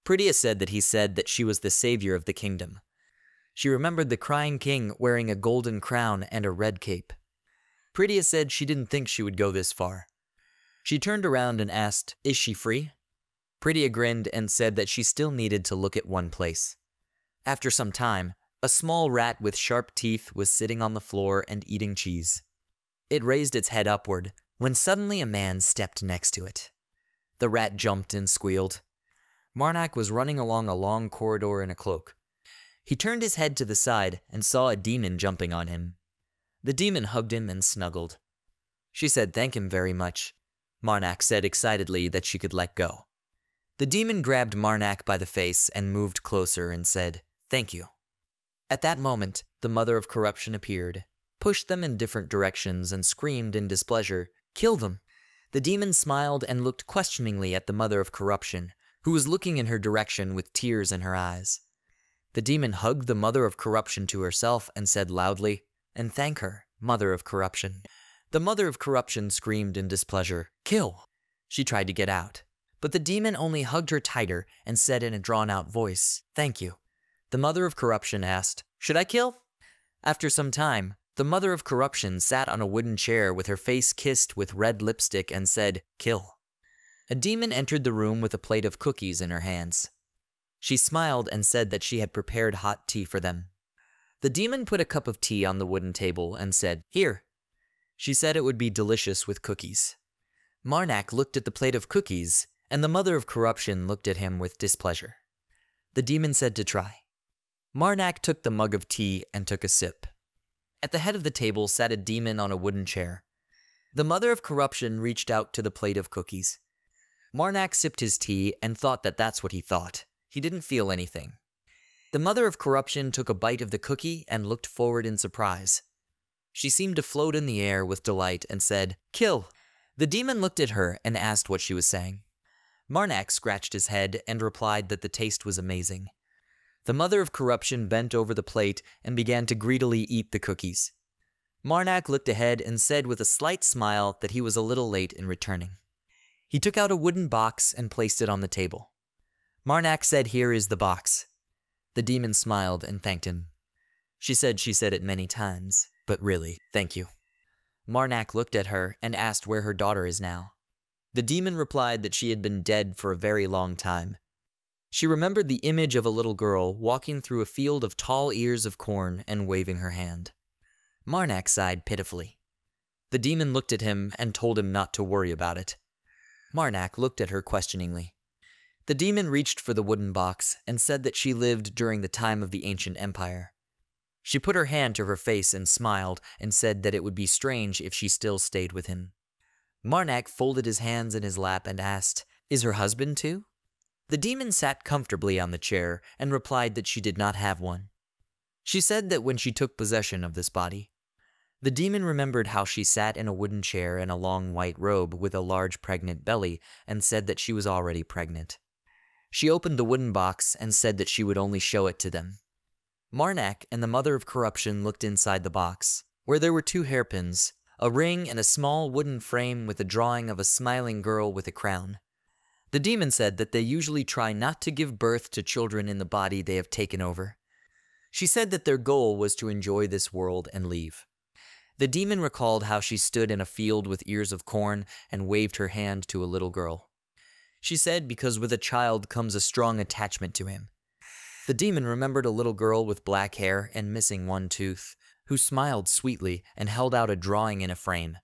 Pritia said that he said that she was the savior of the kingdom. She remembered the crying king wearing a golden crown and a red cape. Pritia said she didn't think she would go this far. She turned around and asked, "Is she free?" Pritia grinned and said that she still needed to look at one place. After some time, a small rat with sharp teeth was sitting on the floor and eating cheese. It raised its head upward, when suddenly a man stepped next to it. The rat jumped and squealed. Marnak was running along a long corridor in a cloak. He turned his head to the side and saw a demon jumping on him. The demon hugged him and snuggled. She said thank him very much. Marnak said excitedly that she could let go. The demon grabbed Marnak by the face and moved closer and said, "Thank you." At that moment, the mother of corruption appeared, pushed them in different directions, and screamed in displeasure, "Kill them!" The demon smiled and looked questioningly at the mother of corruption, who was looking in her direction with tears in her eyes. The demon hugged the mother of corruption to herself and said loudly, "And thank her, mother of corruption." The mother of corruption screamed in displeasure, "Kill!" She tried to get out, but the demon only hugged her tighter and said in a drawn-out voice, "Thank you." The mother of corruption asked, "Should I kill?" After some time, the mother of corruption sat on a wooden chair with her face kissed with red lipstick and said, "Kill." A demon entered the room with a plate of cookies in her hands. She smiled and said that she had prepared hot tea for them. The demon put a cup of tea on the wooden table and said, "Here." She said it would be delicious with cookies. Marnak looked at the plate of cookies, and the mother of corruption looked at him with displeasure. The demon said to try. Marnak took the mug of tea and took a sip. At the head of the table sat a demon on a wooden chair. The mother of corruption reached out to the plate of cookies. Marnak sipped his tea and thought that that's what he thought. He didn't feel anything. The mother of corruption took a bite of the cookie and looked forward in surprise. She seemed to float in the air with delight and said, "Kill." The demon looked at her and asked what she was saying. Marnak scratched his head and replied that the taste was amazing. The mother of corruption bent over the plate and began to greedily eat the cookies. Marnak looked ahead and said with a slight smile that he was a little late in returning. He took out a wooden box and placed it on the table. Marnak said, "Here is the box." The demon smiled and thanked him. She said it many times, but really, thank you. Marnak looked at her and asked where her daughter is now. The demon replied that she had been dead for a very long time. She remembered the image of a little girl walking through a field of tall ears of corn and waving her hand. Marnak sighed pitifully. The demon looked at him and told him not to worry about it. Marnak looked at her questioningly. The demon reached for the wooden box and said that she lived during the time of the ancient empire. She put her hand to her face and smiled and said that it would be strange if she still stayed with him. Marnak folded his hands in his lap and asked, "Is her husband too?" The demon sat comfortably on the chair and replied that she did not have one. She said that when she took possession of this body, the demon remembered how she sat in a wooden chair in a long white robe with a large pregnant belly and said that she was already pregnant. She opened the wooden box and said that she would only show it to them. Marnak and the mother of corruption looked inside the box, where there were 2 hairpins, a ring, and a small wooden frame with a drawing of a smiling girl with a crown. The demon said that they usually try not to give birth to children in the body they have taken over. She said that their goal was to enjoy this world and leave. The demon recalled how she stood in a field with ears of corn and waved her hand to a little girl. She said because with a child comes a strong attachment to him. The demon remembered a little girl with black hair and missing one tooth, who smiled sweetly and held out a drawing in a frame.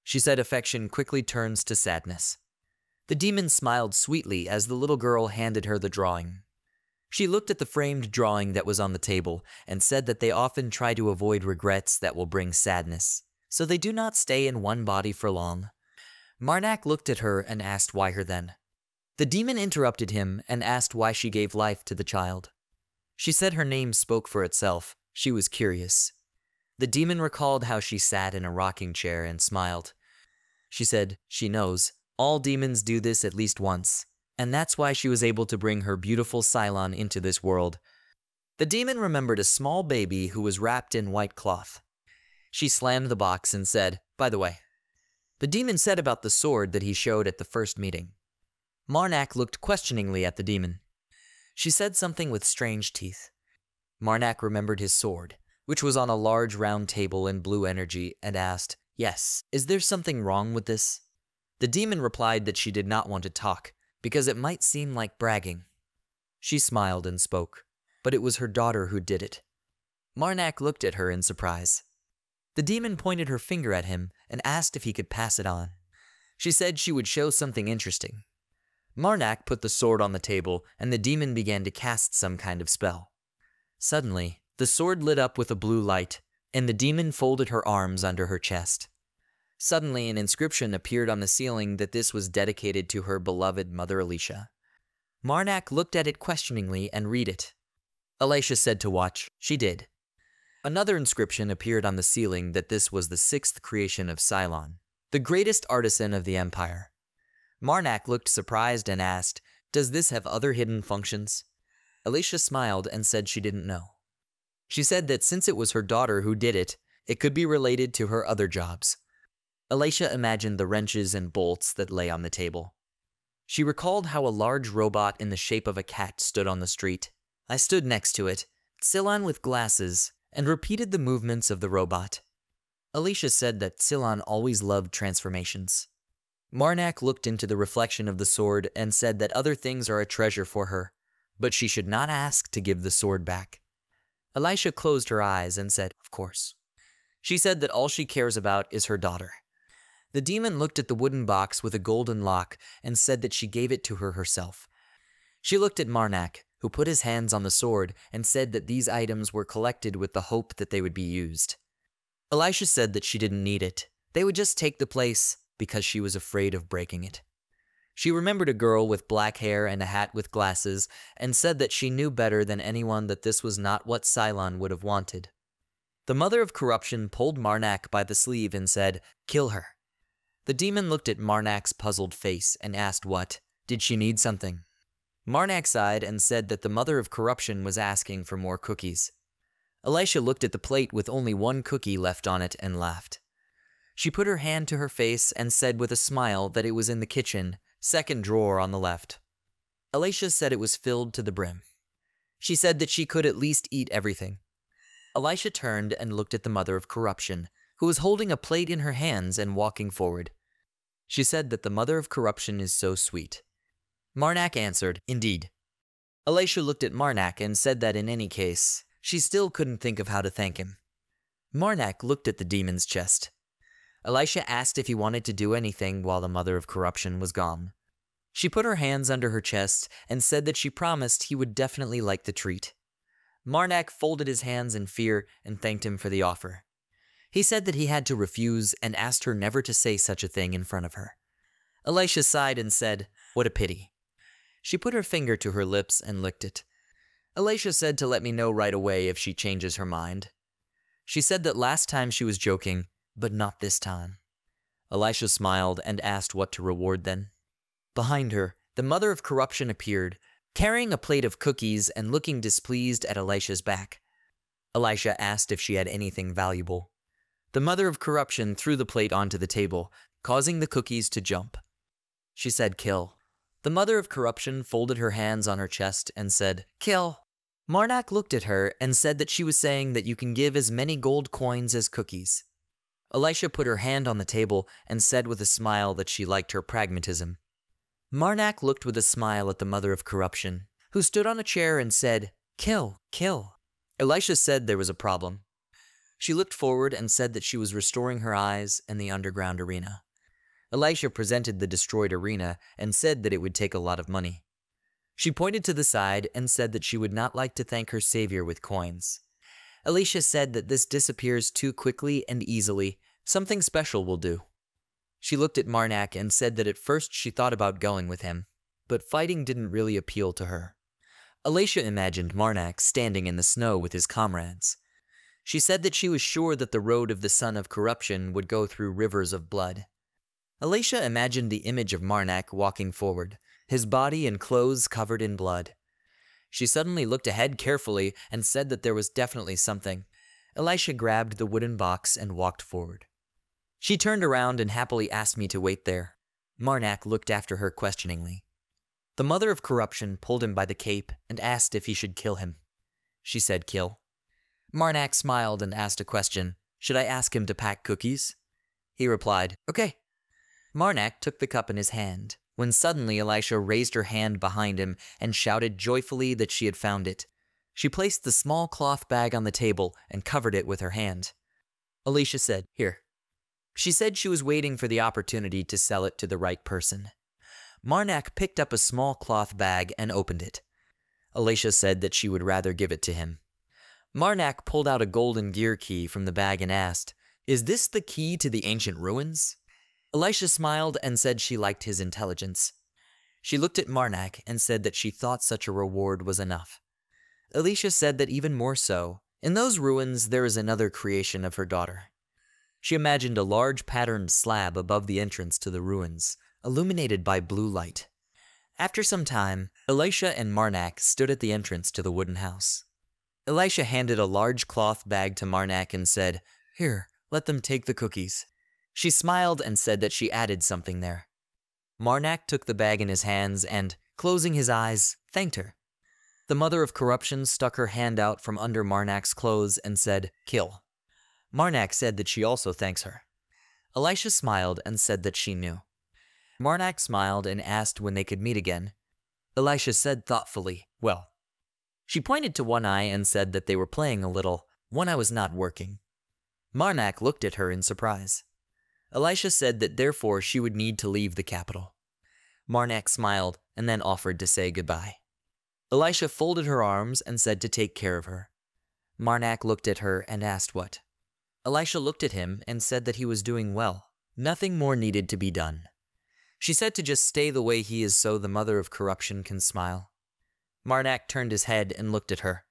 She said affection quickly turns to sadness. The demon smiled sweetly as the little girl handed her the drawing. She looked at the framed drawing that was on the table and said that they often try to avoid regrets that will bring sadness, so they do not stay in one body for long. Marnak looked at her and asked why her then. The demon interrupted him and asked why she gave life to the child. She said her name spoke for itself. She was curious. The demon recalled how she sat in a rocking chair and smiled. She said she knows. All demons do this at least once, and that's why she was able to bring her beautiful Cylon into this world. The demon remembered a small baby who was wrapped in white cloth. She slammed the box and said, "By the way." The demon said about the sword that he showed at the first meeting. Marnak looked questioningly at the demon. She said something with strange teeth. Marnak remembered his sword, which was on a large round table in blue energy, and asked, "Yes, is there something wrong with this?" The demon replied that she did not want to talk, because it might seem like bragging. She smiled and spoke, but it was her daughter who did it. Marnak looked at her in surprise. The demon pointed her finger at him and asked if he could pass it on. She said she would show something interesting. Marnak put the sword on the table, and the demon began to cast some kind of spell. Suddenly, the sword lit up with a blue light, and the demon folded her arms under her chest. Suddenly, an inscription appeared on the ceiling that this was dedicated to her beloved mother Alicia. Marnak looked at it questioningly and read it. Alicia said to watch. She did. Another inscription appeared on the ceiling that this was the 6th creation of Cylon, the greatest artisan of the Empire. Marnak looked surprised and asked, "Does this have other hidden functions?" Alicia smiled and said she didn't know. She said that since it was her daughter who did it, it could be related to her other jobs. Alicia imagined the wrenches and bolts that lay on the table. She recalled how a large robot in the shape of a cat stood on the street. I stood next to it, Cylon with glasses, and repeated the movements of the robot. Alicia said that Cylon always loved transformations. Marnak looked into the reflection of the sword and said that other things are a treasure for her, but she should not ask to give the sword back. Elisha closed her eyes and said, "Of course." She said that all she cares about is her daughter. The demon looked at the wooden box with a golden lock and said that she gave it to her herself. She looked at Marnak, who put his hands on the sword and said that these items were collected with the hope that they would be used. Elisha said that she didn't need it. They would just take the place because she was afraid of breaking it. She remembered a girl with black hair and a hat with glasses and said that she knew better than anyone that this was not what Cylon would have wanted. The mother of corruption pulled Marnak by the sleeve and said, "Kill her." The demon looked at Marnak's puzzled face and asked what. Did she need something? Marnak sighed and said that the mother of corruption was asking for more cookies. Elisha looked at the plate with only one cookie left on it and laughed. She put her hand to her face and said with a smile that it was in the kitchen, second drawer on the left. Elisha said it was filled to the brim. She said that she could at least eat everything. Elisha turned and looked at the mother of corruption, who was holding a plate in her hands and walking forward. She said that the mother of corruption is so sweet. Marnak answered, "Indeed." Elisha looked at Marnak and said that in any case, she still couldn't think of how to thank him. Marnak looked at the demon's chest. Elisha asked if he wanted to do anything while the mother of corruption was gone. She put her hands under her chest and said that she promised he would definitely like the treat. Marnak folded his hands in fear and thanked him for the offer. He said that he had to refuse and asked her never to say such a thing in front of her. Elisha sighed and said, "What a pity." She put her finger to her lips and licked it. Elisha said to let me know right away if she changes her mind. She said that last time she was joking, but not this time. Elisha smiled and asked what to reward then. Behind her, the mother of corruption appeared, carrying a plate of cookies and looking displeased at Elisha's back. Elisha asked if she had anything valuable. The mother of corruption threw the plate onto the table, causing the cookies to jump. She said, "Kill." The mother of corruption folded her hands on her chest and said, "Kill." Marnak looked at her and said that she was saying that you can give as many gold coins as cookies. Elisha put her hand on the table and said with a smile that she liked her pragmatism. Marnak looked with a smile at the mother of corruption, who stood on a chair and said, "Kill, kill." Elisha said there was a problem. She looked forward and said that she was restoring her eyes in the underground arena. Elisha presented the destroyed arena and said that it would take a lot of money. She pointed to the side and said that she would not like to thank her savior with coins. Elisha said that this disappears too quickly and easily. Something special will do. She looked at Marnak and said that at first she thought about going with him, but fighting didn't really appeal to her. Elisha imagined Marnak standing in the snow with his comrades. She said that she was sure that the road of the son of corruption would go through rivers of blood. Elisha imagined the image of Marnak walking forward, his body and clothes covered in blood. She suddenly looked ahead carefully and said that there was definitely something. Elisha grabbed the wooden box and walked forward. She turned around and happily asked me to wait there. Marnak looked after her questioningly. The mother of corruption pulled him by the cape and asked if he should kill him. She said, "Kill." Marnak smiled and asked a question. Should I ask him to pack cookies? He replied, "Okay." Marnak took the cup in his hand, when suddenly Elisha raised her hand behind him and shouted joyfully that she had found it. She placed the small cloth bag on the table and covered it with her hand. Elisha said, "Here." She said she was waiting for the opportunity to sell it to the right person. Marnak picked up a small cloth bag and opened it. Elisha said that she would rather give it to him. Marnak pulled out a golden gear key from the bag and asked, "Is this the key to the ancient ruins?" Elisha smiled and said she liked his intelligence. She looked at Marnak and said that she thought such a reward was enough. Elisha said that even more so, in those ruins there is another creation of her daughter. She imagined a large patterned slab above the entrance to the ruins, illuminated by blue light. After some time, Elisha and Marnak stood at the entrance to the wooden house. Elisha handed a large cloth bag to Marnak and said, "Here, let them take the cookies." She smiled and said that she added something there. Marnak took the bag in his hands and, closing his eyes, thanked her. The mother of corruption stuck her hand out from under Marnak's clothes and said, "Kill." Marnak said that she also thanks her. Elisha smiled and said that she knew. Marnak smiled and asked when they could meet again. Elisha said thoughtfully, Well, she pointed to One Eye and said that they were playing a little. One Eye was not working. Marnak looked at her in surprise. Elisha said that therefore she would need to leave the capital. Marnak smiled and then offered to say goodbye. Elisha folded her arms and said to take care of her. Marnak looked at her and asked what. Elisha looked at him and said that he was doing well. Nothing more needed to be done. She said to just stay the way he is so the mother of corruption can smile. Marnak turned his head and looked at her.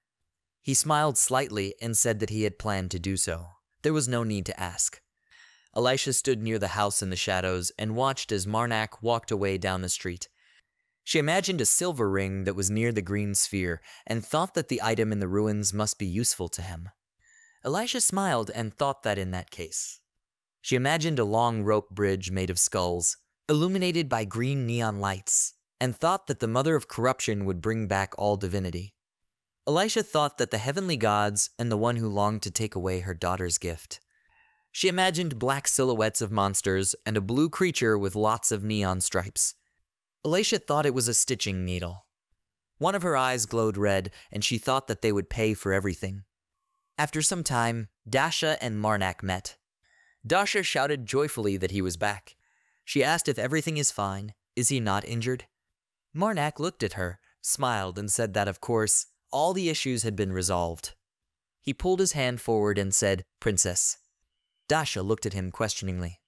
He smiled slightly and said that he had planned to do so. There was no need to ask. Elisha stood near the house in the shadows and watched as Marnak walked away down the street. She imagined a silver ring that was near the green sphere and thought that the item in the ruins must be useful to him. Elisha smiled and thought that in that case. She imagined a long rope bridge made of skulls, illuminated by green neon lights, and thought that the mother of corruption would bring back all divinity. Elisha thought that the heavenly gods and the one who longed to take away her daughter's gift. She imagined black silhouettes of monsters and a blue creature with lots of neon stripes. Elisha thought it was a stitching needle. One of her eyes glowed red, and she thought that they would pay for everything. After some time, Dasha and Marnak met. Dasha shouted joyfully that he was back. She asked if everything is fine. Is he not injured? Marnak looked at her, smiled, and said that, of course, all the issues had been resolved. He pulled his hand forward and said, "Princess." Dasha looked at him questioningly.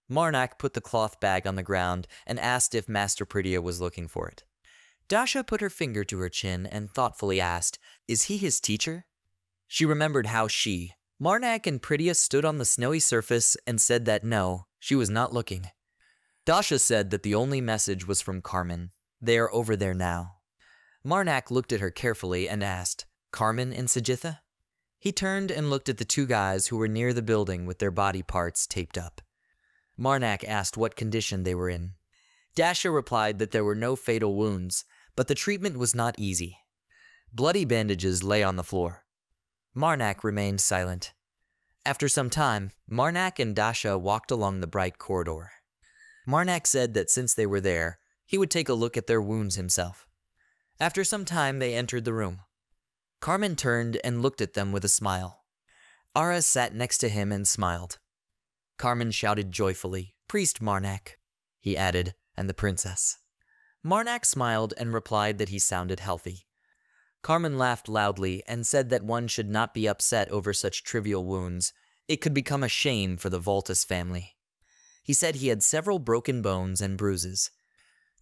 Marnak put the cloth bag on the ground and asked if Master Pritia was looking for it. Dasha put her finger to her chin and thoughtfully asked, "Is he his teacher?" She remembered how she, Marnak, and Pritia stood on the snowy surface and said that no, she was not looking. Dasha said that the only message was from Carmen. They are over there now. Marnak looked at her carefully and asked, "Carmen and Sajitha?" He turned and looked at the two guys who were near the building with their body parts taped up. Marnak asked what condition they were in. Dasha replied that there were no fatal wounds, but the treatment was not easy. Bloody bandages lay on the floor. Marnak remained silent. After some time, Marnak and Dasha walked along the bright corridor. Marnak said that since they were there, he would take a look at their wounds himself. After some time, they entered the room. Carmen turned and looked at them with a smile. Ara sat next to him and smiled. Carmen shouted joyfully, "Priest Marnak," he added, "and the princess." Marnak smiled and replied that he sounded healthy. Carmen laughed loudly and said that one should not be upset over such trivial wounds. It could become a shame for the Voltus family. He said he had several broken bones and bruises.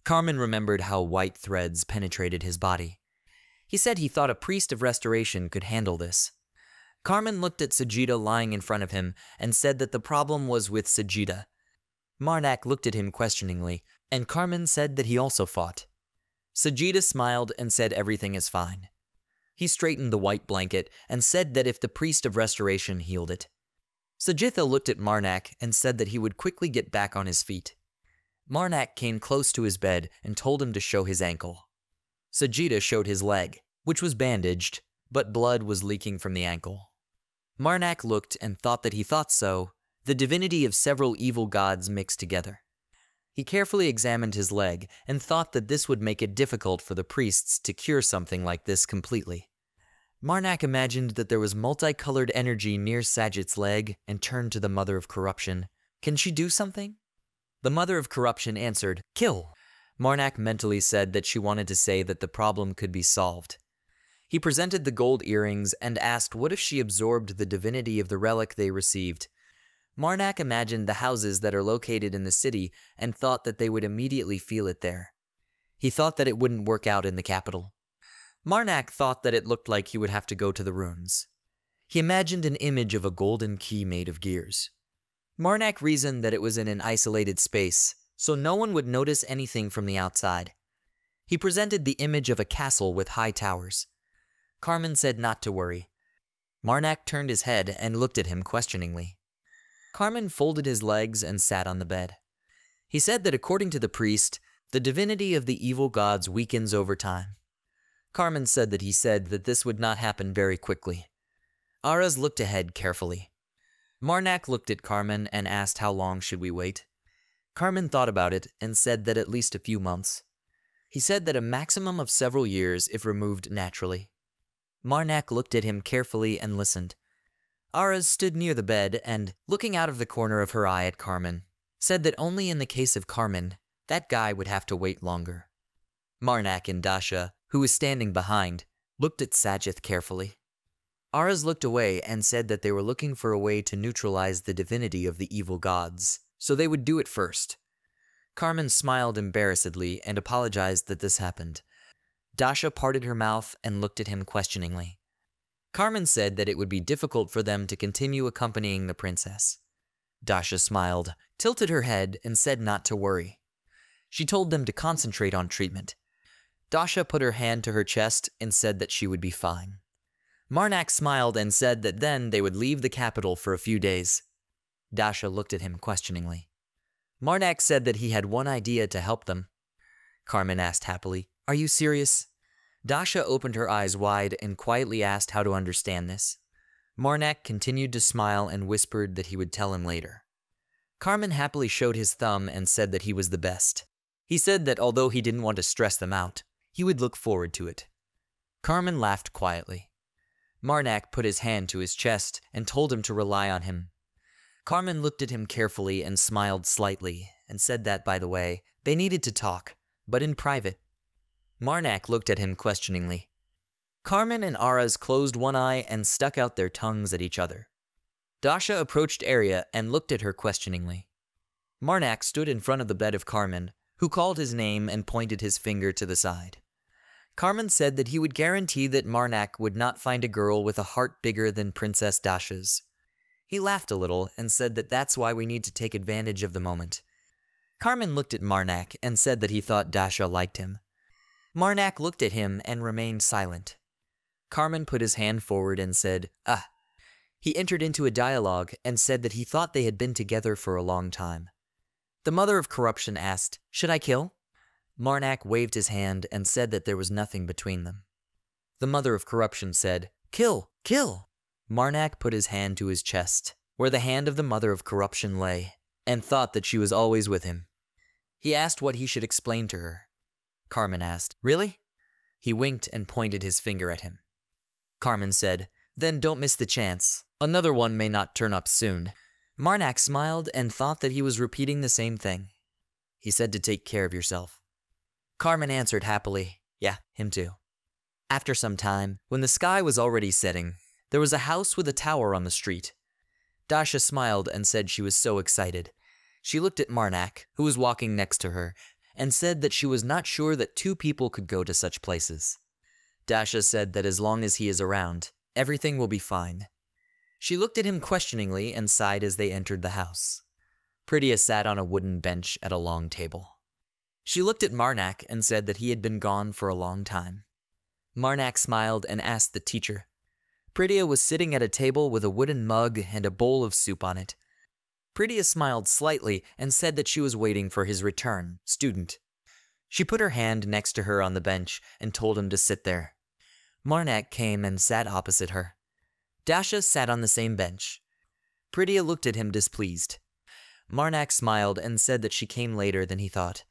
Carmen remembered how white threads penetrated his body. He said he thought a priest of restoration could handle this. Carmen looked at Sajida lying in front of him and said that the problem was with Sajida. Marnak looked at him questioningly, and Carmen said that he also fought. Sajida smiled and said everything is fine. He straightened the white blanket and said that if the priest of restoration healed it. Sajitha looked at Marnak and said that he would quickly get back on his feet. Marnak came close to his bed and told him to show his ankle. Sajida showed his leg, which was bandaged, but blood was leaking from the ankle. Marnak looked and thought that he thought so, the divinity of several evil gods mixed together. He carefully examined his leg and thought that this would make it difficult for the priests to cure something like this completely. Marnak imagined that there was multicolored energy near Sajit's leg and turned to the Mother of Corruption. "Can she do something?" The Mother of Corruption answered, "Kill." Marnak mentally said that she wanted to say that the problem could be solved. He presented the gold earrings and asked what if she absorbed the divinity of the relic they received. Marnak imagined the houses that are located in the city and thought that they would immediately feel it there. He thought that it wouldn't work out in the capital. Marnak thought that it looked like he would have to go to the ruins. He imagined an image of a golden key made of gears. Marnak reasoned that it was in an isolated space, so no one would notice anything from the outside. He presented the image of a castle with high towers. Carmen said not to worry. Marnak turned his head and looked at him questioningly. Carmen folded his legs and sat on the bed. He said that according to the priest, the divinity of the evil gods weakens over time. Carmen said that he said that this would not happen very quickly. Aras looked ahead carefully. Marnak looked at Carmen and asked how long should we wait. Carmen thought about it and said that at least a few months. He said that a maximum of several years if removed naturally. Marnak looked at him carefully and listened. Aras stood near the bed and, looking out of the corner of her eye at Carmen, said that only in the case of Carmen, that guy would have to wait longer. Marnak and Dasha, who was standing behind, looked at Sajith carefully. Aras looked away and said that they were looking for a way to neutralize the divinity of the evil gods, so they would do it first. Carmen smiled embarrassedly and apologized that this happened. Dasha parted her mouth and looked at him questioningly. Carmen said that it would be difficult for them to continue accompanying the princess. Dasha smiled, tilted her head, and said not to worry. She told them to concentrate on treatment. Dasha put her hand to her chest and said that she would be fine. Marnak smiled and said that then they would leave the capital for a few days. Dasha looked at him questioningly. Marnak said that he had one idea to help them. Carmen asked happily, "Are you serious?" Dasha opened her eyes wide and quietly asked how to understand this. Marnak continued to smile and whispered that he would tell him later. Carmen happily showed his thumb and said that he was the best. He said that although he didn't want to stress them out, he would look forward to it. Carmen laughed quietly. Marnak put his hand to his chest and told him to rely on him. Carmen looked at him carefully and smiled slightly and said that, by the way, they needed to talk, but in private. Marnak looked at him questioningly. Carmen and Aras closed one eye and stuck out their tongues at each other. Dasha approached Arya and looked at her questioningly. Marnak stood in front of the bed of Carmen, who called his name and pointed his finger to the side. Carmen said that he would guarantee that Marnak would not find a girl with a heart bigger than Princess Dasha's. He laughed a little and said that that's why we need to take advantage of the moment. Carmen looked at Marnak and said that he thought Dasha liked him. Marnak looked at him and remained silent. Carmen put his hand forward and said, "Ah." He entered into a dialogue and said that he thought they had been together for a long time. The mother of corruption asked, "Should I kill?" Marnak waved his hand and said that there was nothing between them. The mother of corruption said, "Kill! Kill!" Marnak put his hand to his chest, where the hand of the mother of corruption lay, and thought that she was always with him. He asked what he should explain to her. Carmen asked, "Really?" He winked and pointed his finger at him. Carmen said, "Then don't miss the chance. Another one may not turn up soon." Marnak smiled and thought that he was repeating the same thing. He said to take care of yourself. Carmen answered happily, "Yeah, him too." After some time, when the sky was already setting, there was a house with a tower on the street. Dasha smiled and said she was so excited. She looked at Marnak, who was walking next to her, and said that she was not sure that two people could go to such places. Dasha said that as long as he is around, everything will be fine. She looked at him questioningly and sighed as they entered the house. Pritya sat on a wooden bench at a long table. She looked at Marnak and said that he had been gone for a long time. Marnak smiled and asked the teacher. Pritya was sitting at a table with a wooden mug and a bowl of soup on it. Pritya smiled slightly and said that she was waiting for his return, student. She put her hand next to her on the bench and told him to sit there. Marnak came and sat opposite her. Dasha sat on the same bench. Pritya looked at him displeased. Marnak smiled and said that she came later than he thought.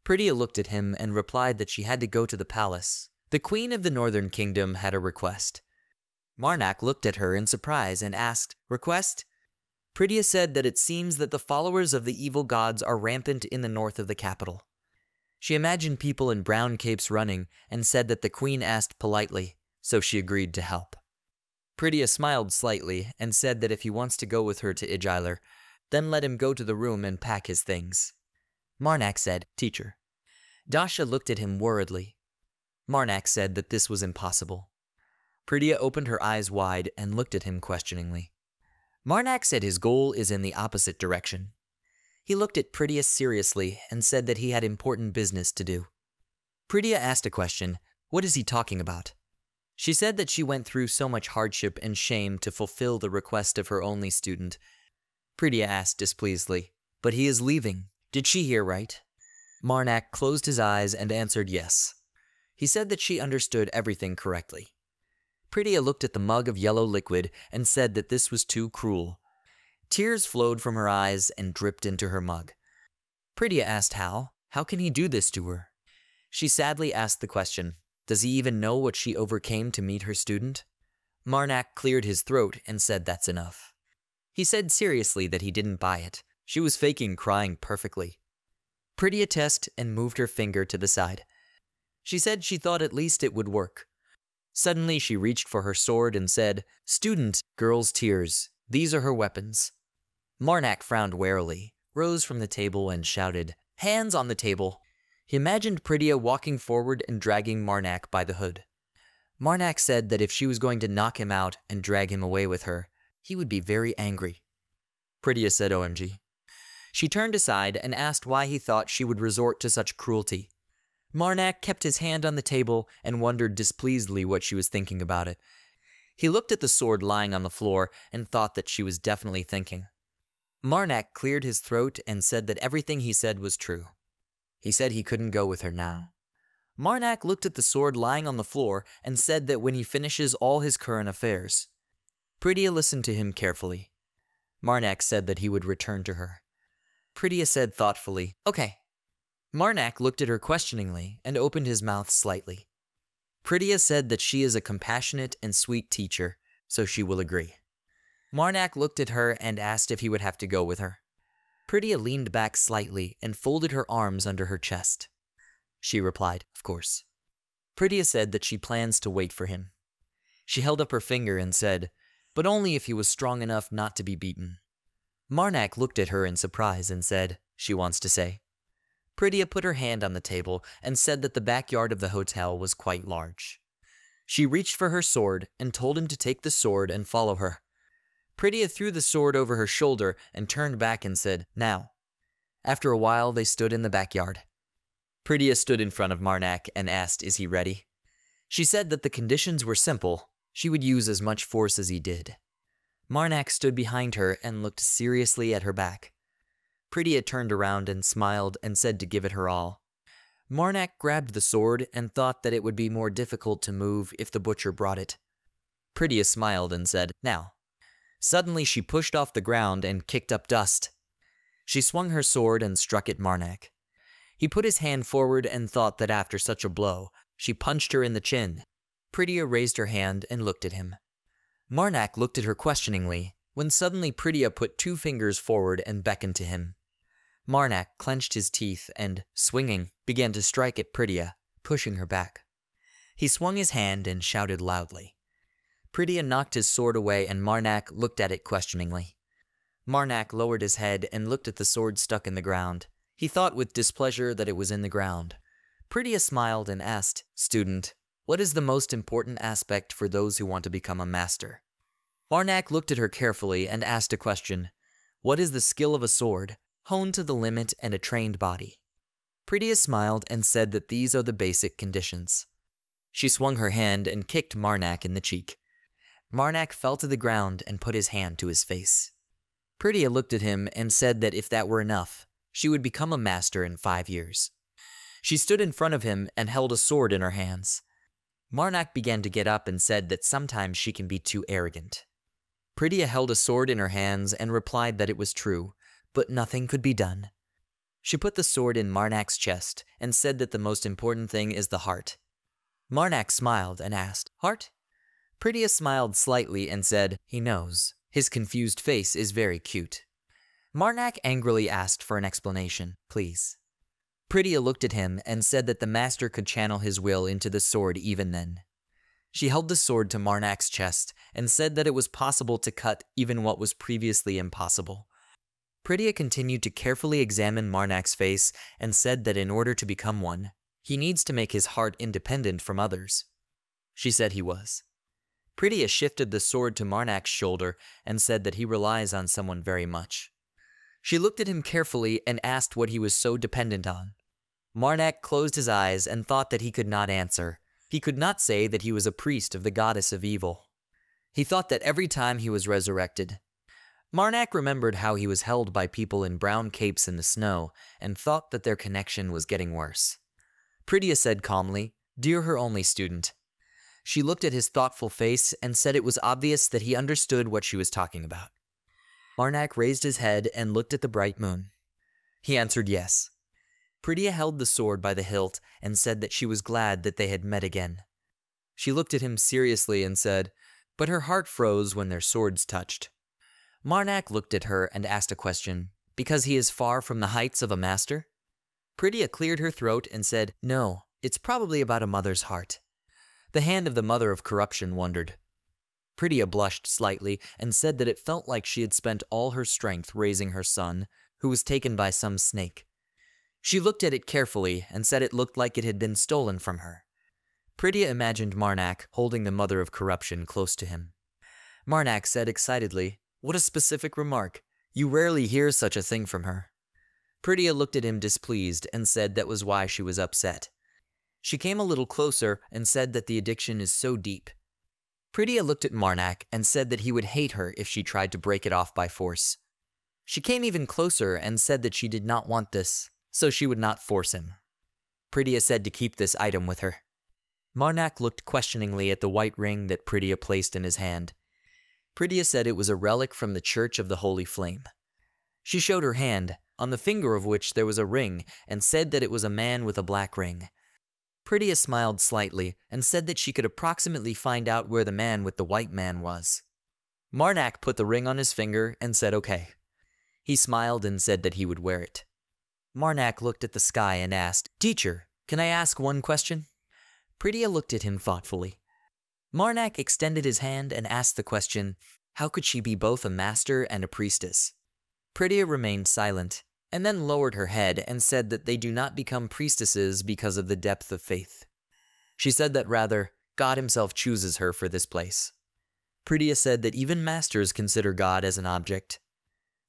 Pritya looked at him and replied that she had to go to the palace. The queen of the northern kingdom had a request. Marnak looked at her in surprise and asked, "Request?" Pritya said that it seems that the followers of the evil gods are rampant in the north of the capital. She imagined people in brown capes running and said that the queen asked politely, so she agreed to help. Pritya smiled slightly and said that if he wants to go with her to Igilar, then let him go to the room and pack his things. Marnak said, "Teacher." Dasha looked at him worriedly. Marnak said that this was impossible. Pritya opened her eyes wide and looked at him questioningly. Marnak said his goal is in the opposite direction. He looked at Pritya seriously and said that he had important business to do. Pritya asked a question, "What is he talking about?" She said that she went through so much hardship and shame to fulfill the request of her only student. Pritya asked displeasedly, "But he is leaving. Did she hear right?" Marnak closed his eyes and answered yes. He said that she understood everything correctly. Pritya looked at the mug of yellow liquid and said that this was too cruel. Tears flowed from her eyes and dripped into her mug. Pritya asked how. How can he do this to her? She sadly asked the question, does he even know what she overcame to meet her student? Marnak cleared his throat and said that's enough. He said seriously that he didn't buy it. She was faking crying perfectly. Pretty attested and moved her finger to the side. She said she thought at least it would work. Suddenly she reached for her sword and said, "Student, girl's tears. These are her weapons." Marnak frowned warily, rose from the table and shouted, "Hands on the table." He imagined Pritya walking forward and dragging Marnak by the hood. Marnak said that if she was going to knock him out and drag him away with her, he would be very angry. Pritya said OMG. She turned aside and asked why he thought she would resort to such cruelty. Marnak kept his hand on the table and wondered displeasedly what she was thinking about it. He looked at the sword lying on the floor and thought that she was definitely thinking. Marnak cleared his throat and said that everything he said was true. He said he couldn't go with her now. Marnak looked at the sword lying on the floor and said that when he finishes all his current affairs. Pritya listened to him carefully. Marnak said that he would return to her. Pritya said thoughtfully, "Okay." Marnak looked at her questioningly and opened his mouth slightly. Pritya said that she is a compassionate and sweet teacher, so she will agree. Marnak looked at her and asked if he would have to go with her. Pritya leaned back slightly and folded her arms under her chest. She replied, "Of course." Pritya said that she plans to wait for him. She held up her finger and said, "But only if he was strong enough not to be beaten." Marnak looked at her in surprise and said, "She wants to say." Pritya put her hand on the table and said that the backyard of the hotel was quite large. She reached for her sword and told him to take the sword and follow her. Pritya threw the sword over her shoulder and turned back and said, "Now." After a while, they stood in the backyard. Pritya stood in front of Marnak and asked, "Is he ready?" She said that the conditions were simple. She would use as much force as he did. Marnak stood behind her and looked seriously at her back. Pritya turned around and smiled and said to give it her all. Marnak grabbed the sword and thought that it would be more difficult to move if the butcher brought it. Pritya smiled and said, "Now." Suddenly she pushed off the ground and kicked up dust. She swung her sword and struck at Marnak. He put his hand forward and thought that after such a blow, she punched her in the chin. Pritya raised her hand and looked at him. Marnak looked at her questioningly, when suddenly Pritya put 2 fingers forward and beckoned to him. Marnak clenched his teeth and, swinging, began to strike at Pritya, pushing her back. He swung his hand and shouted loudly. Pritya knocked his sword away and Marnak looked at it questioningly. Marnak lowered his head and looked at the sword stuck in the ground. He thought with displeasure that it was in the ground. Pritya smiled and asked, "Student, what is the most important aspect for those who want to become a master?" Marnak looked at her carefully and asked a question. "What is the skill of a sword, honed to the limit and a trained body?" Pritya smiled and said that these are the basic conditions. She swung her hand and kicked Marnak in the cheek. Marnak fell to the ground and put his hand to his face. Pritya looked at him and said that if that were enough, she would become a master in 5 years. She stood in front of him and held a sword in her hands. Marnak began to get up and said that sometimes she can be too arrogant. Pritya held a sword in her hands and replied that it was true, but nothing could be done. She put the sword in Marnak's chest and said that the most important thing is the heart. Marnak smiled and asked, "Heart?" Pritya smiled slightly and said, "He knows. His confused face is very cute." Marnak angrily asked for an explanation, "Please." Pritya looked at him and said that the master could channel his will into the sword even then. She held the sword to Marnak's chest and said that it was possible to cut even what was previously impossible. Pritya continued to carefully examine Marnak's face and said that in order to become one, he needs to make his heart independent from others. She said he was. Pritya shifted the sword to Marnak's shoulder and said that he relies on someone very much. She looked at him carefully and asked what he was so dependent on. Marnak closed his eyes and thought that he could not answer. He could not say that he was a priest of the goddess of evil. He thought that every time he was resurrected. Marnak remembered how he was held by people in brown capes in the snow and thought that their connection was getting worse. Pritya said calmly, "Dear her only student." She looked at his thoughtful face and said it was obvious that he understood what she was talking about. Marnak raised his head and looked at the bright moon. He answered yes. Priya held the sword by the hilt and said that she was glad that they had met again. She looked at him seriously and said, but her heart froze when their swords touched. Marnak looked at her and asked a question, because he is far from the heights of a master? Priya cleared her throat and said, no, it's probably about a mother's heart. The hand of the mother of corruption wondered. Priya blushed slightly and said that it felt like she had spent all her strength raising her son, who was taken by some snake. She looked at it carefully and said it looked like it had been stolen from her. Priya imagined Marnak holding the mother of corruption close to him. Marnak said excitedly, what a specific remark. You rarely hear such a thing from her. Priya looked at him displeased and said that was why she was upset. She came a little closer and said that the addiction is so deep. Priya looked at Marnak and said that he would hate her if she tried to break it off by force. She came even closer and said that she did not want this, so she would not force him. Priya said to keep this item with her. Marnak looked questioningly at the white ring that Priya placed in his hand. Priya said it was a relic from the Church of the Holy Flame. She showed her hand, on the finger of which there was a ring, and said that it was a man with a black ring. Priya smiled slightly and said that she could approximately find out where the man with the white man was. Marnak put the ring on his finger and said okay. He smiled and said that he would wear it. Marnak looked at the sky and asked, Teacher, can I ask one question? Priya looked at him thoughtfully. Marnak extended his hand and asked the question, how could she be both a master and a priestess? Priya remained silent, and then lowered her head and said that they do not become priestesses because of the depth of faith. She said that rather, God himself chooses her for this place. Priya said that even masters consider God as an object.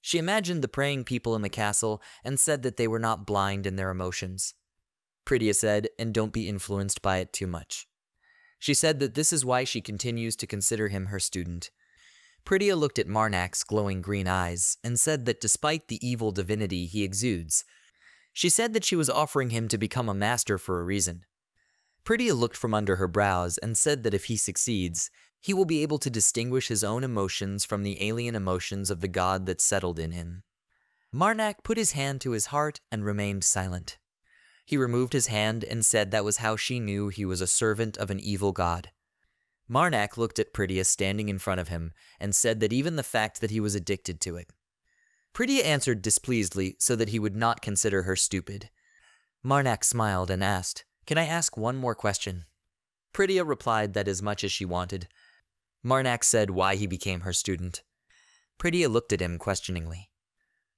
She imagined the praying people in the castle and said that they were not blind in their emotions. Priya said, and don't be influenced by it too much. She said that this is why she continues to consider him her student. Priya looked at Marnak's glowing green eyes and said that despite the evil divinity he exudes, she said that she was offering him to become a master for a reason. Priya looked from under her brows and said that if he succeeds, he will be able to distinguish his own emotions from the alien emotions of the god that settled in him. Marnak put his hand to his heart and remained silent. He removed his hand and said that was how she knew he was a servant of an evil god. Marnak looked at Priya standing in front of him and said that even the fact that he was addicted to it. Priya answered displeasedly so that he would not consider her stupid. Marnak smiled and asked, can I ask one more question? Priya replied that as much as she wanted. Marnak said why he became her student. Priya looked at him questioningly.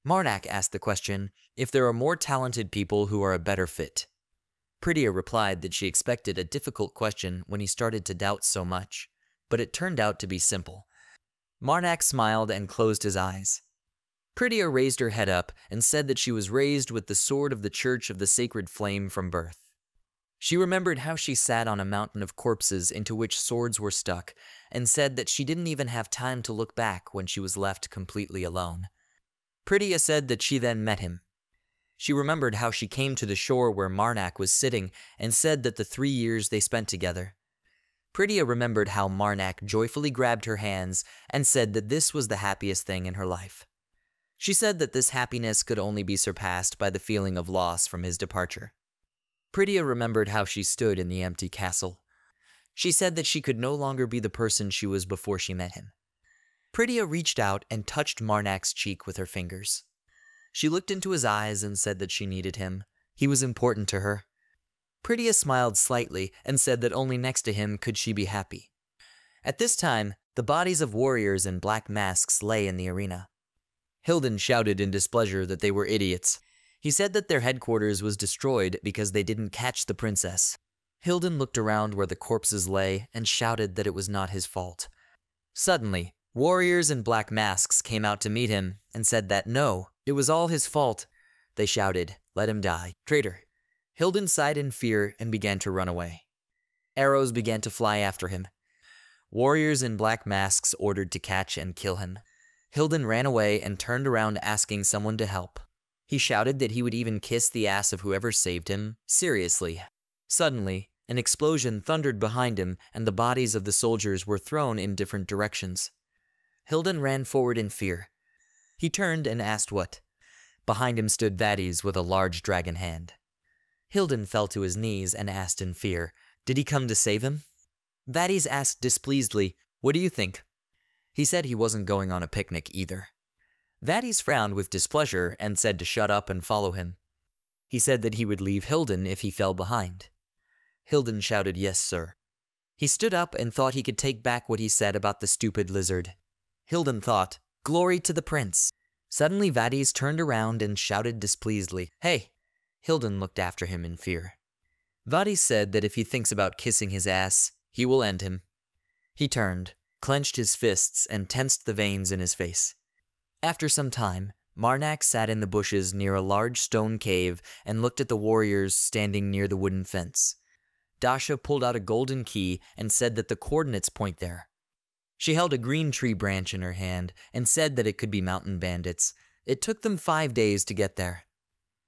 Marnak asked the question if there are more talented people who are a better fit. Priya replied that she expected a difficult question when he started to doubt so much, but it turned out to be simple. Marnak smiled and closed his eyes. Priya raised her head up and said that she was raised with the sword of the Church of the Sacred Flame from birth. She remembered how she sat on a mountain of corpses into which swords were stuck, and said that she didn't even have time to look back when she was left completely alone. Priya said that she then met him. She remembered how she came to the shore where Marnak was sitting and said that the 3 years they spent together. Priya remembered how Marnak joyfully grabbed her hands and said that this was the happiest thing in her life. She said that this happiness could only be surpassed by the feeling of loss from his departure. Priya remembered how she stood in the empty castle. She said that she could no longer be the person she was before she met him. Priya reached out and touched Marnak's cheek with her fingers. She looked into his eyes and said that she needed him. He was important to her. Priya smiled slightly and said that only next to him could she be happy. At this time, the bodies of warriors in black masks lay in the arena. Hilden shouted in displeasure that they were idiots. He said that their headquarters was destroyed because they didn't catch the princess. Hilden looked around where the corpses lay and shouted that it was not his fault. Suddenly, warriors in black masks came out to meet him and said that no, it was all his fault. They shouted, let him die, traitor. Hilden sighed in fear and began to run away. Arrows began to fly after him. Warriors in black masks ordered to catch and kill him. Hilden ran away and turned around asking someone to help. He shouted that he would even kiss the ass of whoever saved him, seriously. Suddenly, an explosion thundered behind him and the bodies of the soldiers were thrown in different directions. Hilden ran forward in fear. He turned and asked what. Behind him stood Vadis with a large dragon hand. Hilden fell to his knees and asked in fear, "Did he come to save him?" Vadis asked displeasedly, "What do you think?" He said he wasn't going on a picnic either. Vadis frowned with displeasure and said to shut up and follow him. He said that he would leave Hilden if he fell behind. Hilden shouted, "Yes, sir." He stood up and thought he could take back what he said about the stupid lizard. Hilden thought, "Glory to the prince." Suddenly Vadis turned around and shouted displeasedly, "Hey!" Hilden looked after him in fear. Vadis said that if he thinks about kissing his ass, he will end him. He turned, clenched his fists, and tensed the veins in his face. After some time, Marnak sat in the bushes near a large stone cave and looked at the warriors standing near the wooden fence. Dasha pulled out a golden key and said that the coordinates point there. She held a green tree branch in her hand and said that it could be mountain bandits. It took them 5 days to get there.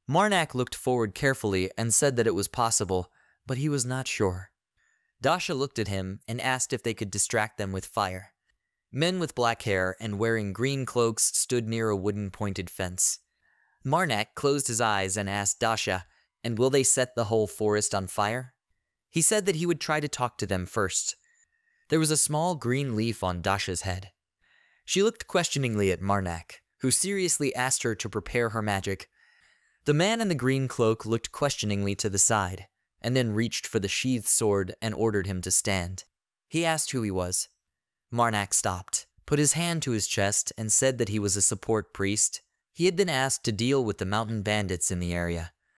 Marnak looked forward carefully and said that it was possible, but he was not sure. Dasha looked at him and asked if they could distract them with fire. Men with black hair and wearing green cloaks stood near a wooden pointed fence. Marnak closed his eyes and asked Dasha, "And will they set the whole forest on fire?" He said that he would try to talk to them first. There was a small green leaf on Dasha's head. She looked questioningly at Marnak, who seriously asked her to prepare her magic. The man in the green cloak looked questioningly to the side, and then reached for the sheathed sword and ordered him to stand. He asked who he was. Marnak stopped, put his hand to his chest, and said that he was a support priest. He had been asked to deal with the mountain bandits in the area.